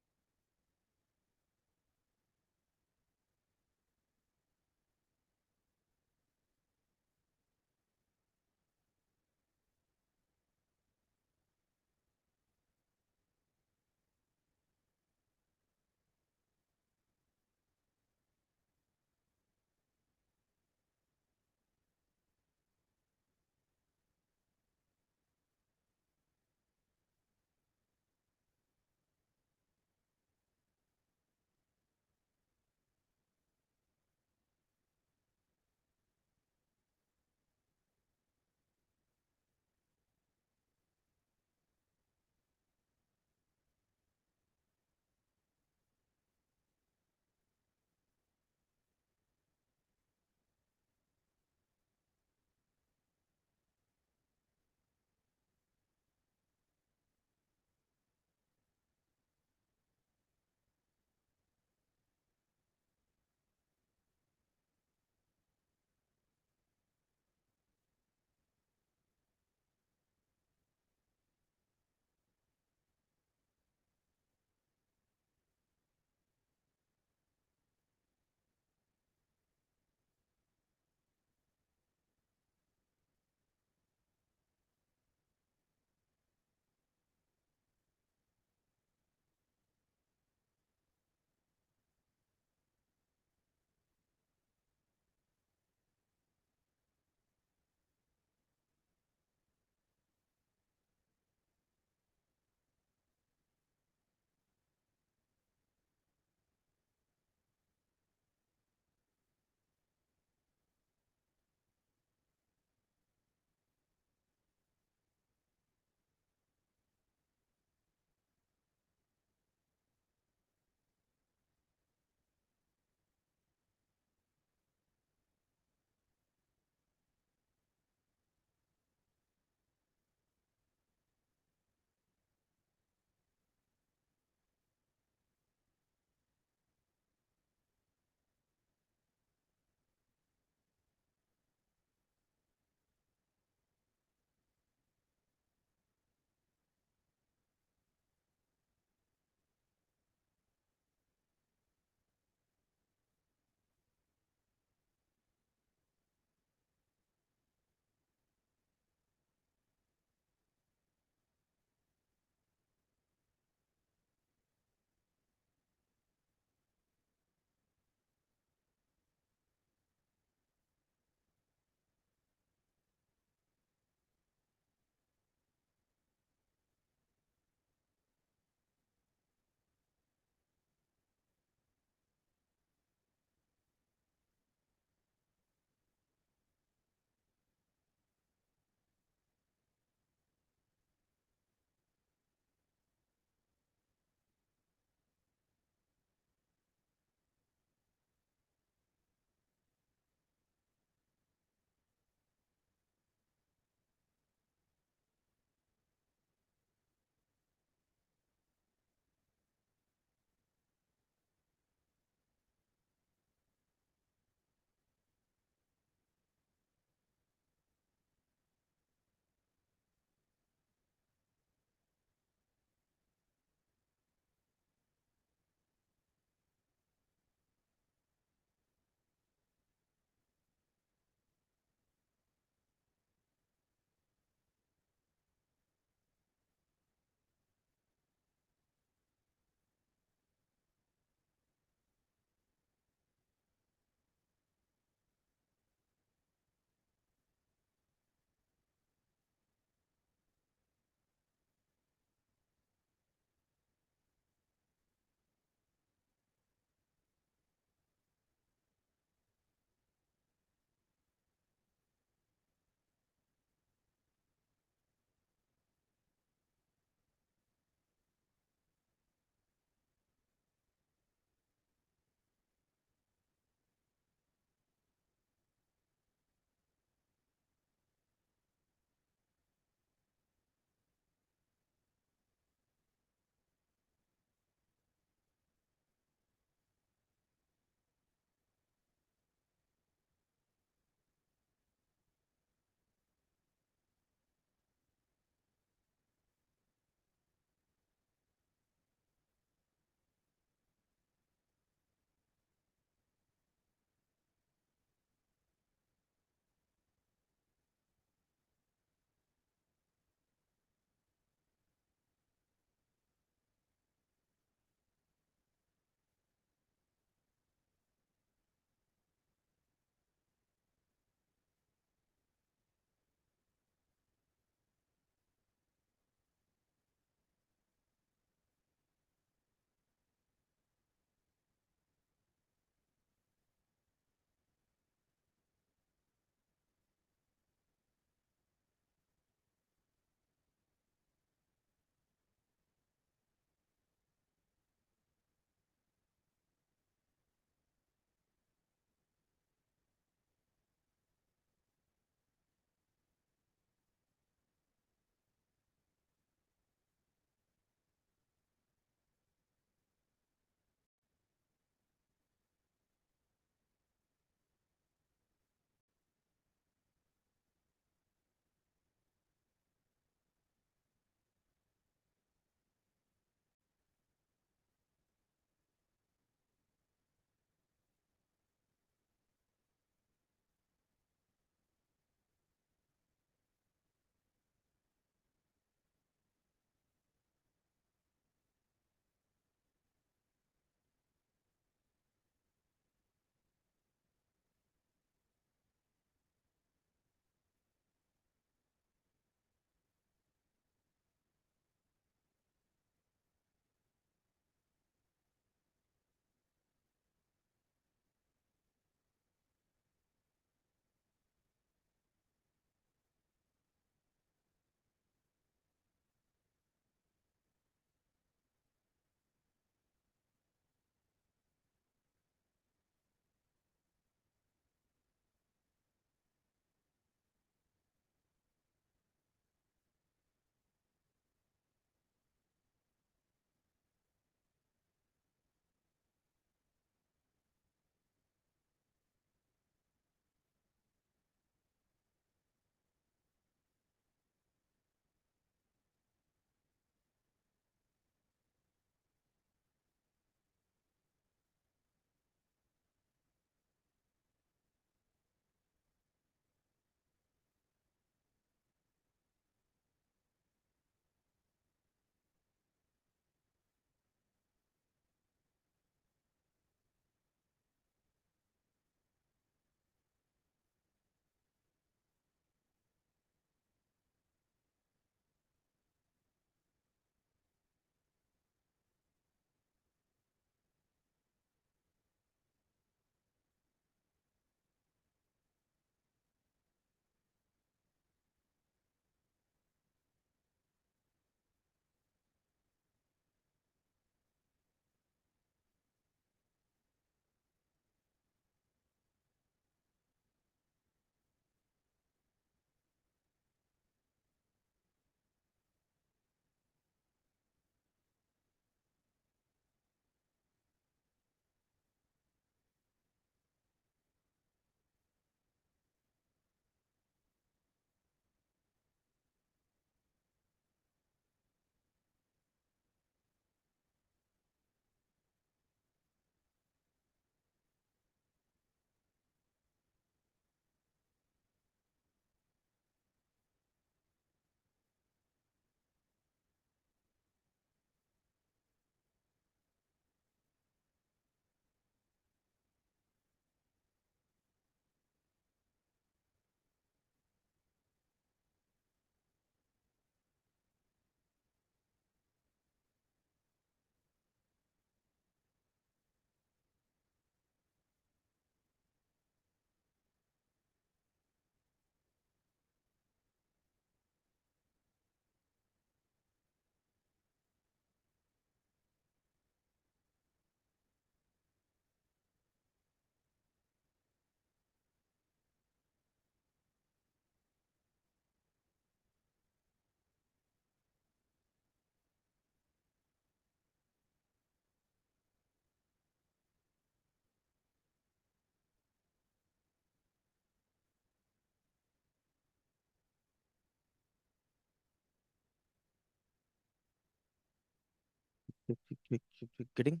Getting?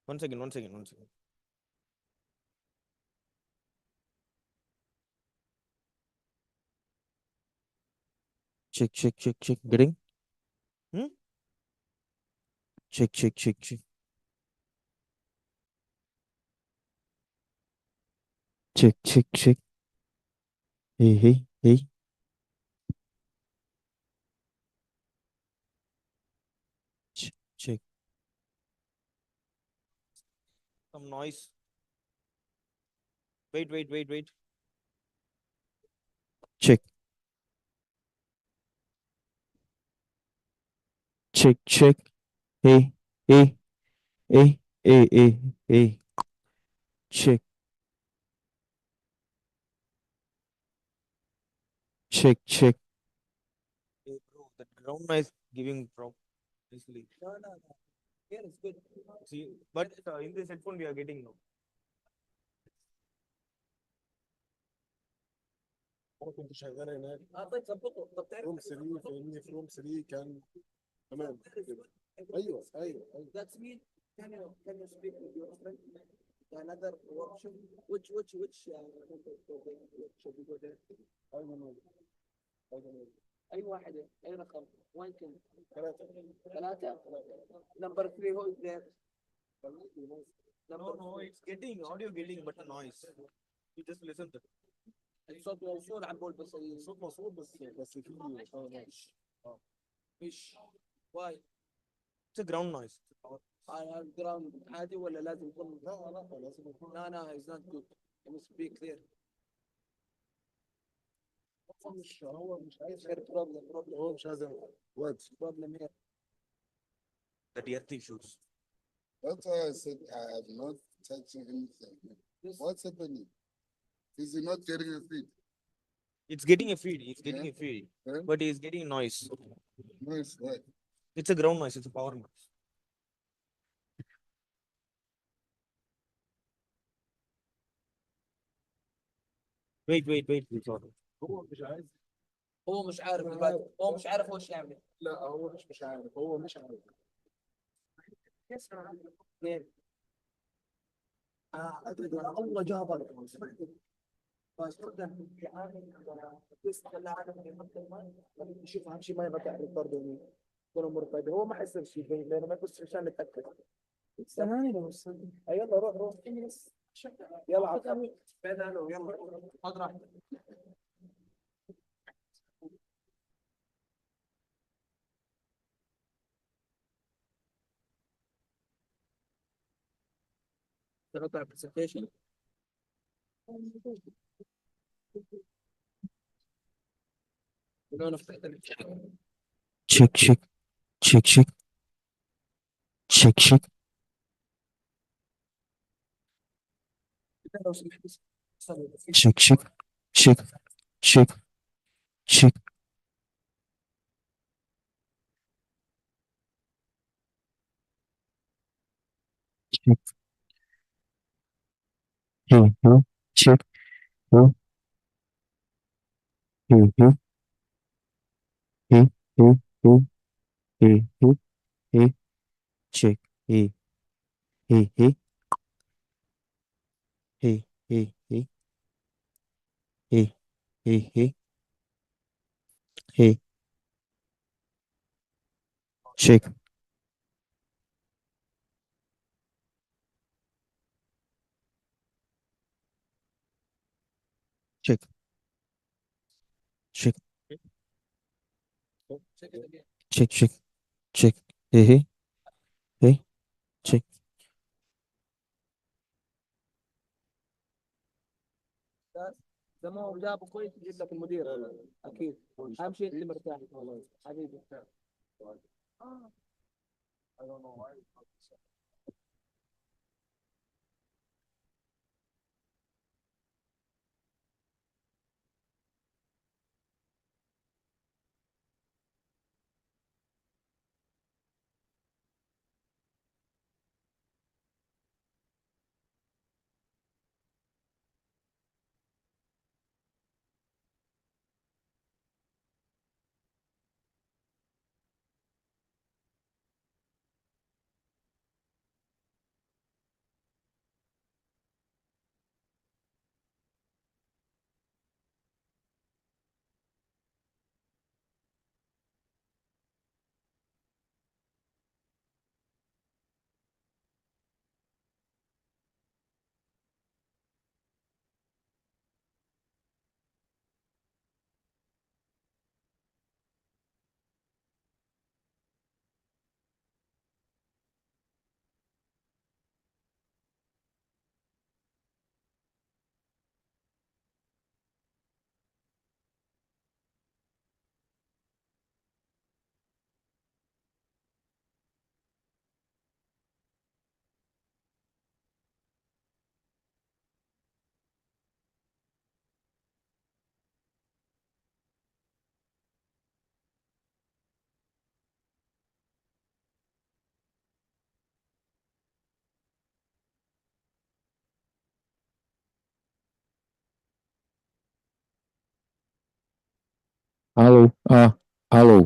One second, one second, one second. Check. Getting? Hmm? Check. Check. Hey. Check. Some noise. Wait. Check. Check. Hey. Hey. Check. Check. Hey, bro, that ground noise giving bro. Easily. No. Here it's good. See, but in this headphone we are getting no. هو كنت شغال هناك طيب ظبطه طب تعرف روم 3 فاهمني في روم 3 كان تمام كده. ايوه That means can you speak with your friend another workshop which should we go there اي واحدة اي رقم وين كنت ثلاثة number 3 who is there No, it's getting audio getting but a noise. You just listen to it. الصوت موصول عم بقول بس الصوت مصروف بس في مش why It's a ground noise. الجراوند عادي ولا لازم يكون لا لازم يكون لا it's not good you must be clear هو مش عايز problem هو مش عايز وات problem here The earth issues. That's why I said I have not touching anything. What's happening? Is he not getting a feed? It's getting a feed. It's getting a feed. Yeah. But it's getting noise. Noise, right? It's a ground noise. It's a power noise. Wait. Sorry. هو مش عايز هو مش عارف الباقي. هو مش عارف هو ايش يعمل لا هو مش عارف هو مش عارف كيف ادري الله جابر فاستخدم شوف اهم شيء ما يبقى تعرف برضه كل امور طيبه هو ما حيصير شيء لانه ما بس عشان نتاكد ثواني بس يلا روح يلا عطى يلا خذ راحتك تقطع presentation ولو نفتح Check. لو سمحت Check. Check. Hey. Check. Hey. Hey. Check. Check. Hey. Check. اذا ما هو جابه كويس يجيب لك المدير اكيد اهم شيء انت مرتاح حبيبي Alô, alô.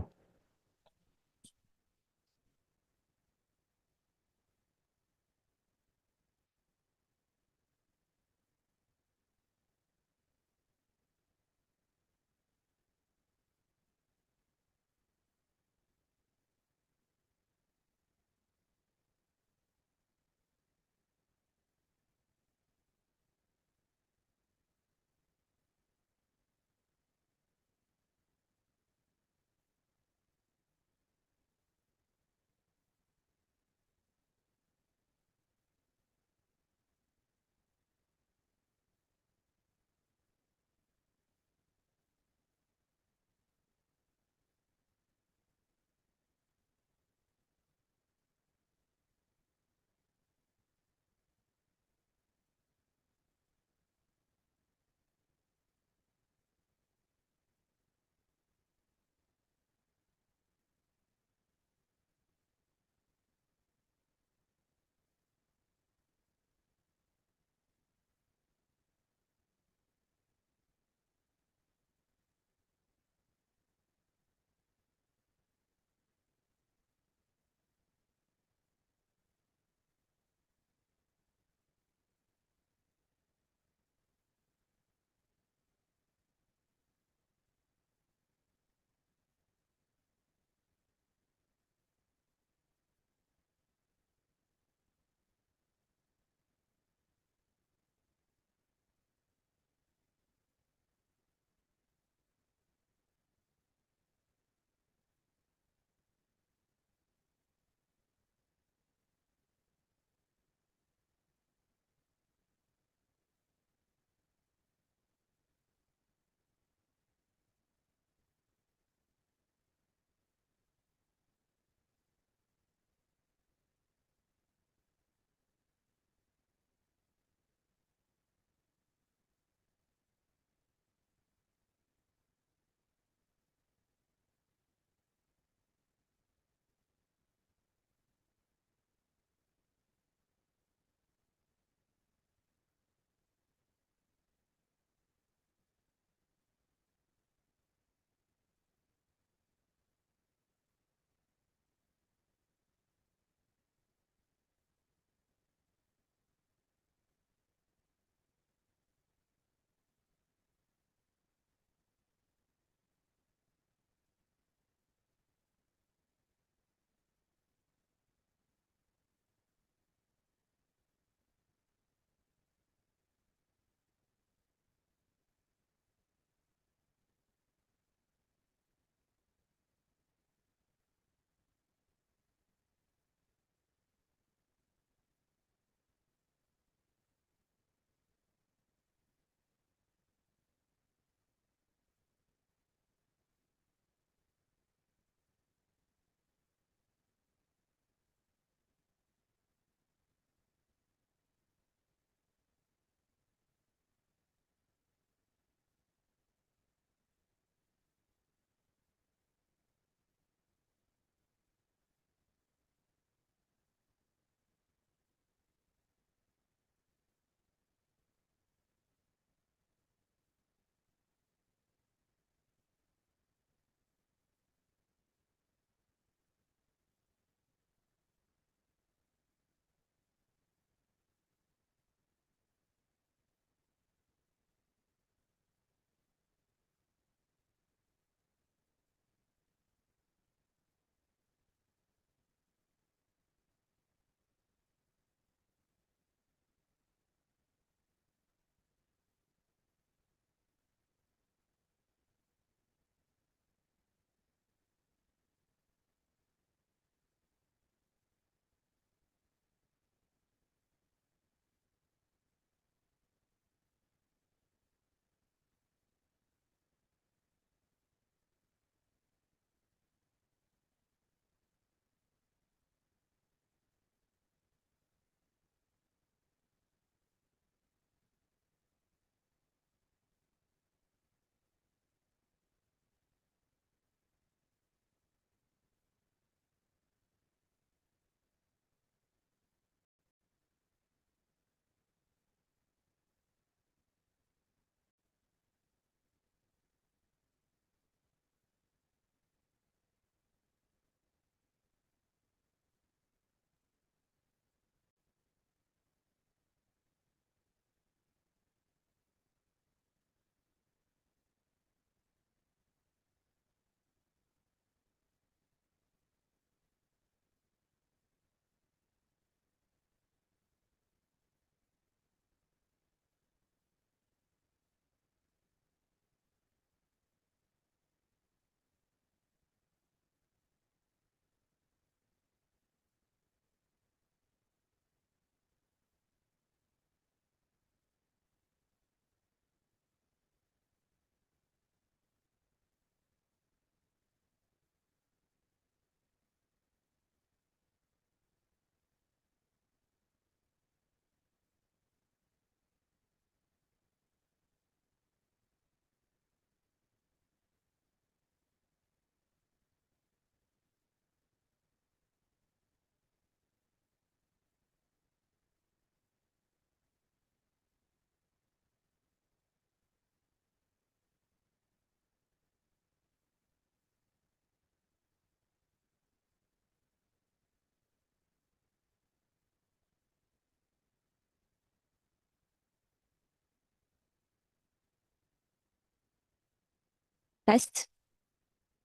Test.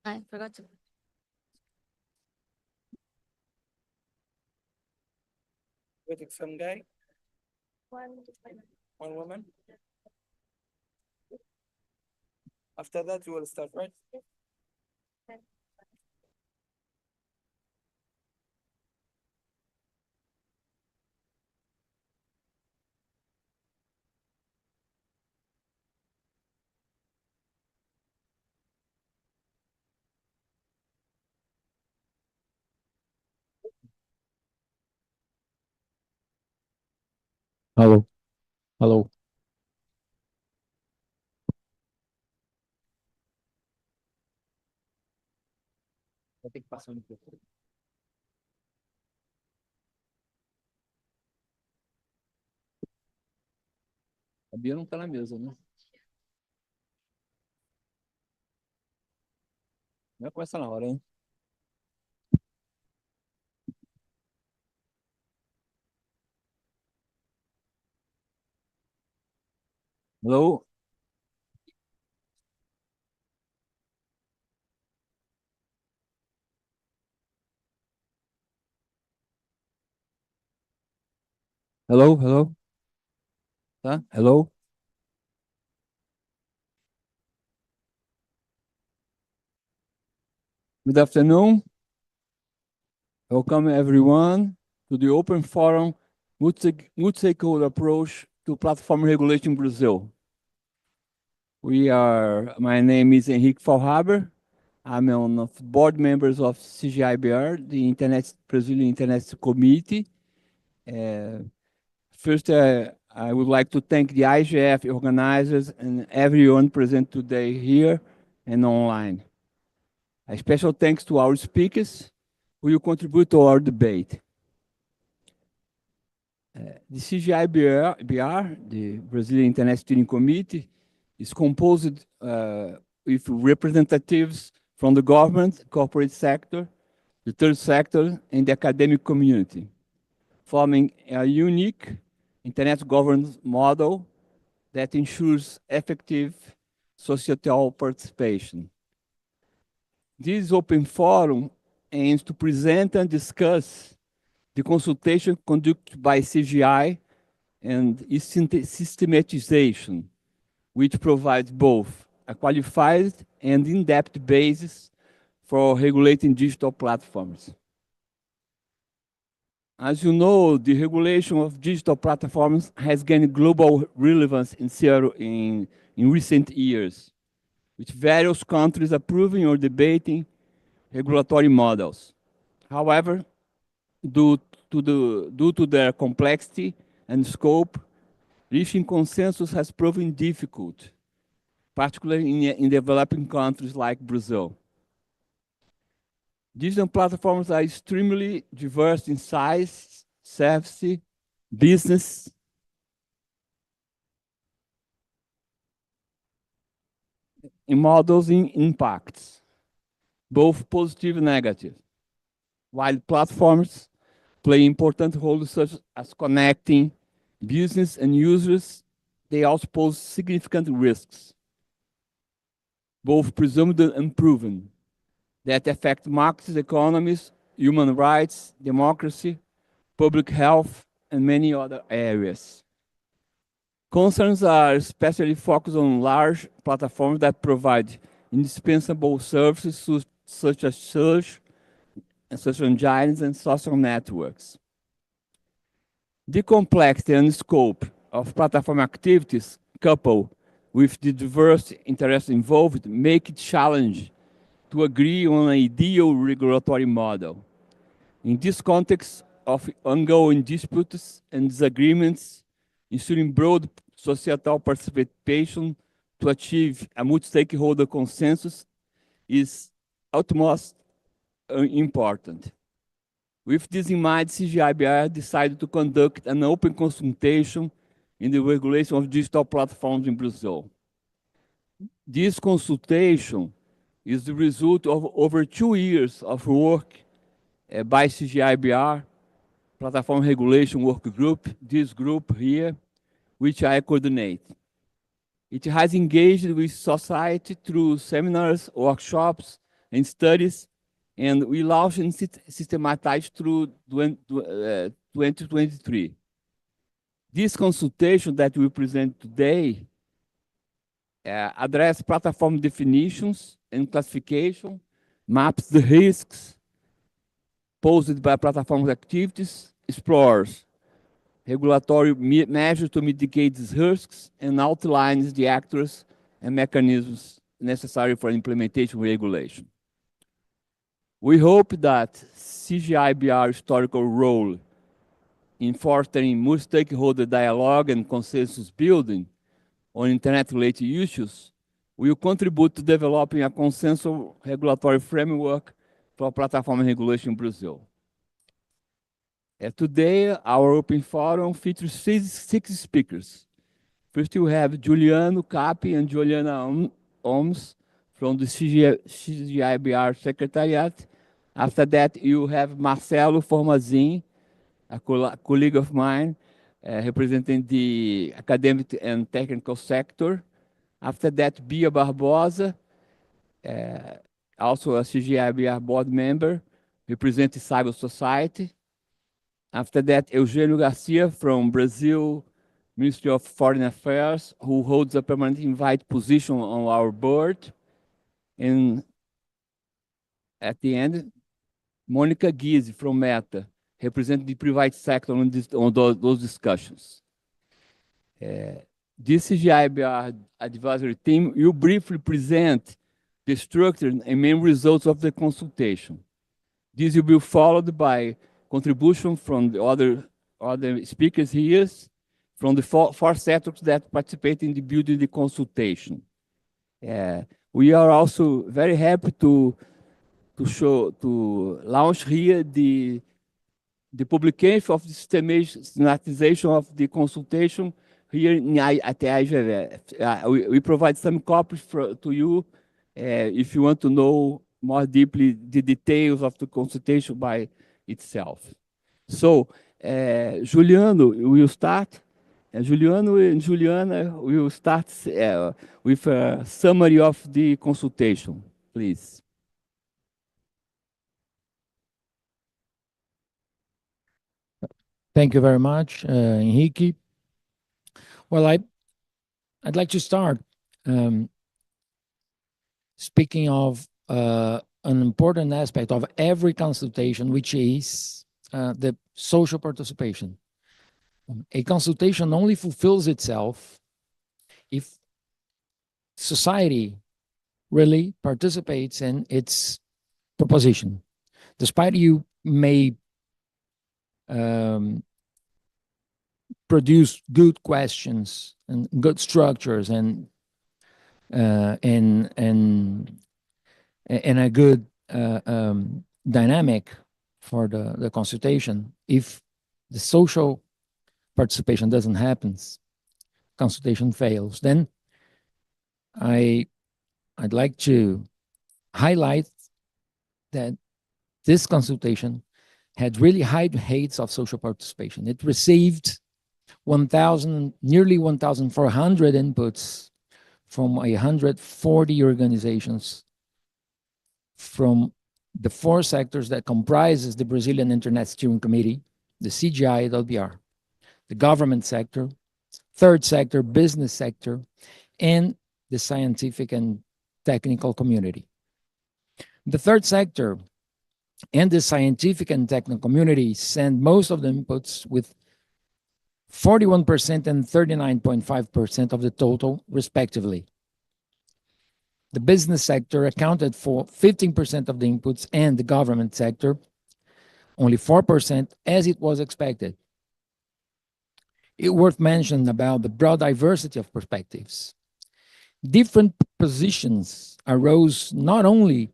I forgot to. With some guy, one woman. After that, you will start, right? Hello. Hello. Vai ter que passar o microfone. A Bia não tá na mesa, né? Vai começar na hora, hein? Hello. Hello, hello. Tá? Hello. Good afternoon. Welcome everyone to the open forum multi-stakeholder approach to platform regulation in Brazil. My name is Henrique Falhaber. I'm one of the board members of CGIBR, the Brazilian Internet Committee. First, I would like to thank the IGF organizers and everyone present today here and online. A special thanks to our speakers who will contribute to our debate. The CGIBR, the Brazilian Internet Steering Committee, is composed with representatives from the government, corporate sector, the third sector, and the academic community, forming a unique internet governance model that ensures effective societal participation. This open forum aims to present and discuss the consultation conducted by CGI and its systematization, which provides both a qualified and in-depth basis for regulating digital platforms. As you know, the regulation of digital platforms has gained global relevance in recent years, with various countries approving or debating regulatory models. However, due to their complexity and scope, reaching consensus has proven difficult, particularly in developing countries like Brazil. Digital platforms are extremely diverse in size, service, business, in models and impacts, both positive and negative. While platforms play important roles such as connecting business and users, they also pose significant risks, both presumed and proven, that affect markets, economies, human rights, democracy, public health, and many other areas. Concerns are especially focused on large platforms that provide indispensable services such as search, and search engines, and social networks. The complexity and scope of platform activities, coupled with the diverse interests involved, make it challenging to agree on an ideal regulatory model. In this context of ongoing disputes and disagreements, ensuring broad societal participation to achieve a multi-stakeholder consensus is utmost important. With this in mind, CGIBR decided to conduct an open consultation in the regulation of digital platforms in Brazil. This consultation is the result of over 2 years of work by CGIBR, Platform Regulation Work Group, this group here, which I coordinate. It has engaged with society through seminars, workshops, and studies, and we launched and systematized through 2023. This consultation that we present today address platform definitions and classification, maps the risks posed by platform activities, explores regulatory measures to mitigate these risks, and outlines the actors and mechanisms necessary for implementation regulation. We hope that CGIBR historical role in fostering multi-stakeholder dialogue and consensus building on internet-related issues will contribute to developing a consensus regulatory framework for platform regulation in Brazil. Today, our open forum features six speakers. First, you have Juliano Capi and Juliana Oms from the CGIBR Secretariat. After that, you have Marcelo Formazin, a colleague of mine, representing the academic and technical sector. After that, Bia Barbosa, also a CGIBR board member, representing civil society. After that, Eugênio Garcia from Brazil, Ministry of Foreign Affairs, who holds a permanent invite position on our board. And at the end, Monica Guise from Meta, representing the private sector on those discussions. This CGIBR advisory team will briefly present the structure and main results of the consultation. This will be followed by contribution from the other speakers here, from the four sectors that participate in the building the consultation. We are also very happy to launch here the publication of the systematization of the consultation here at the IGF. We provide some copies to you if you want to know more deeply the details of the consultation by itself. So, Juliano will start. Juliano and Juliana will start with a summary of the consultation, please. Thank you very much, Henrique. Well, I'd like to start speaking of an important aspect of every consultation, which is the social participation. A consultation only fulfills itself if society really participates in its proposition. Despite you may produce good questions and good structures and a good dynamic for the consultation, if the social participation doesn't happen, consultation fails. Then I'd like to highlight that this consultation had really high rates of social participation. It received nearly 1,400 inputs from 140 organizations from the four sectors that comprises the Brazilian Internet Steering Committee, the CGI-LBR, the government sector, third sector, business sector, and the scientific and technical community. The third sector and the scientific and technical community send most of the inputs with 41% and 39.5% of the total, respectively. The business sector accounted for 15% of the inputs, and the government sector only 4%, as it was expected. It's worth mentioning about the broad diversity of perspectives. Different positions arose not only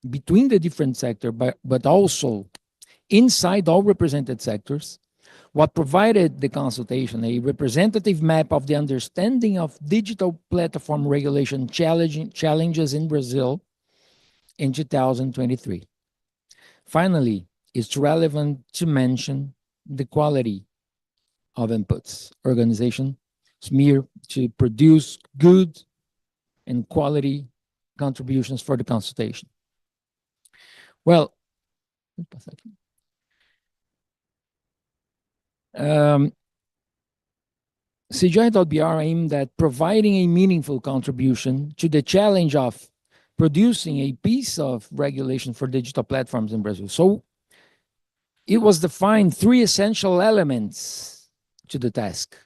between the different sectors, but also inside all represented sectors, what provided the consultation a representative map of the understanding of digital platform regulation challenges in Brazil in 2023. Finally, it's relevant to mention the quality of inputs. Organization SMER to produce good and quality contributions for the consultation. Well, CGI.br aimed at providing a meaningful contribution to the challenge of producing a piece of regulation for digital platforms in Brazil. So it was defined three essential elements to the task.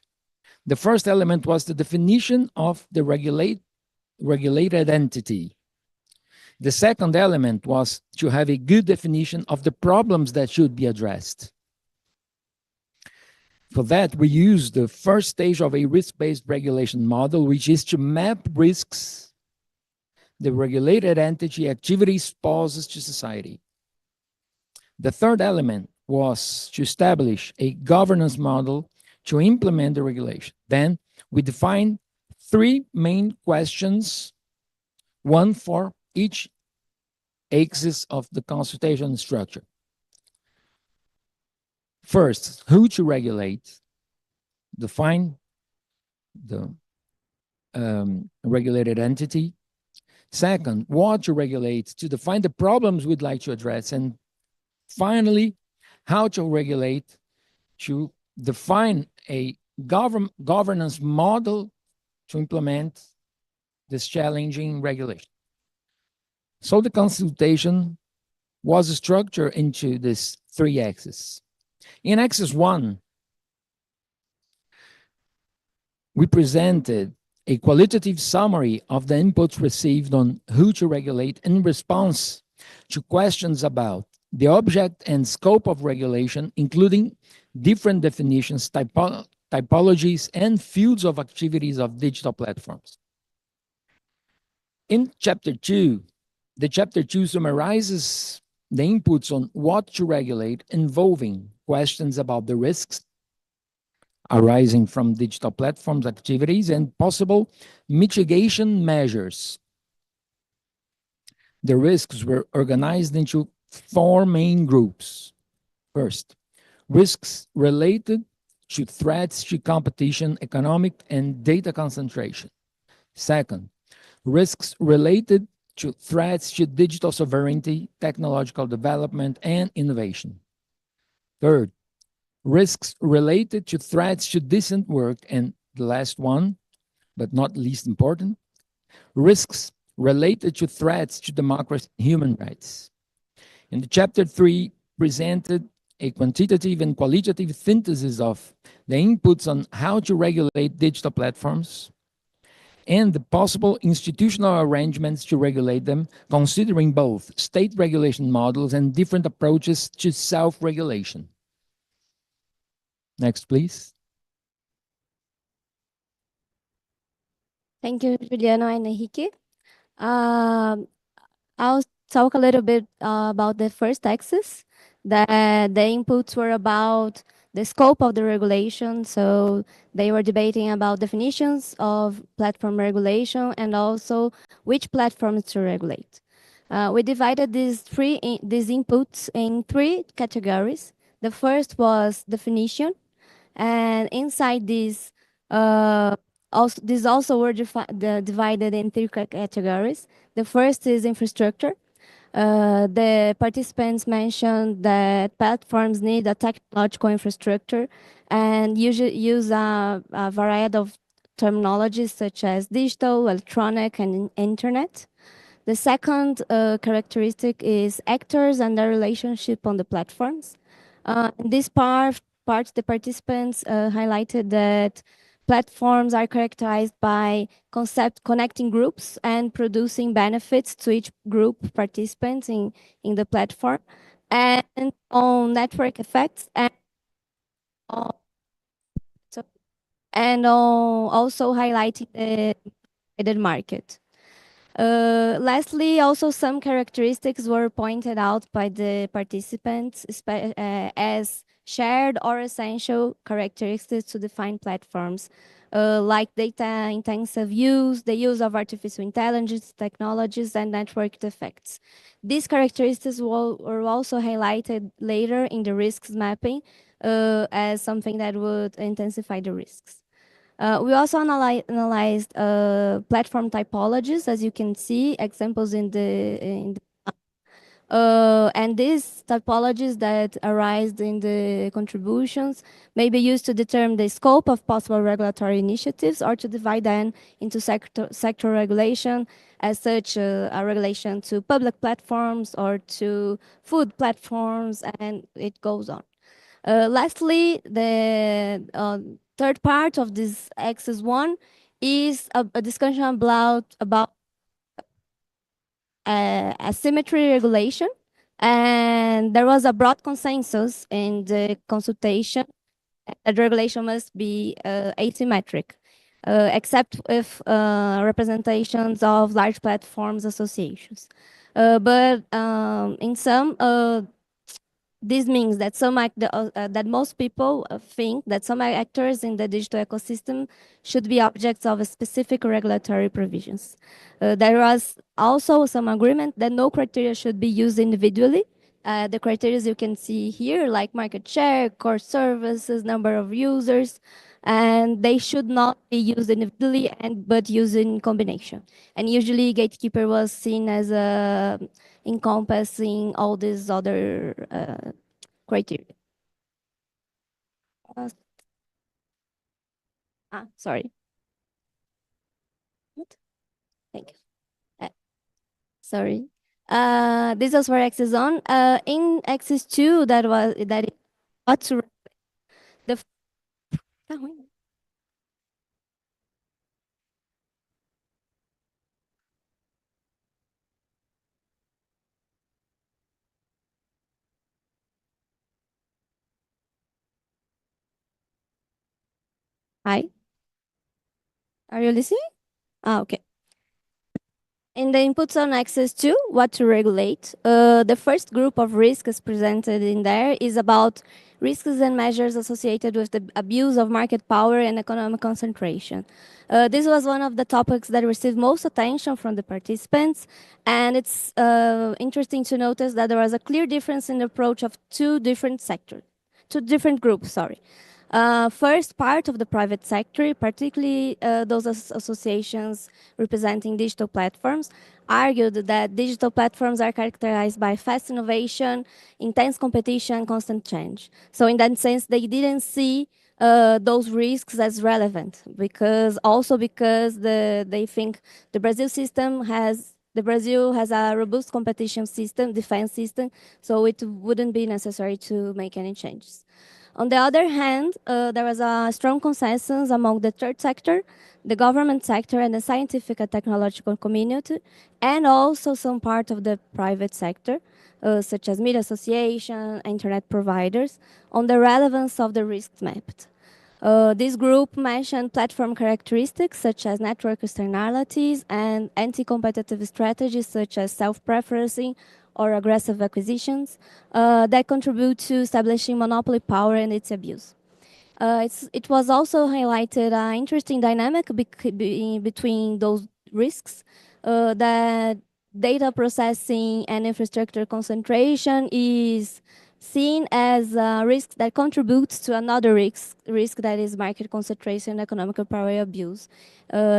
The first element was the definition of the regulated entity. The second element was to have a good definition of the problems that should be addressed. For that, we use the first stage of a risk-based regulation model, which is to map risks the regulated entity activities poses to society. The third element was to establish a governance model to implement the regulation. Then we defined three main questions, one for each axis of the consultation structure. First, who to regulate, define the regulated entity. Second, what to regulate, to define the problems we'd like to address. And finally, how to regulate, to define a governance model to implement this challenging regulation. So the consultation was structured into these three axes. In axis 1, we presented a qualitative summary of the inputs received on who to regulate in response to questions about the object and scope of regulation, including different definitions, typologies, and fields of activities of digital platforms. In chapter 2, the chapter 2 summarizes the inputs on what to regulate, involving questions about the risks arising from digital platforms activities and possible mitigation measures. The risks were organized into four main groups. First, risks related to threats to competition, economic and data concentration. Second, risks related to threats to digital sovereignty, technological development, and innovation. Third, risks related to threats to decent work. And the last one, but not least important, risks related to threats to democracy and human rights. In the chapter 3, presented a quantitative and qualitative synthesis of the inputs on how to regulate digital platforms and the possible institutional arrangements to regulate them, considering both state regulation models and different approaches to self-regulation. Next, please. Thank you, Juliano and Henrique. I'll talk a little bit about the first axis. The inputs were about the scope of the regulation. So they were debating about definitions of platform regulation and also which platforms to regulate. We divided these inputs in three categories. The first was definition, and inside this, these also were divided in three categories. The first is infrastructure. The participants mentioned that platforms need a technological infrastructure and usually use a variety of terminologies such as digital, electronic, and internet. The second characteristic is actors and their relationship on the platforms. In this part, the participants highlighted that platforms are characterized by connecting groups and producing benefits to each group participants in the platform, and on network effects and also highlighting the market. Lastly, also some characteristics were pointed out by the participants as shared or essential characteristics to define platforms, like data-intensive use, the use of artificial intelligence technologies, and network effects. These characteristics were also highlighted later in the risks mapping as something that would intensify the risks. We also analyzed platform typologies, as you can see, examples in the and these typologies that arise in the contributions may be used to determine the scope of possible regulatory initiatives or to divide them into sector regulation, as such a regulation to public platforms or to food platforms, and it goes on. Lastly, the third part of this axis 1 is a discussion about asymmetry regulation. And there was a broad consensus in the consultation that regulation must be asymmetric, except with representations of large platforms associations. But in some, this means that that most people think that some actors in the digital ecosystem should be objects of specific regulatory provisions. There was also some agreement that no criteria should be used individually. The criteria you can see here, like market share, core services, number of users, and they should not be used individually but used in combination. And usually gatekeeper was seen as encompassing all these other criteria. Sorry. What? Thank you. Sorry. This was for axis on. In axis 2, that is what to the. Tá ruim. Hi. Are you listening? Okay. In the inputs on axis 2, what to regulate, the first group of risks presented in there is about risks and measures associated with the abuse of market power and economic concentration. This was one of the topics that received most attention from the participants, and it's interesting to notice that there was a clear difference in the approach of two different groups, sorry. First part of the private sector, particularly those associations representing digital platforms, argued that digital platforms are characterized by fast innovation, intense competition, constant change. So in that sense, they didn't see those risks as relevant, because they think the Brazil has a robust competition system, defense system, so it wouldn't be necessary to make any changes. On the other hand, there was a strong consensus among the third sector, the government sector, and the scientific and technological community, and also some part of the private sector, such as media association, internet providers, on the relevance of the risks mapped. This group mentioned platform characteristics such as network externalities and anti-competitive strategies such as self-preferencing or aggressive acquisitions that contribute to establishing monopoly power and its abuse. It was also highlighted an interesting dynamic between those risks, that data processing and infrastructure concentration is seen as a risk that contributes to another risk that is market concentration and economic power abuse.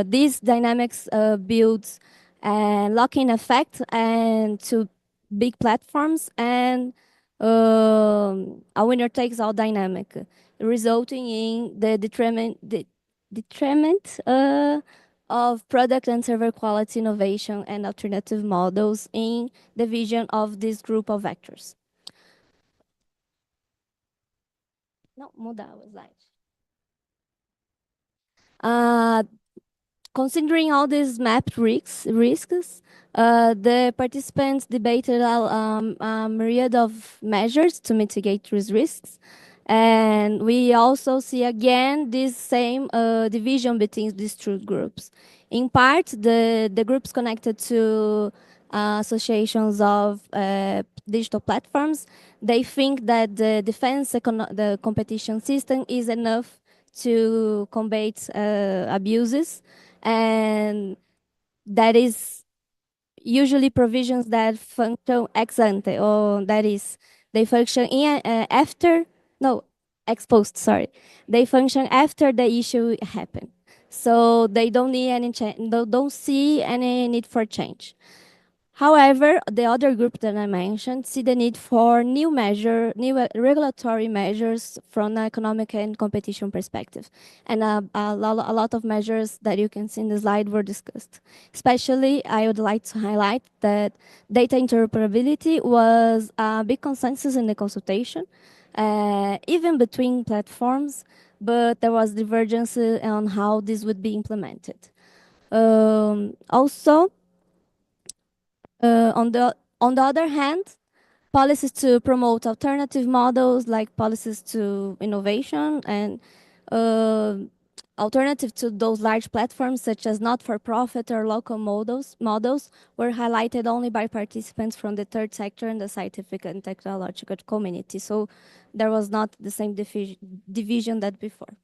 These dynamics builds a lock-in effect and to big platforms and a winner-takes-all dynamic, resulting in the detriment of product and server quality innovation and alternative models in the vision of this group of actors. Não, mudar o slide. Considering all these mapped risks, the participants debated a myriad of measures to mitigate these risks. And we also see again this same division between these two groups. In part, the groups connected to associations of digital platforms, they think that the the competition system is enough to combat abuses, and that is usually provisions that function ex ante, or that is, they function in after, no, exposed, sorry, they function after the issue happened. So they don't need any don't see any need for change. However, the other group that I mentioned see the need for new regulatory measures from an economic and competition perspective. And a lot of measures that you can see in the slide were discussed. Especially, I would like to highlight that data interoperability was a big consensus in the consultation, even between platforms, but there was divergence on how this would be implemented. Also, on the other hand, policies to promote alternative models like policies to innovation and alternative to those large platforms such as not-for-profit or local models were highlighted only by participants from the third sector and the scientific and technological community. So there was not the same division that before.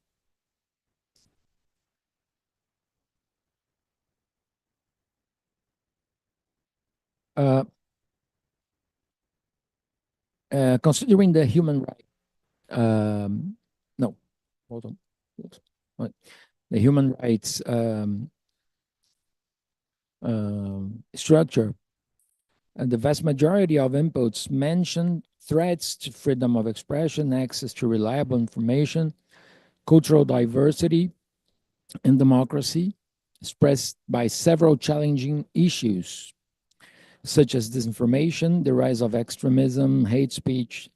Considering the human right, no, hold on. What? The human rights structure, and the vast majority of inputs mention threats to freedom of expression, access to reliable information, cultural diversity, and democracy, expressed by several challenging issues, such as disinformation, the rise of extremism, hate speech,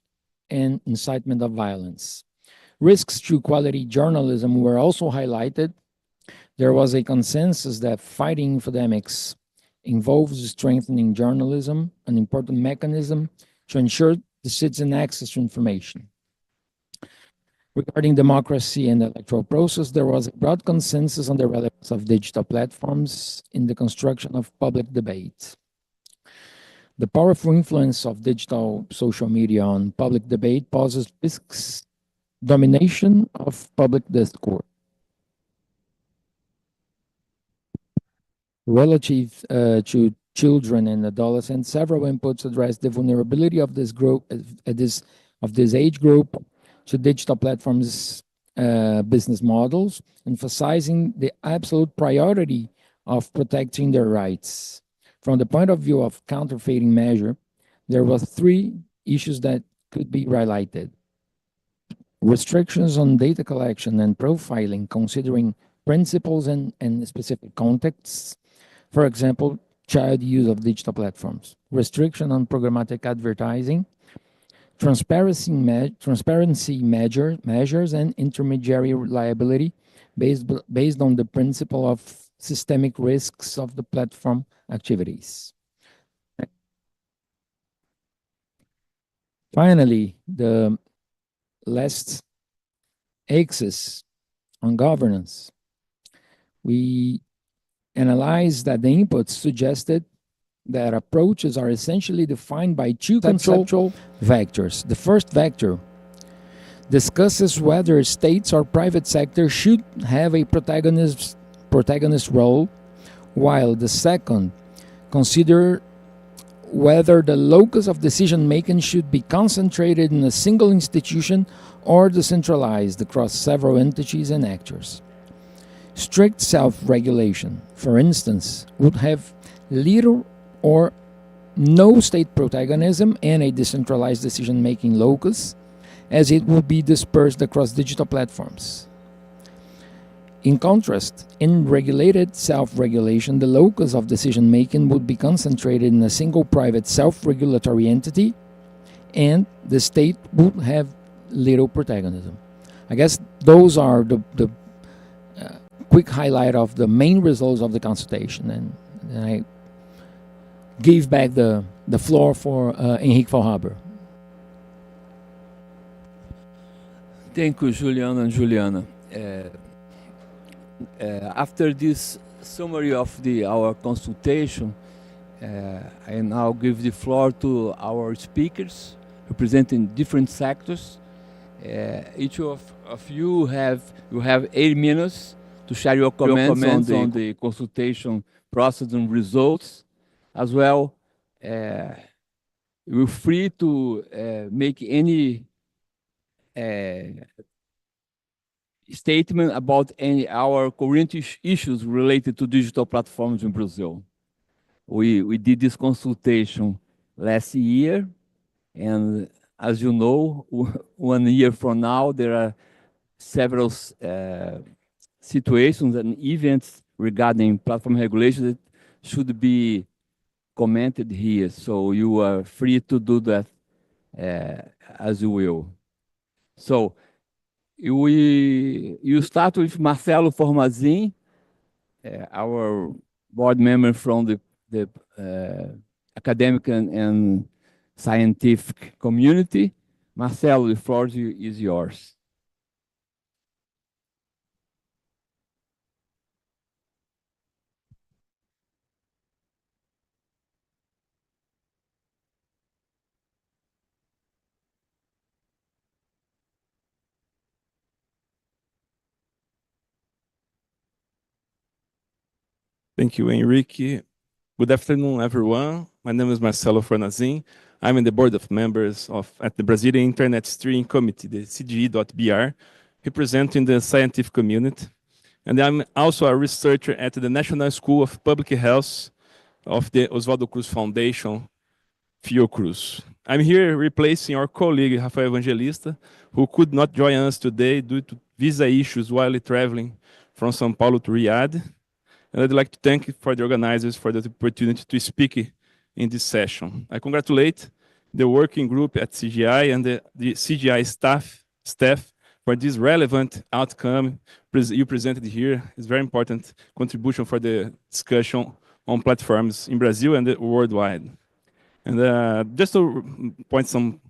and incitement of violence. Risks to quality journalism were also highlighted. There was a consensus that fighting infodemics involves strengthening journalism, an important mechanism to ensure the citizen access to information. Regarding democracy and the electoral process, there was a broad consensus on the relevance of digital platforms in the construction of public debate. The powerful influence of digital social media on public debate poses risks domination of public discourse. Relative to children and adolescents, several inputs address the vulnerability of this group, of this age group, to digital platforms' business models, emphasizing the absolute priority of protecting their rights. From the point of view of counterfeiting measure, there were three issues that could be highlighted. Restrictions on data collection and profiling, considering principles and specific contexts. For example, child use of digital platforms. Restriction on programmatic advertising. Transparency measures and intermediary liability based on the principle of systemic risks of the platform activities. Finally, the last axis on governance. We analyzed that the inputs suggested that approaches are essentially defined by two conceptual vectors. The first vector discusses whether states or private sector should have a protagonist role, while the second consider whether the locus of decision-making should be concentrated in a single institution or decentralized across several entities and actors. Strict self-regulation, for instance, would have little or no state protagonism and a decentralized decision-making locus, as it would be dispersed across digital platforms. In contrast, in regulated self-regulation, the locus of decision-making would be concentrated in a single private self-regulatory entity, and the state would have little protagonism. I guess those are the quick highlight of the main results of the consultation, and I give back the floor for Henrique Faulhaber. Thank you, Juliana and Juliana. After this summary of our consultation, I now give the floor to our speakers representing different sectors. Each of you have 8 minutes to share your comments on the consultation process and results. As well, you're free to make any statement about our current issues related to digital platforms in Brazil. We did this consultation last year, and as you know, 1 year from now, there are several situations and events regarding platform regulation that should be commented here. So you are free to do that as you will. So you start with Marcelo Formazin, our board member from the academic and scientific community. Marcelo, the floor is yours. Thank you, Enrique. Good afternoon, everyone. My name is Marcelo Fornazin. I'm in the board of members at the Brazilian Internet Steering Committee, the CGE.br, representing the scientific community. And I'm also a researcher at the National School of Public Health of the Oswaldo Cruz Foundation, Fiocruz. I'm here replacing our colleague, Rafael Evangelista, who could not join us today due to visa issues while traveling from São Paulo to Riyadh. And I'd like to thank for the organizers for the opportunity to speak in this session. I congratulate the working group at CGI and the CGI staff for this relevant outcome you presented here. It's very important contribution for the discussion on platforms in Brazil and worldwide. And just to point some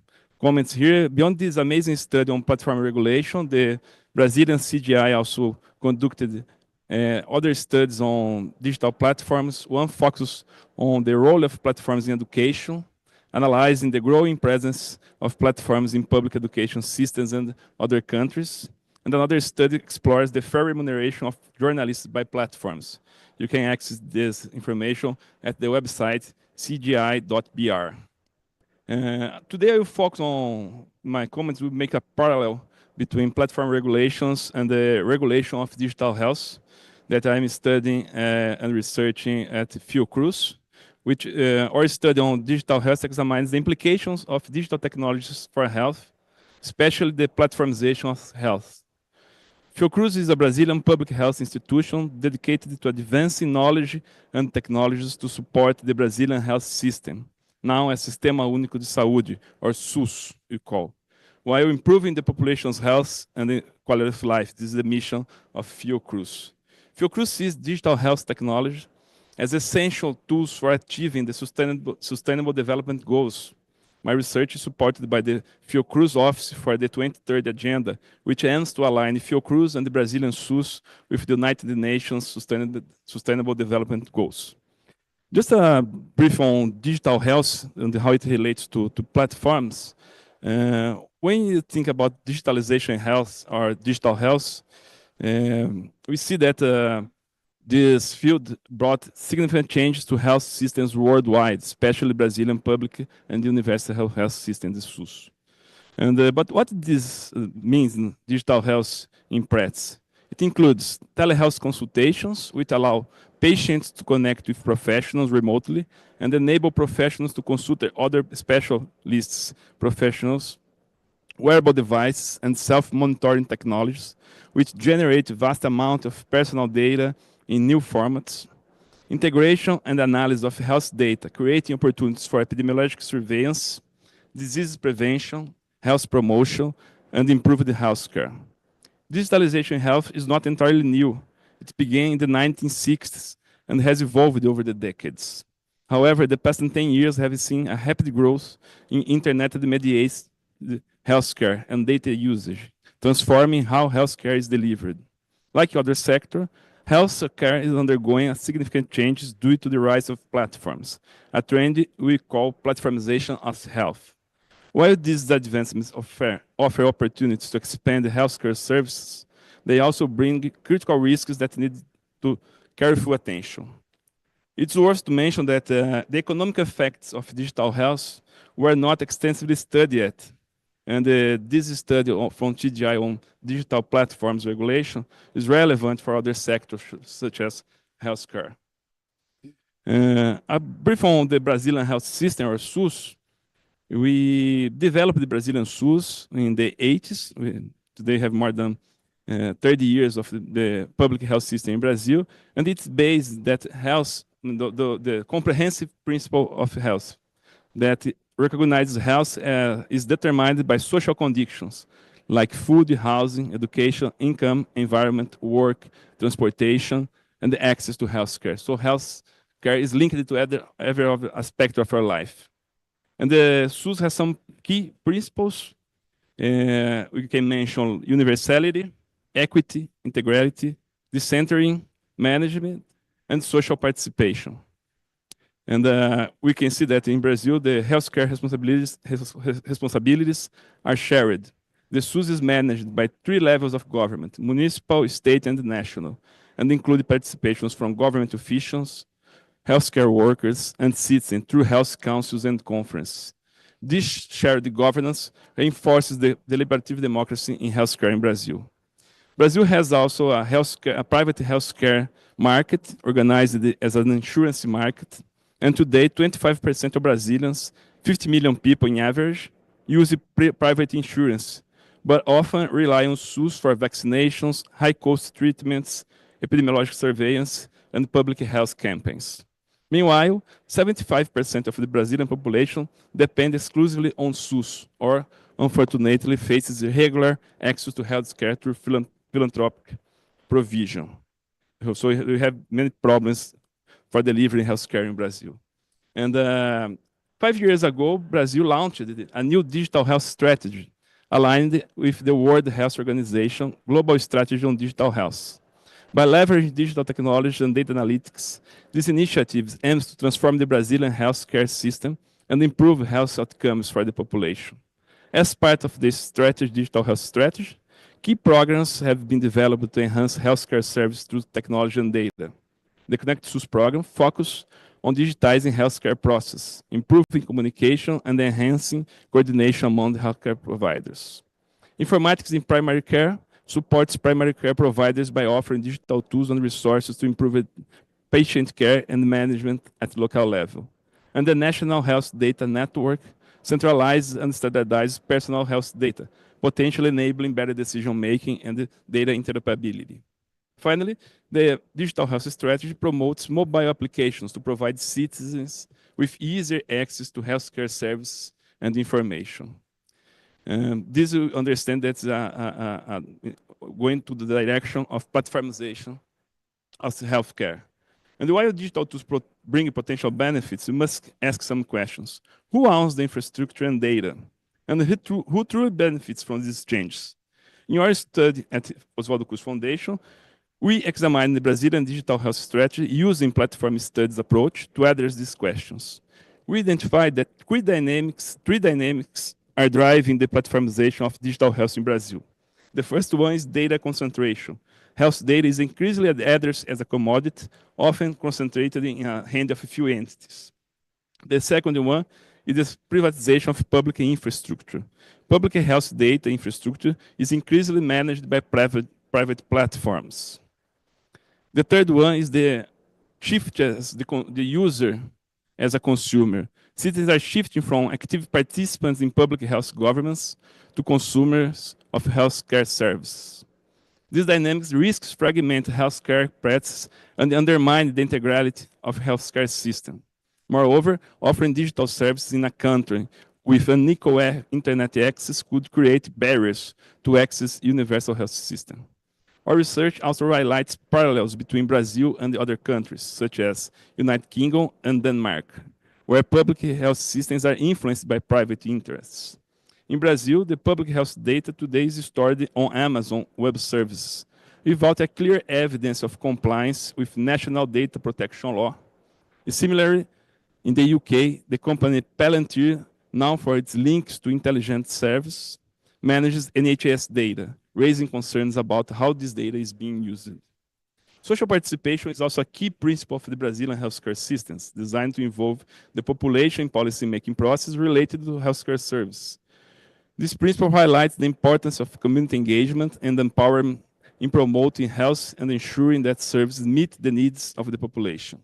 comments here, beyond this amazing study on platform regulation, the Brazilian CGI also conducted other studies on digital platforms. One focus on the role of platforms in education, analyzing the growing presence of platforms in public education systems and other countries. And another study explores the fair remuneration of journalists by platforms. You can access this information at the website cgi.br. Today I will focus on my comments will make a parallel between platform regulations and the regulation of digital health that I'm studying and researching at Fiocruz, which our study on digital health examines the implications of digital technologies for health, especially the platformization of health. Fiocruz is a Brazilian public health institution dedicated to advancing knowledge and technologies to support the Brazilian health system, now as Sistema Único de Saúde, or SUS, we call, while improving the population's health and the quality of life. This is the mission of Fiocruz. Fiocruz sees digital health technology as essential tools for achieving the sustainable development goals. My research is supported by the Fiocruz Office for the 23rd Agenda, which aims to align Fiocruz and the Brazilian SUS with the United Nations Sustainable Development Goals. Just a brief on digital health and how it relates to platforms. When you think about digitalization in health or digital health, we see that this field brought significant changes to health systems worldwide, especially Brazilian public and universal health system, the SUS. But what this means in digital health in practice? It includes telehealth consultations, which allow patients to connect with professionals remotely and enable professionals to consult their other specialists, professionals, wearable devices, and self-monitoring technologies, which generate vast amount of personal data in new formats, integration and analysis of health data, creating opportunities for epidemiologic surveillance, disease prevention, health promotion, and improved healthcare. Digitalization in health is not entirely new. It began in the 1960s and has evolved over the decades. However, the past 10 years have seen a rapid growth in internet-mediated healthcare and data usage, transforming how healthcare is delivered. Like other sectors, healthcare is undergoing a significant changes due to the rise of platforms, a trend we call platformization of health. While these advancements offer opportunities to expand healthcare services, they also bring critical risks that need to careful attention. It's worth to mention that the economic effects of digital health were not extensively studied yet. And this study from TGI on digital platforms regulation is relevant for other sectors such as healthcare. A brief on the Brazilian health system, or SUS. We developed the Brazilian SUS in the 80s. Today have more than 30 years of the public health system in Brazil, and it's based that health, the comprehensive principle of health, that recognizes health is determined by social conditions like food, housing, education, income, environment, work, transportation, and the access to healthcare. So healthcare is linked to every other aspect of our life. And the SUS has some key principles. We can mention universality, equity, integrity, decentering, management, and social participation. And we can see that in Brazil, the healthcare responsibilities are shared. The SUS is managed by 3 levels of government: municipal, state, and national, and include participations from government officials, healthcare workers, and citizens through health councils and conferences. This shared governance reinforces the deliberative democracy in healthcare in Brazil. Brazil has also a private healthcare market organized as an insurance market. And today, 25% of Brazilians, 50 million people in average, use private insurance, but often rely on SUS for vaccinations, high-cost treatments, epidemiological surveillance, and public health campaigns. Meanwhile, 75% of the Brazilian population depend exclusively on SUS, or unfortunately faces irregular access to healthcare through philanthropic provision. So we have many problems for delivering healthcare in Brazil. And 5 years ago, Brazil launched a new digital health strategy aligned with the World Health Organization Global Strategy on Digital Health. By leveraging digital technology and data analytics, this initiative aims to transform the Brazilian healthcare system and improve health outcomes for the population. As part of this digital health strategy, key programs have been developed to enhance healthcare service through technology and data. The Connect SUS program focuses on digitizing healthcare process, improving communication, and enhancing coordination among the healthcare providers. Informatics in primary care supports primary care providers by offering digital tools and resources to improve patient care and management at local level. And the National Health Data Network centralizes and standardizes personal health data, potentially enabling better decision-making and data interoperability. Finally, the digital health strategy promotes mobile applications to provide citizens with easier access to healthcare services and information. This will understand that's going to the direction of platformization of healthcare. And while digital tools bring potential benefits, we must ask some questions. Who owns the infrastructure and data? And who truly benefits from these changes? In our study at Oswaldo Cruz Foundation, we examined the Brazilian digital health strategy using platform studies approach to address these questions. We identified that three dynamics are driving the platformization of digital health in Brazil. The first one is data concentration. Health data is increasingly addressed as a commodity, often concentrated in the hand of a few entities. The second one is the privatization of public infrastructure. Public health data infrastructure is increasingly managed by private platforms. The third one is the shift as the user as a consumer. Citizens are shifting from active participants in public health governance to consumers of healthcare services. These dynamics risks fragment healthcare practices and undermine the integrity of healthcare system. Moreover, offering digital services in a country with unequal internet access could create barriers to access universal health system. Our research also highlights parallels between Brazil and the other countries, such as United Kingdom and Denmark, where public health systems are influenced by private interests. In Brazil, the public health data today is stored on Amazon Web Services, without a clear evidence of compliance with national data protection law. Similarly, in the UK, the company Palantir, known for its links to intelligence service, manages NHS data, raising concerns about how this data is being used. Social participation is also a key principle of the Brazilian healthcare systems, designed to involve the population in policy-making process related to healthcare services. This principle highlights the importance of community engagement and empowerment in promoting health and ensuring that services meet the needs of the population.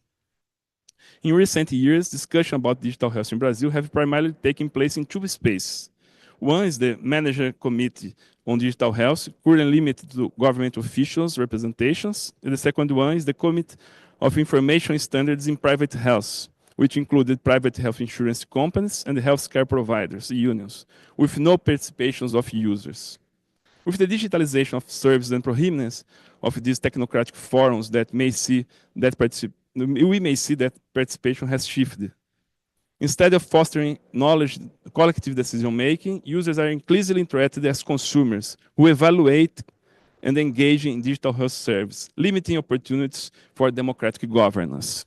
In recent years, discussion about digital health in Brazil have primarily taken place in two spaces. One is the Manager Committee on Digital Health, currently limited to government officials' representations, and the second one is the Committee of Information Standards in Private Health, which included private health insurance companies and healthcare providers, unions, with no participations of users. With the digitalization of services and prominence of these technocratic forums we may see that participation has shifted. Instead of fostering knowledge, collective decision-making, users are increasingly interacted as consumers who evaluate and engage in digital health service, limiting opportunities for democratic governance.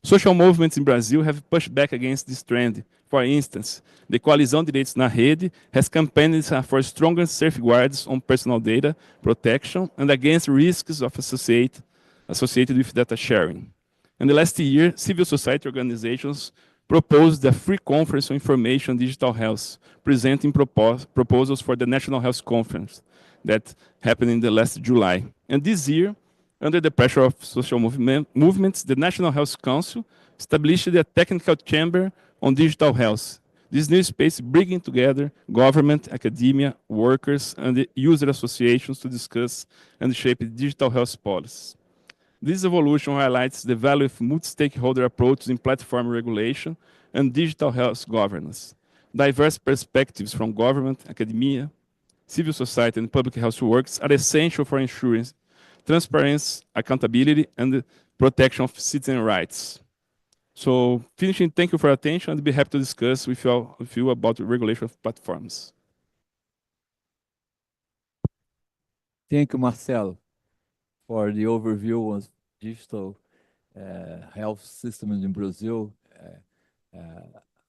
Social movements in Brazil have pushed back against this trend. For instance, the Coalizão Direitos na Rede has campaigned for stronger safeguards on personal data protection and against risks of associated with data sharing. In the last year, civil society organizations proposed a free conference on information and digital health, presenting proposals for the National Health Conference that happened in the last July. And this year, under the pressure of social movements, the National Health Council established a technical chamber on digital health. This new space bringing together government, academia, workers, and the user associations to discuss and shape digital health policies. This evolution highlights the value of multi-stakeholder approaches in platform regulation and digital health governance. Diverse perspectives from government, academia, civil society, and public health works are essential for ensuring transparency, accountability, and the protection of citizen rights. So, finishing, thank you for your attention, and be happy to discuss with you about the regulation of platforms. Thank you, Marcelo, for the overview of digital health systems in Brazil.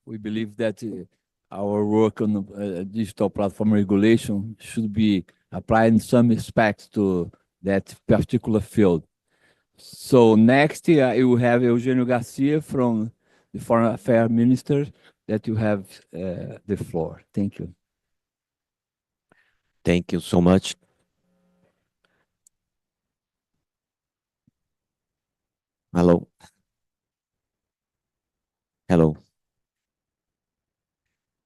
We believe that our work on digital platform regulation should be applied in some respects to that particular field. So next, I will have Eugenio Garcia from the Foreign Affairs Minister, that you have the floor. Thank you. Thank you so much. Hello. Hello.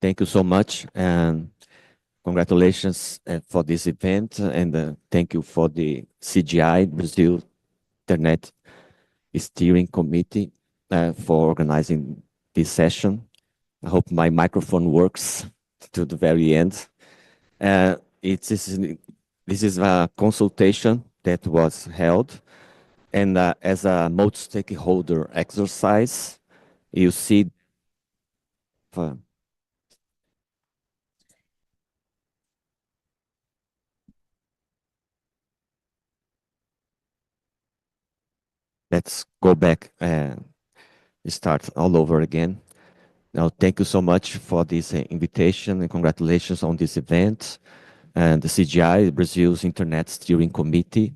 Thank you so much, and congratulations for this event, and thank you for the CGI Brazil Internet Steering Committee for organizing this session. I hope my microphone works to the very end. This is a consultation that was held, and as a multi-stakeholder exercise, you see let's go back and start all over again. Now, thank you so much for this invitation, and congratulations on this event. And the CGI, Brazil's Internet Steering Committee,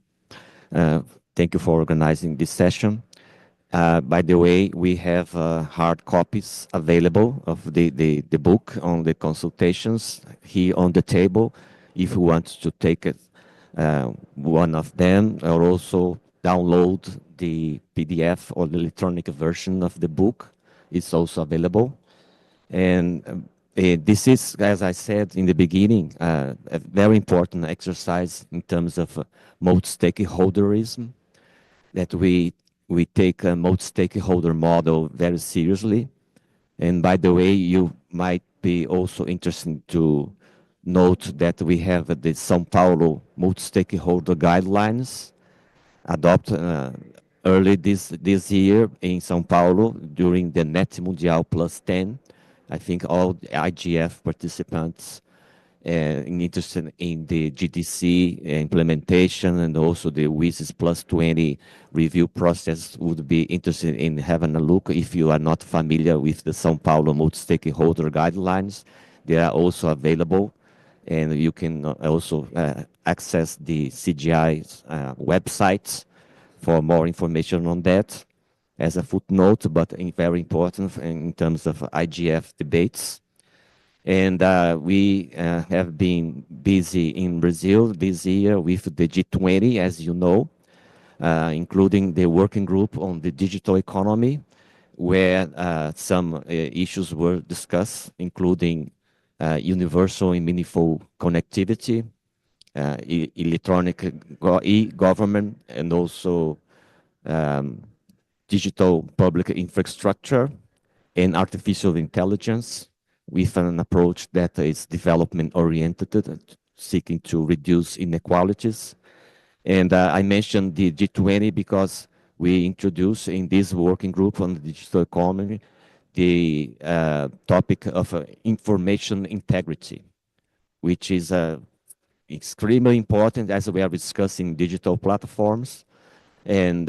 thank you for organizing this session. By the way, we have hard copies available of the book on the consultations here on the table. If you want to take it, one of them, or also download the PDF or the electronic version of the book, it's also available. And this is, as I said in the beginning, a very important exercise in terms of multi-stakeholderism, that we take a multi-stakeholder model very seriously. And by the way, you might be also interested to note that we have the São Paulo multi-stakeholder guidelines adopted early this year in São Paulo during the Net Mundial Plus 10. I think all the IGF participants interested in the GDC implementation and also the WISIS Plus 20 review process would be interested in having a look. If you are not familiar with the São Paulo multi-stakeholder guidelines, they are also available, and you can also access the CGI's website for more information on that as a footnote, but very important in terms of IGF debates. And we have been busy in Brazil this year with the G20, as you know, including the working group on the digital economy, where some issues were discussed, including universal and meaningful connectivity, electronic e-government, and also digital public infrastructure and artificial intelligence with an approach that is development oriented, seeking to reduce inequalities. And I mentioned the G20 because we introduced in this working group on the digital economy the topic of information integrity, which is extremely important as we are discussing digital platforms. And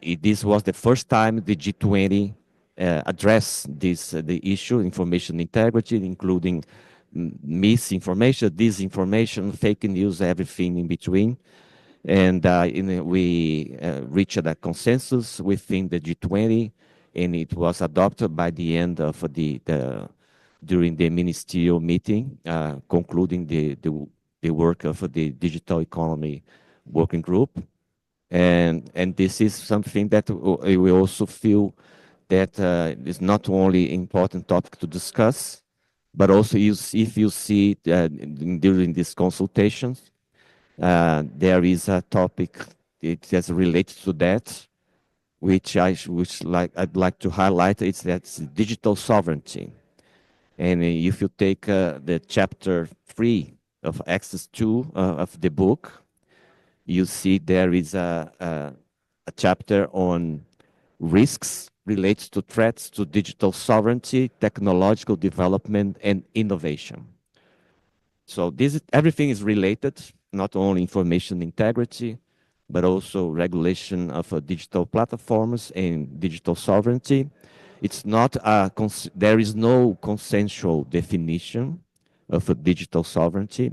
this was the first time the G20 addressed the issue, information integrity, including misinformation, disinformation, fake news, everything in between. And we reached a consensus within the G20, and it was adopted by the end of during the ministerial meeting, concluding the work of the digital economy working group. And this is something that we also feel that is not only important topic to discuss, but also if you see during these consultations, there is a topic that is related to that, which I'd like to highlight. It's that digital sovereignty. And if you take the chapter 3 of Access 2 of the book, you see there is a chapter on risks related to threats to digital sovereignty, technological development, and innovation. So everything is related, not only information integrity, but also regulation of digital platforms and digital sovereignty. It's not there is no consensual definition of a digital sovereignty.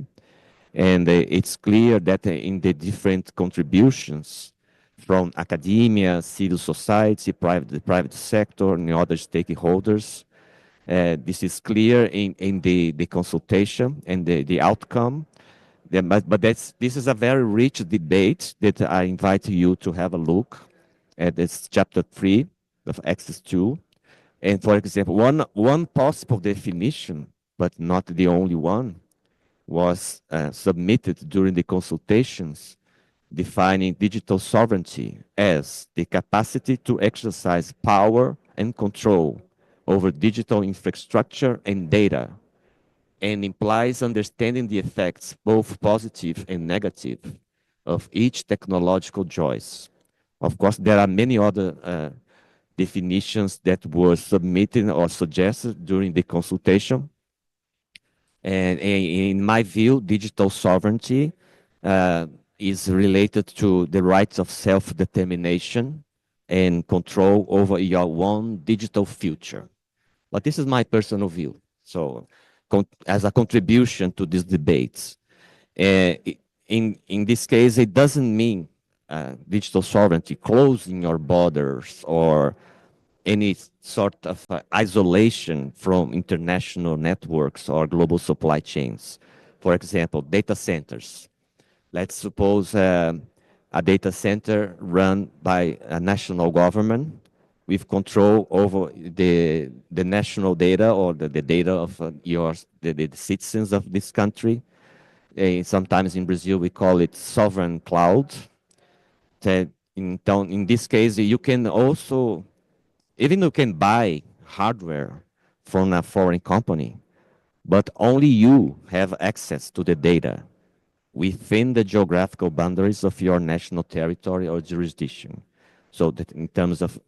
And it's clear that in the different contributions from academia, civil society, the private sector, and other stakeholders, this is clear in the consultation and the outcome. But this is a very rich debate that I invite you to have a look at this chapter 3 of Access 2. And for example, one possible definition, but not the only one, was submitted during the consultations, defining digital sovereignty as the capacity to exercise power and control over digital infrastructure and data, and implies understanding the effects, both positive and negative, of each technological choice. Of course, there are many other definitions that were submitted or suggested during the consultation. And in my view, digital sovereignty is related to the rights of self-determination and control over your own digital future. But this is my personal view. So as a contribution to these debates, in this case, it doesn't mean digital sovereignty closing your borders or any sort of isolation from international networks or global supply chains. For example, data centers. Let's suppose a data center run by a national government with control over the national data or the data of the citizens of this country. Sometimes in Brazil, we call it sovereign cloud. In this case, you can also even you can buy hardware from a foreign company, but only you have access to the data within the geographical boundaries of your national territory or jurisdiction. So that in terms of,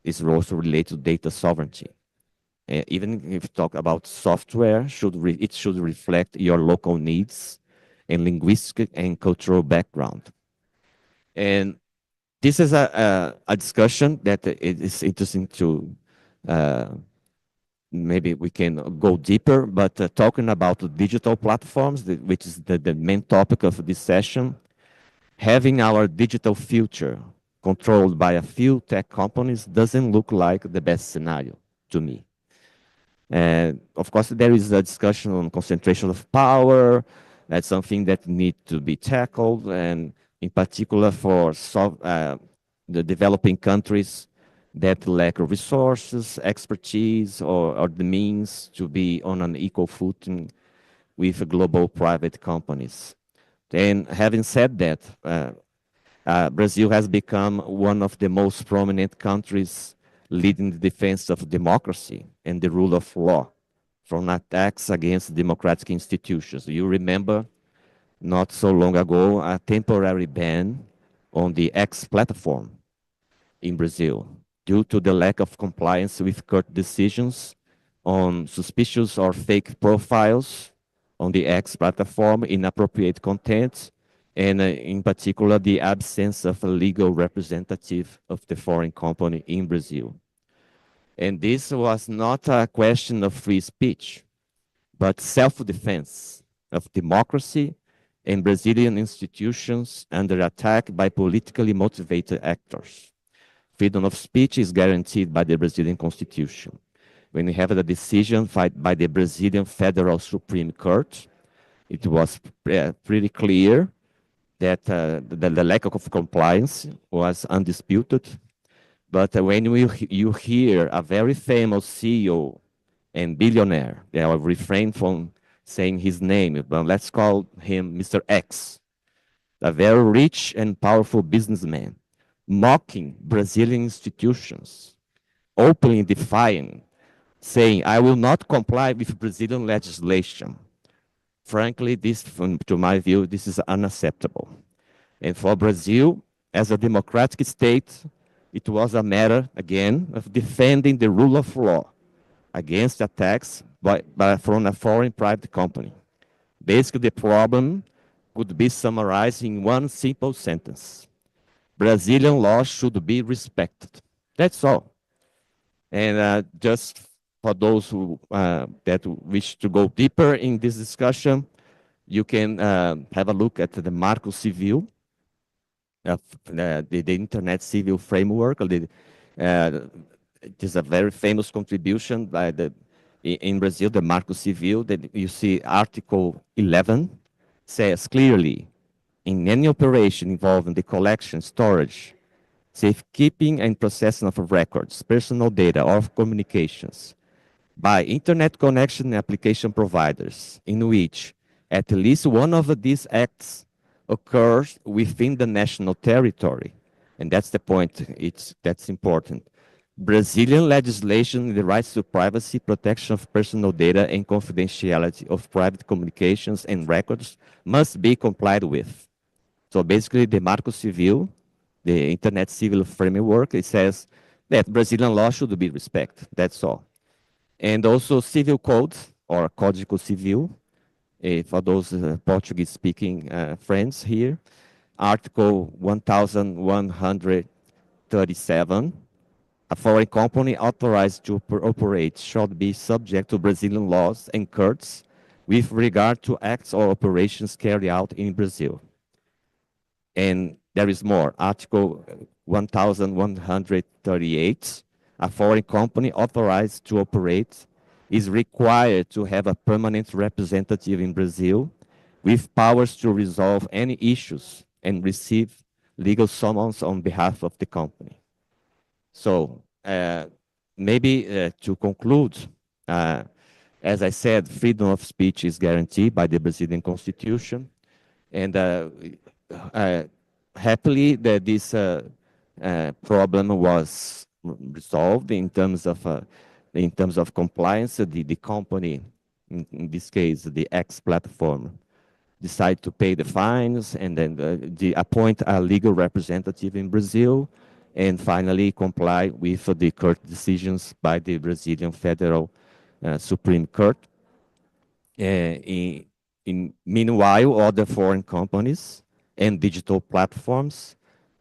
it's also related to data sovereignty. Even if you talk about software, it should reflect your local needs and linguistic and cultural background. And this is a discussion that it is interesting to maybe we can go deeper, but talking about digital platforms, which is the main topic of this session, having our digital future controlled by a few tech companies doesn't look like the best scenario to me. And of course, there is a discussion on concentration of power. That's something that need to be tackled, and in particular for the developing countries that lack resources, expertise, or the means to be on an equal footing with global private companies. And having said that, Brazil has become one of the most prominent countries leading the defense of democracy and the rule of law from attacks against democratic institutions. You remember not so long ago a temporary ban on the X platform in Brazil due to the lack of compliance with court decisions on suspicious or fake profiles on the X platform, inappropriate content, and in particular, the absence of a legal representative of the foreign company in Brazil. And this was not a question of free speech, but self-defense of democracy and Brazilian institutions under attack by politically motivated actors. Freedom of speech is guaranteed by the Brazilian Constitution. When we have the decision by the Brazilian Federal Supreme Court, it was pretty clear that the lack of compliance was undisputed. But when you hear a very famous CEO and billionaire, I will refrain from saying his name, but let's call him Mr. X, a very rich and powerful businessman, mocking Brazilian institutions, openly defying, saying, I will not comply with Brazilian legislation. Frankly, this, to my view, this is unacceptable. And for Brazil, as a democratic state, it was a matter, again, of defending the rule of law against attacks from a foreign private company. Basically, the problem could be summarized in one simple sentence. Brazilian law should be respected. That's all. And just for those who that wish to go deeper in this discussion, you can have a look at the Marco Civil, the Internet Civil Framework. It is a very famous contribution by in Brazil, the Marco Civil, that you see Article 11 says clearly, in any operation involving the collection, storage, safekeeping and processing of records, personal data, or communications by internet connection application providers in which at least one of these acts occurs within the national territory. And that's the point, that's important. Brazilian legislation, the rights to privacy, protection of personal data, and confidentiality of private communications and records must be complied with. So basically, the Marco Civil, the Internet Civil Framework, it says that Brazilian law should be respected. That's all. And also civil code, or Código Civil, for those Portuguese-speaking friends here, Article 1137, a foreign company authorized to operate shall be subject to Brazilian laws and courts with regard to acts or operations carried out in Brazil. And there is more. Article 1138, a foreign company authorized to operate is required to have a permanent representative in Brazil with powers to resolve any issues and receive legal summons on behalf of the company. So maybe to conclude, as I said, freedom of speech is guaranteed by the Brazilian Constitution. And happily, that this problem was resolved in terms of compliance. The company, in this case, the X platform, decide to pay the fines and then appoint a legal representative in Brazil, and finally comply with the court decisions by the Brazilian Federal Supreme Court. Meanwhile, other foreign companies and digital platforms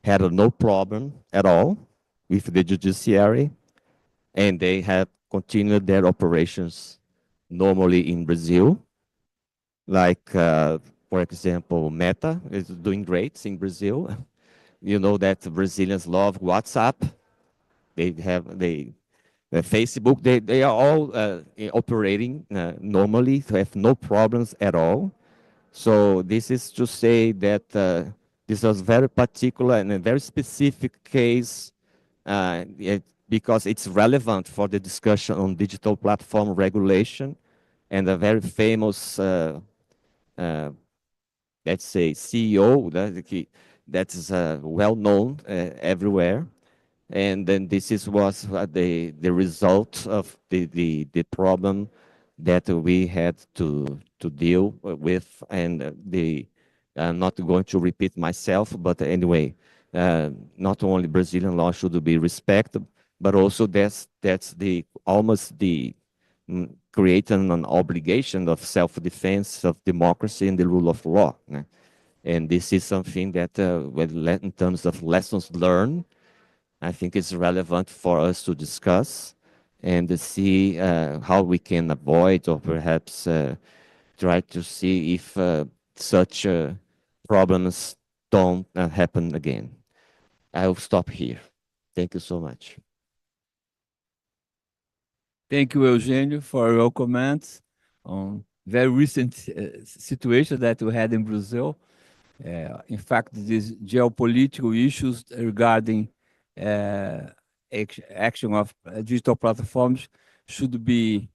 had no problem at all with the judiciary, and they have continued their operations normally in Brazil. Like, for example, Meta is doing great in Brazil. You know that Brazilians love WhatsApp. They Facebook, they are all operating normally, so have no problems at all. So this is to say that this was very particular and a very specific case because it's relevant for the discussion on digital platform regulation, and a very famous, let's say, CEO that is well known everywhere. And then was the result of the problem that we had to deal with, and I'm not going to repeat myself, but anyway, not only Brazilian law should be respected, but also that's the almost the creating an obligation of self-defense, of democracy, and the rule of law. And this is something that, in terms of lessons learned, I think it's relevant for us to discuss and to see how we can avoid, or perhaps try to see if such problems don't happen again. I'll stop here. Thank you so much. Thank you, Eugenio, for your comments on very recent situation that we had in Brazil. In fact, these geopolitical issues regarding action of digital platforms should be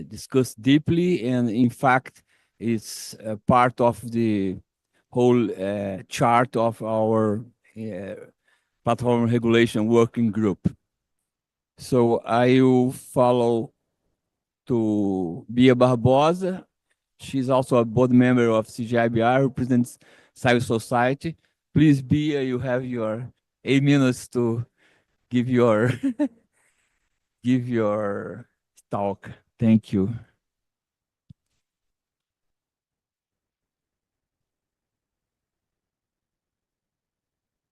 discussed deeply, and in fact, it's part of the whole chart of our platform regulation working group. So I will follow to Bia Barbosa. She's also a board member of CGIBR, represents civil society. Please, Bia, you have your 8 minutes to give your give your talk. Thank you.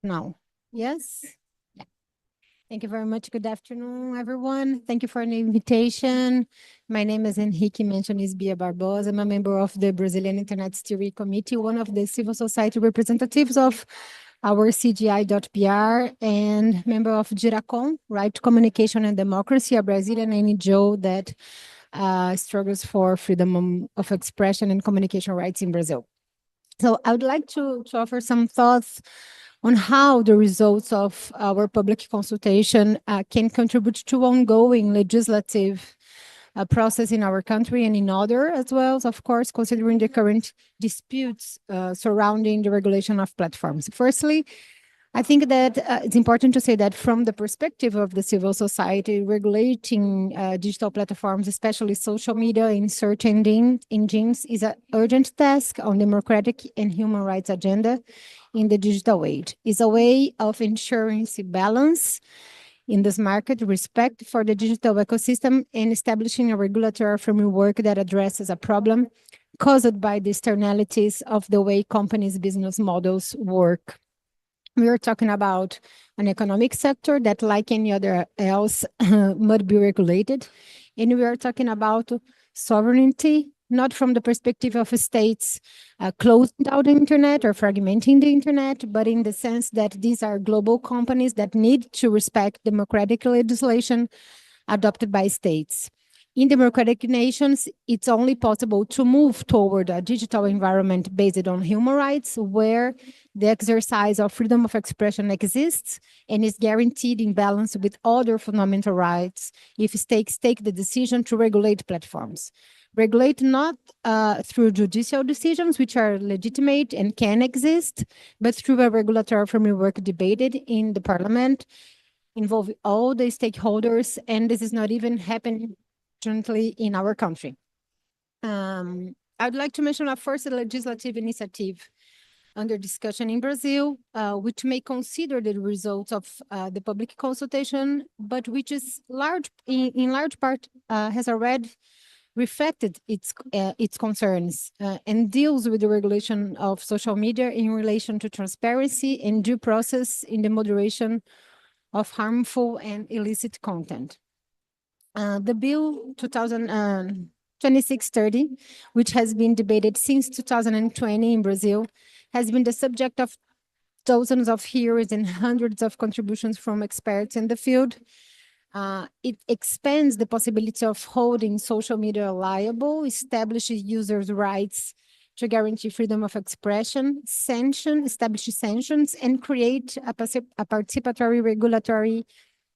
Now, yes. Yeah. Thank you very much. Good afternoon, everyone. Thank you for the invitation. My name, as Henrique mentioned, is Bia Barbosa. I'm a member of the Brazilian Internet Steering Committee, one of the civil society representatives of our CGI.br, and member of GIRACOM, Right to Communication and Democracy, a Brazilian NGO that struggles for freedom of expression and communication rights in Brazil. So I would like to offer some thoughts on how the results of our public consultation can contribute to ongoing legislative process in our country and in other as well, of course, considering the current disputes surrounding the regulation of platforms. Firstly, I think that it's important to say that from the perspective of the civil society, regulating digital platforms, especially social media in search engines, is an urgent task on democratic and human rights agenda in the digital age. It's a way of ensuring balance in this market, respect for the digital ecosystem, and establishing a regulatory framework that addresses a problem caused by the externalities of the way companies' business models work. We are talking about an economic sector that, like any other else, must be regulated. And we are talking about sovereignty, not from the perspective of states closing down the internet or fragmenting the internet, but in the sense that these are global companies that need to respect democratic legislation adopted by states. In democratic nations, it's only possible to move toward a digital environment based on human rights, where the exercise of freedom of expression exists and is guaranteed in balance with other fundamental rights if states take the decision to regulate platforms. Regulate not through judicial decisions, which are legitimate and can exist, but through a regulatory framework debated in the parliament, involving all the stakeholders, and this is not even happening currently in our country. I'd like to mention a first legislative initiative under discussion in Brazil, which may consider the results of the public consultation, but which is in large part has already reflected its concerns and deals with the regulation of social media in relation to transparency and due process in the moderation of harmful and illicit content. The bill 2630, which has been debated since 2020 in Brazil, has been the subject of dozens of hearings and hundreds of contributions from experts in the field. It expands the possibility of holding social media liable, establishes users' rights to guarantee freedom of expression, establishes sanctions, and create a participatory regulatory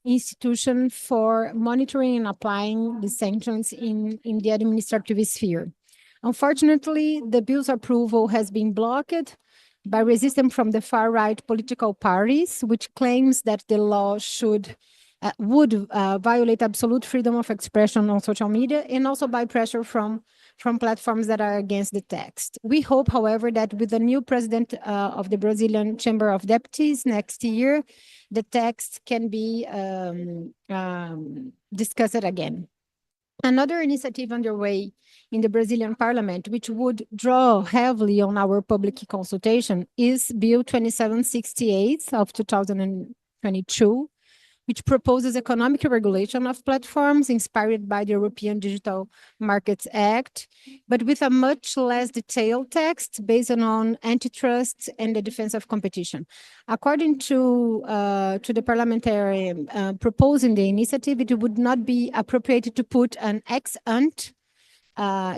institution for monitoring and applying the sanctions in the administrative sphere. Unfortunately, the bill's approval has been blocked by resistance from the far-right political parties, which claims that the law would violate absolute freedom of expression on social media, and also by pressure from platforms that are against the text. We hope, however, that with the new president of the Brazilian Chamber of Deputies next year, the text can be discussed again. Another initiative underway in the Brazilian Parliament, which would draw heavily on our public consultation, is Bill 2768 of 2022, which proposes economic regulation of platforms inspired by the European Digital Markets Act, but with a much less detailed text based on antitrust and the defense of competition. According to the parliamentarian proposing the initiative, it would not be appropriate to put an ex-ante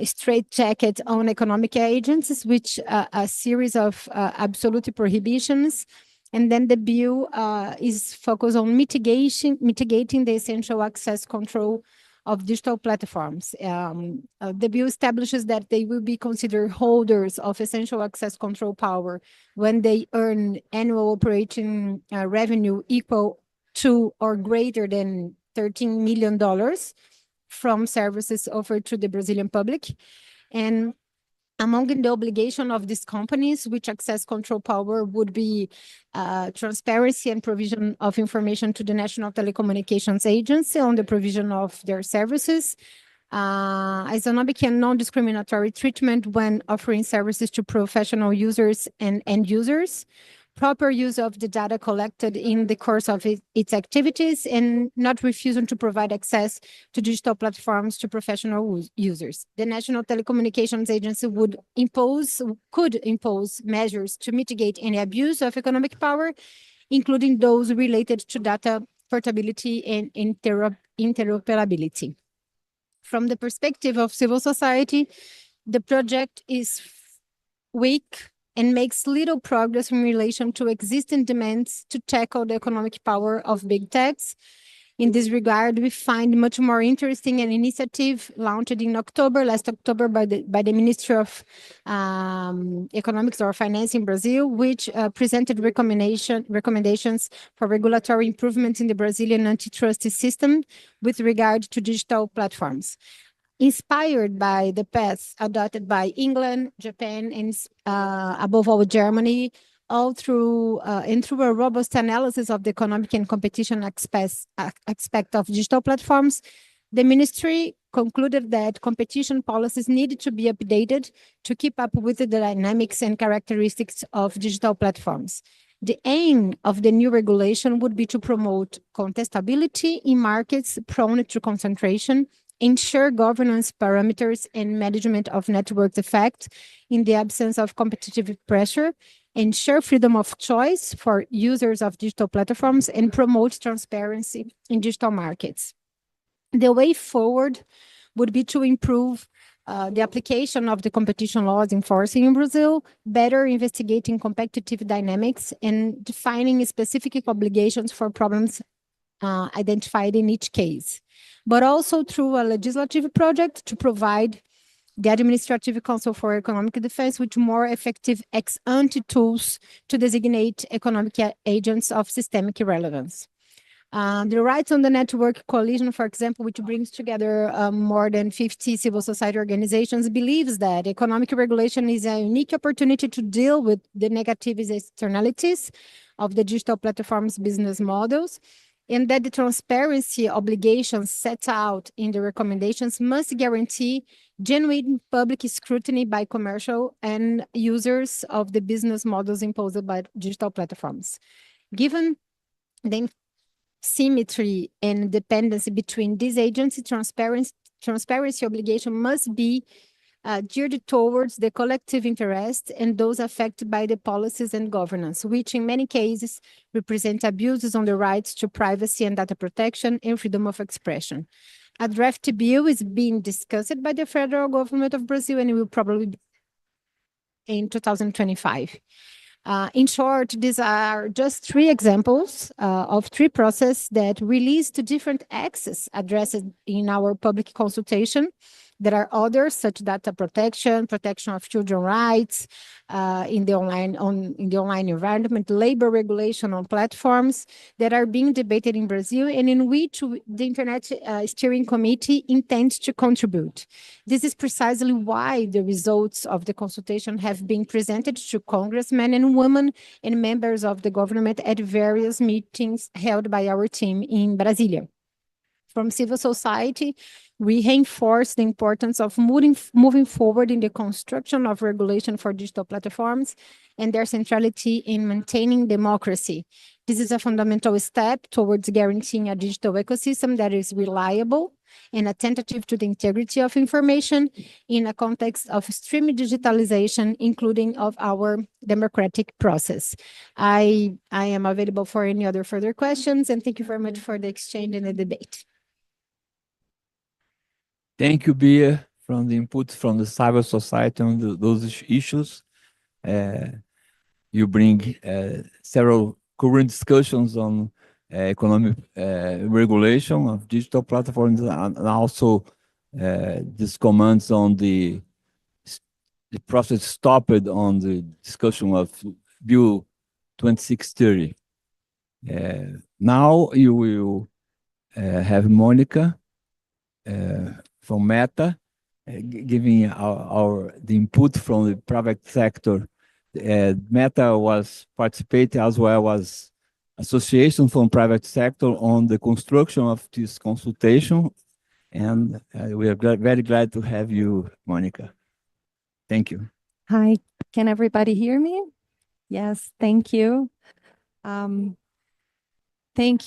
straitjacket on economic agents, which a series of absolute prohibitions. And then the bill is focused on mitigating the essential access control of digital platforms. The bill establishes that they will be considered holders of essential access control power when they earn annual operating revenue equal to or greater than $13 million from services offered to the Brazilian public. And among the obligation of these companies, which access control power would be transparency and provision of information to the National Telecommunications Agency on the provision of their services, isonomic and non-discriminatory treatment when offering services to professional users and end users, proper use of the data collected in the course of its activities, and not refusing to provide access to digital platforms to professional users. The National Telecommunications Agency could impose measures to mitigate any abuse of economic power, including those related to data portability and interoperability. From the perspective of civil society, the project is weak and makes little progress in relation to existing demands to tackle the economic power of big techs. In this regard, we find much more interesting an initiative launched in last October by the Ministry of Economics or Finance in Brazil, which presented recommendations for regulatory improvements in the Brazilian antitrust system with regard to digital platforms. Inspired by the paths adopted by England, Japan, and above all Germany, through a robust analysis of the economic and competition aspect of digital platforms, the ministry concluded that competition policies needed to be updated to keep up with the dynamics and characteristics of digital platforms. The aim of the new regulation would be to promote contestability in markets prone to concentration, ensure governance parameters and management of network effects in the absence of competitive pressure, ensure freedom of choice for users of digital platforms, and promote transparency in digital markets. The way forward would be to improve the application of the competition laws enforcing in Brazil, better investigating competitive dynamics, and defining specific obligations for problems identified in each case, but also through a legislative project to provide the Administrative Council for Economic Defense with more effective ex-ante tools to designate economic agents of systemic relevance. The Rights on the Network Coalition, for example, which brings together more than 50 civil society organizations, believes that economic regulation is a unique opportunity to deal with the negative externalities of the digital platforms' business models, and that the transparency obligations set out in the recommendations must guarantee genuine public scrutiny by commercial and users of the business models imposed by digital platforms. Given the symmetry and dependency between these agencies, transparency obligation must be geared towards the collective interest and those affected by the policies and governance, which in many cases represent abuses on the rights to privacy and data protection and freedom of expression. A draft bill is being discussed by the federal government of Brazil and will probably be in 2025. In short, these are just three examples of three processes that released different axes addressed in our public consultation. There are others, such data protection, protection of children's rights in the online environment, labor regulation on platforms that are being debated in Brazil and in which the Internet Steering Committee intends to contribute. This is precisely why the results of the consultation have been presented to congressmen and women and members of the government at various meetings held by our team in Brasilia. From civil society, we reinforce the importance of moving forward in the construction of regulation for digital platforms and their centrality in maintaining democracy. This is a fundamental step towards guaranteeing a digital ecosystem that is reliable and attentive to the integrity of information in a context of extreme digitalization, including of our democratic process. I am available for any other further questions, and thank you very much for the exchange and the debate. Thank you, Bia, from the input from the civil society on those issues. You bring several current discussions on economic regulation of digital platforms and also these comments on the process stopped on the discussion of Bill 2630. Now you will have Monica from Meta, giving the input from the private sector. Meta was participating as well as association from private sector on the construction of this consultation. And we are very glad to have you, Monica. Thank you. Hi, can everybody hear me? Yes, thank you. Thank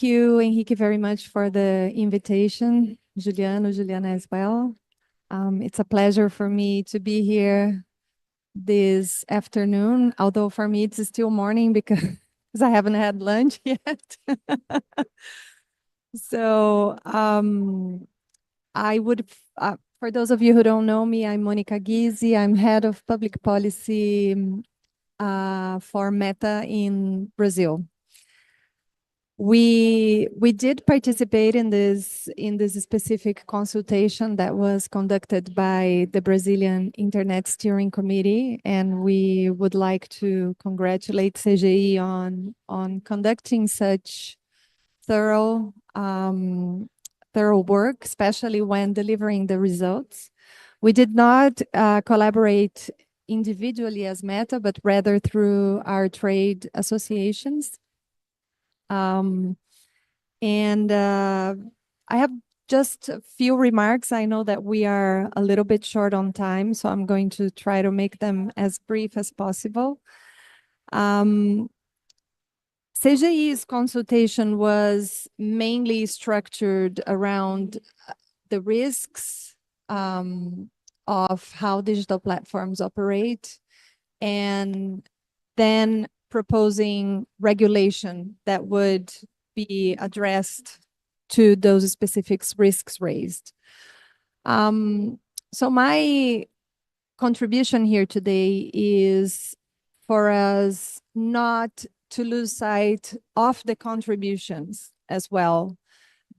you, Henrique, very much for the invitation. Juliana as well. It's a pleasure for me to be here this afternoon, although for me it's still morning because I haven't had lunch yet. So I would, for those of you who don't know me, I'm Monica Ghisi. I'm head of public policy for Meta in Brazil. We did participate in this specific consultation that was conducted by the Brazilian Internet Steering Committee, and we would like to congratulate CGI on conducting such thorough work, especially when delivering the results. We did not collaborate individually as Meta, but rather through our trade associations. I have just a few remarks. I know that we are a little bit short on time, so I'm going to try to make them as brief as possible. CGI's consultation was mainly structured around the risks of how digital platforms operate, and then proposing regulation that would be addressed to those specific risks raised. So my contribution here today is for us not to lose sight of the contributions as well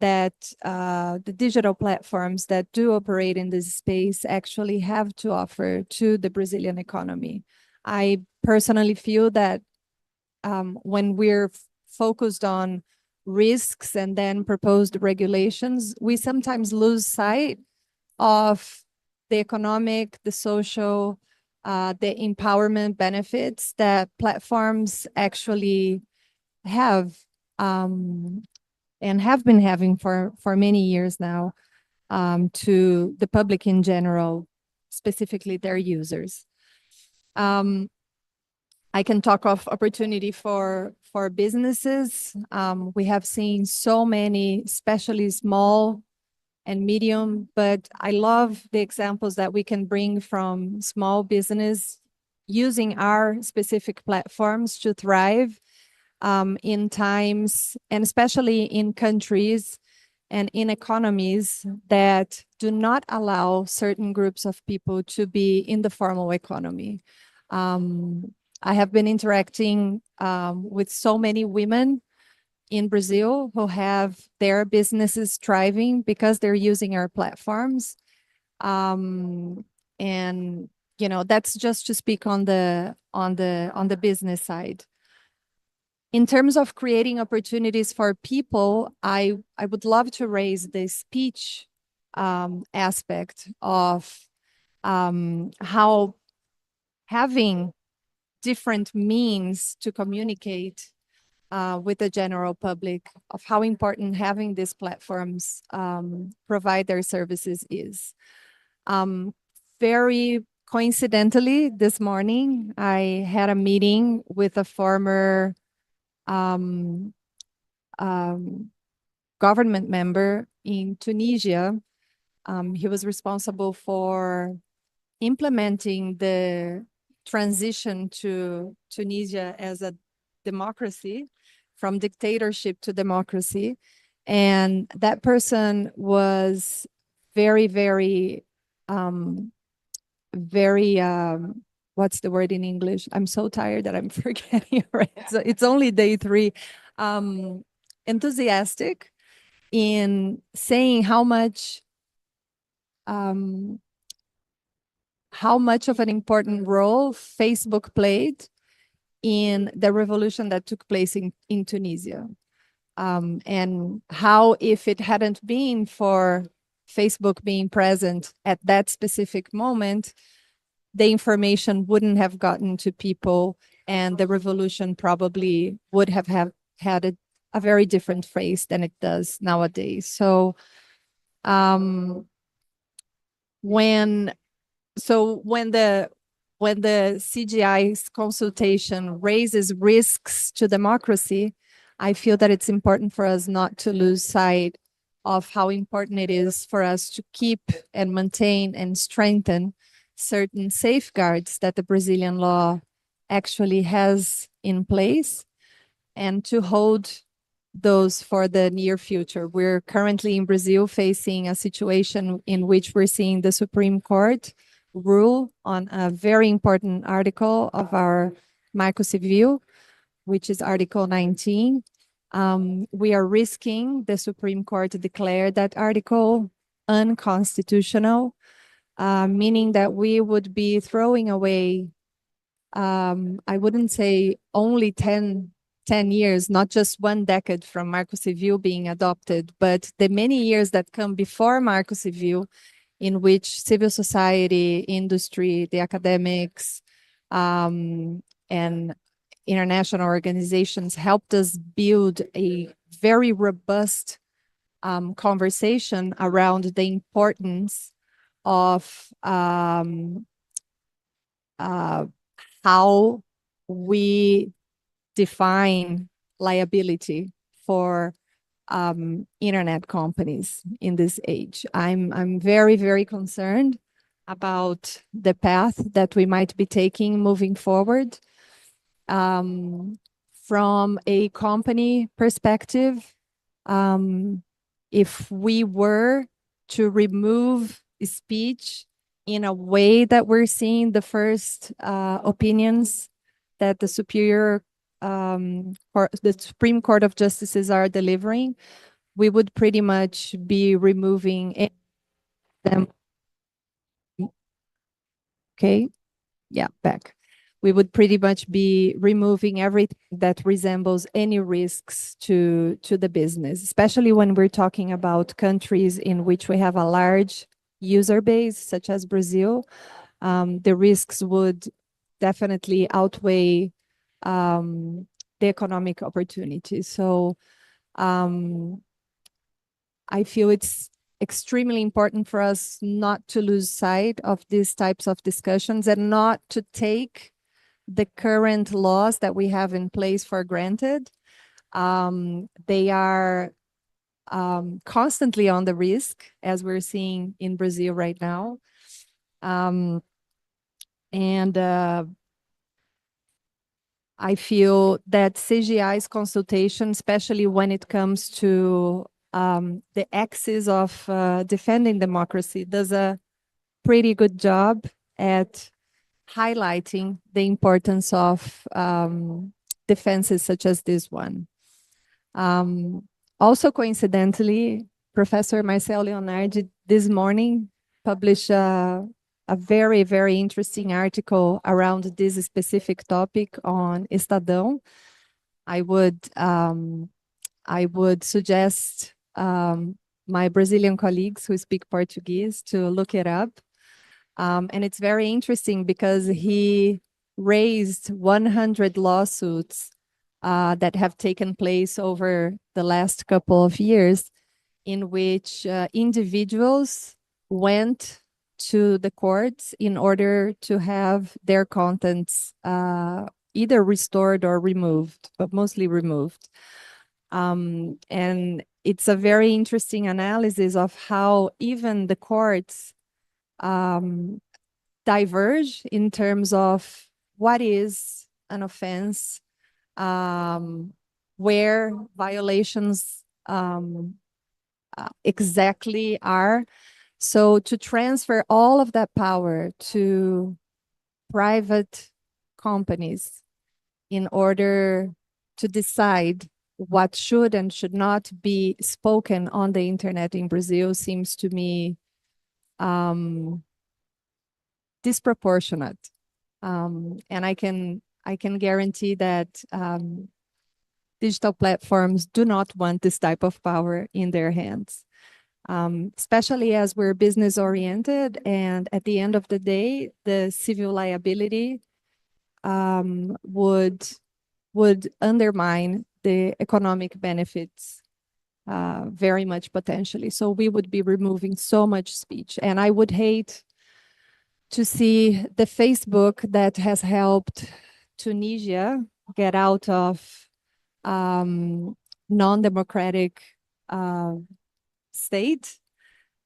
that the digital platforms that do operate in this space actually have to offer to the Brazilian economy. I personally feel that when we're focused on risks and then proposed regulations, we sometimes lose sight of the economic, the social, the empowerment benefits that platforms actually have and have been having for many years now to the public in general, specifically their users. I can talk of opportunity for businesses. We have seen so many, especially small and medium, but I love the examples that we can bring from small business using our specific platforms to thrive in times, and especially in countries and in economies that do not allow certain groups of people to be in the formal economy. I have been interacting with so many women in Brazil who have their businesses thriving because they're using our platforms. And you know, that's just to speak on the business side. In terms of creating opportunities for people, I would love to raise the speech aspect of how having different means to communicate with the general public, of how important having these platforms provide their services is. Very coincidentally, this morning, I had a meeting with a former government member in Tunisia. He was responsible for implementing the transition to Tunisia as a democracy, from dictatorship to democracy. And that person was very, very, what's the word in English? I'm so tired that I'm forgetting already. So it's only day 3. Enthusiastic in saying how much of an important role Facebook played in the revolution that took place in Tunisia. And how, if it hadn't been for Facebook being present at that specific moment, the information wouldn't have gotten to people, and the revolution probably would have had a very different face than it does nowadays. So when the CGI's consultation raises risks to democracy, I feel that it's important for us not to lose sight of how important it is for us to keep and maintain and strengthen certain safeguards that the Brazilian law actually has in place, and to hold those for the near future. We're currently in Brazil facing a situation in which we're seeing the Supreme Court rule on a very important article of our Marco Civil, which is Article 19. We are risking the Supreme Court to declare that article unconstitutional, meaning that we would be throwing away, I wouldn't say only 10 years, not just 1 decade from Marco Civil being adopted, but the many years that come before Marco Civil, in which civil society, industry, the academics, and international organizations helped us build a very robust conversation around the importance of how we define liability for internet companies in this age. I'm very, very concerned about the path that we might be taking moving forward. From a company perspective, if we were to remove speech in a way that we're seeing the first opinions that the the Supreme Court of Justices are delivering, we would pretty much be removing them. Okay, yeah, back. We would pretty much be removing everything that resembles any risks to the business, especially when we're talking about countries in which we have a large user base, such as Brazil. The risks would definitely outweigh the economic opportunities. So I feel it's extremely important for us not to lose sight of these types of discussions, and not to take the current laws that we have in place for granted. They are constantly on the risk, as we're seeing in Brazil right now. And I feel that CGI's consultation, especially when it comes to the axis of defending democracy, does a pretty good job at highlighting the importance of defenses such as this one. Also, coincidentally, Professor Marcel Leonardi this morning published a very, very interesting article around this specific topic on Estadão. I would suggest my Brazilian colleagues who speak Portuguese to look it up. And it's very interesting because he raised 100 lawsuits that have taken place over the last couple of years, in which individuals went to the courts in order to have their contents either restored or removed, but mostly removed. And it's a very interesting analysis of how even the courts diverge in terms of what is an offense, where violations exactly are. So to transfer all of that power to private companies in order to decide what should and should not be spoken on the internet in Brazil seems to me disproportionate. And I can guarantee that digital platforms do not want this type of power in their hands, especially as we're business oriented. And at the end of the day, the civil liability would undermine the economic benefits very much potentially. So we would be removing so much speech. And I would hate to see the Facebook that has helped Tunisia get out of non-democratic state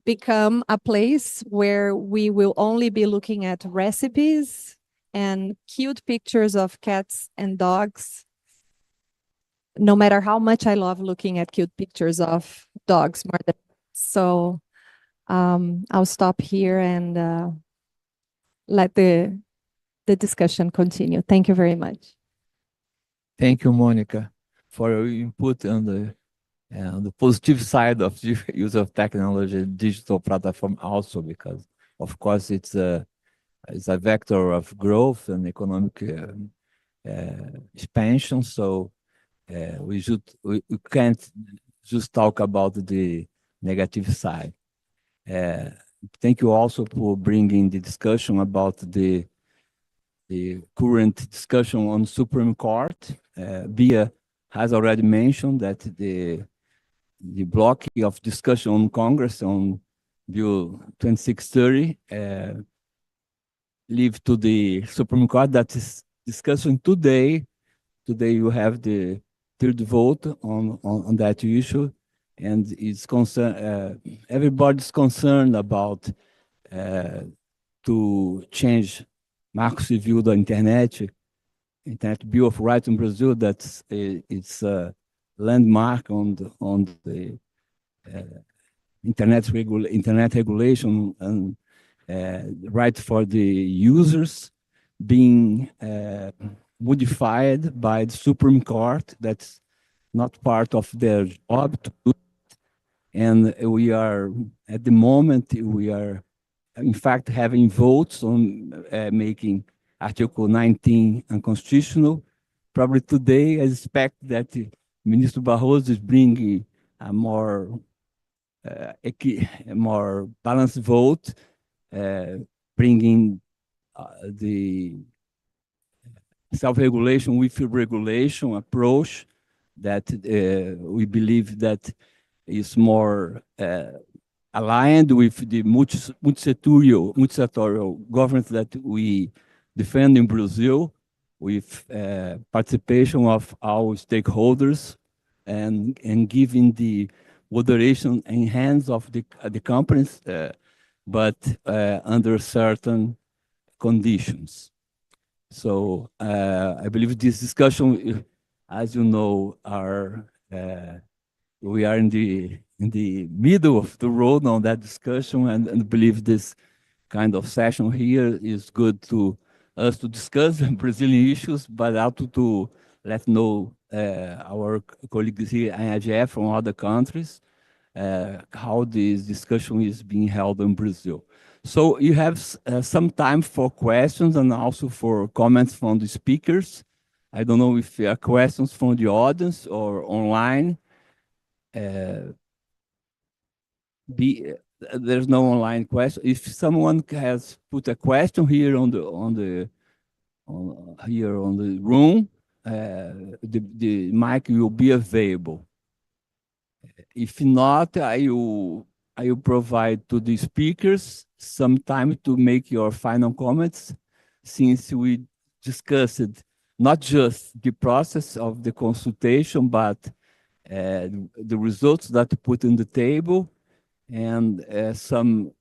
become a place where we will only be looking at recipes and cute pictures of cats and dogs, no matter how much I love looking at cute pictures of dogs more than so. I'll stop here and let the discussion continue. Thank you very much. Thank you, Monica, for your input on the positive side of the use of technology, digital platform also, because of course it's a vector of growth and economic expansion. So we can't just talk about the negative side. Thank you also for bringing the discussion about the current discussion on Supreme Court. Bia has already mentioned that the block of discussion on Congress on Bill 2630 leave to the Supreme Court that is discussing today. Today you have the third vote on that issue, and it's everybody's concerned about to change Marco Civil da Internet Bill of Rights in Brazil. That's it's a landmark on the internet regulation and right for the users being modified by the Supreme Court. That's not part of their job to do. And we are, at the moment, we are, in fact, having votes on making Article 19 unconstitutional. Probably today, I expect that Minister Barroso is bringing a more balanced vote, bringing the self-regulation with regulation approach that we believe that is more aligned with the multisectorial government that we defend in Brazil, with participation of our stakeholders and giving the moderation in hands of the companies, but under certain conditions. So I believe this discussion, as you know, we are in the middle of the road on that discussion, and believe this kind of session here is good to us to discuss Brazilian issues, but also to let know our colleagues here in IGF from other countries how this discussion is being held in Brazil. So you have some time for questions and also for comments from the speakers. I don't know if there are questions from the audience or online. There's no online question. If someone has put a question here here on the room, the mic will be available. If not, I will provide to the speakers some time to make your final comments, since we discussed not just the process of the consultation, but the results that put on the table, and some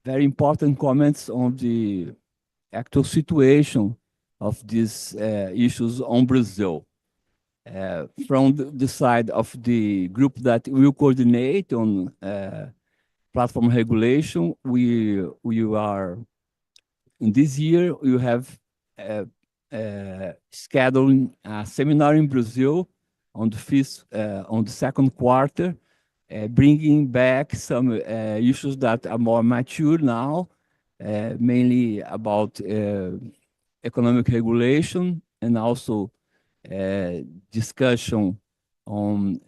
very important comments on the actual situation of these issues on Brazil. From the side of the group that will coordinate on platform regulation, we are, in this year, we have scheduling a seminar in Brazil on the second quarter, bringing back some issues that are more mature now, mainly about economic regulation, and also discussion on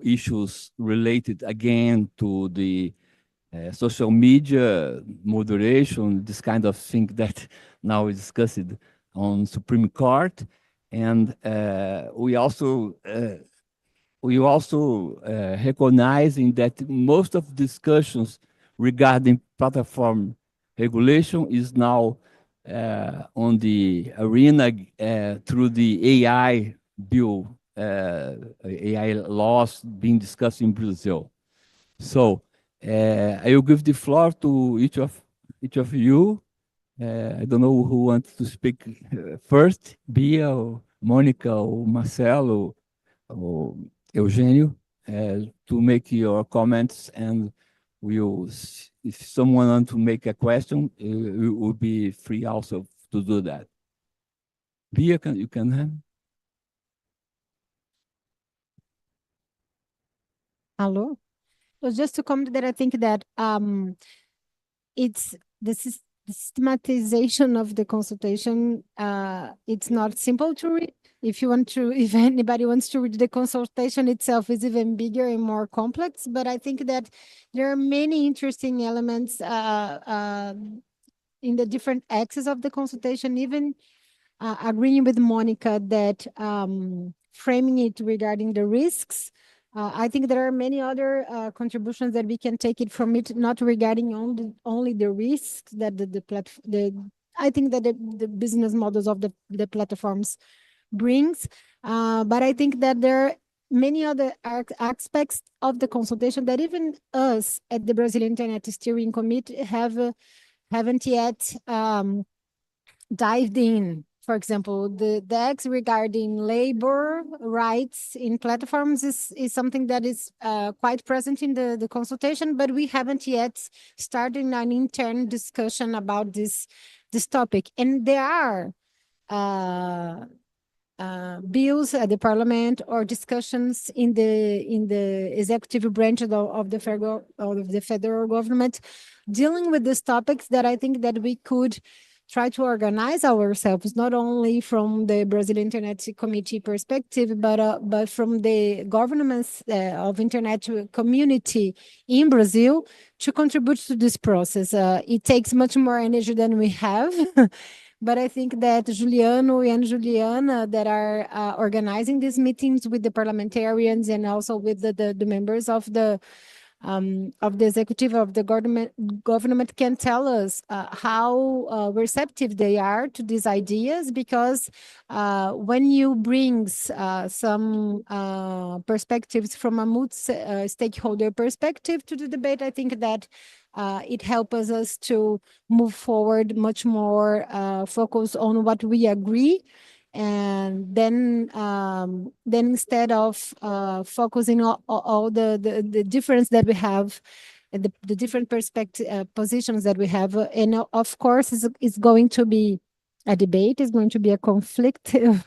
issues related again to the social media moderation, this kind of thing that now is discussed on Supreme Court. And we also recognizing that most of discussions regarding platform regulation is now on the arena through the AI bill, AI laws being discussed in Brazil. So I will give the floor to each of you. I don't know who wants to speak first, Bia, or Monica, or Marcelo, or Eugênio, to make your comments, and if someone wants to make a question, we will be free also to do that. Bia, you can have. Hello. So just to comment that I think that it's the systematization of the consultation. It's not simple to read. If anybody wants to read the consultation itself, is even bigger and more complex. But I think that there are many interesting elements in the different axes of the consultation. Even agreeing with Monica that framing it regarding the risks. I think there are many other contributions that we can take it from it, not regarding only the risks that I think that the business models of the platforms brings, but I think that there are many other aspects of the consultation that even us at the Brazilian Internet Steering Committee haven't yet dived in. For example, the X regarding labor rights in platforms is something that is quite present in the consultation, but we haven't yet started an intern discussion about this topic. And there are bills at the parliament or discussions in the executive branch of the federal government dealing with these topics that I think that we could try to organize ourselves, not only from the Brazilian Internet Committee perspective, but from the governance of internet community in Brazil to contribute to this process. It takes much more energy than we have. But I think that Juliano and Juliana that are organizing these meetings with the parliamentarians and also with the members of the of the executive of the government can tell us how receptive they are to these ideas, because when you bring some perspectives from a multi-stakeholder perspective to the debate, I think that it helps us to move forward much more focus on what we agree, and then instead of focusing on all the difference that we have, the different perspective positions that we have, and of course it's going to be a debate, it's going to be a conflictive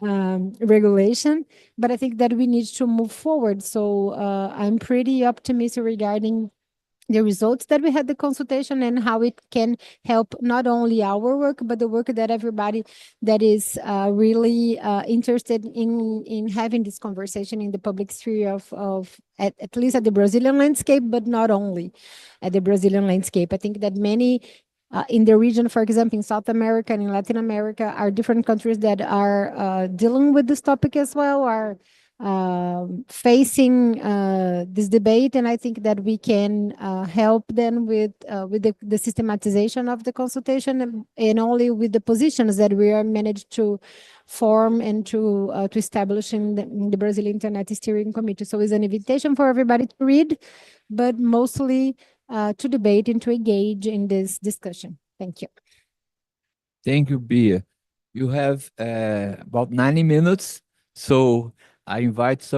regulation, but I think that we need to move forward. So I'm pretty optimistic regarding the results that we had the consultation and how it can help not only our work, but the work that everybody that is really interested in having this conversation in the public sphere of at least at the Brazilian landscape, but not only at the Brazilian landscape. I think that many in the region, for example, in South America and in Latin America, are different countries that are dealing with this topic as well, are facing this debate, and I think that we can help them with the systematization of the consultation, and only with the positions that we are managed to form and to establish in the Brazilian Internet Steering Committee. So it's an invitation for everybody to read, but mostly to debate and to engage in this discussion. Thank you. Thank you, Bia. You have about 90 minutes, so I invite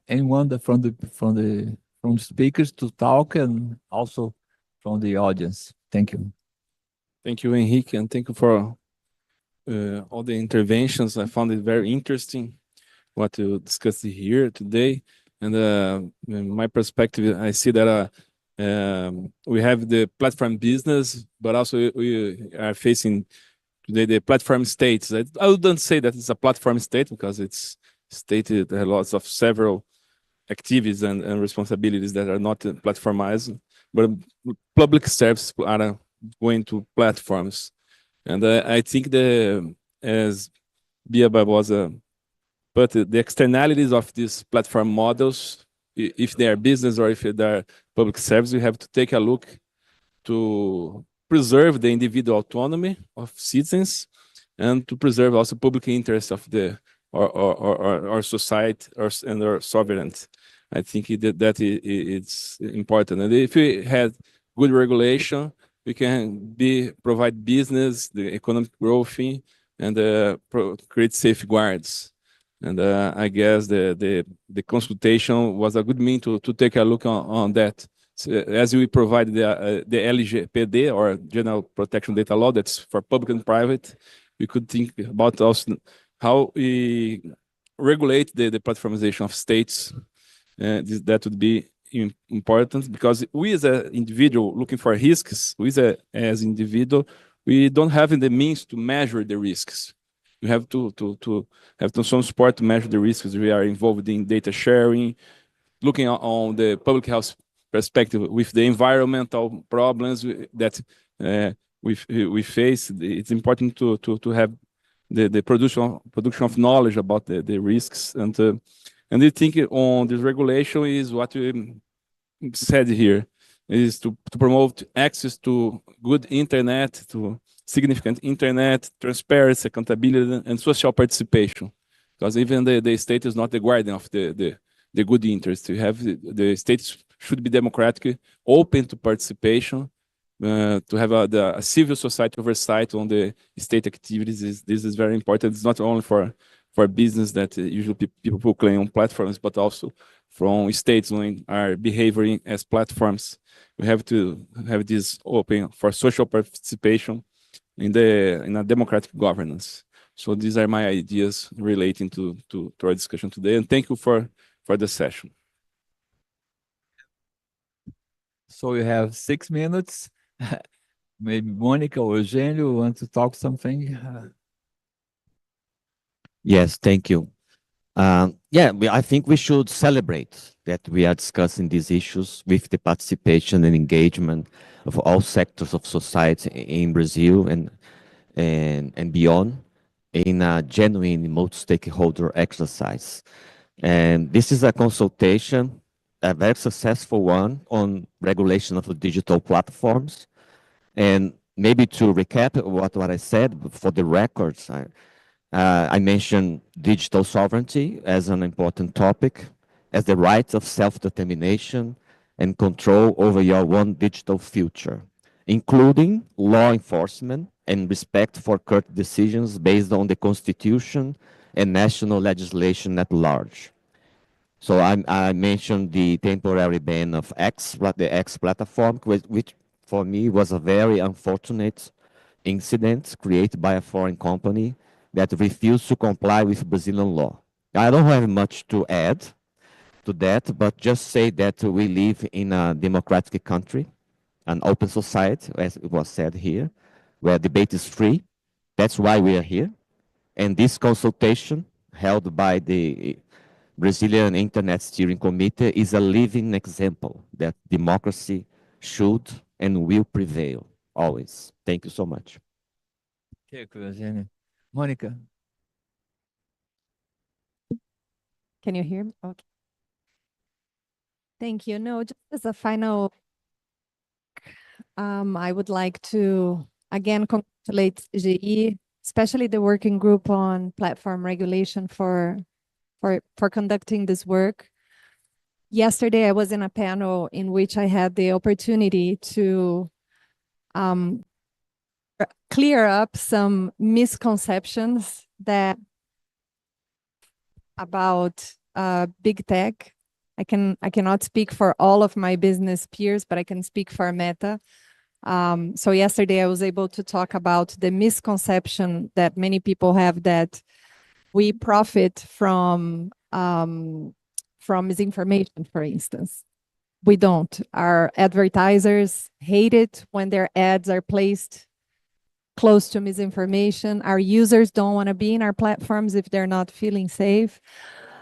anyone from the speakers to talk, and also from the audience. Thank you. Thank you, Henrique, and thank you for all the interventions. I found it very interesting what you discussed here today. And in my perspective, I see that we have the platform business, but also we are facing today the platform states. I wouldn't say that it's a platform state, because it's stated there are lots of several activities and responsibilities that are not platformized, but public services are going to platforms. And I think as Bia Barbosa, but the externalities of these platform models, if they are business or if they are public service, we have to take a look to preserve the individual autonomy of citizens, and to preserve also public interest of the or society and our sovereignty. I think that it's important. And if we had good regulation, we can provide business, the economic growth, and create safeguards. And I guess the consultation was a good mean to take a look on that. So as we provide the LGPD, or General Protection Data Law, that's for public and private, we could think about also how we regulate the platformization of states. That would be important, because we as an individual looking for risks, as individual, we don't have the means to measure the risks. We have to have some support to measure the risks. We are involved in data sharing, looking on the public health perspective with the environmental problems that we face. It's important to have the production of knowledge about the risks, and I think on this regulation is what we said here, is to promote access to good internet, to significant internet, transparency, accountability, and social participation. Because even the state is not the guardian of the good interest. You have the states should be democratic, open to participation, to have a civil society oversight on the state activities. This is very important. It's not only for business that usually people claim on platforms, but also from states when are behaving as platforms. We have to have this open for social participation in a democratic governance. So these are my ideas relating to our discussion today, and thank you for the session. So you have 6 minutes. Maybe Monica or Eugênio want to talk something. Yes, thank you. I think we should celebrate that we are discussing these issues with the participation and engagement of all sectors of society in Brazil and beyond, in a genuine multi-stakeholder exercise. And this is a consultation a very successful one on regulation of digital platforms. And maybe to recap what I said for the records, I mentioned digital sovereignty as an important topic, as the right of self-determination and control over your own digital future, including law enforcement and respect for court decisions based on the Constitution and national legislation at large. So I mentioned the temporary ban of the X platform, which for me was a very unfortunate incident created by a foreign company that refused to comply with Brazilian law. I don't have much to add to that, but just say that we live in a democratic country, an open society, as it was said here, where debate is free. That's why we are here. And this consultation held by the Brazilian Internet Steering Committee is a living example that democracy should and will prevail always. Thank you so much. Okay, Virginia. Monica. Can you hear me? Okay. Thank you. No, just as a final, I would like to again congratulate IGE, especially the working group on platform regulation for conducting this work. Yesterday, I was in a panel in which I had the opportunity to clear up some misconceptions that about big tech. I cannot speak for all of my business peers, but I can speak for Meta. So yesterday I was able to talk about the misconception that many people have that we profit from misinformation, for instance. We don't. Our advertisers hate it when their ads are placed close to misinformation. Our users don't want to be in our platforms if they're not feeling safe.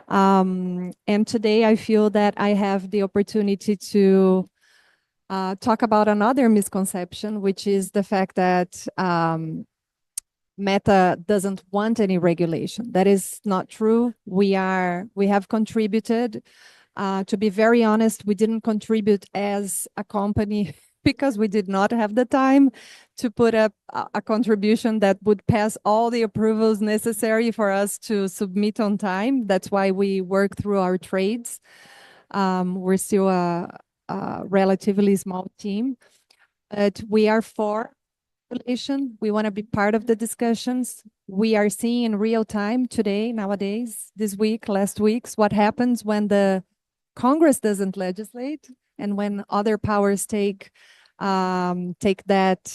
And today I feel that I have the opportunity to talk about another misconception, which is the fact that Meta doesn't want any regulation. That is not true. We have contributed. To be very honest, we didn't contribute as a company because we did not have the time to put up a contribution that would pass all the approvals necessary for us to submit on time. That's why we work through our trades. We're still a relatively small team, but we are for regulation. We want to be part of the discussions. We are seeing in real time today, nowadays, this week, last weeks, what happens when the Congress doesn't legislate and when other powers take that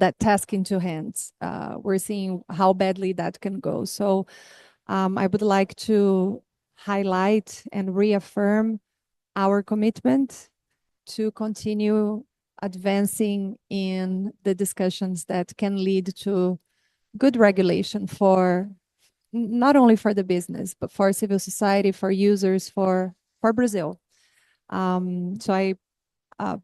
that task into hands. We're seeing how badly that can go. So I would like to highlight and reaffirm our commitment to continue advancing in the discussions that can lead to good regulation for not only for the business, but for civil society, for users, for Brazil. So I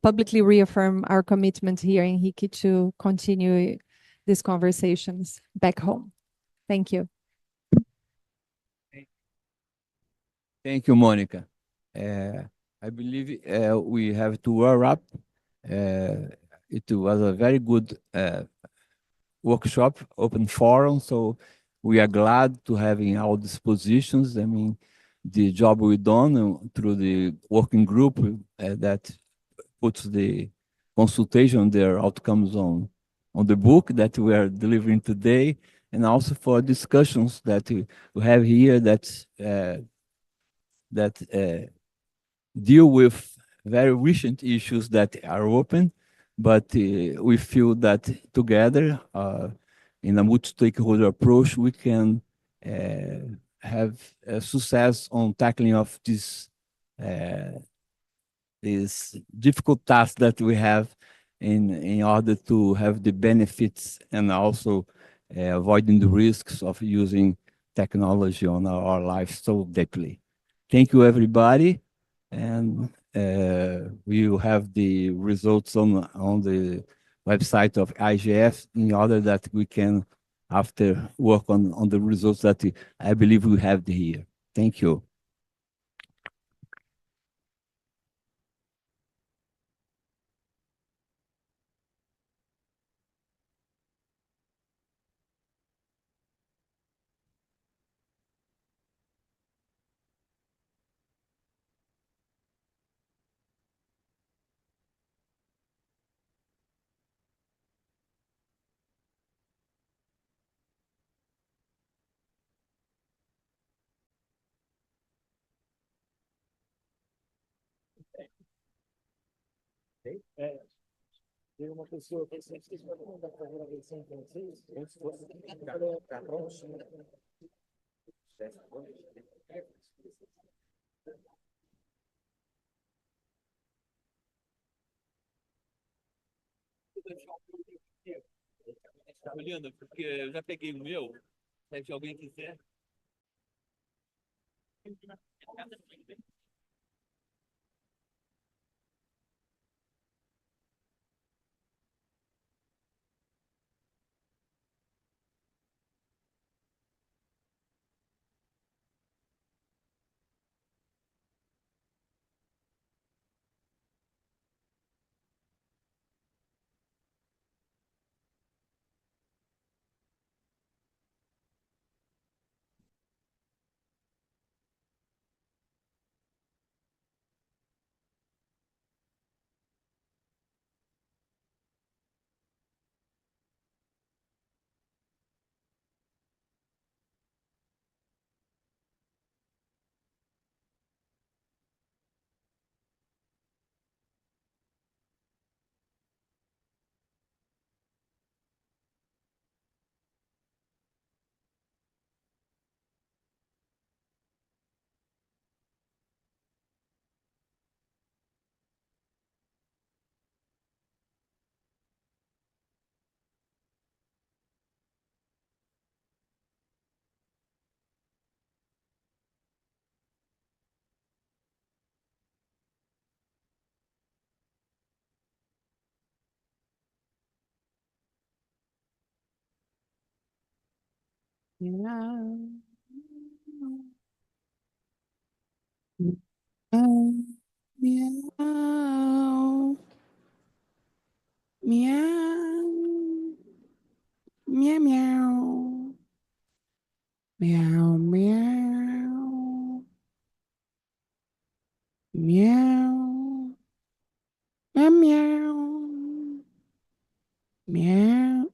publicly reaffirm our commitment here in Henrique to continue these conversations back home. Thank you. Thank you, Monica. I believe we have to wrap up. It was a very good workshop, open forum, so we are glad to having all these positions. I mean, the job we done through the working group that puts the consultation, their outcomes on the book that we are delivering today, and also for discussions that we have here that deal with very recent issues that are open, but we feel that together, in a multi-stakeholder approach, we can have success on tackling of this difficult task that we have in order to have the benefits and also avoiding the risks of using technology on our lives so deeply. Thank you, everybody. And we will have the results on the website of IGF in order that we can, after, work on the results that I believe we have here. Thank you. Tem uma pessoa que sempre fez uma pergunta para a versão francesa, como se fosse da próxima. Tá olhando, porque eu já peguei o meu. Se alguém quiser. Meow. Meow. Meow. Meow. Meow meow. Meow meow. Meow. Meow meow. Meow.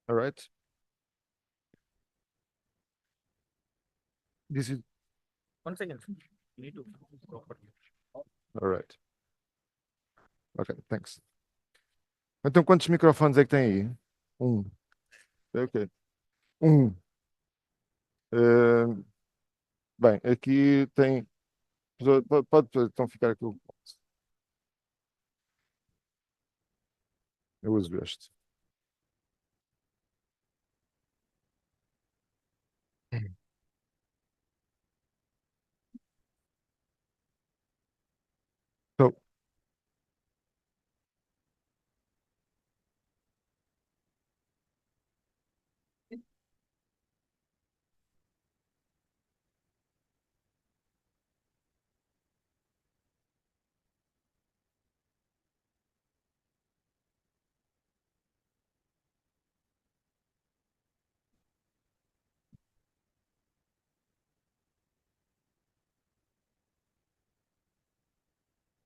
All right. This is 1 second. You need to properly. all right. Ok, thanks. Então, quantos microfones é que tem aí? Um. Ok. Um. Eh, bem, aqui tem. Pode então ficar aqui. Eu uso este. So,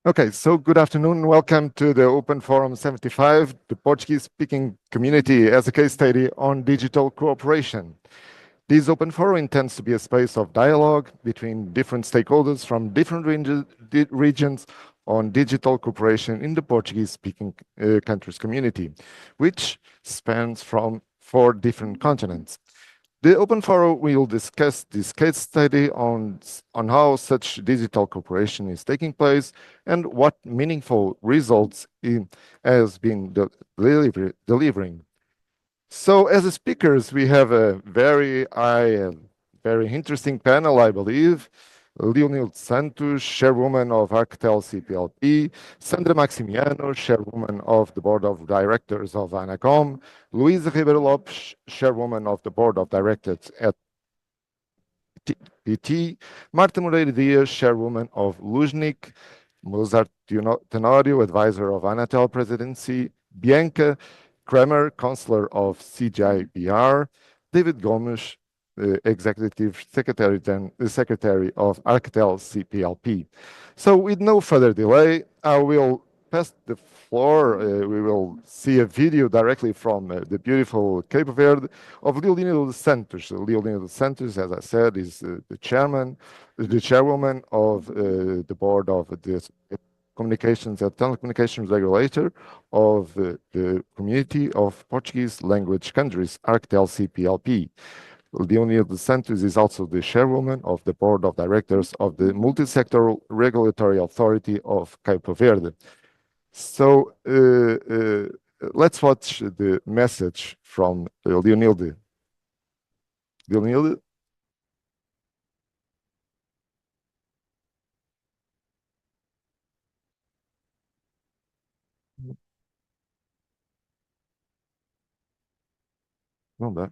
okay, so good afternoon. Welcome to the Open Forum 75, the Portuguese-speaking community as a case study on digital cooperation. This Open Forum intends to be a space of dialogue between different stakeholders from different regions on digital cooperation in the Portuguese-speaking countries community, which spans from 4 different continents. The Open Forum will discuss this case study on how such digital cooperation is taking place and what meaningful results it has been delivering. So as the speakers, we have a very interesting panel, I believe. Leonil Santos, chairwoman of Arctel CPLP, Sandra Maximiano, chairwoman of the board of directors of Anacom, Luisa Ribeiro Lopes, chairwoman of the board of directors at PT, Marta Moreira Dias, chairwoman of Luznik, Mozart Tenorio, advisor of Anatel presidency, Bianca Kramer, counselor of CGIBR, David Gomes, executive secretary of Arctel CPLP. So with no further delay, I will pass the floor. We will see a video directly from the beautiful Cape Verde of Leonildo dos Santos. Leonildo dos Santos, as I said, is the chairwoman of the board of the communications and telecommunications regulator of the community of Portuguese language countries, Arctel CPLP. Leonildo dos Santos is also the chairwoman of the board of directors of the multi-sectoral regulatory authority of Cape Verde. So let's watch the message from Leonildo. Leonildo? Não dá.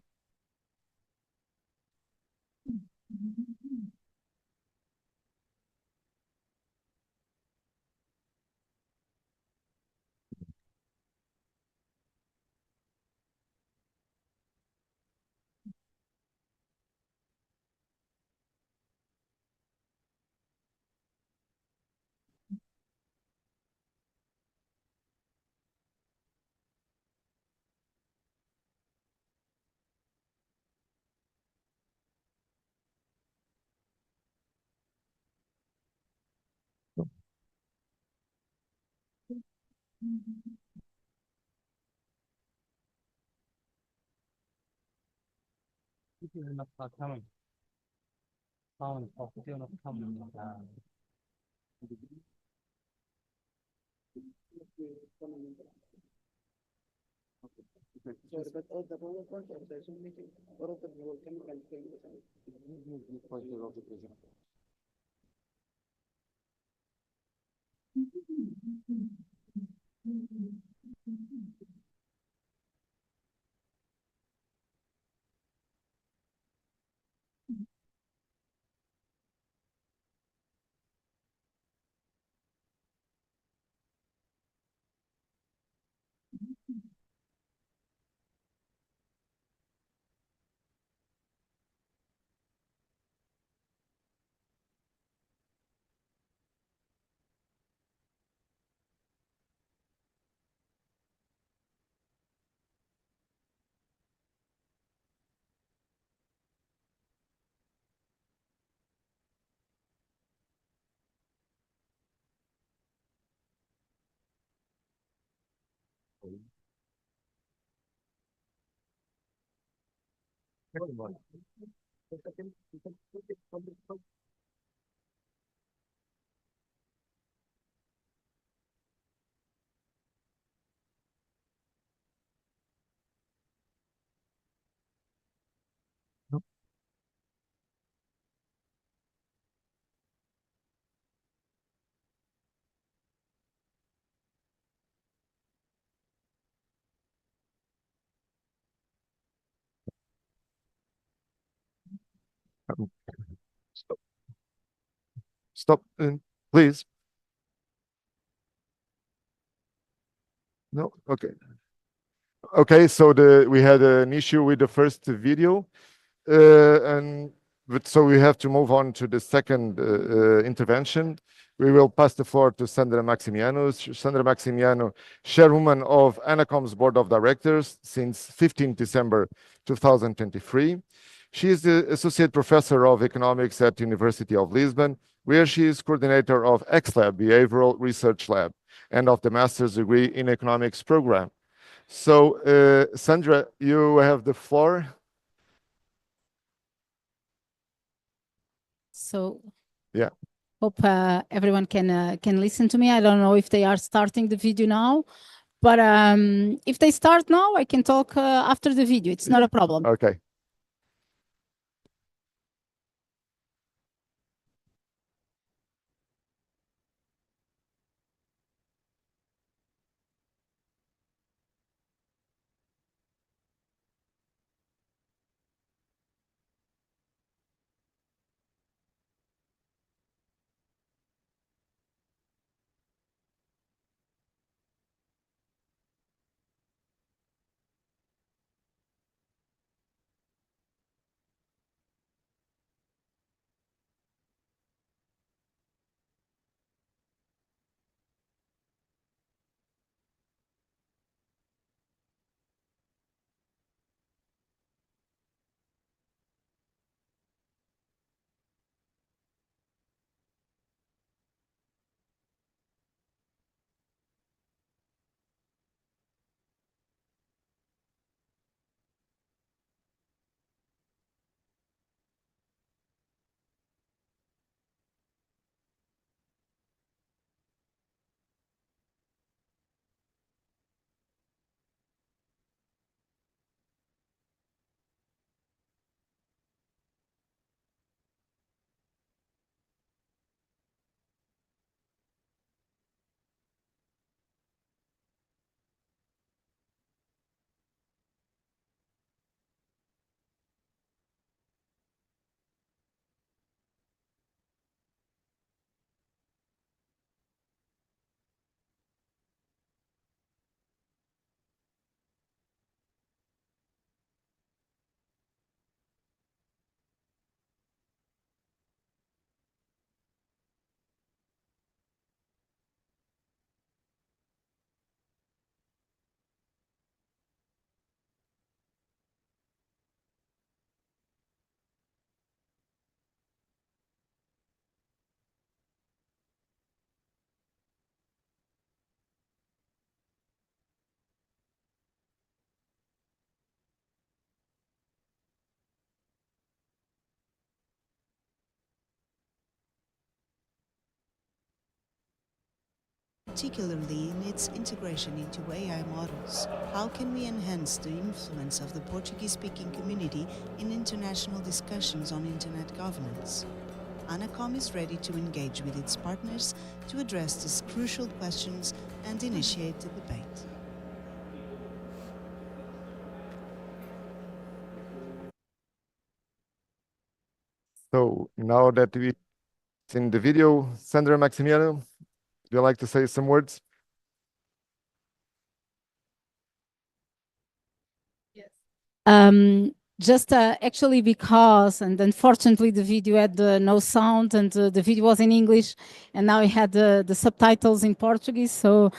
Stop. Stop, please. No, okay. Okay, so we had an issue with the first video, so we have to move on to the second intervention. We will pass the floor to Sandra Maximiano. Sandra Maximiano, chairwoman of ANACOM's board of directors since 15 December 2023. She is the associate professor of economics at University of Lisbon, where she is coordinator of XLab Behavioral Research Lab and of the master's degree in economics program. So, Sandra, you have the floor. So, yeah. Hope everyone can listen to me. I don't know if they are starting the video now, but if they start now, I can talk after the video. It's not a problem. Okay. Particularly in its integration into AI models. How can we enhance the influence of the Portuguese-speaking community in international discussions on internet governance? ANACOM is ready to engage with its partners to address these crucial questions and initiate the debate. So now that we in the video, Sandra Maximiano, would you like to say some words? Just actually because, and unfortunately the video had no sound and the video was in English and now it had the subtitles in Portuguese. So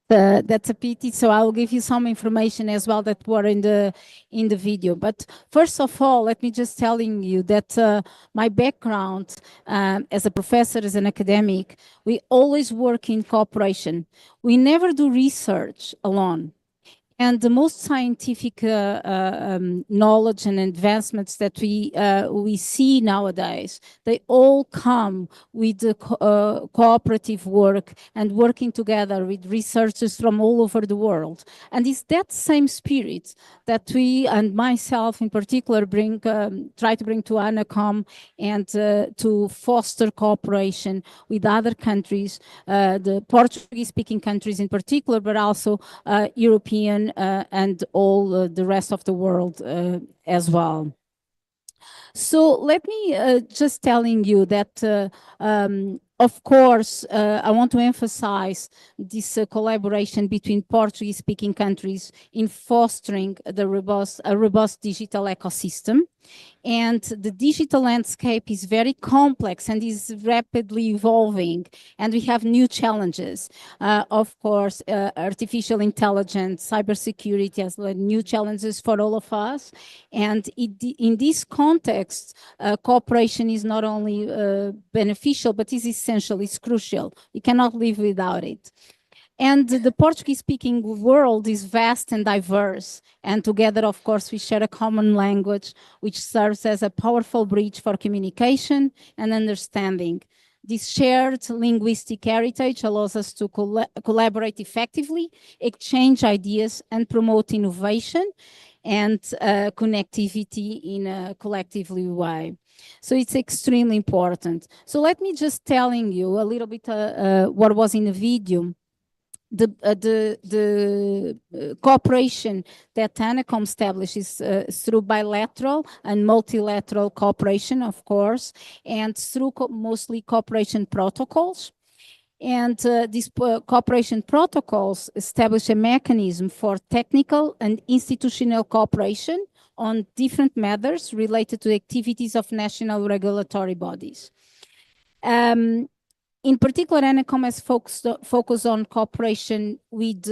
that's a pity. So I'll give you some information as well that were in the video. But first of all, let me just telling you that my background as a professor, as an academic, we always work in cooperation. We never do research alone. And the most scientific knowledge and advancements that we see nowadays, they all come with the cooperative work and working together with researchers from all over the world. And it's that same spirit that we, and myself in particular, try to bring to ANACOM and to foster cooperation with other countries, the Portuguese-speaking countries in particular, but also European and all the rest of the world as well. So let me just telling you that, of course, I want to emphasize this collaboration between Portuguese-speaking countries in fostering a robust digital ecosystem. And the digital landscape is very complex and is rapidly evolving, and we have new challenges. Of course, artificial intelligence, cybersecurity has new challenges for all of us. And in this context, cooperation is not only beneficial, but is essential, it's crucial. We cannot live without it. And the Portuguese-speaking world is vast and diverse. And together, of course, we share a common language, which serves as a powerful bridge for communication and understanding. This shared linguistic heritage allows us to collaborate effectively, exchange ideas, and promote innovation and connectivity in a collectively way. So it's extremely important. So let me just telling you a little bit what was in the video. The cooperation that ANACOM establishes through bilateral and multilateral cooperation, of course, and through mostly cooperation protocols. And these cooperation protocols establish a mechanism for technical and institutional cooperation on different matters related to activities of national regulatory bodies. In particular, ANACOM has focused on cooperation with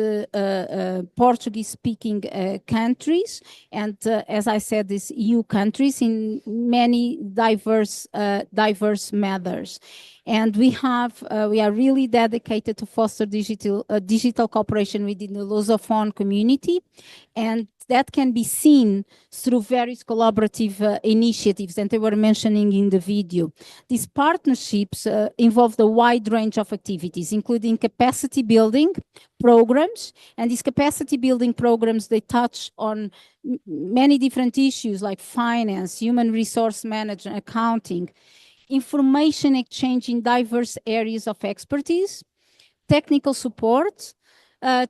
Portuguese-speaking countries, and as I said, these EU countries in many diverse matters. And we are really dedicated to foster digital cooperation within the Lusophone community, and that can be seen through various collaborative initiatives that they were mentioning in the video. These partnerships involve a wide range of activities, including capacity building programs, and these capacity building programs, they touch on many different issues like finance, human resource management, accounting, information exchange in diverse areas of expertise, technical support,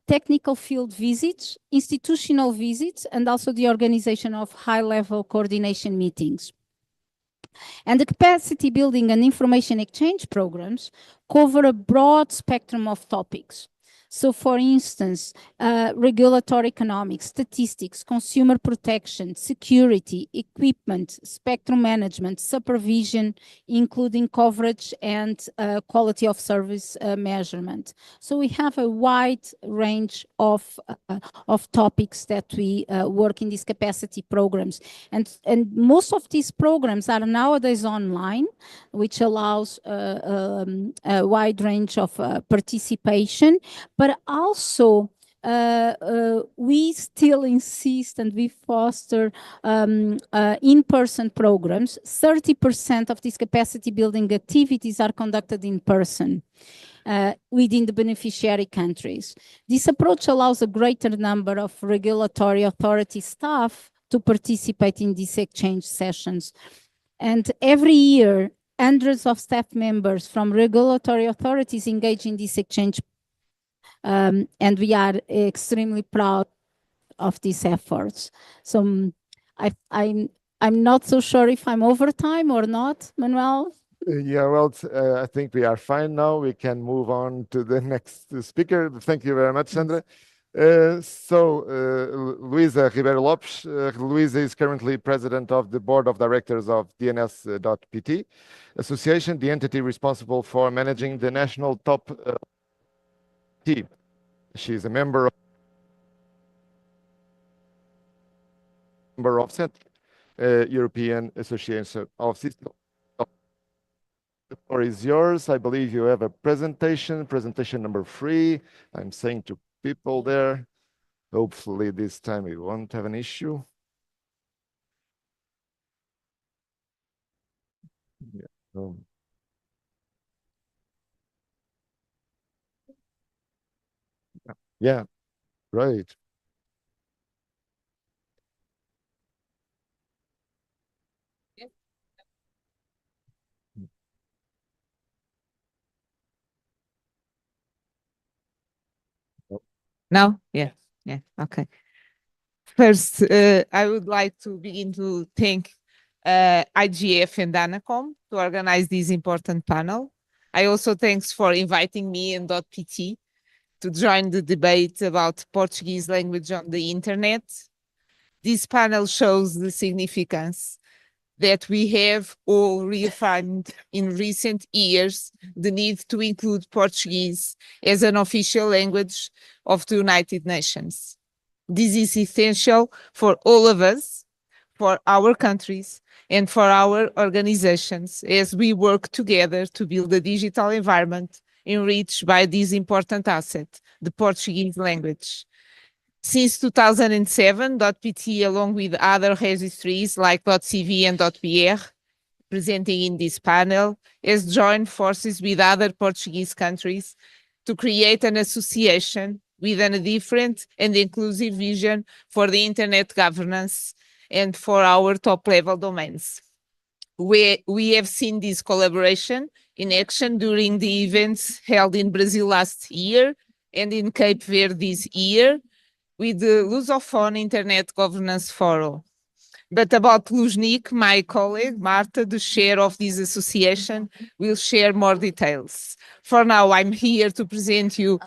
technical field visits, institutional visits, and also the organization of high-level coordination meetings. And the capacity building and information exchange programs cover a broad spectrum of topics. So for instance, regulatory economics, statistics, consumer protection, security, equipment, spectrum management, supervision, including coverage and quality of service measurement. So we have a wide range of topics that we work in these capacity programs. And most of these programs are nowadays online, which allows a wide range of participation. But also, we still insist and we foster in-person programs. 30% of these capacity building activities are conducted in person within the beneficiary countries. This approach allows a greater number of regulatory authority staff to participate in these exchange sessions. And every year, hundreds of staff members from regulatory authorities engage in this exchange, and we are extremely proud of these efforts. So I'm not so sure if I'm over time or not, Manuel. Yeah, well, I think we are fine now. We can move on to the next speaker. Thank you very much, Sandra. Luisa Ribeiro Lopes. Luisa is currently president of the board of directors of DNS.pt Association, the entity responsible for managing the national top team. She is a member of CET, European Association of Systems. The floor is yours. I believe you have a presentation number 3. I'm saying to people there. Hopefully this time we won't have an issue. Yeah. Yeah, right. No? Yeah. Yeah. Okay. First, I would like to begin to thank IGF and Anacom to organize this important panel. I also thanks for inviting me and .pt to join the debate about Portuguese language on the internet. This panel shows the significance that we have all reaffirmed in recent years the need to include Portuguese as an official language of the United Nations. This is essential for all of us, for our countries, and for our organizations as we work together to build a digital environment enriched by this important asset, the Portuguese language. Since 2007, .pt, along with other registries like .cv and .br, presenting in this panel, has joined forces with other Portuguese countries to create an association with a different and inclusive vision for the internet governance and for our top-level domains. We have seen this collaboration in action during the events held in Brazil last year and in Cape Verde this year, with the Lusophone Internet Governance Forum. But about Luznik, my colleague, Marta, the chair of this association, will share more details. For now, I'm here to present you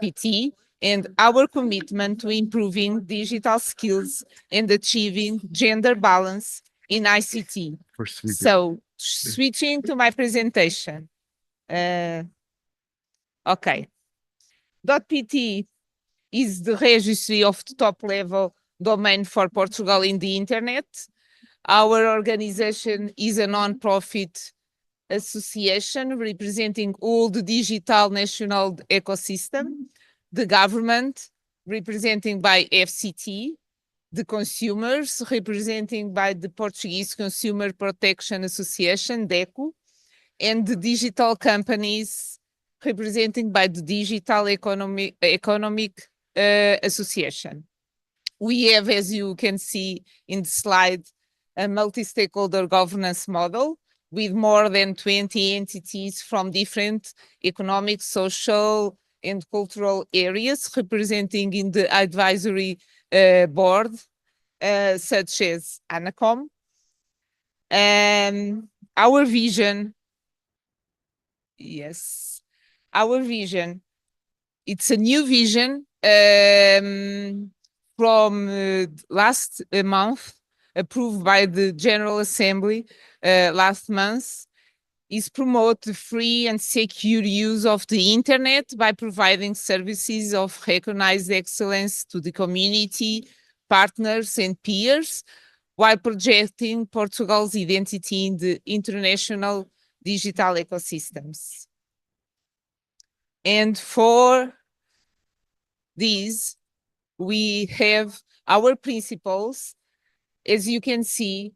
.pt and our commitment to improving digital skills and achieving gender balance in ICT. So, switching to my presentation. Okay. .pt is the registry of the top-level domain for Portugal in the internet. Our organization is a non-profit association representing all the digital national ecosystem, the government representing by FCT, the consumers representing by the Portuguese Consumer Protection Association, DECO, and the digital companies representing by the Digital Economic Association. We have, as you can see in the slide, a multi-stakeholder governance model with more than 20 entities from different economic, social, and cultural areas representing in the advisory board, such as Anacom. Our vision, yes, our vision, it's a new vision from last month, approved by the General Assembly last month, is promote the free and secure use of the internet by providing services of recognized excellence to the community, partners, and peers, while projecting Portugal's identity in the international digital ecosystems. And for these, we have our principles. As you can see,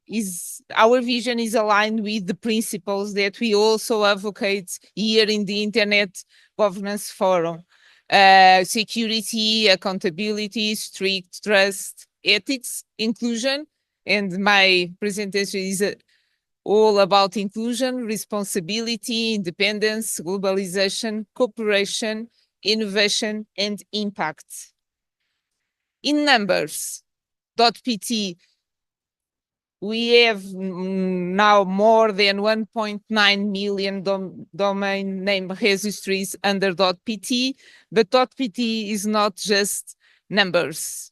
our vision is aligned with the principles that we also advocate here in the Internet Governance Forum. Security, accountability, strict trust, ethics, inclusion, and my presentation is all about inclusion, responsibility, independence, globalization, cooperation, innovation, and impact. In numbers, .pt, we have now more than 1.9 million domain name registries under .pt, but .pt is not just numbers.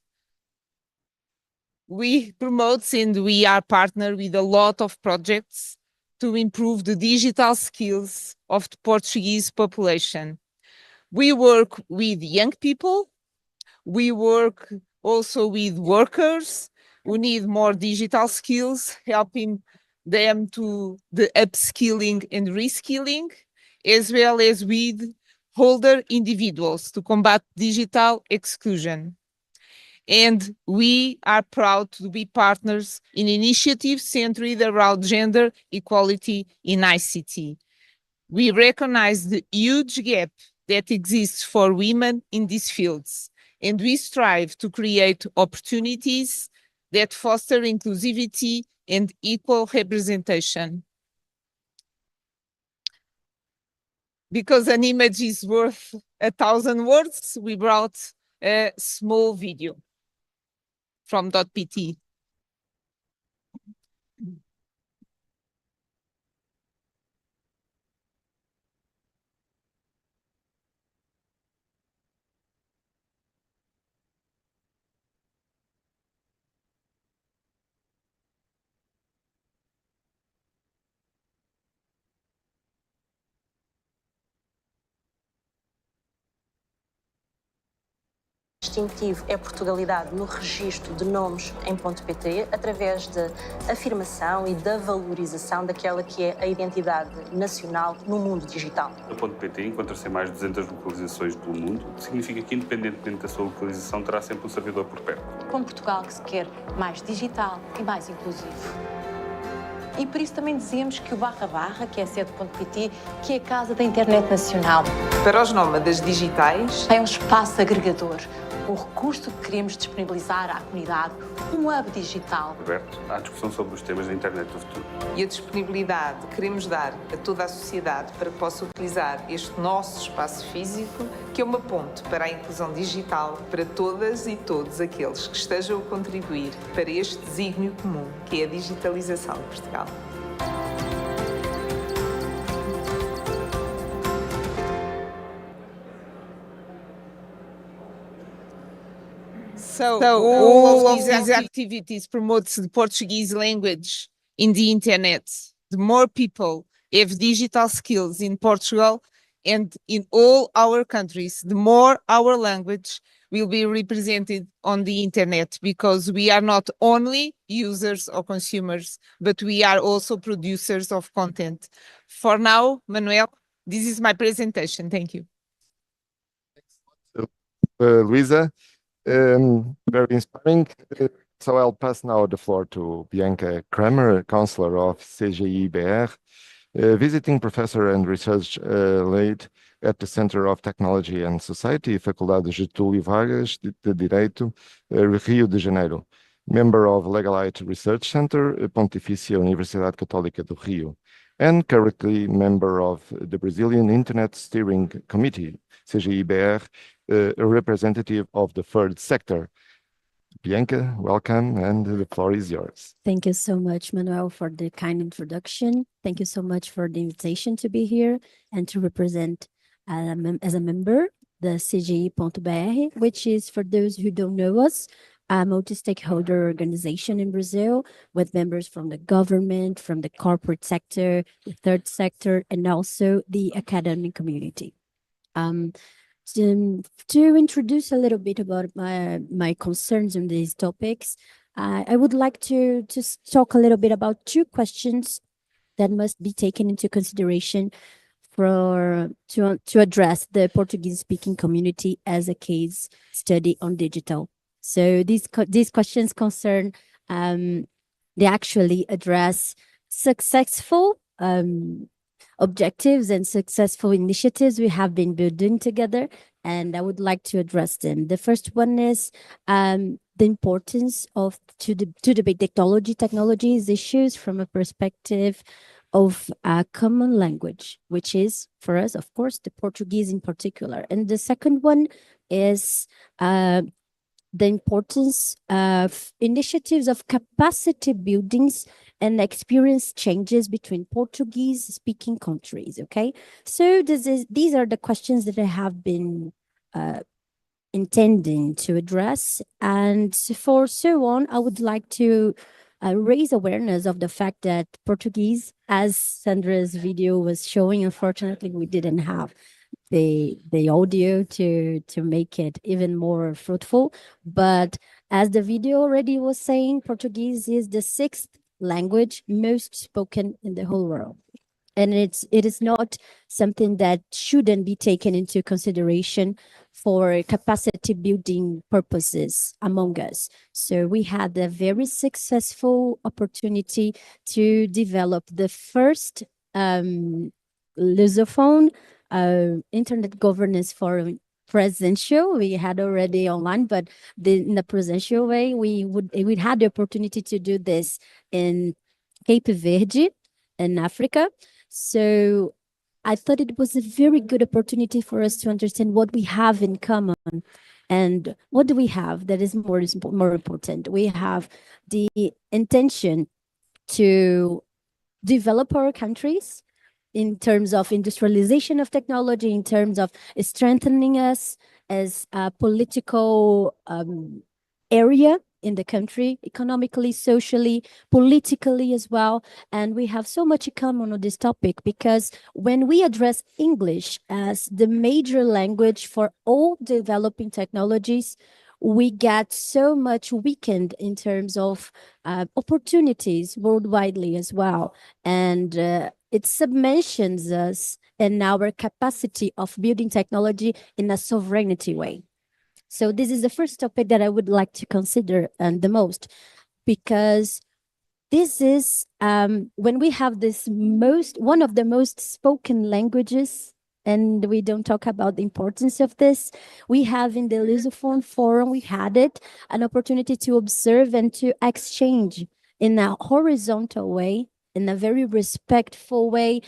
We promote and we are partner with a lot of projects to improve the digital skills of the Portuguese population. We work with young people. We work also with workers who need more digital skills, helping them to the upskilling and reskilling, as well as with older individuals to combat digital exclusion. And we are proud to be partners in initiatives centered around gender equality in ICT. We recognize the huge gap that exists for women in these fields, and we strive to create opportunities that foster inclusivity and equal representation. Because an image is worth 1,000 words, we brought a small video from .pt. Distintivo é Portugalidade no registro de nomes em .pt através da afirmação e da valorização daquela que é a identidade nacional no mundo digital. A .pt encontra-se em mais de 200 localizações pelo mundo, o que significa que, independentemente da sua localização, terá sempre um servidor por perto. Com Portugal que se quer mais digital e mais inclusivo. E por isso também dizemos que o //, que é a sede do .pt, que é a casa da internet nacional. Para os nómadas digitais, é um espaço agregador, um recurso que queremos disponibilizar à comunidade, um hub digital. Aberto à discussão sobre os temas da internet do futuro. E a disponibilidade que queremos dar a toda a sociedade para que possa utilizar este nosso espaço físico, que é uma ponte para a inclusão digital para todas e todos aqueles que estejam a contribuir para este desígnio comum, que é a digitalização de Portugal. So all of these activities promotes the Portuguese language in the internet. The more people have digital skills in Portugal and in all our countries, the more our language will be represented on the internet, because we are not only users or consumers, but we are also producers of content. For now, Manuel, this is my presentation. Thank you. Luisa, very inspiring. So I'll pass now the floor to Bianca Kramer, counselor of CGI-BR, visiting professor and research lead at the Center of Technology and Society, Faculdade Getúlio Vargas de Direito, Rio de Janeiro, member of Legalite Research Center, Pontifícia Universidade Católica do Rio, and currently member of the Brazilian Internet Steering Committee, CGI-BR, a representative of the third sector. Bianca, welcome, and the floor is yours. Thank you so much, Manuel, for the kind introduction. Thank you so much for the invitation to be here and to represent as a member the CGI.br, which is, for those who don't know us, a multi-stakeholder organization in Brazil with members from the government, from the corporate sector, the third sector, and also the academic community. To introduce a little bit about my concerns on these topics, I would like to talk a little bit about two questions that must be taken into consideration to address the Portuguese-speaking community as a case study on digital. So these questions concern, they actually address successful objectives and successful initiatives we have been building together, and I would like to address them. The first one is the importance of to debate technologies issues from a perspective of a common language, which is, for us, of course, the Portuguese in particular. And the second one is the importance of initiatives of capacity buildings and experience changes between Portuguese-speaking countries, okay? So these are the questions that I have been intending to address. And for so on, I would like to raise awareness of the fact that Portuguese, as Sandra's video was showing, unfortunately, we didn't have the audio to make it even more fruitful. But as the video already was saying, Portuguese is the 6th language most spoken in the whole world. And it is not something that shouldn't be taken into consideration for capacity building purposes among us. So we had a very successful opportunity to develop the first Lusophone internet governance forum presential. We had already online, but in the presential way, we had the opportunity to do this in Cape Verde in Africa. So I thought it was a very good opportunity for us to understand what we have in common. And what do we have that is more important? We have the intention to develop our countries in terms of industrialization of technology, in terms of strengthening us as a political area in the country, economically, socially, politically as well. And we have so much in common on this topic because when we address English as the major language for all developing technologies, we get so much weakened in terms of opportunities worldwidely as well. And it submentions us in our capacity of building technology in a sovereignty way. So this is the first topic that I would like to consider the most, because this is when we have one of the most spoken languages, and we don't talk about the importance of this. We have in the Lusophone Forum, we had an opportunity to observe and to exchange in a horizontal way, in a very respectful way,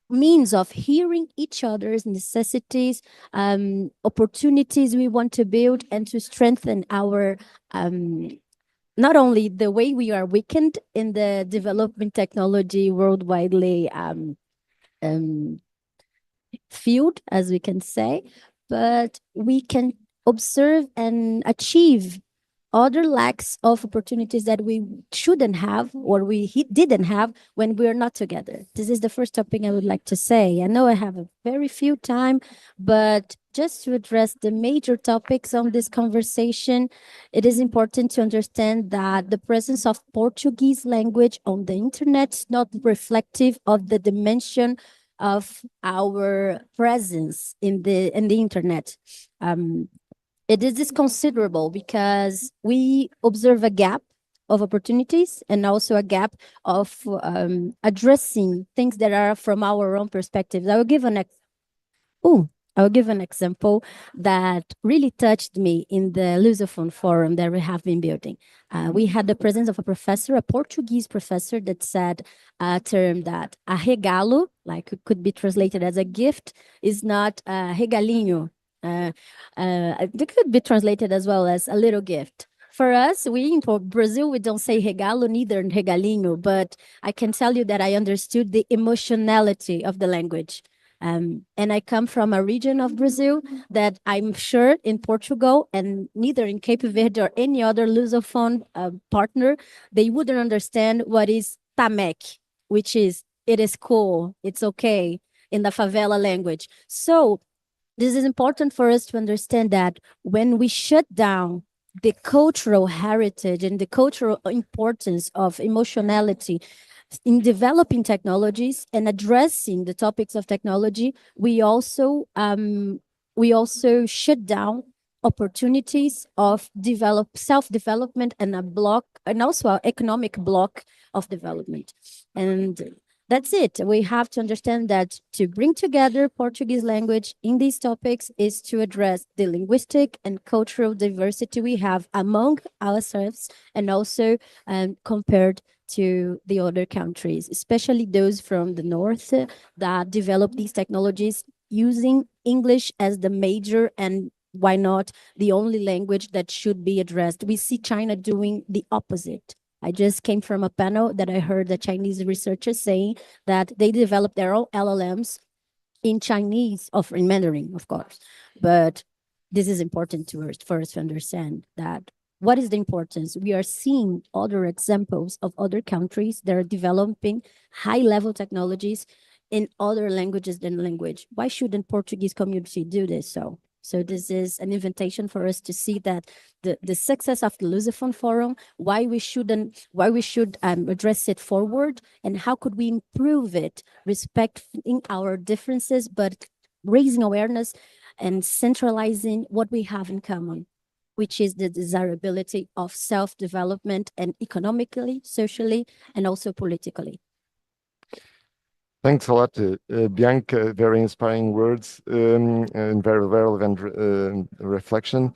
means of hearing each other's necessities, opportunities we want to build, and to strengthen our not only the way we are weakened in the development technology worldwidely field, as we can say, but we can observe and achieve other lacks of opportunities that we shouldn't have or we didn't have when we're not together. This is the first topic I would like to say. I know I have a very few time, but just to address the major topics on this conversation, it is important to understand that the presence of Portuguese language on the internet is not reflective of the dimension of our presence in the internet. It is considerable because we observe a gap of opportunities and also a gap of addressing things that are from our own perspectives. I will give an example that really touched me in the Lusophone Forum that we have been building. We had the presence of a professor, a Portuguese professor, that said a term that a regalo, like it could be translated as a gift, is not a regalinho. It could be translated as well as a little gift. For us, we in Brazil, we don't say regalo, neither regalinho, but I can tell you that I understood the emotionality of the language. And I come from a region of Brazil that I'm sure in Portugal and neither in Cape Verde or any other Lusophone partner, they wouldn't understand what is tamek, which is, it is cool, it's okay, in the favela language. So this is important for us to understand that when we shut down the cultural heritage and the cultural importance of emotionality in developing technologies and addressing the topics of technology, we also shut down opportunities of self-development and also an economic block of development. And that's it. We have to understand that to bring together Portuguese language in these topics is to address the linguistic and cultural diversity we have among ourselves and also compared to the other countries, especially those from the north that develop these technologies using English as the major and why not the only language that should be addressed. We see China doing the opposite. I just came from a panel that I heard the Chinese researchers saying that they developed their own LLMs in Chinese, in Mandarin, of course. But this is important for us to understand that what is the importance? We are seeing other examples of other countries that are developing high-level technologies in other languages than language. Why shouldn't Portuguese community do this? So this is an invitation for us to see that the success of the Lusophone Forum, why we should address it forward, and how could we improve it, respecting our differences, but raising awareness and centralizing what we have in common, which is the desirability of self-development, and economically, socially, and also politically. Thanks a lot, Bianca. Very inspiring words and very relevant reflection.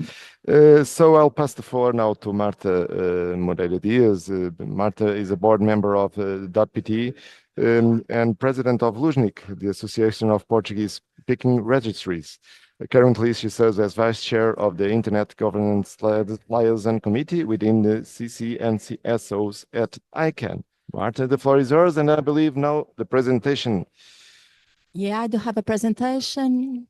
So I'll pass the floor now to Marta Moreira Dias. Marta is a board member of .pt and president of LUSNIC, the Association of Portuguese Speaking Registries. Currently, she serves as vice chair of the Internet Governance Liaison Committee within the CCNCSOs at ICANN. Marta, the floor is yours, and I believe now the presentation. Yeah, I do have a presentation.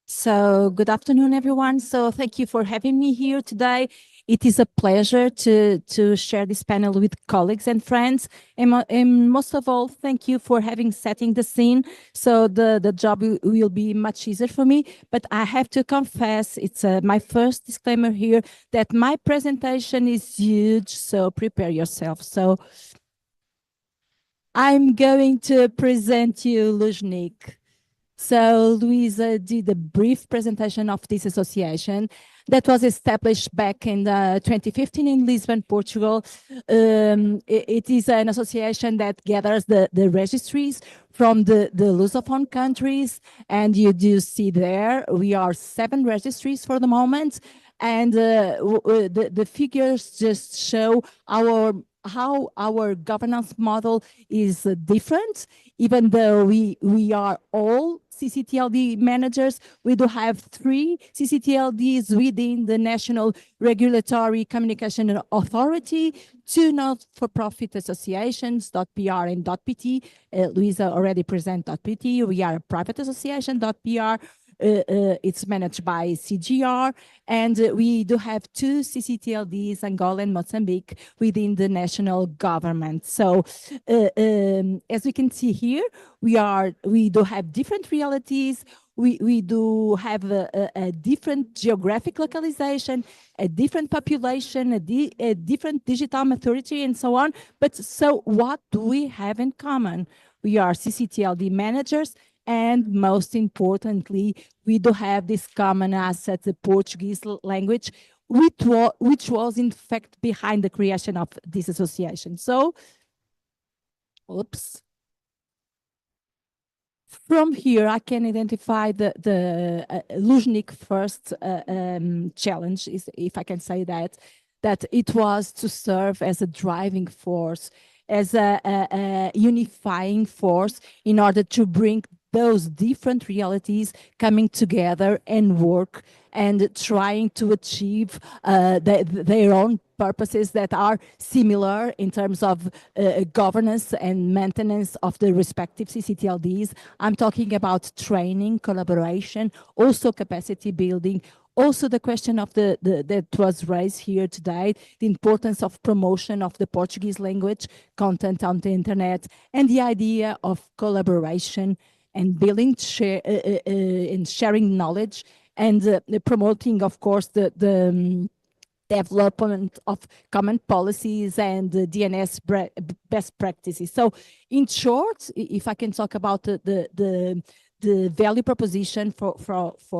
So good afternoon, everyone. So thank you for having me here today. It is a pleasure to share this panel with colleagues and friends. And most of all, thank you for setting the scene. So the job will be much easier for me. But I have to confess, it's my first disclaimer here, that my presentation is huge. So prepare yourself. So I'm going to present you LUSNIC. So Luisa did a brief presentation of this association that was established back in 2015 in Lisbon, Portugal. It is an association that gathers the registries from the Lusophone countries. And you do see there, we are 7 registries for the moment. And the figures just show how our governance model is different. Even though we are all CCTLD managers, we do have 3 CCTLDs within the National Regulatory Communication Authority, 2 not-for-profit associations, .pr and .pt. Luisa already presented .pt. We are a private association, .pr. It's managed by CGR, and we do have 2 CCTLDs, Angola and Mozambique, within the national government. So as we can see here, we do have different realities. We do have a different geographic localization, a different population, a different digital maturity, and so on. But so what do we have in common? We are CCTLD managers. And most importantly, we do have this common asset, the Portuguese language, which was in fact behind the creation of this association. So, oops. From here, I can identify the LUSNIC first challenge, if I can say that it was to serve as a driving force, as a unifying force in order to bring those different realities coming together and work and trying to achieve their own purposes that are similar in terms of governance and maintenance of the respective CCTLDs. I'm talking about training, collaboration, also capacity building, also the question of that was raised here today, the importance of promotion of the Portuguese language content on the internet, and the idea of collaboration and building and sharing knowledge, and promoting, of course, the development of common policies and DNS best practices. So in short, if I can talk about the value proposition for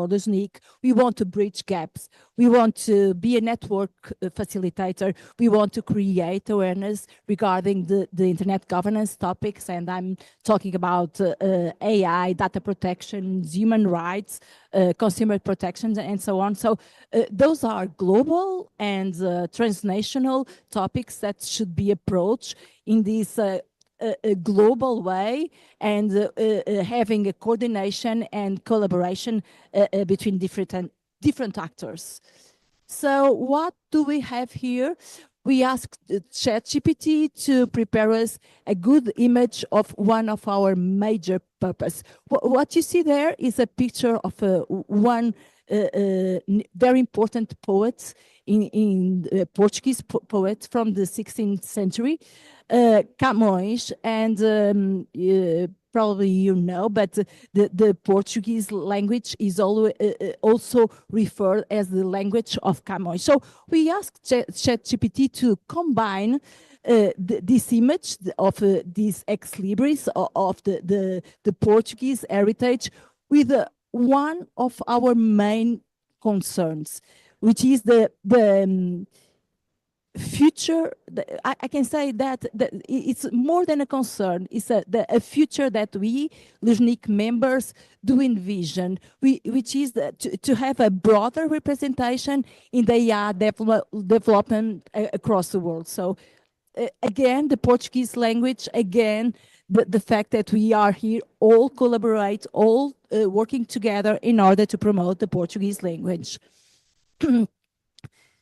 LUSNIC, we want to bridge gaps. We want to be a network facilitator. We want to create awareness regarding the internet governance topics. And I'm talking about AI, data protections, human rights, consumer protections, and so on. So those are global and transnational topics that should be approached in this a global way, and having a coordination and collaboration between different actors. So what do we have here? We asked ChatGPT to prepare us a good image of one of our major purpose. What you see there is a picture of one very important poet in Portuguese poet from the 16th century, Camões, and probably you know, but the Portuguese language is also referred as the language of Camões. So we asked ChatGPT to combine this image of this ex libris of the Portuguese heritage with one of our main concerns, which is the future. I can say that it's more than a concern. It's a future that we, LUSNIC members, do envision, which is to have a broader representation in the AI development across the world. So again, the Portuguese language, again, the fact that we are here, all collaborate, all working together in order to promote the Portuguese language.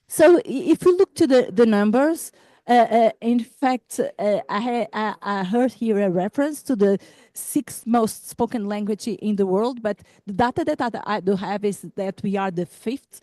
So if we look to the numbers, in fact, I heard here a reference to the 6th most spoken language in the world, but the data that I do have is that we are the 5th.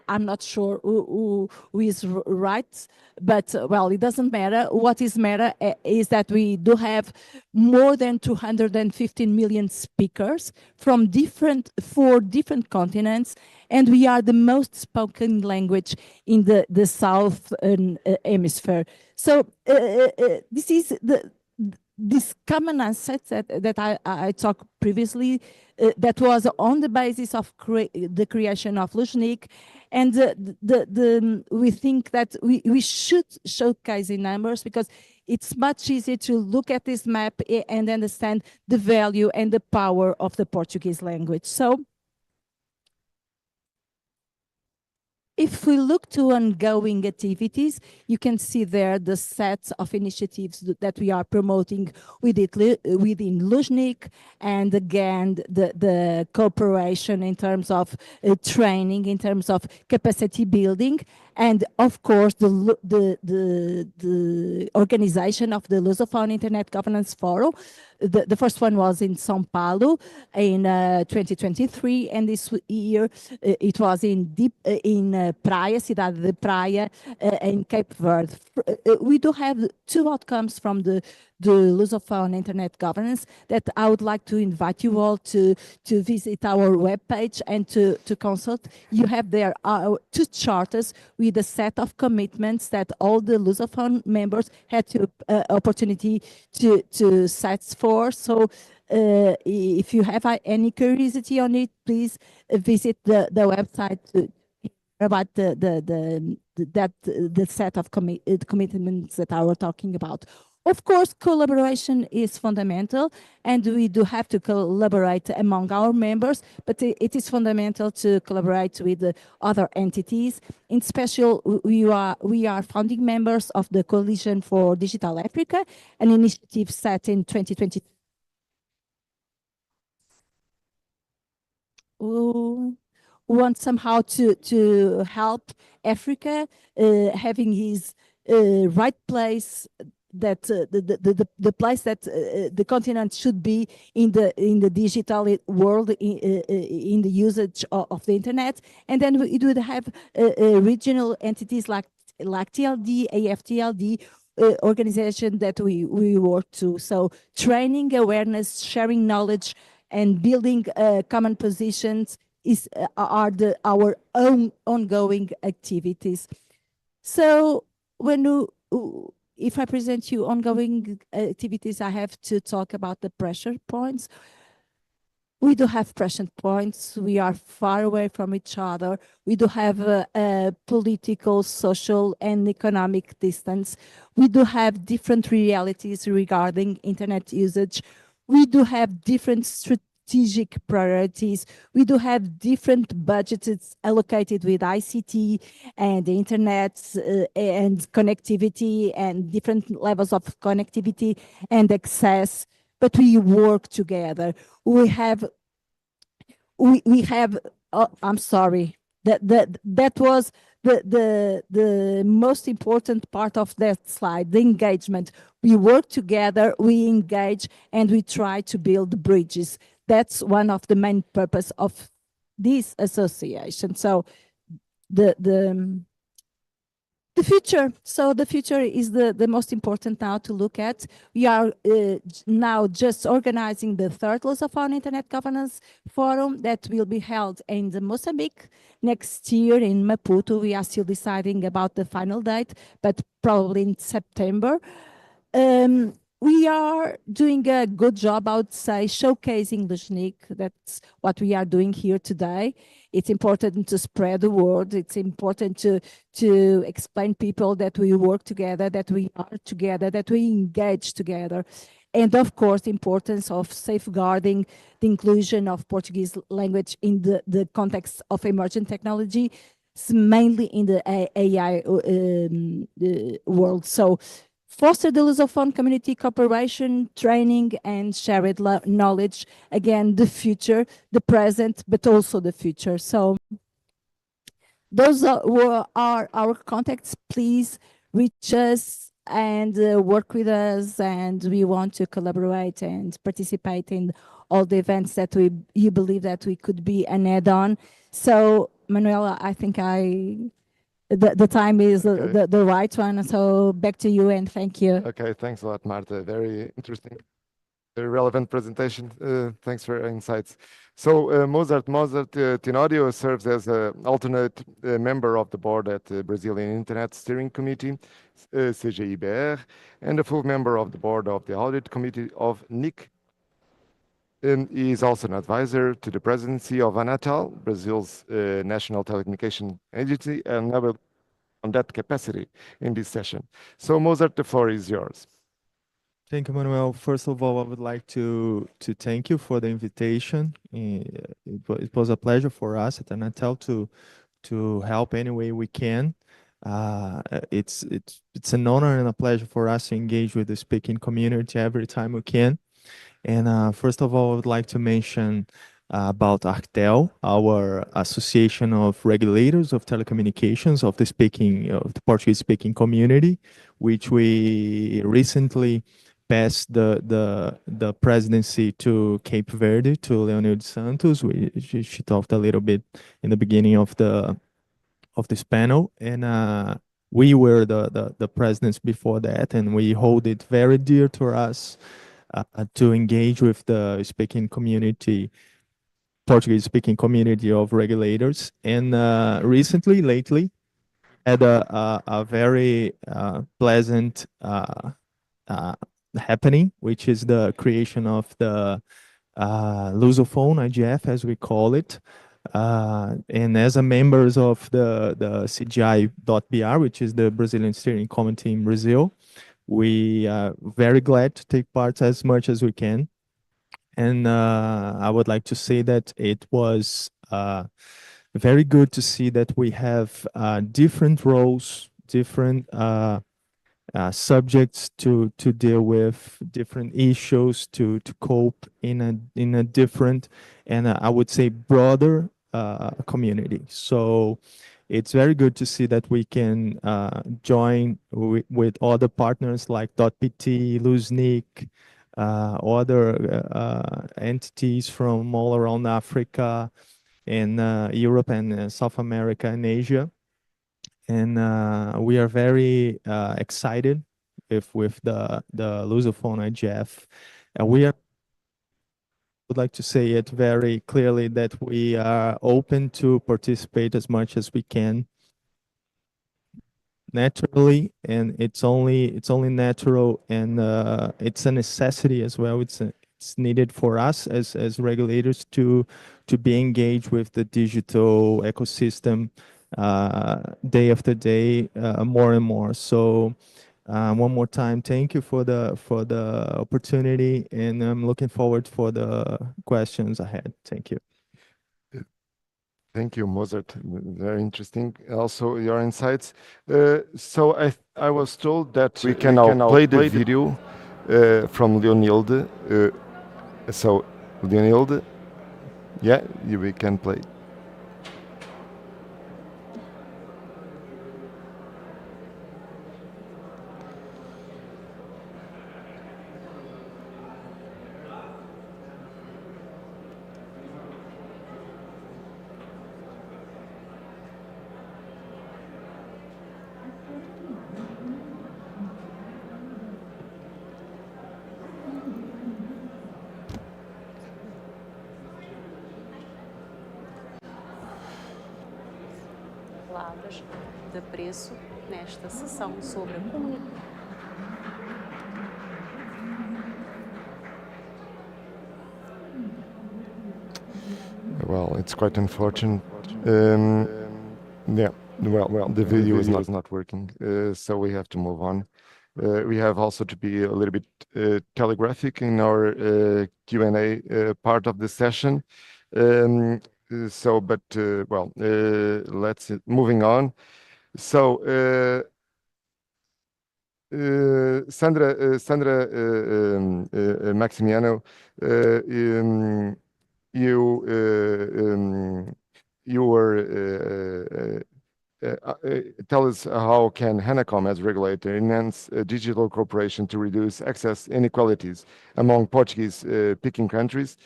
I'm not sure who is right, but well, it doesn't matter. What is matter is that we do have more than 215 million speakers from 4 different continents, and we are the most spoken language in the southern hemisphere. So this is this common asset that I talked previously, that was on the basis of the creation of LUSNIC, and we think that we should showcase in numbers, because it's much easier to look at this map and understand the value and the power of the Portuguese language. So if we look to ongoing activities, you can see there the sets of initiatives that we are promoting within LUSNIC, and again, the cooperation in terms of training, in terms of capacity building, and of course, the organization of the Lusophone Internet Governance Forum. The first one was in São Paulo in 2023, and this year it was in Praia, Cidade de Praia, in Cape Verde. We do have 2 outcomes from the Lusophone Internet Governance that I would like to invite you all to visit our webpage and to consult. You have there 2 charters with a set of commitments that all the Lusophone members had to opportunity to set for. So if you have any curiosity on it, please visit the website about the set of commitments that I was talking about. Of course, collaboration is fundamental, and we do have to collaborate among our members, but it is fundamental to collaborate with other entities. In special, we are founding members of the Coalition for Digital Africa, an initiative set in 2020. Want somehow to help Africa having his right place, that the place that the continent should be in the digital world, in the usage of the internet. And then it would have regional entities like TLD, AFTLD, organization that we work to. So training, awareness, sharing knowledge, and building common positions are our own ongoing activities. So if I present you ongoing activities, I have to talk about the pressure points. We do have pressure points. We are far away from each other. We do have a political, social, and economic distance. We do have different realities regarding internet usage. We do have different strategic priorities. We do have different budgets allocated with ICT and the internet and connectivity and different levels of connectivity and access, but we work together. We have, I'm sorry, that was the most important part of that slide, the engagement. We work together, we engage, and we try to build bridges. That's one of the main purpose of this association. So the The future. So the future is the most important now to look at. We are now just organizing the third Lusophone Internet Governance Forum that will be held in Mozambique next year in Maputo. We are still deciding about the final date, but probably in September. We are doing a good job, I would say, showcasing Luznik. That's what we are doing here today. It's important to spread the word. It's important to explain people that we work together, that we are together, that we engage together. And of course, the importance of safeguarding the inclusion of Portuguese language in the context of emerging technology, mainly in the AI world. So foster the Lusophone community cooperation, training, and shared knowledge. Again, the future, the present, but also the future. So those are our contacts. Please reach us and work with us. And we want to collaborate and participate in all the events that you believe that we could be an add-on. So Manuela, I think the time is the right one. So back to you and thank you. Okay, thanks a lot, Marta. Very interesting, very relevant presentation. Thanks for your insights. So Mozart Tenorio serves as an alternate member of the board at the Brazilian Internet Steering Committee, CGIBR, and a full member of the board of the Audit Committee of NIC. He is also an advisor to the presidency of Anatel, Brazil's national telecommunication agency, and I will on that capacity in this session. So Mozart, the floor is yours. Thank you, Manuel. First of all, I would like to thank you for the invitation. It was a pleasure for us at Anatel to help any way we can. It's an honor and a pleasure for us to engage with the speaking community every time we can. And first of all, I would like to mention about Arctel, our association of regulators of telecommunications of the Portuguese speaking community, which we recently passed the presidency to Cape Verde, to Leonilde Santos. She talked a little bit in the beginning of this panel, and we were the presidents before that, and we hold it very dear to us to engage with the speaking community, Portuguese speaking community of regulators. And lately, had a very pleasant happening, which is the creation of the Lusophone IGF, as we call it. And as a members of the CGI.br, which is the Brazilian Steering Committee in Brazil, we are very glad to take part as much as we can. And I would like to say that it was very good to see that we have different roles, different subjects to deal with, different issues to cope in a different and I would say broader community. So it's very good to see that we can join with other partners like .pt, Luznik, other entities from all around Africa and Europe and South America and Asia. And we are very excited with the Lusophone IGF. And we would like to say it very clearly that we are open to participate as much as we can naturally, and it's only natural, and it's a necessity as well. It's needed for us as regulators to be engaged with the digital ecosystem day after day, more and more. So one more time, thank you for the opportunity, and I'm looking forward for the questions ahead. Thank you. Thank you, Mozart. Very interesting. Also, your insights. So I was told that we can now play the video from Leonilde. So Leonilde, yeah, we can play. palavras de apreço nesta sessão sobre a comunicação. Well, it's quite unfortunate. Yeah, well, the video is not working, so we have to move on. We have also to be a little bit telegraphic in our Q&A part of the session. Let's moving on. So, Sandra Maximiano, you were tell us how can HANACOM as regulator enhance digital cooperation to reduce access inequalities among Portuguese speaking countries,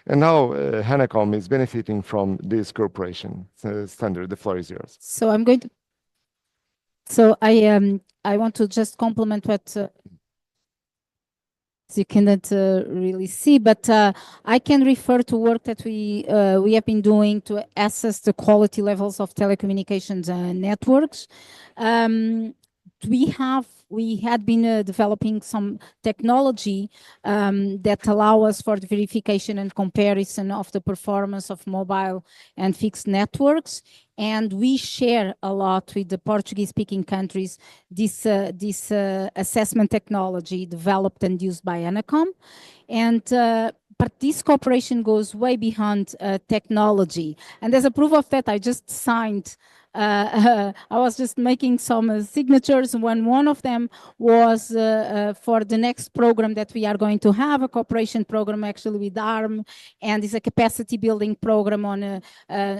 and how HANACOM is benefiting from this cooperation. Sandra, the floor is yours. So I want to just complement what you cannot really see, but I can refer to work that we have been doing to assess the quality levels of telecommunications networks. We had been developing some technology that allow us for the verification and comparison of the performance of mobile and fixed networks. And we share a lot with the Portuguese-speaking countries this assessment technology developed and used by ANACOM. But this cooperation goes way beyond technology. And as a proof of that, I just signed I was just making some signatures when one of them was for the next program that we are going to have, a cooperation program actually with ARM, and it's a capacity building program on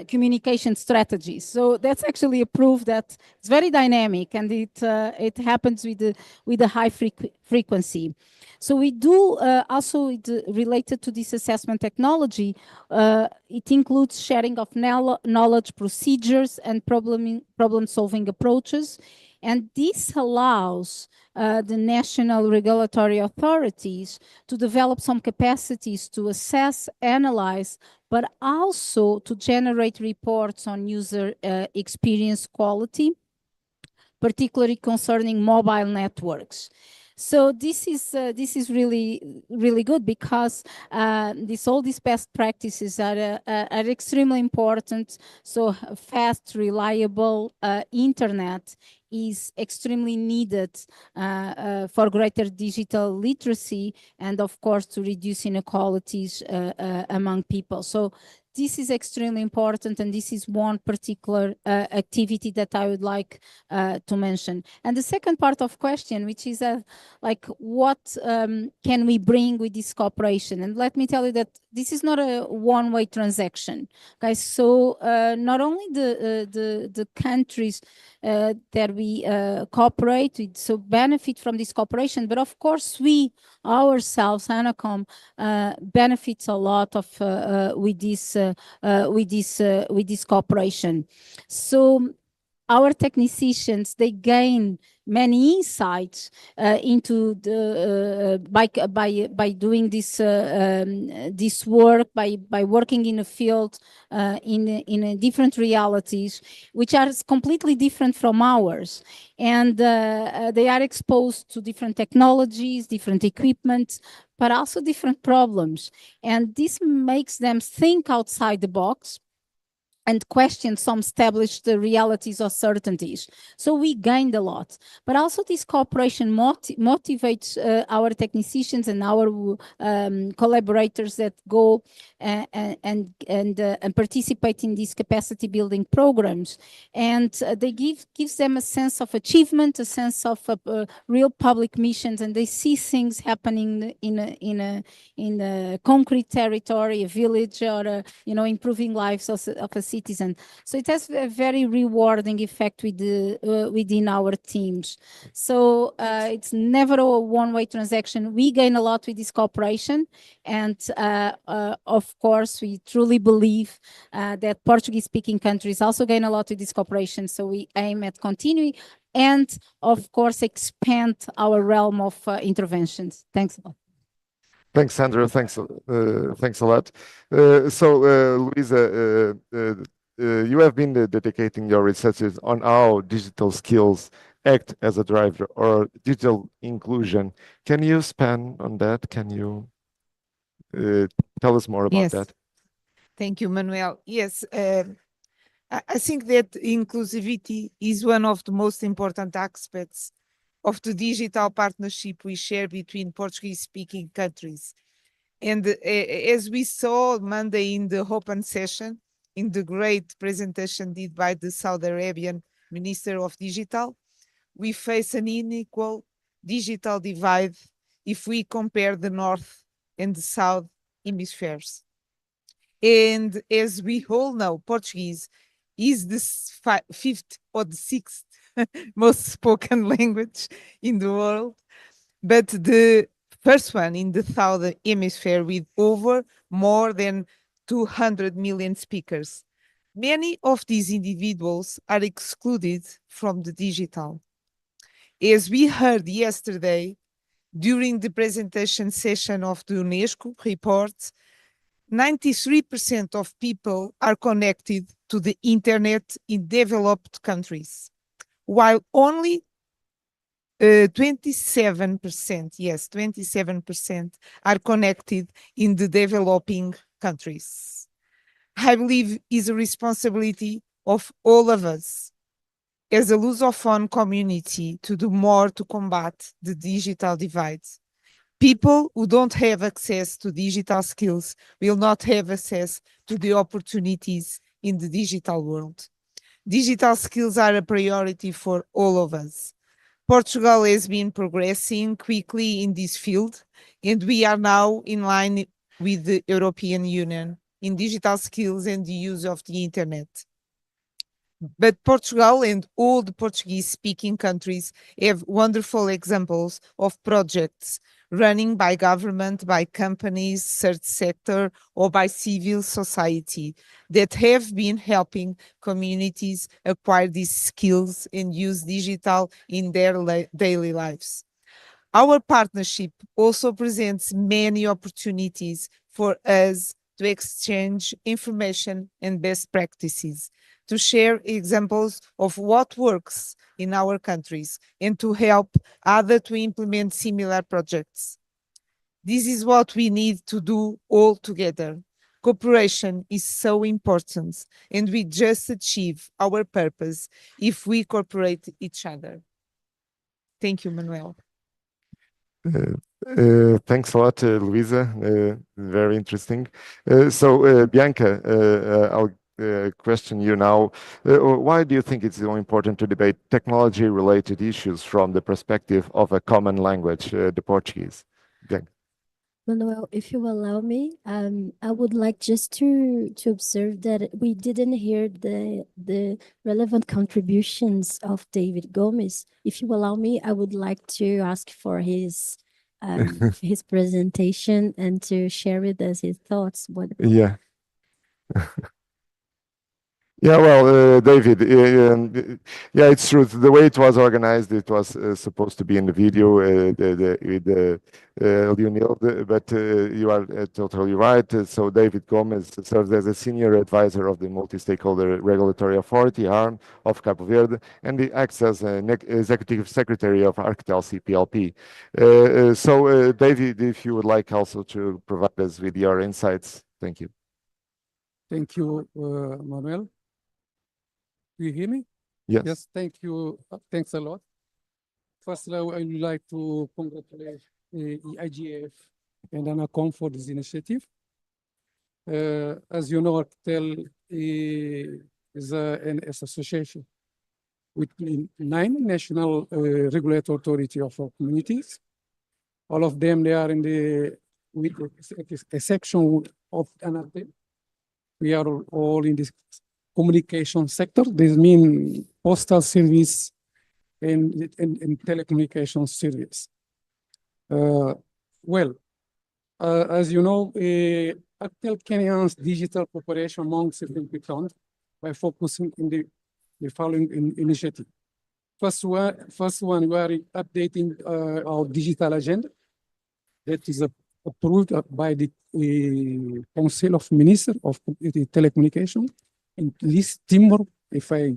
communication strategies. So that's actually a proof that it's very dynamic and it happens with a high frequency. So we do also related to this assessment technology, it includes sharing of knowledge, procedures, and problem-solving approaches. And this allows the national regulatory authorities to develop some capacities to assess, analyze, but also to generate reports on user experience quality, particularly concerning mobile networks. So this is really good because all these best practices are extremely important. So fast, reliable internet is extremely needed for greater digital literacy and, of course, to reduce inequalities among people. So this is extremely important, and this is one particular activity that I would like to mention. And the second part of question, which is like what can we bring with this cooperation? And let me tell you that this is not a one-way transaction, guys. So not only the countries that we cooperate with so benefit from this cooperation, but of course we ourselves, ANACOM, benefits a lot of with this cooperation. So our technicians, they gain many insights into the by doing this this work, by working in a field in different realities, which are completely different from ours, and they are exposed to different technologies, different equipment, but also different problems, and this makes them think outside the box and question some established realities or certainties. So we gained a lot. But also this cooperation motivates our technicians and our collaborators that go and participate in these capacity building programs. And they gives them a sense of achievement, a sense of real public missions, and they see things happening in a concrete territory, a village, or improving lives of a citizen. So it has a very rewarding effect within our teams. So it's never a one-way transaction. We gain a lot with this cooperation, and of course we truly believe that Portuguese-speaking countries also gain a lot with this cooperation. So we aim at continuing and of course expand our realm of interventions. Thanks a lot. Thanks, Sandra. Thanks a lot. So, Luisa, you have been dedicating your researches on how digital skills act as a driver or digital inclusion. Can you expand on that? Can you tell us more about Yes. that? Thank you, Manuel. Yes, I think that inclusivity is one of the most important aspects of the digital partnership we share between Portuguese-speaking countries. And as we saw Monday in the open session, in the great presentation did by the Saudi Arabian Minister of Digital, we face an unequal digital divide if we compare the North and the South hemispheres. And as we all know, Portuguese is the fifth or the sixth most spoken language in the world, but the first one in the southern hemisphere with over more than 200 million speakers. Many of these individuals are excluded from the digital. As we heard yesterday during the presentation session of the UNESCO report, 93% of people are connected to the internet in developed countries, while only 27%, yes, 27% are connected in the developing countries. I believe is a responsibility of all of us as a Lusophone community to do more to combat the digital divide. People who don't have access to digital skills will not have access to the opportunities in the digital world. Digital skills are a priority for all of us. Portugal has been progressing quickly in this field, and we are now in line with the European Union in digital skills and the use of the internet. But Portugal and all the Portuguese-speaking countries have wonderful examples of projects running by government, by companies, third sector, or by civil society that have been helping communities acquire these skills and use digital in their daily lives. Our partnership also presents many opportunities for us to exchange information and best practices, to share examples of what works in our countries, and to help others to implement similar projects. This is what we need to do all together. Cooperation is so important, and we just achieve our purpose if we cooperate each other. Thank you, Manuel. Thanks a lot, Luisa. Very interesting. Bianca, I'll question you now. Why do you think it's so important to debate technology-related issues from the perspective of a common language, the Portuguese? Bianca. Manuel, if you allow me, I would like just to observe that we didn't hear the relevant contributions of David Gomes. If you allow me, I would like to ask for his his presentation and to share with us his thoughts. Yeah. Yeah, well, David, yeah, it's true. The way it was organized, it was supposed to be in the video with Leonil, but you are totally right. So David Gomes serves as a senior advisor of the multi-stakeholder regulatory authority arm of Cabo Verde, and he acts as an executive secretary of Arctel CPLP. David, if you would like also to provide us with your insights, thank you. Thank you, Manuel. Do you hear me? Yes. Yes, thank you. Thanks a lot. First, I would like to congratulate the IGF and ANACOM for this initiative. As you know, Arctel is an association with 9 national regulatory authority of our communities. All of them, they are in with a section of ANACOM. We are all in this communication sector. This means postal service and telecommunication service. As you know, Arctel can enhance digital cooperation among certain countries by focusing in the following initiative. First one, we are updating our digital agenda that is approved by the Council of Ministers of Telecommunication. in this teamwork, if I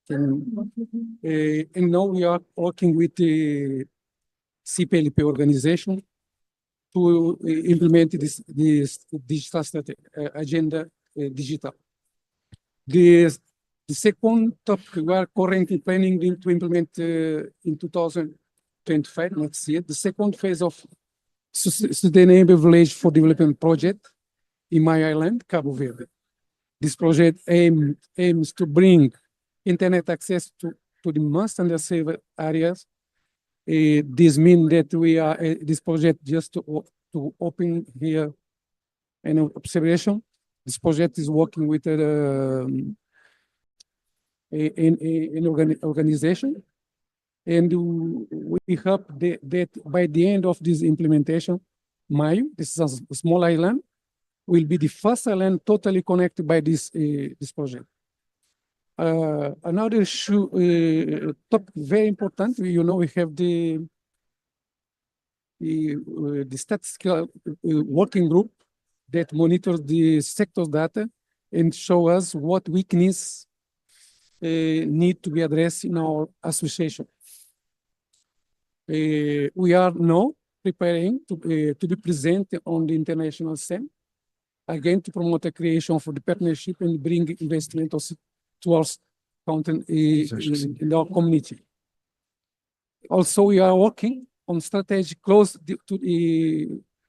can. And now we are working with the CPLP organization to implement this digital agenda digital. The second topic we are currently planning to implement in 2025, next year, the second phase of Sustainable Village for Development project in my island, Cabo Verde. This project aims to bring internet access to the most underserved areas. This means that we are this project just to open here an observation. This project is working with an organization, and we hope that by the end of this implementation, Mayo, this is a small island, will be the first island totally connected by this project. Another topic very important, you know, we have the statistical working group that monitors the sector's data and show us what weakness need to be addressed in our association. We are now preparing to be present on the international scene, again to promote the creation of the partnership and bring investment towards content in our community. Also, we are working on strategy close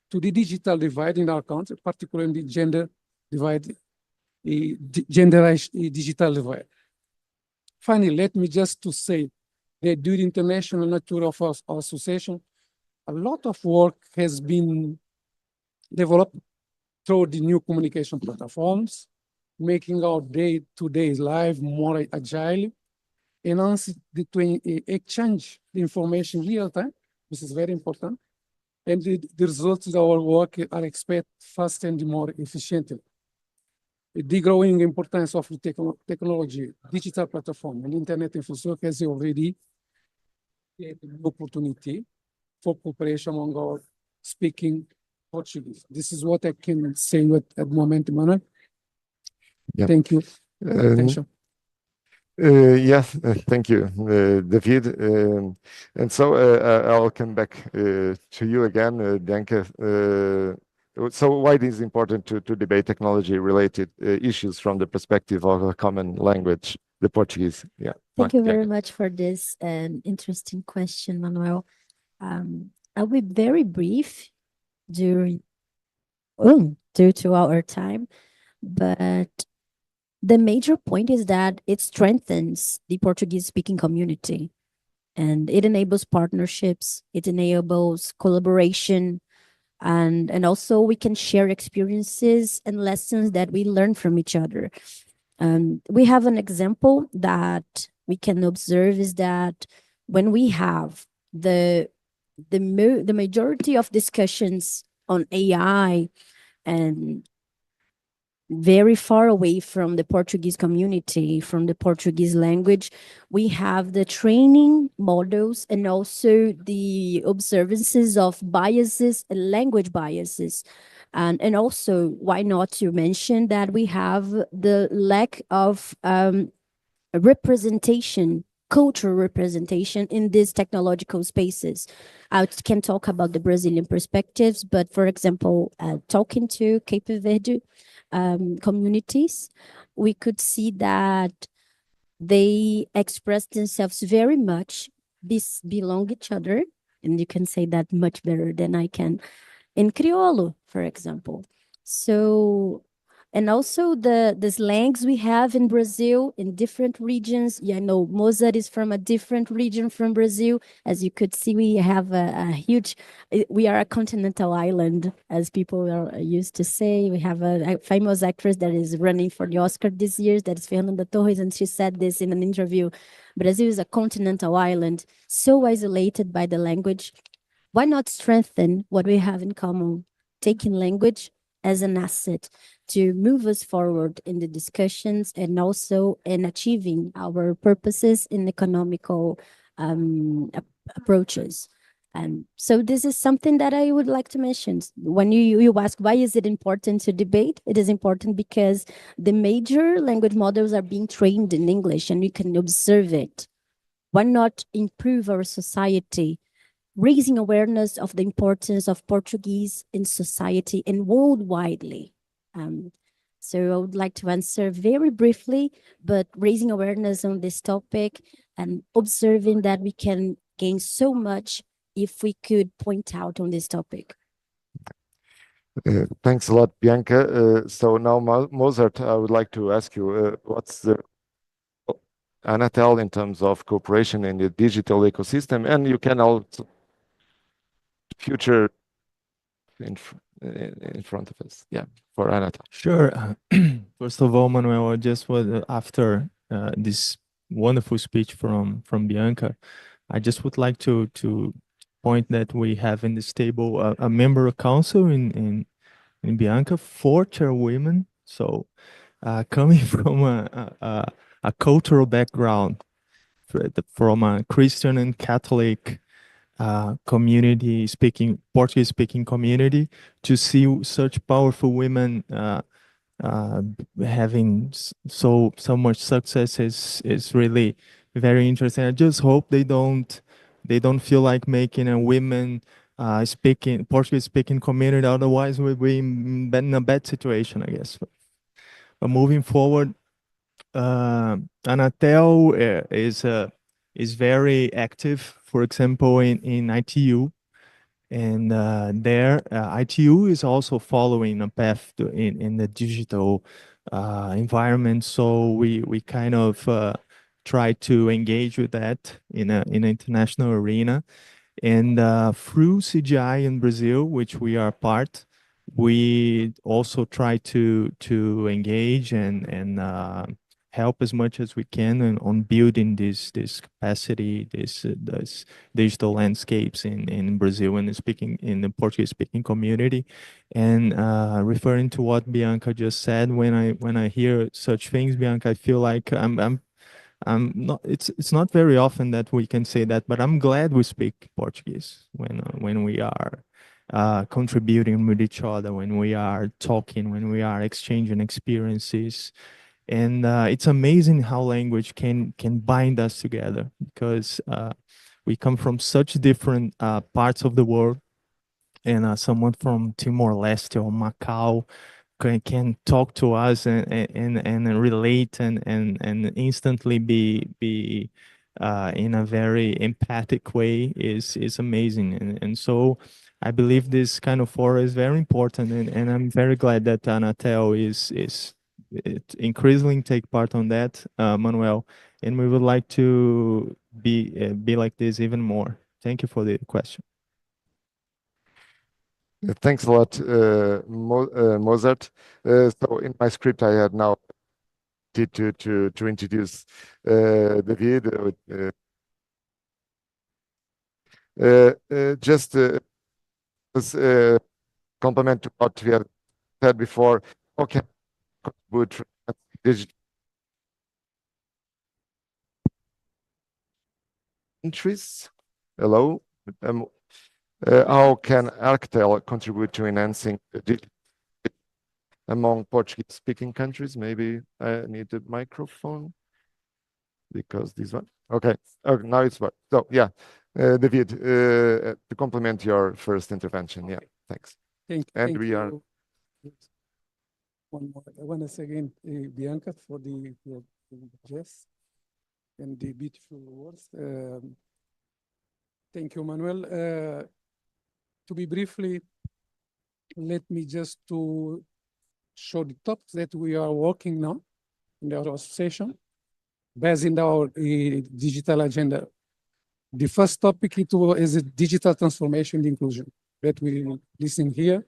to the digital divide in our country, particularly the gender divide, digital divide. Finally, let me just to say that due to the international nature of our association, a lot of work has been developed through the new communication platforms, making our day-to-day life more agile, enhance the exchange the information real time. This is very important. And the results of our work are expected faster and more efficiently. The growing importance of the technology, digital platform, and internet infrastructure has already created an opportunity for cooperation among our speaking Portuguese. This is what I can say at the moment, Emmanuel. Yeah. Thank you. Attention. Yes, thank you, David. And so I'll come back to you again, Bianca. So why it is important to debate technology-related issues from the perspective of a common language, the Portuguese? Yeah. Thank you very Bianca. much for this interesting question, Manuel. I'll be very brief due to our time, but the major point is that it strengthens the Portuguese-speaking community, and it enables partnerships, it enables collaboration, and also we can share experiences and lessons that we learn from each other. We have an example that we can observe is that when we have the majority of discussions on AI and very far away from the Portuguese community, from the Portuguese language, we have the training models and also the observances of biases and language biases. And also, why not to mention that we have the lack of representation, cultural representation in these technological spaces. I can talk about the Brazilian perspectives, but for example, talking to Cape Verde communities, we could see that they express themselves very much, belong each other, and you can say that much better than I can, in Criollo, for example. So, and also the slangs we have in Brazil in different regions. Yeah, I know Mozart is from a different region from Brazil. As you could see, we have a huge, we are a continental island, as people are used to say. We have a famous actress that is running for the Oscar this year, that is Fernanda Torres, and she said this in an interview. Brazil is a continental island, so isolated by the language. Why not strengthen what we have in common, taking language as an asset to move us forward in the discussions and also in achieving our purposes in economical approaches. So this is something that I would like to mention. When you ask why is it important to debate, it is important because the major language models are being trained in English and you can observe it. Why not improve our society, raising awareness of the importance of Portuguese in society and worldwidely? So I would like to answer very briefly, but raising awareness on this topic and observing that we can gain so much if we could point out on this topic. Thanks a lot, Bianca. So now, Mozart, I would like to ask you, what's the Anatel in terms of cooperation in the digital ecosystem, and you can also future in front of us, yeah, for Anatel. Sure. First of all, Manuel, I just would after this wonderful speech from Bianca, I just would like to point that we have in this table a member of council in Bianca, 4 chairwomen. So coming from a cultural background, from a Christian and Catholic community speaking, Portuguese speaking community, to see such powerful women having so much success is really very interesting. I just hope they don't feel like making a women speaking Portuguese speaking community, otherwise we'll be in a bad situation, I guess. But moving forward, Anatel is very active, for example, in ITU, and there ITU is also following a path in the digital environment. So we kind of try to engage with that in an international arena, and through CGI in Brazil, which we are part, we also try to engage and help as much as we can on building this capacity, this digital landscapes in Brazil and speaking in the Portuguese speaking community. And referring to what Bianca just said, when I hear such things, Bianca, I feel like I'm not. It's not very often that we can say that, but I'm glad we speak Portuguese when we are contributing with each other, when we are talking, when we are exchanging experiences. And it's amazing how language can bind us together, because we come from such different parts of the world, and someone from Timor-Leste or Macau can talk to us and relate and instantly be in a very empathic way is amazing. And so I believe this kind of forum is very important, and I'm very glad that Anatel is increasingly take part on that, Manuel, and we would like to be like this even more. Thank you for the question. Thanks a lot, Mozart. So in my script, I had now to introduce David. Just as complement to what we have said before. Okay, contribute digital entries. Hello. How can Arctel contribute to enhancing the digital among Portuguese-speaking countries? Maybe I need the microphone because this one. Okay. Oh, now it's what. So yeah, David, to complement your first intervention. Yeah, thanks. Thank you. Once again, Bianca, for your address and the beautiful words. Thank you, Manuel. To be briefly, let me just to show the topics that we are working now in our association, based in our digital agenda. The first topic is a digital transformation and inclusion that we listen here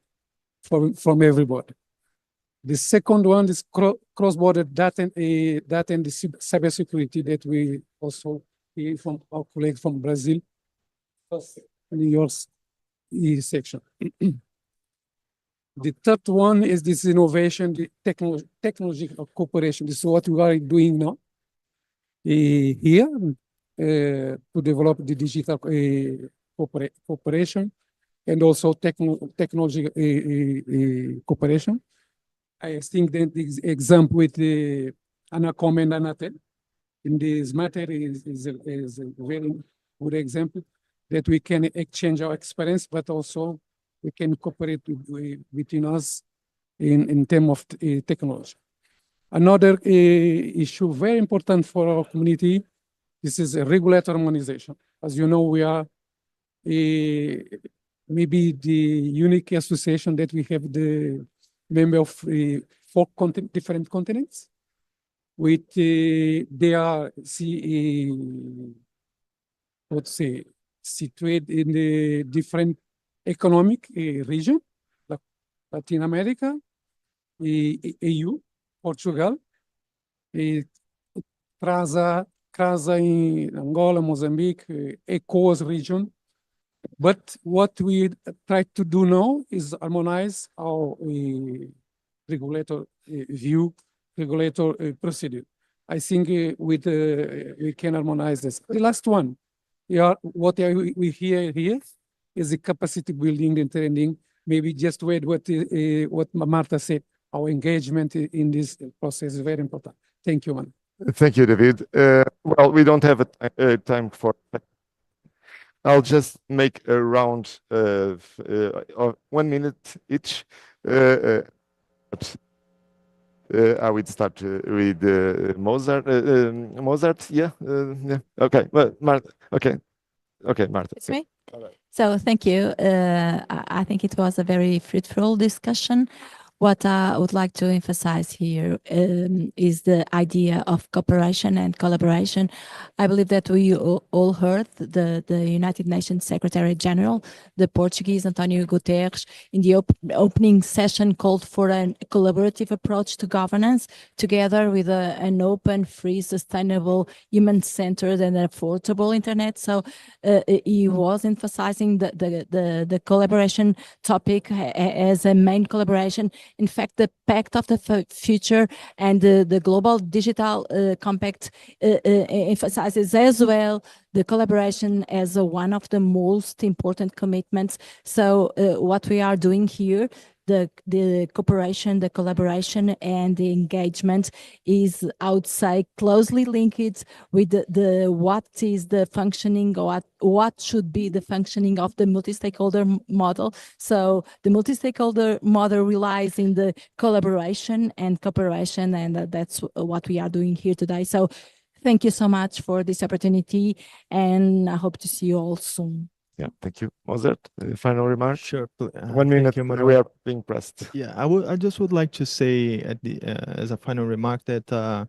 from everybody. The second one is cross-border data and the cybersecurity that we also hear from our colleagues from Brazil. First, in your section. The third one is this innovation, the technology of cooperation. This is what we are doing now here to develop the digital cooperation and also technology cooperation. I think that the example with the Anacom and Anatel in this matter is a very good example that we can exchange our experience, but also we can cooperate between us in terms of technology. Another issue very important for our community, this is a regulatory harmonization. As you know, we are maybe the unique association that we have the member of 4 different continents. With they are situated in the different economic region, like Latin America, EU, Portugal, CRASA in Angola, Mozambique, ECOWAS region. But what we try to do now is harmonize our regulator view, regulator procedure. I think with we can harmonize this. The last one, what we hear here is the capacity building and training. Maybe just wait what Marta said. Our engagement in this process is very important. Thank you, man. Thank you, David. Well, we don't have a time for. I'll just make a round of 1 minute each. I would start with Mozart. Mozart, yeah, yeah. Okay, well, Marta. Okay, Marta. It's me. So thank you. I think it was a very fruitful discussion. What I would like to emphasize here is the idea of cooperation and collaboration. I believe that we all heard the United Nations Secretary General, the Portuguese Antonio Guterres, in the opening session called for a collaborative approach to governance, together with an open, free, sustainable, human-centered and affordable internet. So he was emphasizing the collaboration topic as a main collaboration. In fact, the Pact of the Future and the Global Digital Compact emphasizes as well the collaboration as one of the most important commitments. So what we are doing here, the cooperation, the collaboration, and the engagement is, I would say, closely linked with the what is the functioning, or what should be the functioning of the multi-stakeholder model. So the multi-stakeholder model relies in the collaboration and cooperation, and that's what we are doing here today. So thank you so much for this opportunity, and I hope to see you all soon. Yeah, thank you. Mozart, final remarks? Sure. 1 minute, we are being pressed. Yeah, I just would like to say at the as a final remark that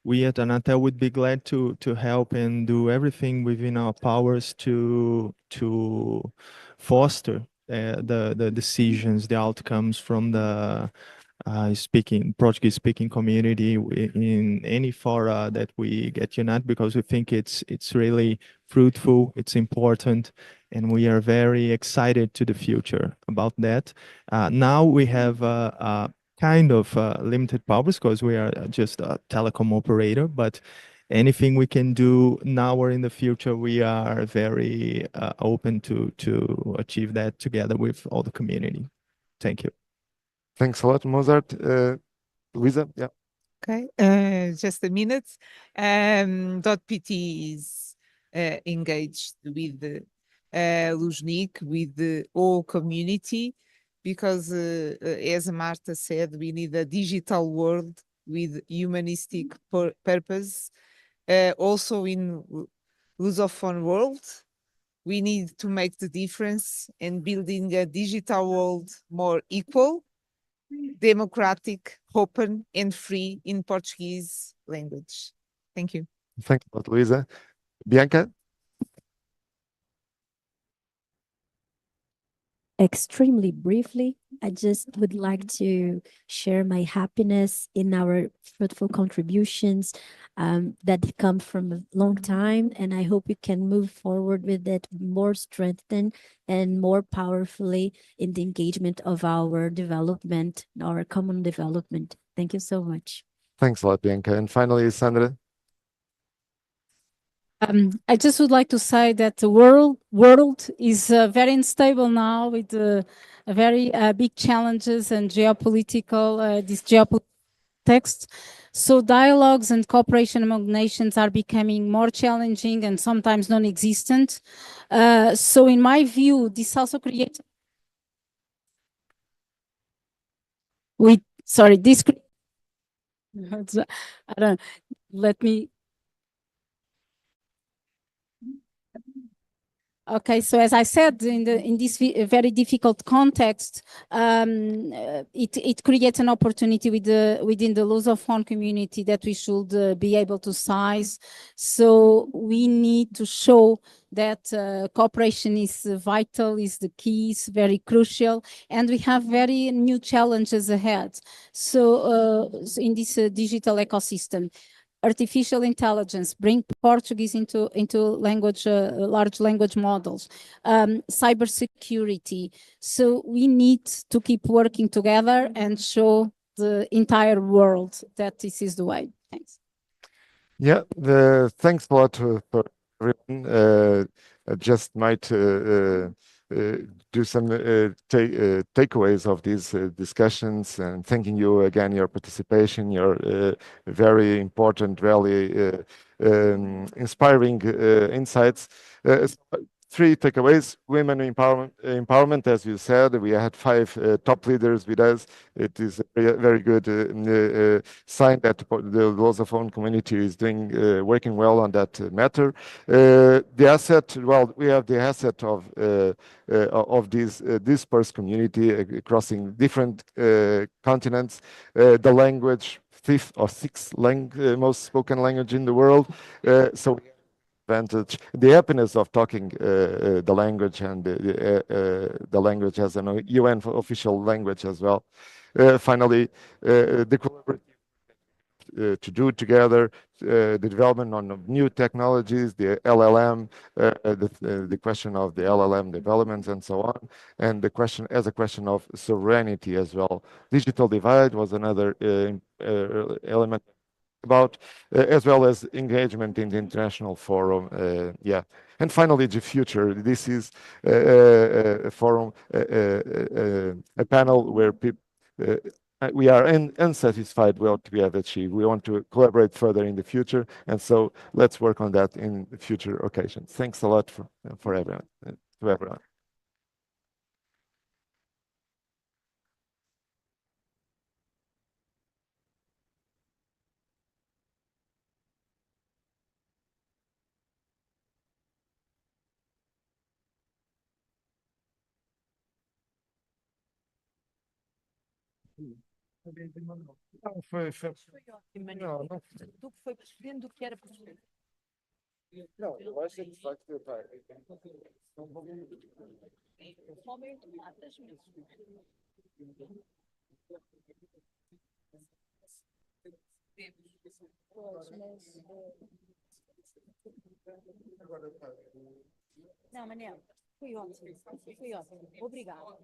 we at Anatel would be glad to help and do everything within our powers to foster the decisions, the outcomes from the Portuguese speaking community in any fora that we get united, because we think it's really fruitful, it's important, and we are very excited to the future about that. Now we have kind of limited powers because we are just a telecom operator, but anything we can do now or in the future, we are very open to achieve that together with all the community. Thank you. Thanks a lot, Mozart. Luisa, yeah. Okay, just a minute. .pt is engaged with Luznik, with the whole community, because as Marta said, we need a digital world with humanistic purpose. Also in Lusophone world, we need to make the difference in building a digital world more equal, democratic, open, and free in Portuguese language. Thank you. Thank you a lot, Luisa. Bianca? Extremely briefly, I just would like to share my happiness in our fruitful contributions that come from a long time, and I hope we can move forward with it more strengthened and more powerfully in the engagement of our development, our common development. Thank you so much. Thanks a lot, Bianca. And finally, Sandra. I just would like to say that the world is very unstable now with very big challenges and geopolitical this geopolitical context. So dialogues and cooperation among nations are becoming more challenging and sometimes non-existent. So in my view, this also creates this I don't let me. Okay, so as I said, in this very difficult context, it creates an opportunity within the Lusophone community that we should be able to seize. So we need to show that cooperation is vital, is the key, is very crucial, and we have very new challenges ahead. So in this digital ecosystem, artificial intelligence, bring Portuguese into language, large language models, cybersecurity. So we need to keep working together and show the entire world that this is the way. Thanks. Yeah, thanks a lot for everyone. I just might do some takeaways of these discussions, and thanking you again, your participation, your very important, really inspiring insights. Three takeaways: women empowerment, as you said. We had 5 top leaders with us. It is a very good sign that the Lusophone community is working well on that matter. The asset, well, we have the asset of this dispersed community crossing different continents. The language, 5th or 6th most spoken language in the world. So advantage, the happiness of talking the language, and the language as an UN official language as well. Finally, the collaborative to do together, the development on new technologies, the LLM, the question of the LLM developments and so on, and the question as a question of sovereignty as well. Digital divide was another element about, as well as engagement in the international forum. Yeah. And finally, the future. This is a forum, a panel where people, we are unsatisfied with what we have achieved. We want to collaborate further in the future. And so let's work on that in future occasions. Thanks a lot for everyone, to everyone. Não, não, não. Do que foi percebendo do que era perceber. Não, eu acho que de facto, pá, Momento, matas mesmo. Não, Manel, foi ótimo. Foi ótimo. Obrigado.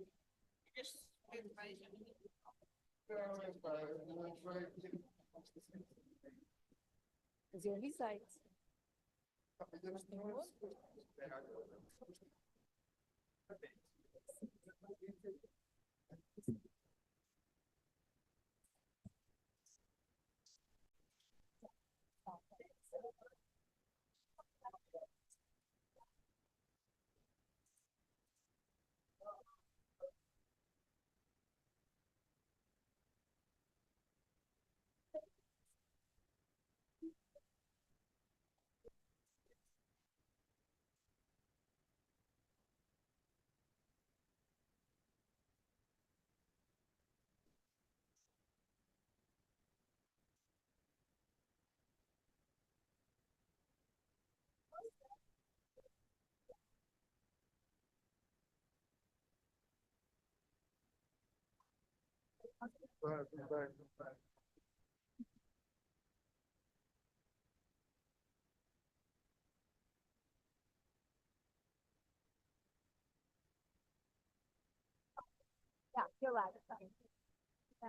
Mas eu avisei-te. Yeah, you're right. No.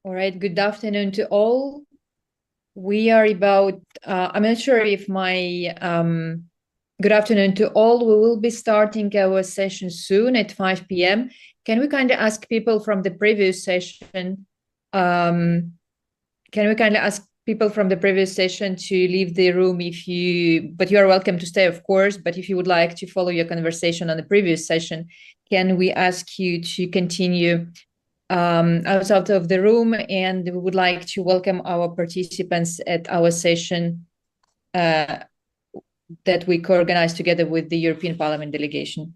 All right, good afternoon to all. We are about, I'm not sure if my, good afternoon to all. We will be starting our session soon at 5 p.m. Can we kindly ask people from the previous session, to leave the room but you are welcome to stay, of course, but if you would like to follow your conversation on the previous session, can we ask you to continue outside of the room, and we would like to welcome our participants at our session that we co-organized together with the European Parliament delegation.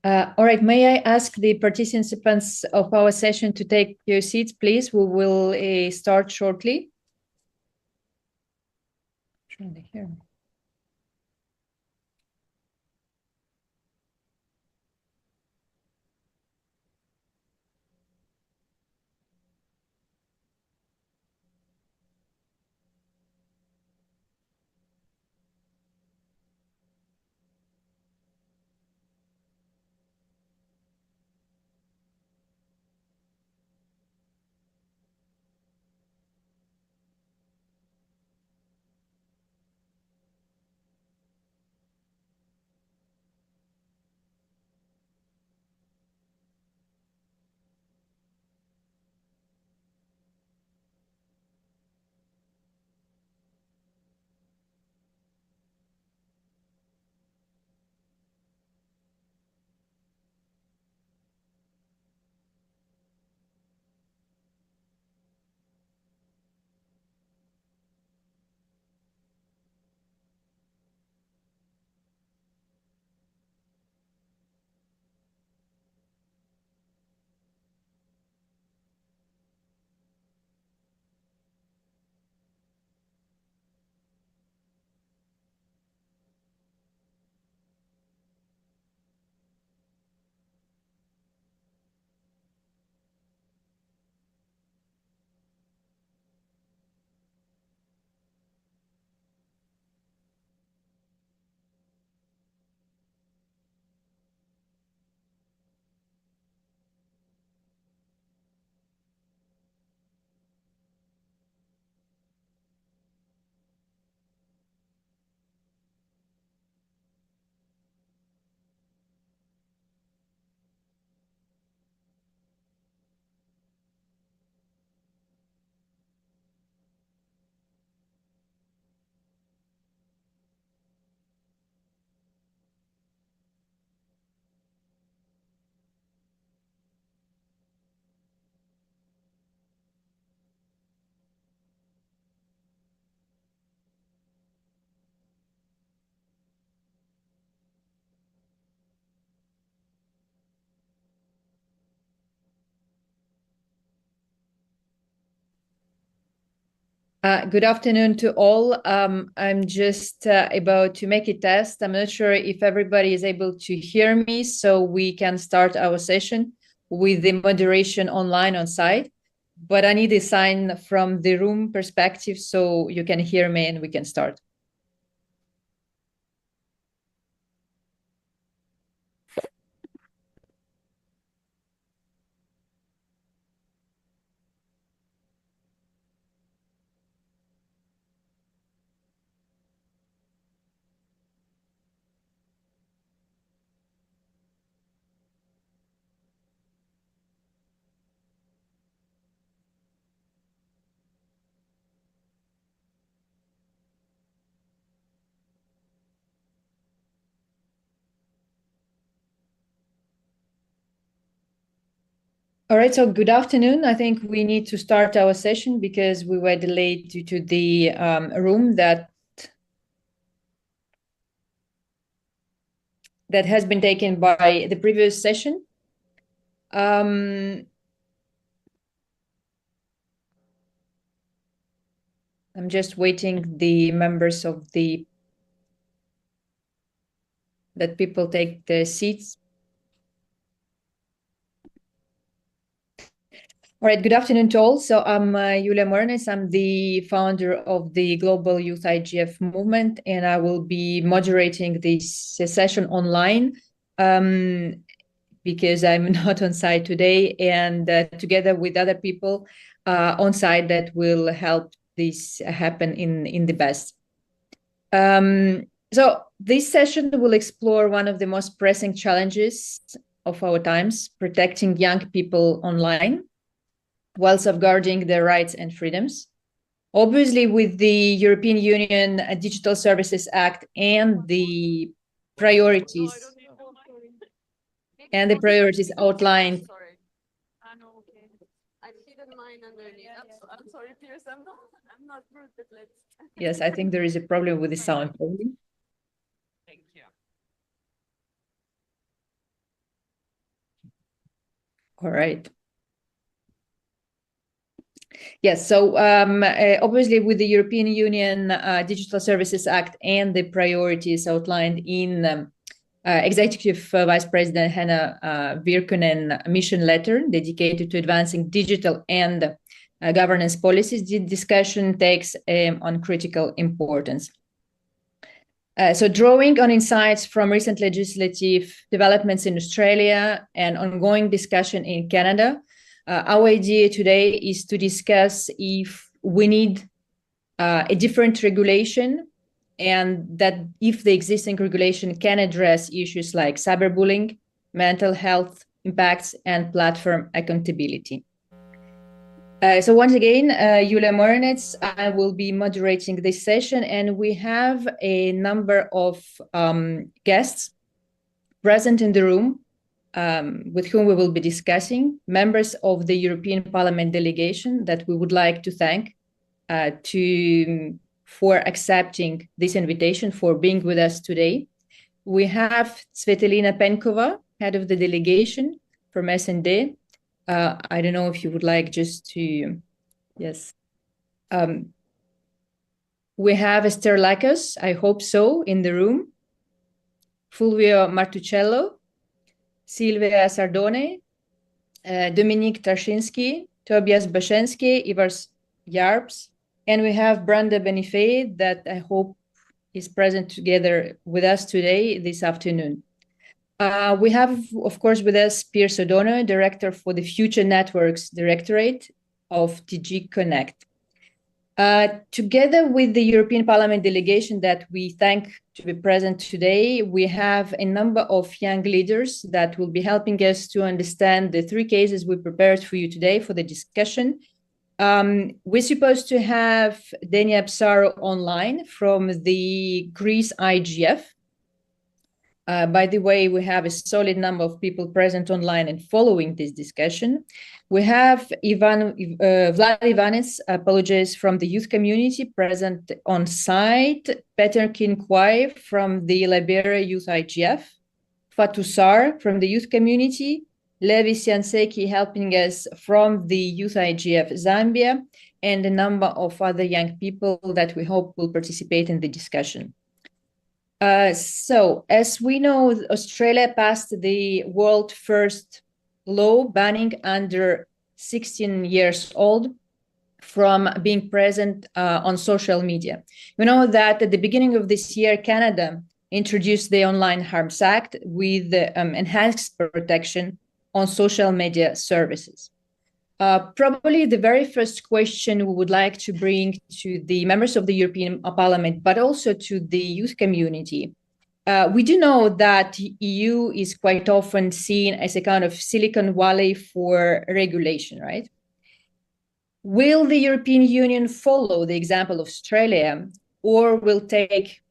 All right, may I ask the participants of our session to take your seats, please? We will start shortly. Trying to hear me. Good afternoon to all. I'm just about to make a test. I'm not sure if everybody is able to hear me, so we can start our session with the moderation online on site. But I need a sign from the room perspective so you can hear me and we can start. All right, so good afternoon. I think we need to start our session because we were delayed due to the room that has been taken by the previous session. I'm just waiting the members of that people take their seats. All right, good afternoon to all. So I'm Julia Mornes. I'm the founder of the Global Youth IGF movement, and I will be moderating this session online because I'm not on site today, and together with other people on site that will help this happen in the best. So this session will explore one of the most pressing challenges of our times, protecting young people online while safeguarding their rights and freedoms. Obviously, with the European Union Digital Services Act and the priorities outlined. I'm sorry, Piers. I'm not rude, but let's. Yes, I think there is a problem with the sound. Thank you. All right. Yes, so obviously with the European Union Digital Services Act and the priorities outlined in Executive Vice President Hanna Virkkunen mission letter dedicated to advancing digital and governance policies, the discussion takes on critical importance. So drawing on insights from recent legislative developments in Australia and ongoing discussion in Canada, our idea today is to discuss if we need a different regulation, and that if the existing regulation can address issues like cyberbullying, mental health impacts, and platform accountability. So once again, Julia Morenets, I will be moderating this session, and we have a number of guests present in the room with whom we will be discussing, members of the European Parliament delegation that we would like to thank for accepting this invitation, for being with us today. We have Svetlana Penkova, head of the delegation from SND. I don't know if you would like just to, yes. We have Esther Lakos, I hope so, in the room. Fulvio Martuccello, Silvia Sardone, Dominique Tarshinsky, Tobias Bashensky, Ivars Yarps, and we have Brenda Benifei that I hope is present together with us today, this afternoon. We have, of course, with us Piers O'Donnell, Director for the Future Networks Directorate of DG Connect. Together with the European Parliament delegation that we thank to be present today, we have a number of young leaders that will be helping us to understand the three cases we prepared for you today for the discussion. We're supposed to have Denia Psaro online from the Greece IGF. By the way, we have a solid number of people present online and following this discussion. We have Vlad Ivanis, apologies, from the youth community present on site, Peter Kinkwai from the Liberia Youth IGF, Fatou Sarr from the youth community, Levi Sianseki helping us from the Youth IGF Zambia, and a number of other young people that we hope will participate in the discussion. So, as we know, Australia passed the world's first law banning under 16 years old from being present on social media. We know that at the beginning of this year, Canada introduced the Online Harms Act with enhanced protection on social media services. Probably the very first question we would like to bring to the members of the European Parliament, but also to the youth community. We do know that the EU is quite often seen as a kind of Silicon Valley for regulation, right? Will the European Union follow the example of Australia, or will take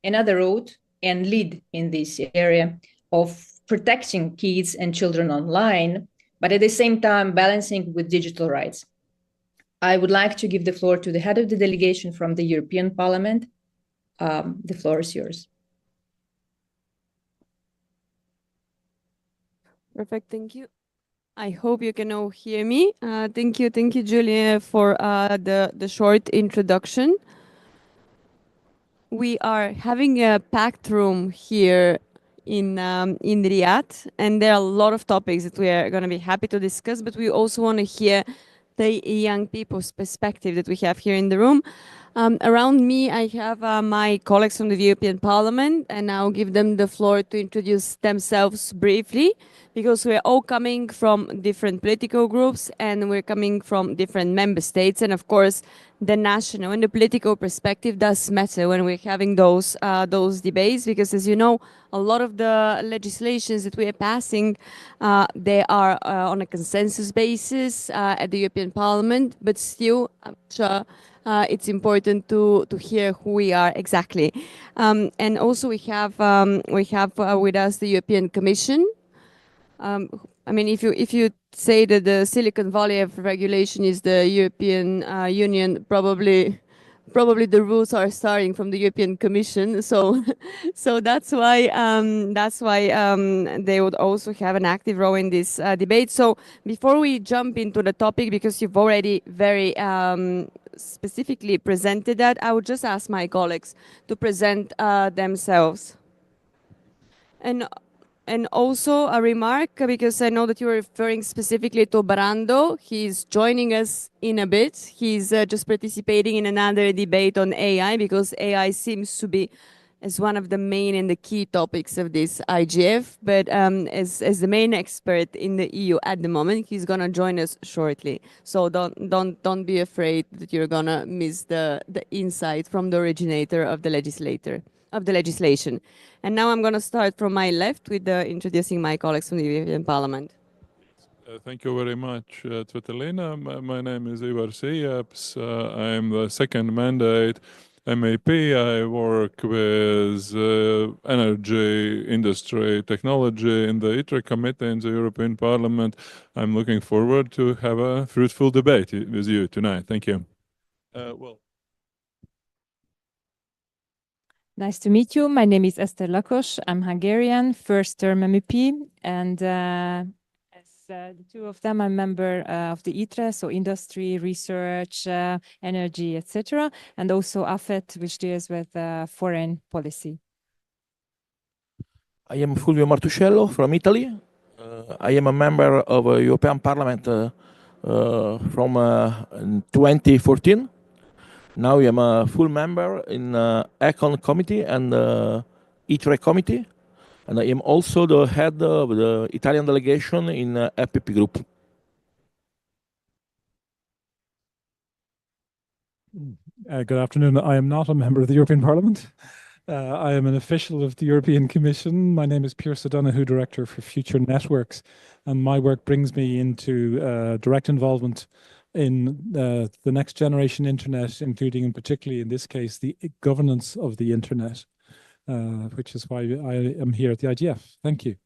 another road and lead in this area of protecting kids and children online but at the same time balancing with digital rights. I would like to give the floor to the head of the delegation from the European Parliament. The floor is yours. Perfect, thank you. I hope you can all hear me. Thank you, Julia, for the short introduction. We are having a packed room here in Riyadh, and there are a lot of topics that we are going to be happy to discuss, but we also want to hear the young people's perspective that we have here in the room. Around me, I have my colleagues from the European Parliament, and I'll give them the floor to introduce themselves briefly, because we're all coming from different political groups and we're coming from different member states. And of course, the national and the political perspective does matter when we're having those debates, because as you know, a lot of the legislations that we are passing, they are on a consensus basis at the European Parliament, but still, I'm sure it's important to hear who we are exactly. And also we have with us the European Commission. I mean, if you say that the Silicon Valley of regulation is the European Union, probably the rules are starting from the European Commission. So that's why they would also have an active role in this debate. So before we jump into the topic, because you've already very specifically presented that, I would just ask my colleagues to present themselves. And also a remark, because I know that you're referring specifically to Brando. He's joining us in a bit. He's just participating in another debate on AI, because AI seems to be as one of the main and the key topics of this IGF. But as the main expert in the EU at the moment, he's gonna join us shortly. So don't be afraid that you're gonna miss the insight from the originator of the legislation. And now I'm going to start from my left with introducing my colleagues from the European Parliament. Thank you very much, Twetelina. My name is Ivar Sieps. I'm the second mandate MEP. I work with energy, industry, technology in the ITRE committee in the European Parliament. I'm looking forward to have a fruitful debate with you tonight. Thank you. Nice to meet you. My name is Eszter Lakos. I'm Hungarian, first term MEP, and as the two of them, I'm member of the ITRE, so industry, research, energy, etc., and also AFET, which deals with foreign policy. I am Fulvio Martuscello from Italy. I am a member of the European Parliament from 2014. Now I am a full member in Econ Committee and ITRE Committee, and I am also the head of the Italian delegation in FPP Group. Good afternoon. I am not a member of the European Parliament. I am an official of the European Commission. My name is Pierce O'Donoghue, Director for Future Networks, and my work brings me into direct involvement in the next generation internet, including, and particularly in this case, the governance of the internet, which is why I am here at the IGF. Thank you.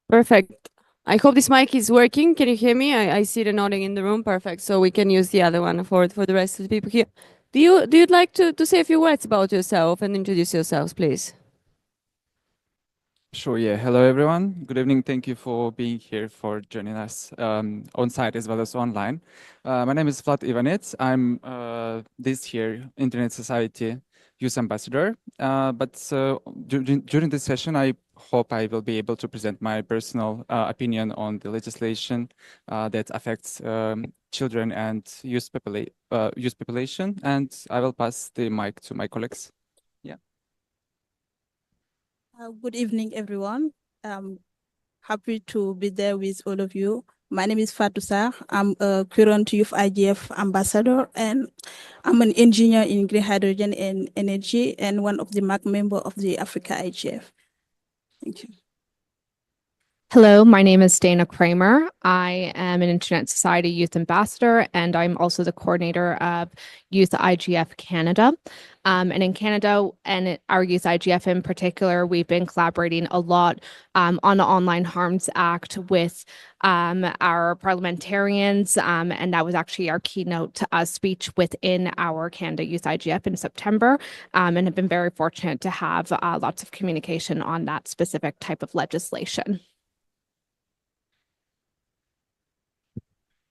Perfect. I hope this mic is working. Can you hear me? I see the nodding in the room. Perfect. So we can use the other one for the rest of the people here. Do you like to say a few words about yourself and introduce yourselves, please? Sure, yeah. Hello, everyone. Good evening. Thank you for being here, for joining us on site as well as online. My name is Vlad Ivanets. I'm this year Internet Society Youth Ambassador. But during this session, I hope I will be able to present my personal opinion on the legislation that affects children and youth population. And I will pass the mic to my colleagues. Good evening, everyone. Happy to be there with all of you. My name is Fatou Sarr. I'm a current Youth IGF ambassador, and I'm an engineer in green hydrogen and energy, and one of the MAC members of the Africa IGF. Thank you. Hello, my name is Dana Kramer. I am an Internet Society Youth Ambassador, and I'm also the coordinator of Youth IGF Canada. And in Canada, and our Youth IGF in particular, we've been collaborating a lot on the Online Harms Act with our parliamentarians, and that was actually our keynote speech within our Canada Youth IGF in September, and have been very fortunate to have lots of communication on that specific type of legislation.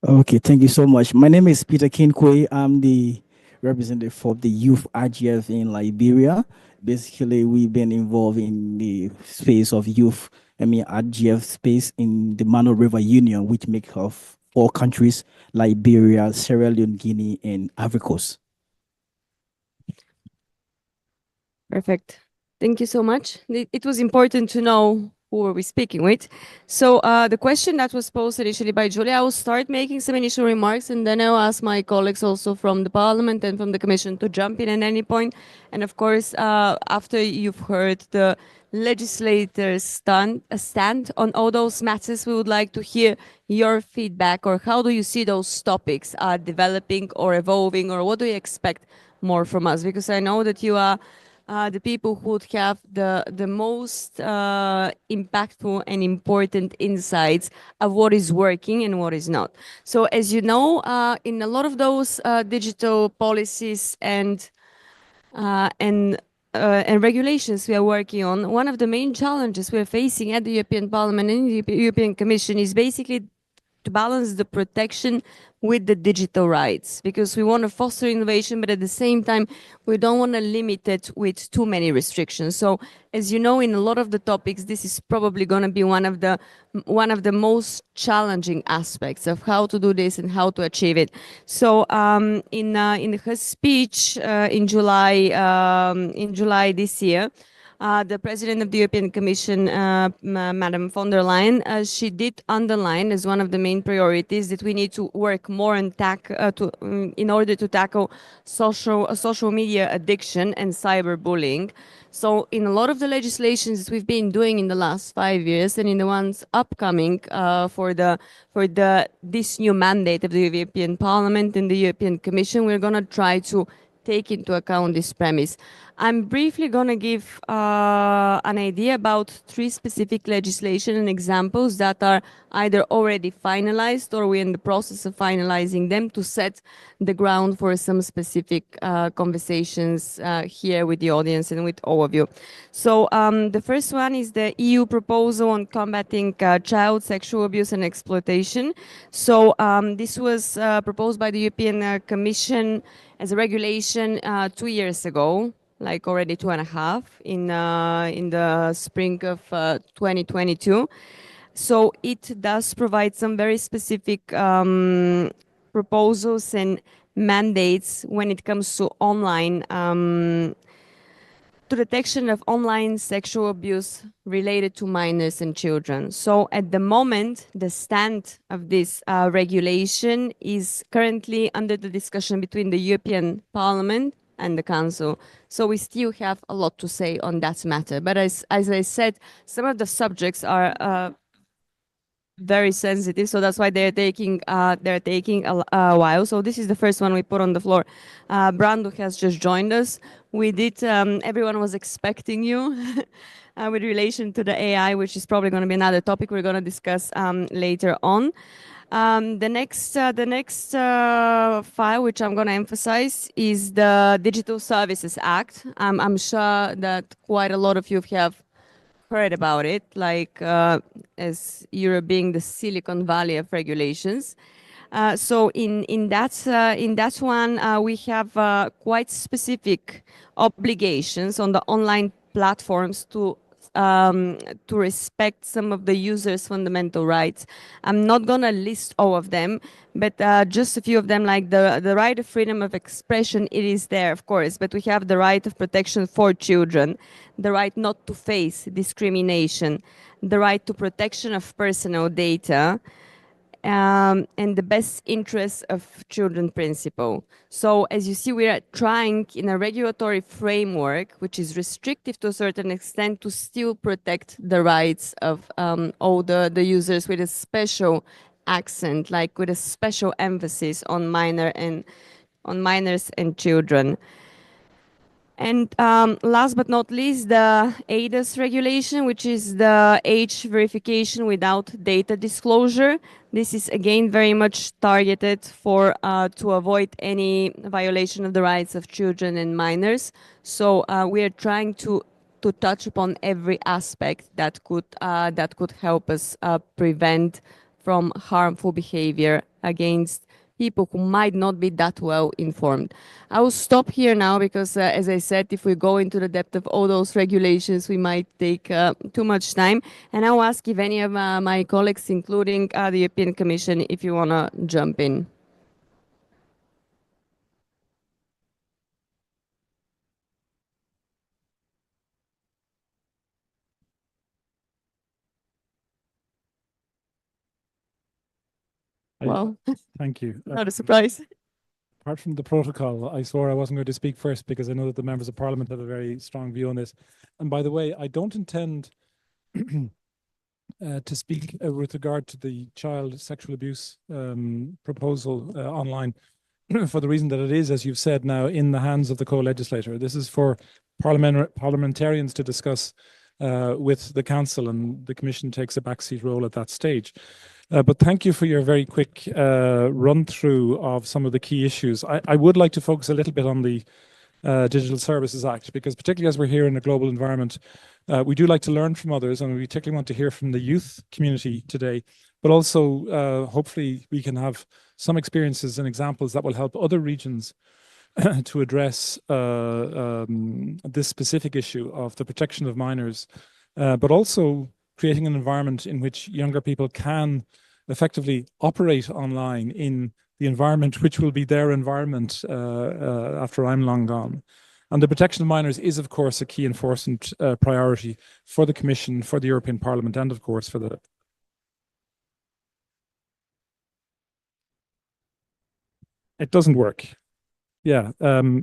Okay, thank you so much. My name is Peter Kinkwe. I'm the representative for the Youth IGF in Liberia. Basically, we've been involved in the space of youth, IGF space in the Mano River Union, which makes up 4 countries, Liberia, Sierra Leone, Guinea, and Ivory Coast. Perfect. Thank you so much. It was important to know who are we speaking with. So the question that was posed initially by Julia, I will start making some initial remarks, and then I'll ask my colleagues also from the Parliament and from the Commission to jump in at any point. And of course, after you've heard the legislators stand on all those matters, we would like to hear your feedback, or how do you see those topics developing or evolving, or what do you expect more from us? Because I know that you are the people who would have the most impactful and important insights of what is working and what is not. So as you know, in a lot of those digital policies and regulations we are working on, one of the main challenges we're facing at the European Parliament and the European Commission is basically to balance the protection with the digital rights, because we want to foster innovation, but at the same time, we don't want to limit it with too many restrictions. So as you know, in a lot of the topics, this is probably going to be one of the most challenging aspects of how to do this and how to achieve it. So in her speech in July this year, the President of the European Commission, Madam von der Leyen, she did underline as one of the main priorities that we need to work more in order to tackle social media addiction and cyberbullying. So in a lot of the legislations we've been doing in the last 5 years, and in the ones upcoming for this new mandate of the European Parliament and the European Commission, we're going to try to take into account this premise. I'm briefly going to give an idea about 3 specific legislation and examples that are either already finalized or we're in the process of finalizing them to set the ground for some specific conversations here with the audience and with all of you. So the first one is the EU proposal on combating child sexual abuse and exploitation. So this was proposed by the European Commission as a regulation 2 years ago, like already 2.5 in the spring of 2022. So it does provide some very specific proposals and mandates when it comes to online to detection of online sexual abuse related to minors and children. So at the moment, the stand of this regulation is currently under the discussion between the European Parliament and the Council. So we still have a lot to say on that matter. But as I said, some of the subjects are very sensitive, so that's why they're taking a while. So this is the first one we put on the floor. Brando has just joined us. We did. Everyone was expecting you with relation to the AI, which is probably going to be another topic we're going to discuss later on. The next file, which I'm going to emphasize, is the Digital Services Act. I'm sure that quite a lot of you have heard about it, like as Europe being the Silicon Valley of regulations. So in that one, we have quite specific obligations on the online platforms to respect some of the users' fundamental rights. I'm not going to list all of them, but just a few of them, like the right of freedom of expression, it is there, of course, but we have the right of protection for children, the right not to face discrimination, the right to protection of personal data, and the best interest of children principle. So as you see, we are trying in a regulatory framework, which is restrictive to a certain extent, to still protect the rights of all the users, with a special accent, like with a special emphasis on minors and children. And last but not least, the ADAS regulation, which is the age verification without data disclosure. This is again very much targeted for to avoid any violation of the rights of children and minors. So we are trying to touch upon every aspect that could help us prevent from harmful behavior against people who might not be that well informed. I will stop here now because, as I said, if we go into the depth of all those regulations, we might take too much time. And I'll ask if any of my colleagues, including the European Commission, if you want to jump in. Well, thank you. Not a surprise. Apart from the protocol, I swore I wasn't going to speak first because I know that the members of parliament have a very strong view on this. And by the way, I don't intend to speak with regard to the child sexual abuse proposal online for the reason that it is, as you've said now, in the hands of the co-legislator. This is for parliamentarians to discuss with the council, and the commission takes a backseat role at that stage. But thank you for your very quick run through of some of the key issues. I would like to focus a little bit on the Digital Services Act, because particularly as we're here in a global environment, we do like to learn from others, and we particularly want to hear from the youth community today, but also hopefully we can have some experiences and examples that will help other regions to address this specific issue of the protection of minors, but also creating an environment in which younger people can effectively operate online in the environment which will be their environment after I'm long gone. And the protection of minors is, of course, a key enforcement priority for the Commission, for the European Parliament, and of course for the... It doesn't work. Yeah,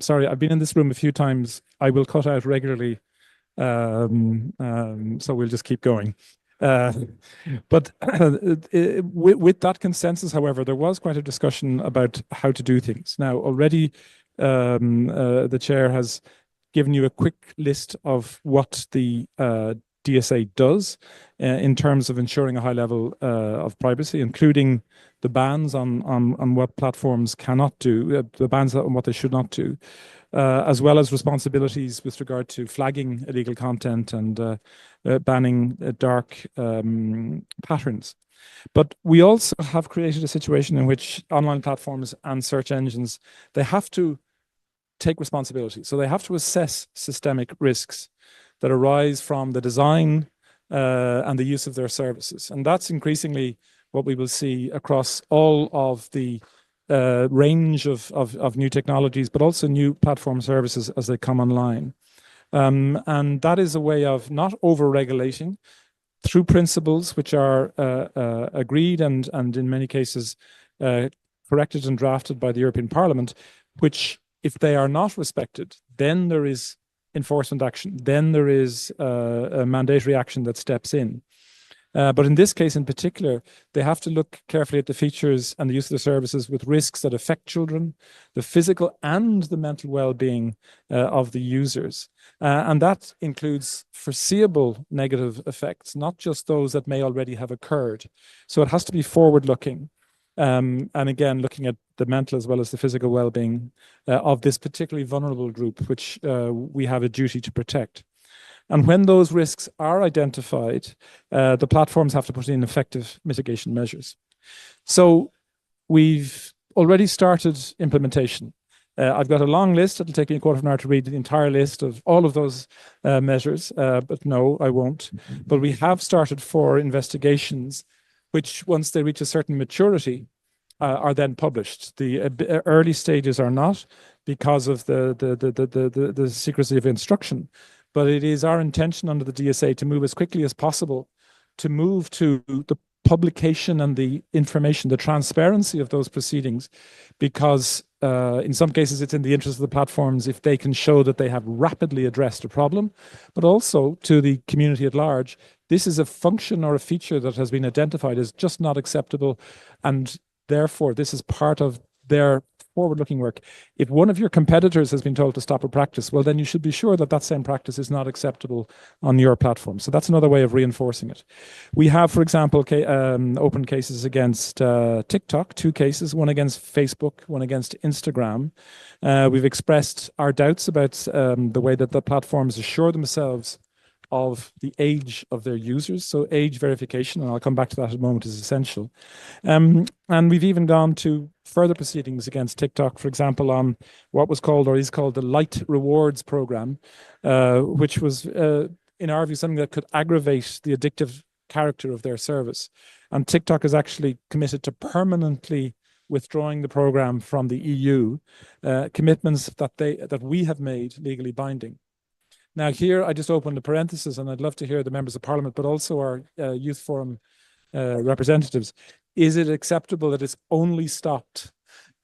sorry, I've been in this room a few times. I will cut out regularly, so we'll just keep going. But with that consensus, however, there was quite a discussion about how to do things. Now, already the chair has given you a quick list of what the DSA does in terms of ensuring a high level of privacy, including the bans on what platforms cannot do, the bans on what they should not do, as well as responsibilities with regard to flagging illegal content and banning dark patterns. But we also have created a situation in which online platforms and search engines, they have to take responsibility. So they have to assess systemic risks that arise from the design and the use of their services. And that's increasingly what we will see across all of the range of new technologies, but also new platform services as they come online. And that is a way of not over-regulating through principles which are agreed and in many cases corrected and drafted by the European Parliament, which, if they are not respected, then there is enforcement action, then there is a mandatory action that steps in. But in this case in particular, they have to look carefully at the features and the use of the services with risks that affect children, the physical and the mental well-being of the users. And that includes foreseeable negative effects, not just those that may already have occurred. So it has to be forward-looking. And again, looking at the mental as well as the physical well-being of this particularly vulnerable group, which we have a duty to protect. And when those risks are identified, the platforms have to put in effective mitigation measures. So we've already started implementation. I've got a long list. It'll take me a quarter of an hour to read the entire list of all of those measures, but no, I won't. But we have started 4 investigations, which once they reach a certain maturity, are then published. The early stages are not because of the secrecy of instruction. But it is our intention under the DSA to move as quickly as possible to move to the publication and the information, the transparency of those proceedings, because in some cases it's in the interest of the platforms if they can show that they have rapidly addressed a problem, but also to the community at large, this is a function or a feature that has been identified as just not acceptable, and therefore this is part of their forward-looking work. If one of your competitors has been told to stop a practice, well, then you should be sure that that same practice is not acceptable on your platform. So that's another way of reinforcing it. We have, for example, open cases against TikTok, 2 cases, one against Facebook, one against Instagram. We've expressed our doubts about the way that the platforms assure themselves of the age of their users. So age verification, and I'll come back to that in a moment, is essential. And we've even gone to further proceedings against TikTok, for example, on what was called or is called the Light Rewards program, which was, in our view, something that could aggravate the addictive character of their service. And TikTok is actually committed to permanently withdrawing the program from the EU, commitments that we have made legally binding. Now here, I just opened a parenthesis, and I'd love to hear the members of parliament, but also our youth forum representatives. Is it acceptable that it's only stopped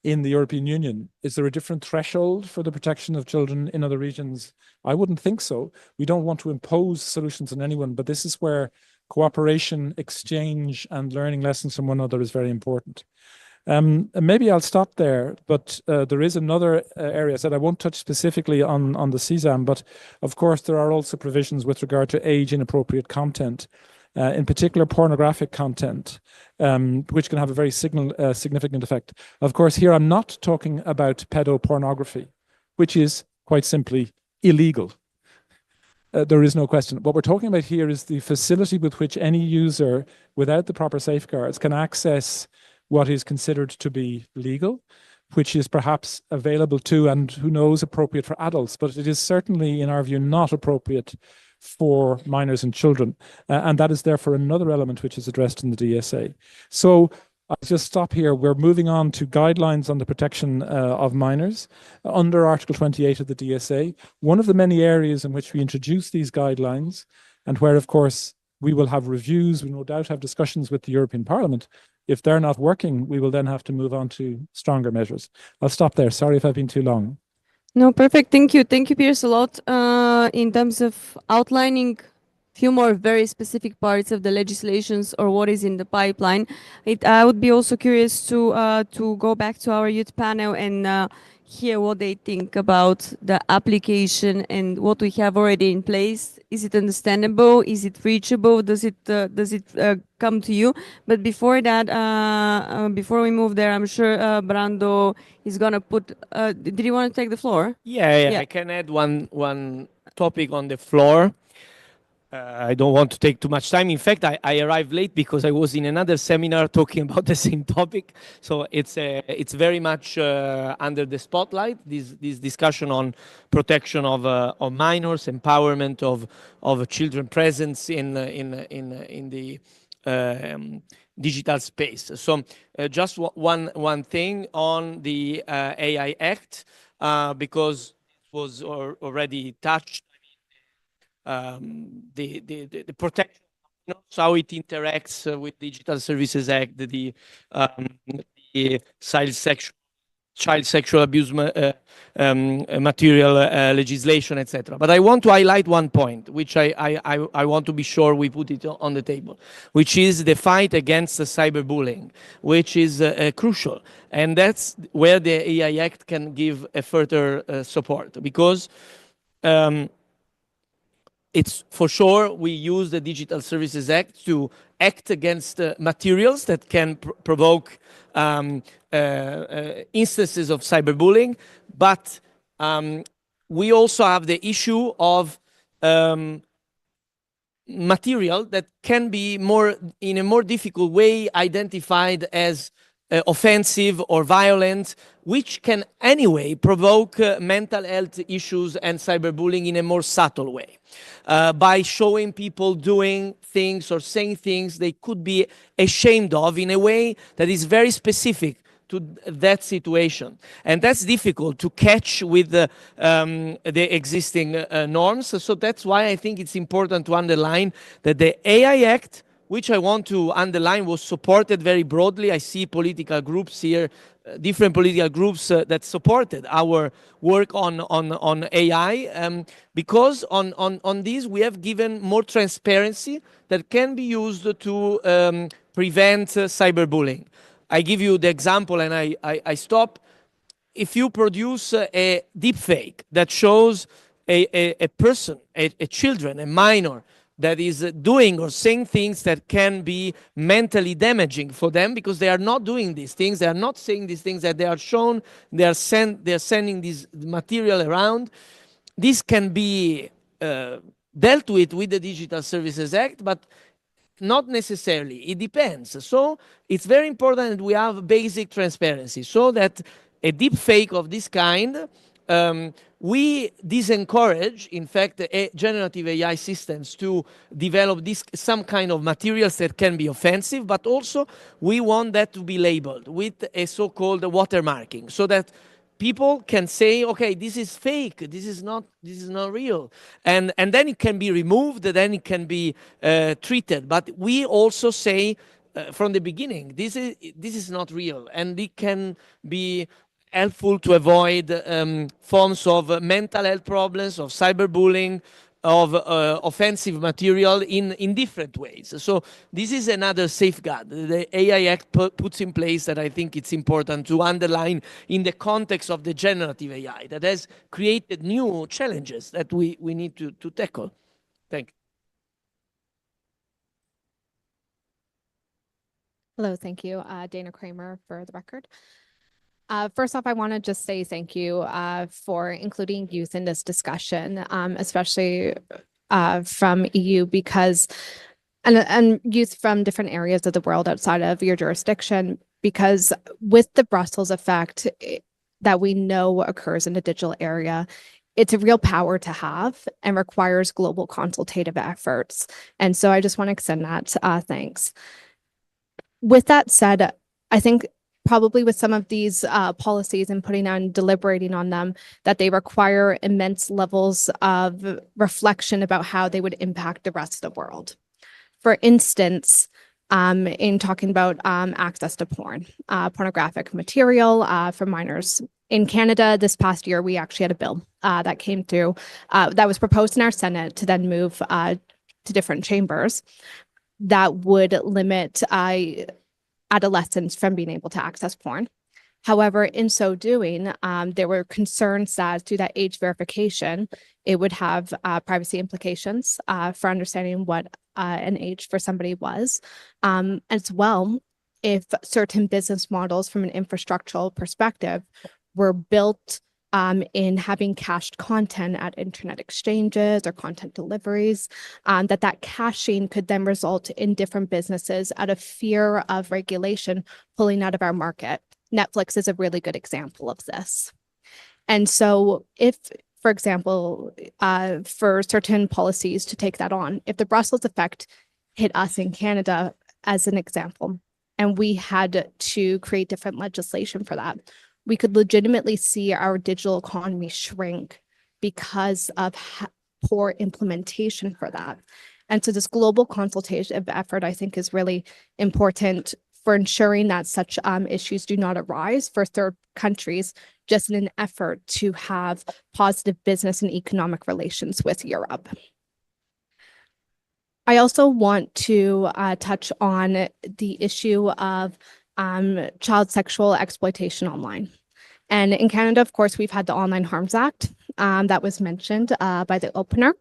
in the European Union? Is there a different threshold for the protection of children in other regions? I wouldn't think so. We don't want to impose solutions on anyone, but this is where cooperation, exchange, and learning lessons from one another is very important. Maybe I'll stop there, but there is another area that I won't touch specifically on the CSAM, but of course there are also provisions with regard to age inappropriate content, in particular pornographic content, which can have a very significant effect. Of course, here I'm not talking about pedopornography, which is quite simply illegal. There is no question. What we're talking about here is the facility with which any user, without the proper safeguards, can access what is considered to be legal, which is perhaps available to, and who knows, appropriate for adults, but it is certainly, in our view, not appropriate for minors and children. And that is therefore another element which is addressed in the DSA. So I'll just stop here. We're moving on to guidelines on the protection of minors under Article 28 of the DSA. One of the many areas in which we introduce these guidelines, and where, of course, we will have reviews, we no doubt have discussions with the European Parliament. If they're not working, we will then have to move on to stronger measures. I'll stop there. Sorry if I've been too long. No, perfect. Thank you. Thank you, Piers, a lot in terms of outlining few more very specific parts of the legislations or what is in the pipeline. I would be also curious to go back to our youth panel and hear what they think about the application and what we have already in place. Is it understandable? Is it reachable? Does it come to you? But before that, before we move there, I'm sure Brando is gonna put. Did you want to take the floor? Yeah, I can add one topic on the floor. I don't want to take too much time. In fact, I arrived late because I was in another seminar talking about the same topic. So it's very much under the spotlight, this discussion on protection of minors, empowerment of children presence in the digital space. So just one thing on the AI Act, because it was already touched. The protection, how it interacts with Digital Services Act, the child sexual abuse material legislation, etc. But I want to highlight one point, which I want to be sure we put it on the table, which is the fight against cyberbullying, which is crucial. And that's where the AI Act can give a further support, because it's for sure we use the Digital Services Act to act against materials that can provoke instances of cyberbullying, but we also have the issue of material that can be in a more difficult way identified as offensive or violent, which can anyway provoke mental health issues and cyberbullying in a more subtle way, by showing people doing things or saying things they could be ashamed of in a way that is very specific to that situation. And that's difficult to catch with the existing norms. So that's why I think it's important to underline that the AI Act which I want to underline was supported very broadly. I see political groups here, different political groups that supported our work on AI, because on this we have given more transparency that can be used to prevent cyberbullying. I give you the example and I stop. If you produce a deep fake that shows a person, a children, a minor, that is doing or saying things that can be mentally damaging for them because they are not doing these things, they are not saying these things that they are shown, they are sending this material around. This can be dealt with the Digital Services Act, but not necessarily. It depends. So it's very important that we have basic transparency so that a deep fake of this kind, we disencourage, in fact, generative AI systems to develop some kind of materials that can be offensive, but also we want that to be labeled with a so-called watermarking so that people can say, okay, this is fake, this is not real, and then it can be removed, then it can be treated. But we also say from the beginning, this is not real, and it can be helpful to avoid forms of mental health problems, of cyberbullying, of offensive material in different ways. So this is another safeguard the AI Act puts in place that I think it's important to underline in the context of the generative AI that has created new challenges that we need to tackle. Thank you. Hello, thank you. Dana Kramer for the record. First off, I want to just say thank you for including youth in this discussion, especially from EU, because and youth from different areas of the world outside of your jurisdiction, because with the Brussels effect that we know occurs in the digital area, it's a real power to have and requires global consultative efforts. And so I just want to extend that thanks. With that said, I think probably with some of these policies and putting on deliberating on them, that they require immense levels of reflection about how they would impact the rest of the world. For instance, in talking about access to pornographic material for minors. In Canada, this past year, we actually had a bill that came through that was proposed in our Senate to then move to different chambers that would limit adolescents from being able to access porn. However, in so doing, there were concerns that through that age verification, it would have privacy implications for understanding what an age for somebody was. As well, if certain business models from an infrastructural perspective were built in having cached content at internet exchanges or content deliveries, that caching could then result in different businesses out of fear of regulation pulling out of our market. Netflix is a really good example of this. And so if, for example, for certain policies to take that on, if the Brussels effect hit us in Canada as an example, and we had to create different legislation for that, we could legitimately see our digital economy shrink because of poor implementation for that. And so this global consultative effort, I think, is really important for ensuring that such issues do not arise for third countries, just in an effort to have positive business and economic relations with Europe. I also want to touch on the issue of child sexual exploitation online. And in Canada, of course, we've had the Online Harms Act that was mentioned by the opener.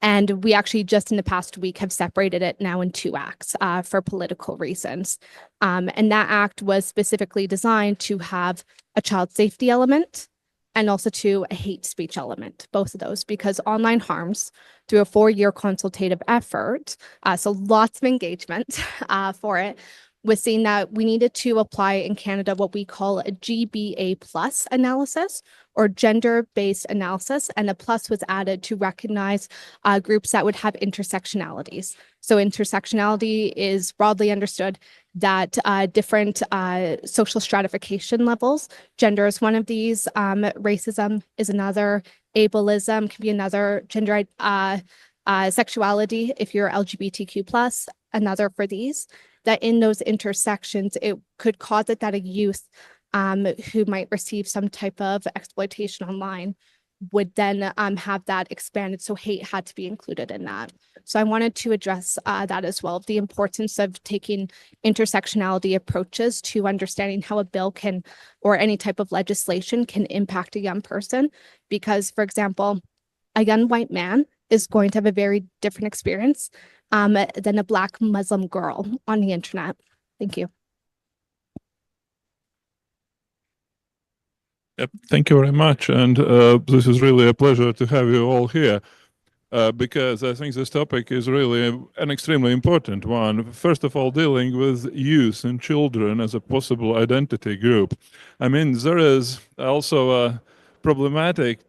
And we actually just in the past week have separated it now in two acts for political reasons. And that act was specifically designed to have a child safety element and also to a hate speech element, both of those, because online harms through a 4-year consultative effort, so lots of engagement for it, was seeing that we needed to apply in Canada what we call a GBA plus analysis or gender-based analysis, and the plus was added to recognize groups that would have intersectionalities. So intersectionality is broadly understood that different social stratification levels, gender is one of these, racism is another, ableism can be another, gender sexuality if you're LGBTQ+, another for these, that in those intersections, it could cause it that a youth who might receive some type of exploitation online would then have that expanded. So hate had to be included in that. So I wanted to address that as well, the importance of taking intersectionality approaches to understanding how a bill can, or any type of legislation can impact a young person. Because, for example, a young white man is going to have a very different experience than a Black Muslim girl on the internet. Thank you. Yep, thank you very much. And this is really a pleasure to have you all here. Because I think this topic is really an extremely important one. First of all, dealing with youth and children as a possible identity group. I mean, there is also a problematic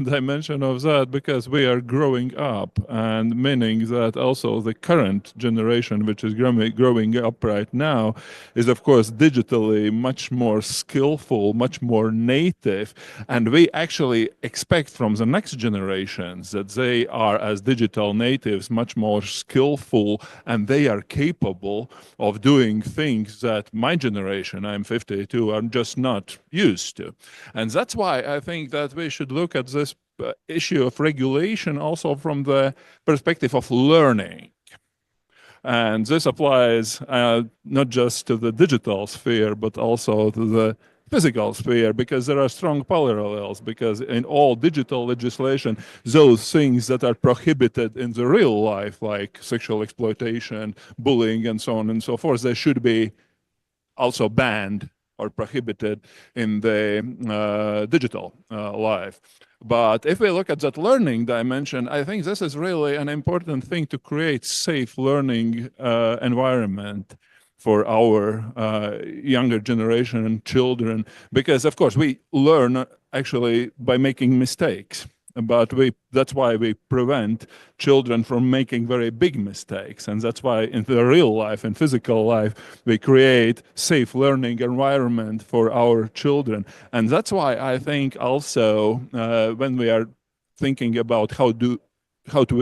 dimension of that because we are growing up, and meaning that also the current generation, which is growing up right now, is of course digitally much more skillful, much more native, and we actually expect from the next generations that they are, as digital natives, much more skillful, and they are capable of doing things that my generation, I'm 52, are just not used to. And that's why I think that we should look at this issue of regulation also from the perspective of learning. And this applies not just to the digital sphere, but also to the physical sphere, because there are strong parallels, because in all digital legislation, those things that are prohibited in the real life, like sexual exploitation, bullying, and so on and so forth, they should be also banned or prohibited in the digital life. But if we look at that learning dimension, I think this is really an important thing to create safe learning environment for our younger generation and children, because of course we learn actually by making mistakes. But that's why we prevent children from making very big mistakes. And that's why in the real life and physical life, we create safe learning environment for our children. And that's why I think also when we are thinking about how to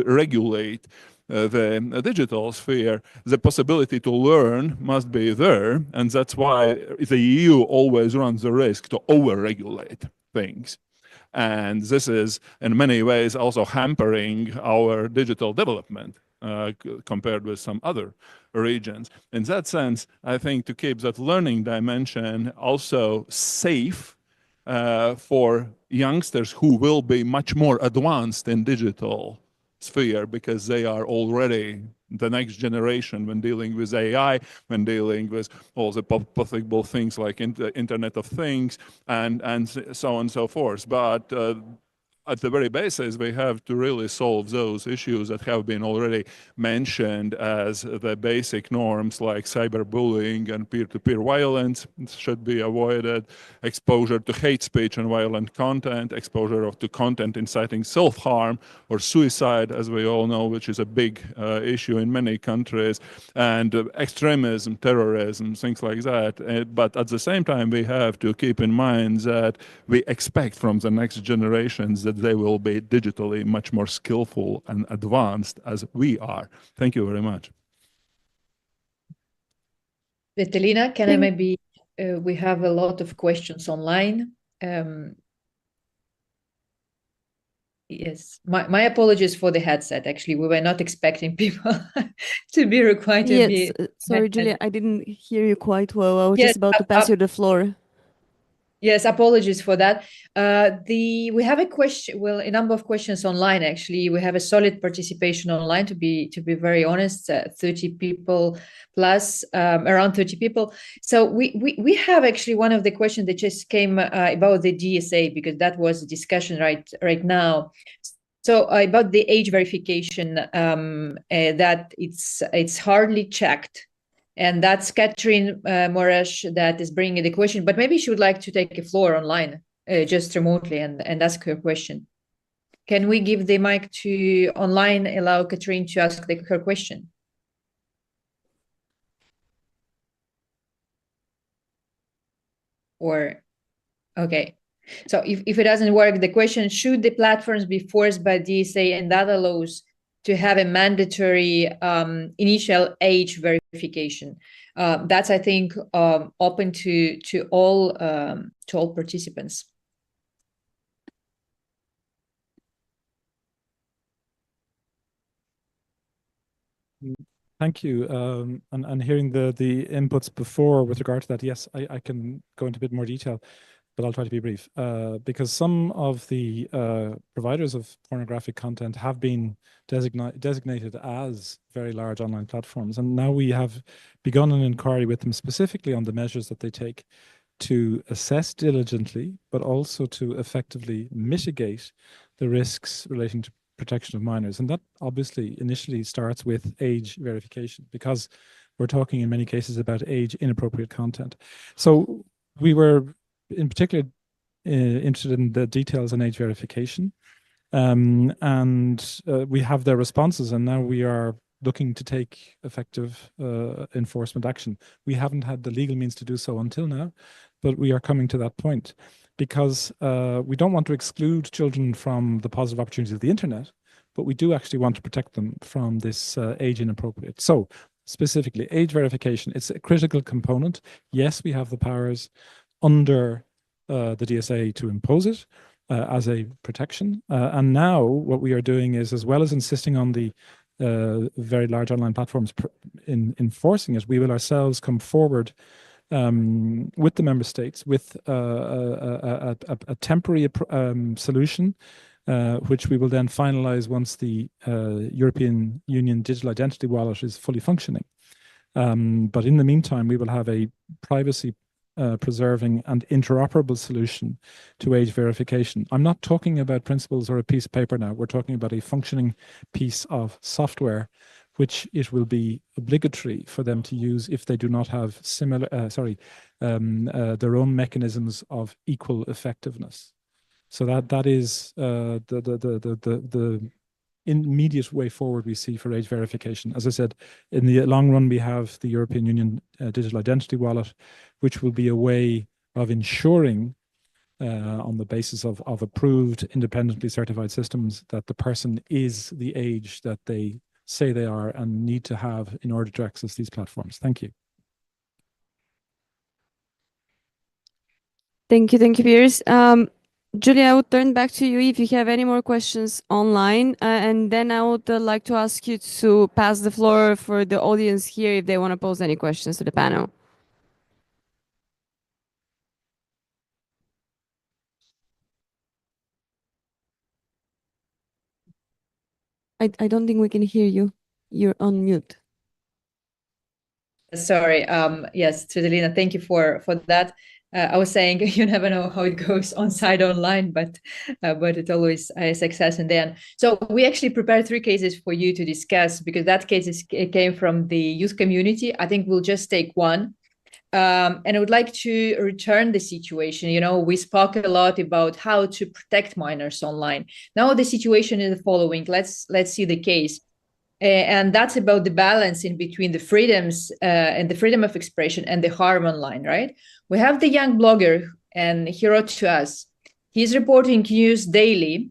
regulate the digital sphere, the possibility to learn must be there. And that's why the EU always runs the risk to over-regulate things. And this is in many ways also hampering our digital development compared with some other regions. In that sense, I think to keep that learning dimension also safe for youngsters who will be much more advanced in digital sphere, because they are already the next generation when dealing with AI, when dealing with all the possible things like Internet of Things and so on and so forth. But at the very basis, we have to really solve those issues that have been already mentioned as the basic norms, like cyberbullying and peer-to-peer violence should be avoided, exposure to hate speech and violent content, exposure to content inciting self-harm or suicide, as we all know, which is a big issue in many countries, and extremism, terrorism, things like that. But at the same time, we have to keep in mind that we expect from the next generations that they will be digitally much more skillful and advanced as we are. Thank you very much. Vetelina, can I maybe, we have a lot of questions online. Yes, my apologies for the headset. Actually, we were not expecting people to be required to be. Sorry, Julia, I didn't hear you quite well. I was just about to pass you the floor. Yes, apologies for that. We have a question, well, a number of questions online. Actually, we have a solid participation online. To be very honest, 30 people plus, around 30 people. So we have actually one of the questions that just came about the DSA, because that was a discussion right now. So about the age verification, that it's hardly checked. And that's Catherine Morash that is bringing the question, but maybe she would like to take a floor online, just remotely, and ask her question. Can we give the mic to online, allow Catherine to ask her question? Or, okay. So if it doesn't work, the question, should the platforms be forced by DSA and other laws to have a mandatory initial age verification. That's, I think, open to all participants. Thank you. And hearing the inputs before with regard to that, yes, I can go into a bit more detail, but I'll try to be brief. Because some of the providers of pornographic content have been designated as very large online platforms, and now we have begun an inquiry with them specifically on the measures that they take to assess diligently, but also to effectively mitigate the risks relating to protection of minors. And that obviously initially starts with age verification, because we're talking in many cases about age inappropriate content. So we were in particular interested in the details on age verification. We have their responses, and now we are looking to take effective enforcement action. We haven't had the legal means to do so until now, but we are coming to that point, because we don't want to exclude children from the positive opportunities of the internet, but we do actually want to protect them from this age inappropriate. So specifically, age verification, it's a critical component. Yes, we have the powers under the DSA to impose it as a protection. And now what we are doing is, as well as insisting on the very large online platforms in enforcing it, we will ourselves come forward with the member states with a temporary solution, which we will then finalize once the European Union digital identity wallet is fully functioning. But in the meantime, we will have a privacy preserving and interoperable solution to age verification. I'm not talking about principles or a piece of paper now. We're talking about a functioning piece of software, which it will be obligatory for them to use if they do not have similar, their own mechanisms of equal effectiveness. So that is the immediate way forward we see for age verification. As I said, in the long run, we have the European Union digital identity wallet, which will be a way of ensuring on the basis of approved independently certified systems that the person is the age that they say they are and need to have in order to access these platforms. Thank you. Thank you, Piers. Julia, I would turn back to you if you have any more questions online, and then I would like to ask you to pass the floor for the audience here if they want to pose any questions to the panel. I don't think we can hear you. You're on mute. Sorry. Yes, Twetalina, thank you for that. I was saying you never know how it goes on site online, but it always a success in the end. So we actually prepared 3 cases for you to discuss, because that case came from the youth community. I think we'll just take one. And I would like to return the situation. You know, we spoke a lot about how to protect minors online. Now the situation is the following. Let's see the case. And that's about the balance in between the freedoms and the freedom of expression and the harm online, right? We have the young blogger, and he wrote to us. He's reporting news daily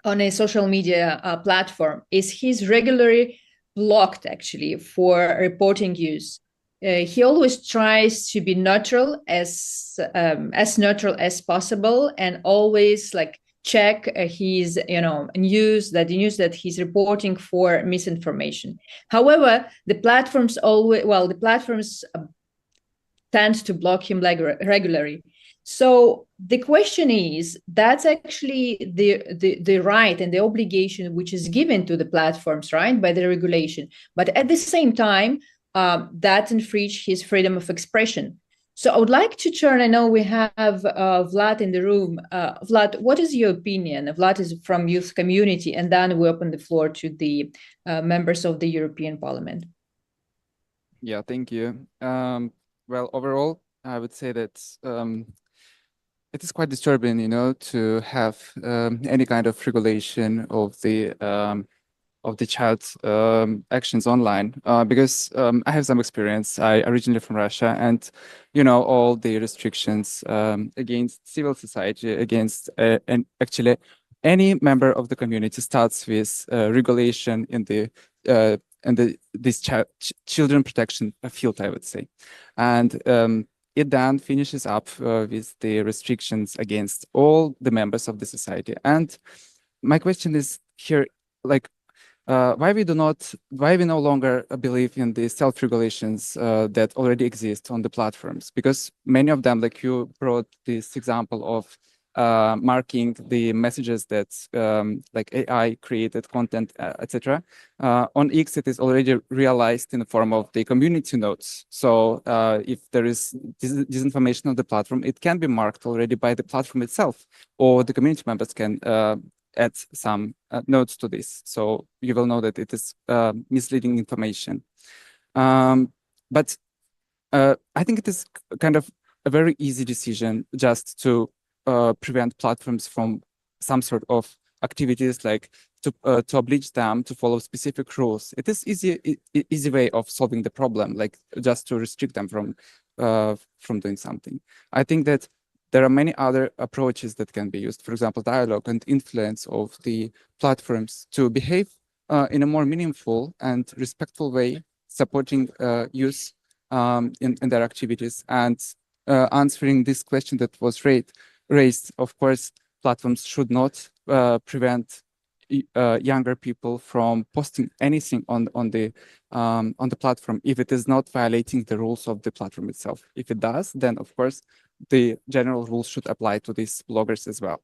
on a social media platform. He's regularly blocked, actually, for reporting news. He always tries to be neutral, as neutral as possible, and always check his news, the news that he's reporting for misinformation. However, the platforms tend to block him regularly. So the question is, that's actually the right and the obligation which is given to the platforms, right, by the regulation. But at the same time, that infringes his freedom of expression. So I would like to turn, I know we have Vlad in the room. Vlad, what is your opinion? Vlad is from youth community, and then we open the floor to the members of the European Parliament. Yeah, thank you. Well, overall, I would say that it is quite disturbing, to have any kind of regulation of the child's actions online, because I have some experience. I originally from Russia, and all the restrictions against civil society, against and actually any member of the community starts with regulation in this children protection field, I would say, and it then finishes up with the restrictions against all the members of the society. And my question is here, like, why we no longer believe in the self-regulations that already exist on the platforms? Because many of them, like you brought this example of marking the messages that like AI created content, etc. On X, it is already realized in the form of the community notes. So if there is disinformation on the platform, it can be marked already by the platform itself, or the community members can add some notes to this. So you will know that it is misleading information. But I think it is kind of a very easy decision just to prevent platforms from some sort of activities, like to oblige them to follow specific rules. It is easy way of solving the problem, like just to restrict them from doing something. I think that there are many other approaches that can be used. For example, dialogue and influence of the platforms to behave in a more meaningful and respectful way, supporting youth in their activities, and answering this question that was raised. Of course, platforms should not prevent younger people from posting anything on the platform if it is not violating the rules of the platform itself. If it does, then of course the general rules should apply to these bloggers as well.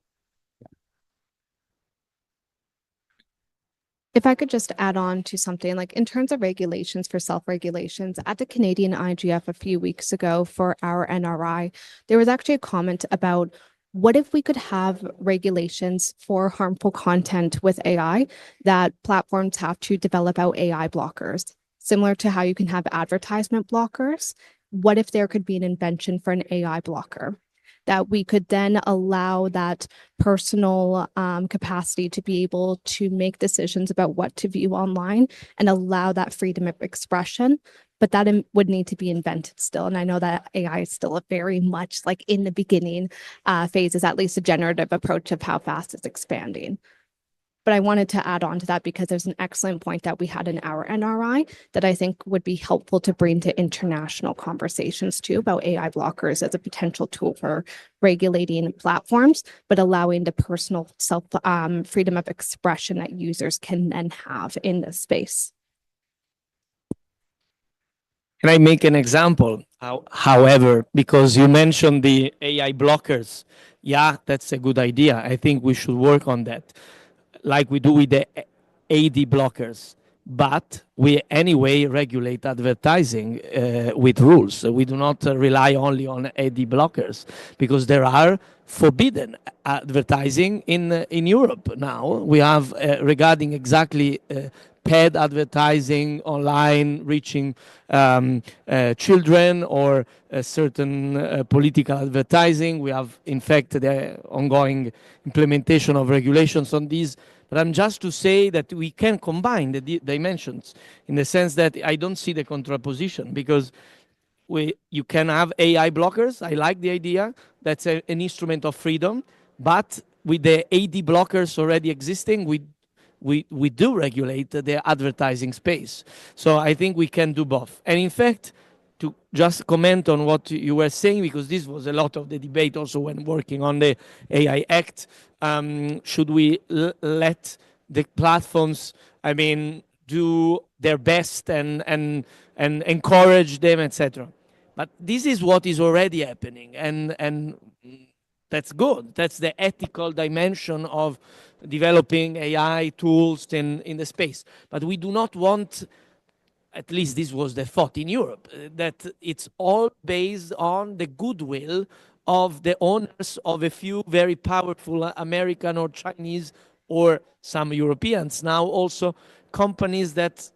If I could just add on to something, like in terms of regulations for self-regulations, at the Canadian IGF a few weeks ago for our NRI, there was actually a comment about what if we could have regulations for harmful content with AI, that platforms have to develop out AI blockers, similar to how you can have advertisement blockers. What if there could be an invention for an AI blocker? That we could then allow that personal capacity to be able to make decisions about what to view online and allow that freedom of expression. But that would need to be invented still. And I know that AI is still very much like in the beginning phases, at least a generative approach of how fast it's expanding. But I wanted to add on to that because there's an excellent point that we had in our NRI that I think would be helpful to bring to international conversations too, about AI blockers as a potential tool for regulating platforms, but allowing the personal self freedom of expression that users can then have in this space. Can I make an example? However, because you mentioned the AI blockers, yeah, that's a good idea. I think we should work on that, like we do with the AD blockers. But we anyway regulate advertising with rules. So we do not rely only on AD blockers, because there are forbidden advertising in Europe now. We have regarding exactly paid advertising online reaching children, or certain political advertising. We have, in fact, the ongoing implementation of regulations on these. But I'm just to say that we can combine the dimensions, in the sense that I don't see the contraposition, because you can have AI blockers. I like the idea. That's an instrument of freedom. But with the AD blockers already existing, we do regulate the advertising space. So I think we can do both. And in fact, to just comment on what you were saying, because this was a lot of the debate also when working on the AI Act, should we let the platforms, I mean, do their best and encourage them, etc. But this is what is already happening, and that's good. That's the ethical dimension of developing AI tools in the space. But we do not want, at least this was the thought in Europe, that it's all based on the goodwill of the owners of a few very powerful American or Chinese or some Europeans now also companies that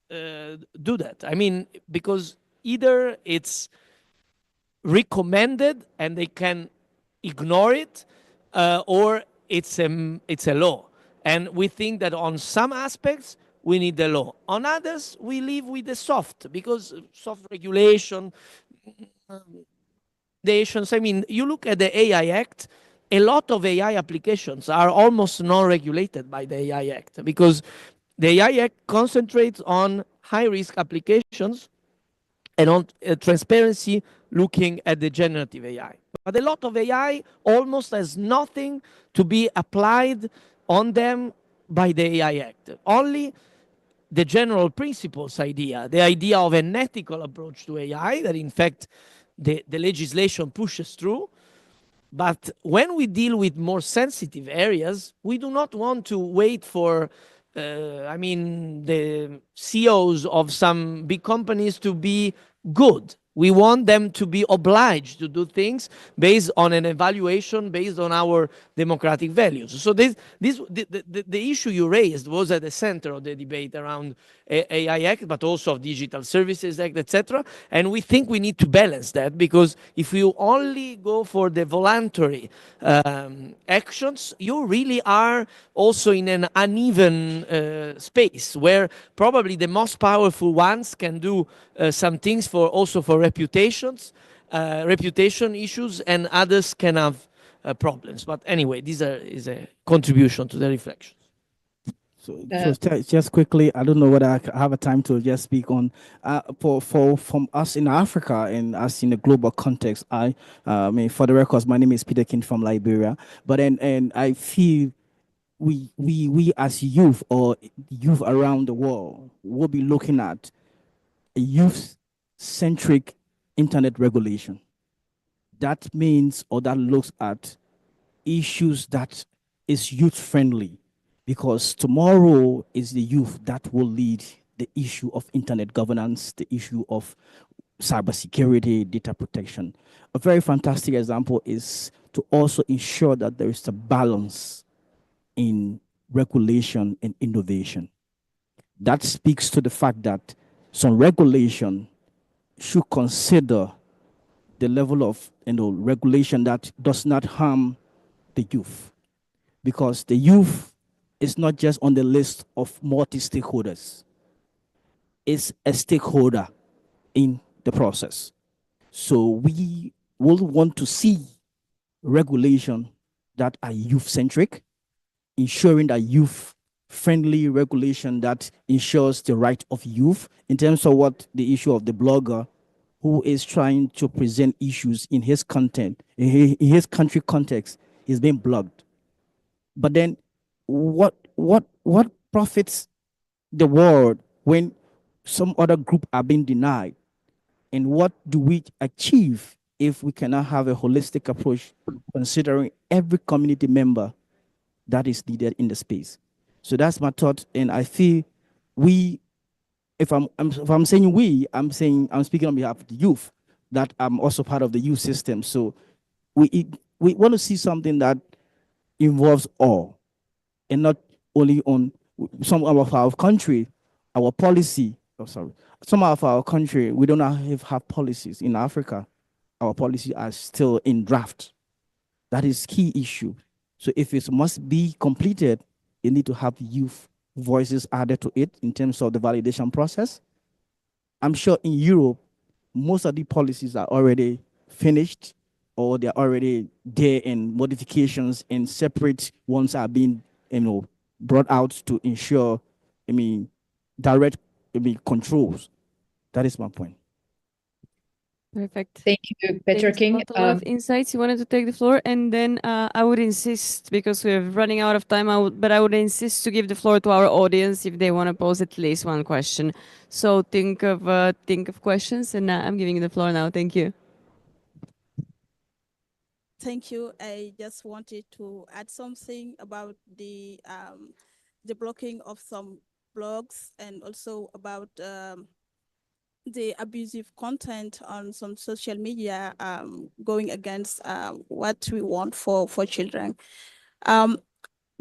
do that. I mean, because either it's recommended and they can ignore it, or it's a law. And we think that on some aspects we need the law. On others, we live with the soft, because soft regulation, nations. I mean, you look at the AI Act, a lot of AI applications are almost not regulated by the AI Act because the AI Act concentrates on high-risk applications and on transparency looking at the generative AI. But a lot of AI almost has nothing to be applied on them by the AI Act. Only the general principles idea, the idea of an ethical approach to AI that in fact the legislation pushes through. But when we deal with more sensitive areas, we do not want to wait for, the CEOs of some big companies to be good. We want them to be obliged to do things based on an evaluation, based on our democratic values. So the issue you raised was at the center of the debate around AI Act, but also of Digital Services Act, etc. And we think we need to balance that because if you only go for the voluntary actions, you really are also in an uneven space where probably the most powerful ones can do some things also for reputation issues, and others can have problems. But anyway, is a contribution to the reflection. Just quickly, I don't know whether I have a time to just speak on from us in Africa and us in the global context. For the records, my name is Peter King from Liberia, but and I feel we as youth or youth around the world will be looking at a youth-centric internet regulation. That means, or that looks at issues that is youth-friendly, because tomorrow is the youth that will lead the issue of internet governance, the issue of cybersecurity, data protection. A very fantastic example is to also ensure that there is a balance in regulation and innovation. That speaks to the fact that some regulation should consider the level of regulation that does not harm the youth, because the youth is not just on the list of multi-stakeholders. It's a stakeholder in the process. So we will want to see regulation that are youth-centric, ensuring that youth-friendly regulation that ensures the right of youth in terms of what the issue of the blogger who is trying to present issues in his content, in his country context, is being blocked. But then what profits the world when some other group are being denied? And what do we achieve if we cannot have a holistic approach considering every community member that is needed in the space? So that's my thought. And I feel if I'm saying we, I'm speaking on behalf of the youth, that I'm also part of the youth system. So we want to see something that involves all, and not only on some of our country, our policy. Oh, sorry. Some of our country, we don't have policies. In Africa, our policies are still in draft. That is key issue. So if it must be completed, you need to have youth voices added to it in terms of the validation process. I'm sure in Europe, most of the policies are already finished, or they're already there, and modifications and separate ones are being brought out to ensure direct controls. That is my point. Perfect. Thank you, Peter King. A lot of insights. You wanted to take the floor, and then I would insist, because we're running out of time, I would insist to give the floor to our audience if they want to pose at least one question. So think of questions, and I'm giving you the floor now. Thank you. Thank you. I just wanted to add something about the blocking of some blogs, and also about the abusive content on some social media going against what we want for children.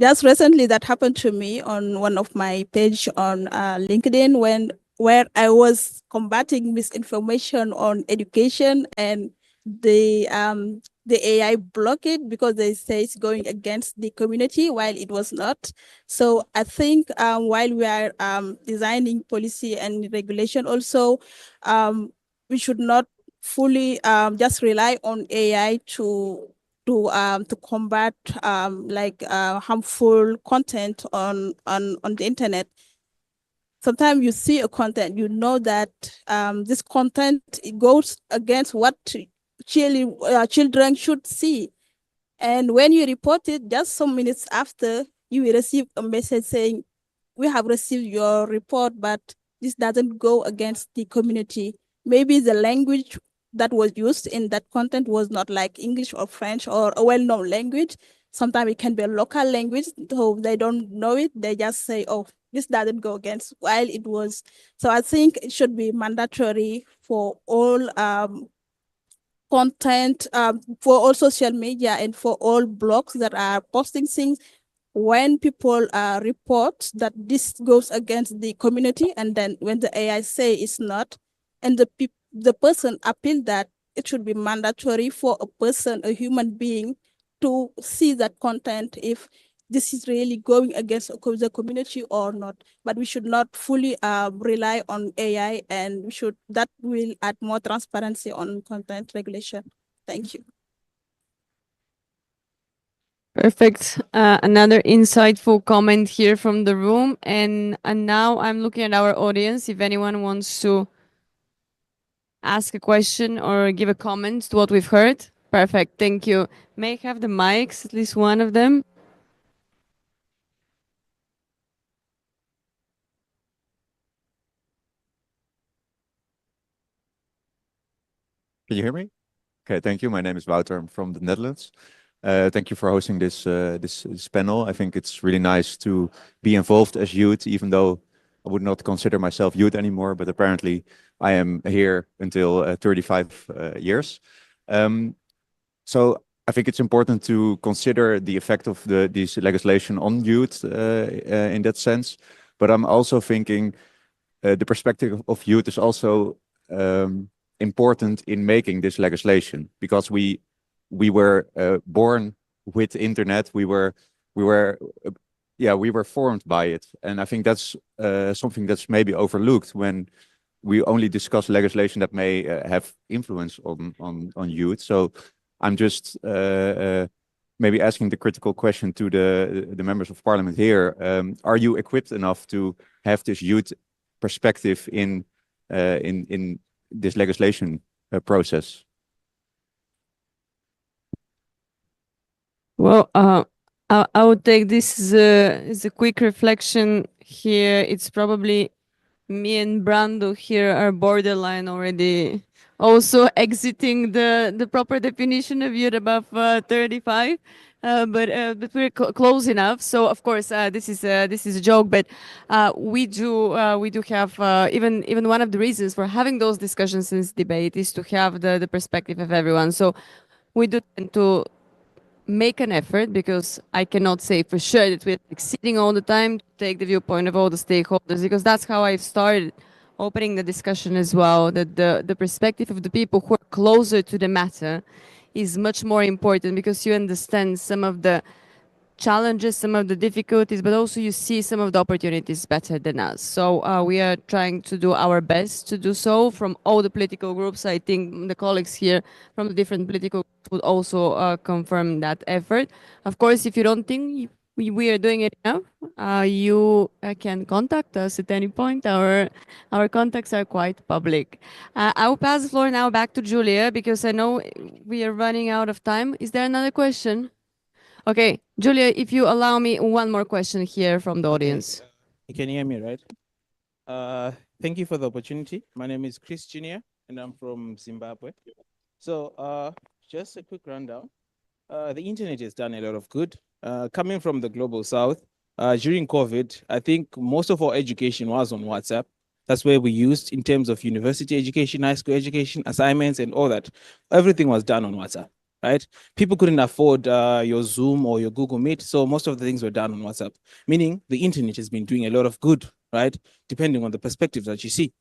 Just recently, that happened to me on one of my page on LinkedIn, where I was combating misinformation on education, and the AI blocked it because they say it's going against the community, while it was not. So I think while we are designing policy and regulation also, we should not fully just rely on AI to to combat harmful content on the internet. Sometimes you see a content, you know that this content it goes against what children should see. And when you report it, just some minutes after, you will receive a message saying, we have received your report, but this doesn't go against the community. Maybe the language that was used in that content was not like English or French or a well-known language. Sometimes it can be a local language, so they don't know it. They just say, oh, this doesn't go against, while it was. So I think it should be mandatory for all content, for all social media and for all blogs that are posting things. When people report that this goes against the community, and then when the AI say it's not, and the person appeal that, it should be mandatory for a person, a human being, to see that content if this is really going against the community or not. But we should not fully rely on AI, and that will add more transparency on content regulation. Thank you. Perfect. Another insightful comment here from the room. And now I'm looking at our audience. If anyone wants to ask a question or give a comment to what we've heard. Perfect. Thank you. May I have the mics, at least one of them? Can you hear me? Okay, thank you. My name is Wouter. I'm from the Netherlands. Thank you for hosting this panel. I think it's really nice to be involved as youth, even though I would not consider myself youth anymore, but apparently I am here until 35 years. So I think it's important to consider the effect of this legislation on youth in that sense. But I'm also thinking the perspective of youth is also important in making this legislation, because we were born with internet. We were formed by it, and I think that's something that's maybe overlooked when we only discuss legislation that may have influence on youth. So I'm just maybe asking the critical question to the members of parliament here: are you equipped enough to have this youth perspective in this legislation process? Well, I would take this as a quick reflection here. It's probably me and Brando here are borderline already, also exiting the proper definition of youth above 35. But we're close enough. So of course, this is a joke, but we do have even one of the reasons for having those discussions in this debate is to have the perspective of everyone. So we do tend to make an effort, because I cannot say for sure that we're exceeding all the time, to take the viewpoint of all the stakeholders, because that's how I've started opening the discussion as well, that the perspective of the people who are closer to the matter is much more important, because you understand some of the challenges, some of the difficulties, but also you see some of the opportunities better than us. So we are trying to do our best to do so from all the political groups. I think the colleagues here from the different political groups would also confirm that effort. Of course, if you don't think we are doing it enough, you can contact us at any point. Our contacts are quite public. I will pass the floor now back to Julia, because I know we are running out of time. Is there another question? Okay, Julia, if you allow me one more question here from the audience. You can hear me, right? Thank you for the opportunity. My name is Chris Junior, and I'm from Zimbabwe. So just a quick rundown. The internet has done a lot of good. Coming from the global south, during COVID, I think most of our education was on WhatsApp. That's where we used in terms of university education, high school education, assignments, and all that. Everything was done on WhatsApp. Right? People couldn't afford your Zoom or your Google Meet, so most of the things were done on WhatsApp, meaning the internet has been doing a lot of good, right? Depending on the perspective that you see.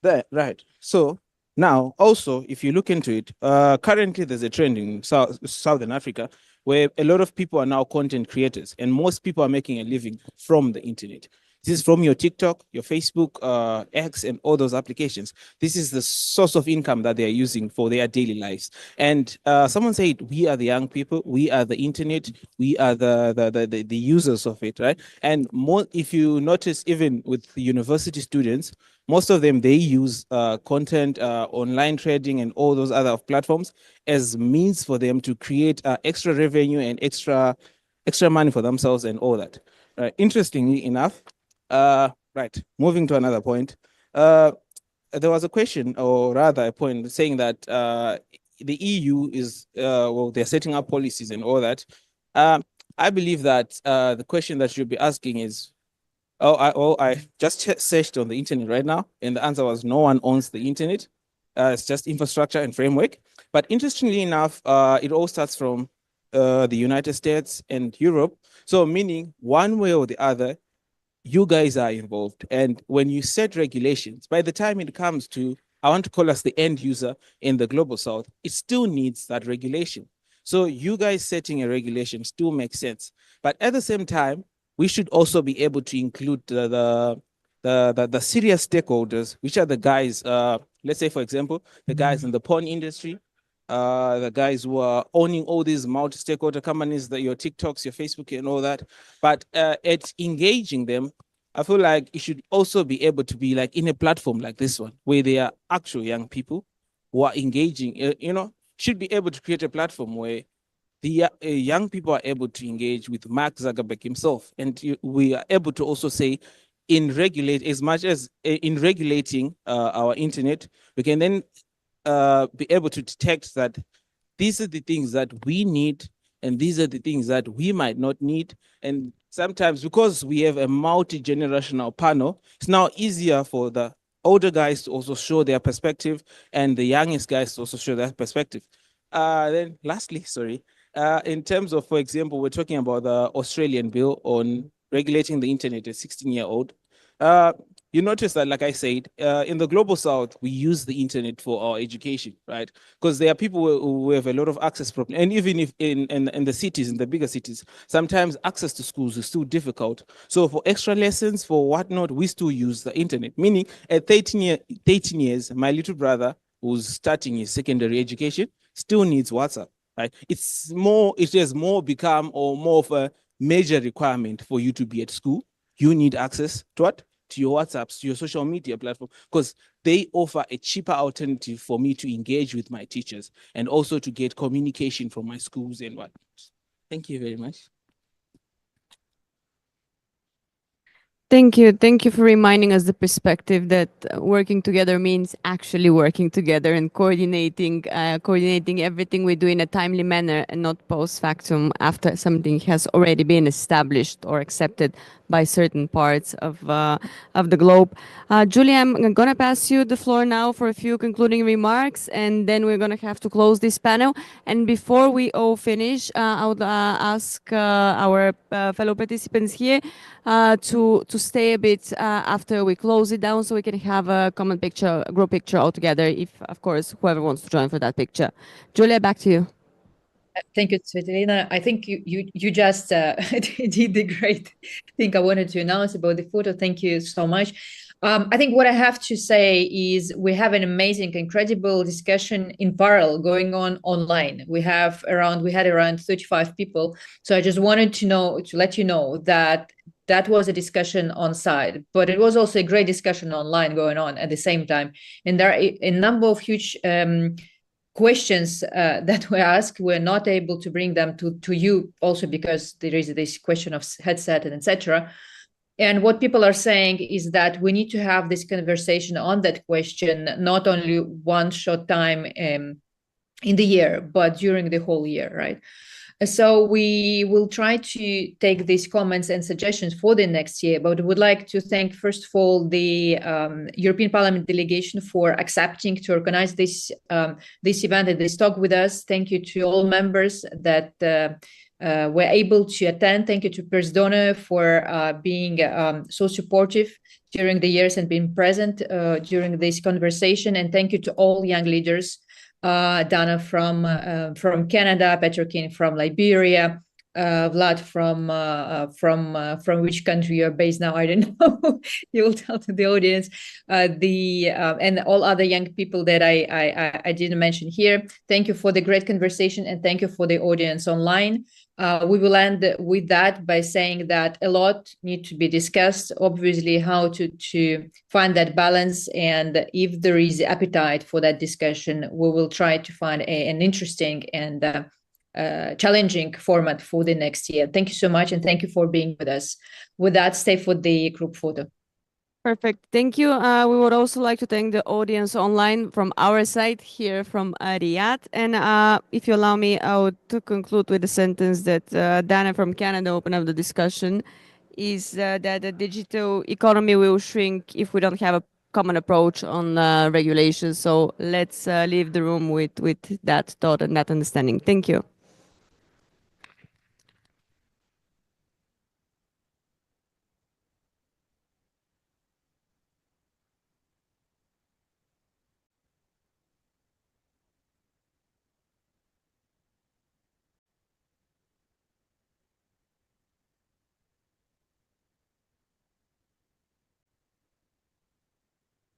There, right. So now, also, if you look into it, currently there's a trend in Southern Africa where a lot of people are now content creators, and most people are making a living from the internet. This is from your TikTok, your Facebook, X, and all those applications. This is the source of income that they're using for their daily lives. And someone said, we are the young people, we are the internet, we are the users of it, right? And more, if you notice, even with the university students, most of them, they use content, online trading, and all those other platforms as means for them to create extra revenue and extra money for themselves and all that. Interestingly enough, right, moving to another point, there was a question, or rather a point, saying that the EU is, well, they're setting up policies and all that. I believe that the question that you'll be asking is, I just searched on the internet right now, and the answer was no one owns the internet. It's just infrastructure and framework. But interestingly enough, it all starts from the United States and Europe. So meaning one way or the other, you guys are involved. And when you set regulations, by the time it comes to, I want to call us the end user in the global south, it still needs that regulation. So you guys setting a regulation still makes sense. But at the same time, we should also be able to include the serious stakeholders, which are the guys, let's say, for example, the guys in the porn industry, the guys who are owning all these multi-stakeholder companies, your TikToks, your Facebook, and all that. But at engaging them, I feel like it should also be able to be like in a platform like this one, where they are actual young people who are engaging, should be able to create a platform where the young people are able to engage with Mark Zuckerberg himself. And we are able to also say, in regulating our internet, we can then be able to detect that these are the things that we need and these are the things that we might not need. And sometimes, because we have a multi-generational panel, it's now easier for the older guys to also show their perspective and the youngest guys to also show their perspective. Then lastly, sorry, in terms of, for example, we're talking about the Australian bill on regulating the internet at 16-year-old. You notice that, like I said, in the global south, we use the internet for our education, right? Because there are people who have a lot of access problem. And even if in the cities, in the bigger cities, sometimes access to schools is still difficult. So for extra lessons, for whatnot, we still use the internet. Meaning at 13 years, my little brother who's starting his secondary education still needs WhatsApp, right? It has more become or more of a major requirement for you to be at school. You need access to what? To your WhatsApps, to your social media platform, because they offer a cheaper alternative for me to engage with my teachers and also to get communication from my schools and what. Thank you very much. Thank you. Thank you for reminding us the perspective that working together means actually working together and coordinating everything we do in a timely manner and not post factum after something has already been established or accepted by certain parts of the globe. Julia, I'm going to pass you the floor now for a few concluding remarks, and then we're going to have to close this panel. And before we all finish, I would ask our fellow participants here to stay a bit after we close it down so we can have a common picture, a group picture all together, if, of course, whoever wants to join for that picture. Julia, back to you. Thank you, Svetlana. I think you just did the great thing I wanted to announce about the photo. Thank you so much. I think what I have to say is we have an amazing, incredible discussion in parallel going on online. We had around 35 people. So I just wanted to let you know that was a discussion on site, but it was also a great discussion online going on at the same time. And there are a number of huge questions that were asked. We're not able to bring them to you also because there is this question of headset and etc. And what people are saying is that we need to have this conversation on that question, not only one short time in the year, but during the whole year, right? So we will try to take these comments and suggestions for the next year, but would like to thank, first of all, the European Parliament delegation for accepting to organize this event and this talk with us. Thank you to all members that were able to attend. Thank you to President for being so supportive during the years and being present during this conversation. And thank you to all young leaders, Dana from Canada, Petrokin from Liberia, Vlad, from which country you're based now, I don't know. You'll tell to the audience. And all other young people that I didn't mention here. Thank you for the great conversation, and thank you for the audience online. We will end with that by saying that a lot need to be discussed. Obviously, how to find that balance, and if there is appetite for that discussion, we will try to find an interesting and challenging format for the next year. Thank you so much, and thank you for being with us. With that, stay for the group photo. Perfect. Thank you. We would also like to thank the audience online from our side here from Riyadh. And if you allow me, I would to conclude with a sentence that Dana from Canada opened up the discussion, is that the digital economy will shrink if we don't have a common approach on regulations. So let's leave the room with that thought and that understanding. Thank you.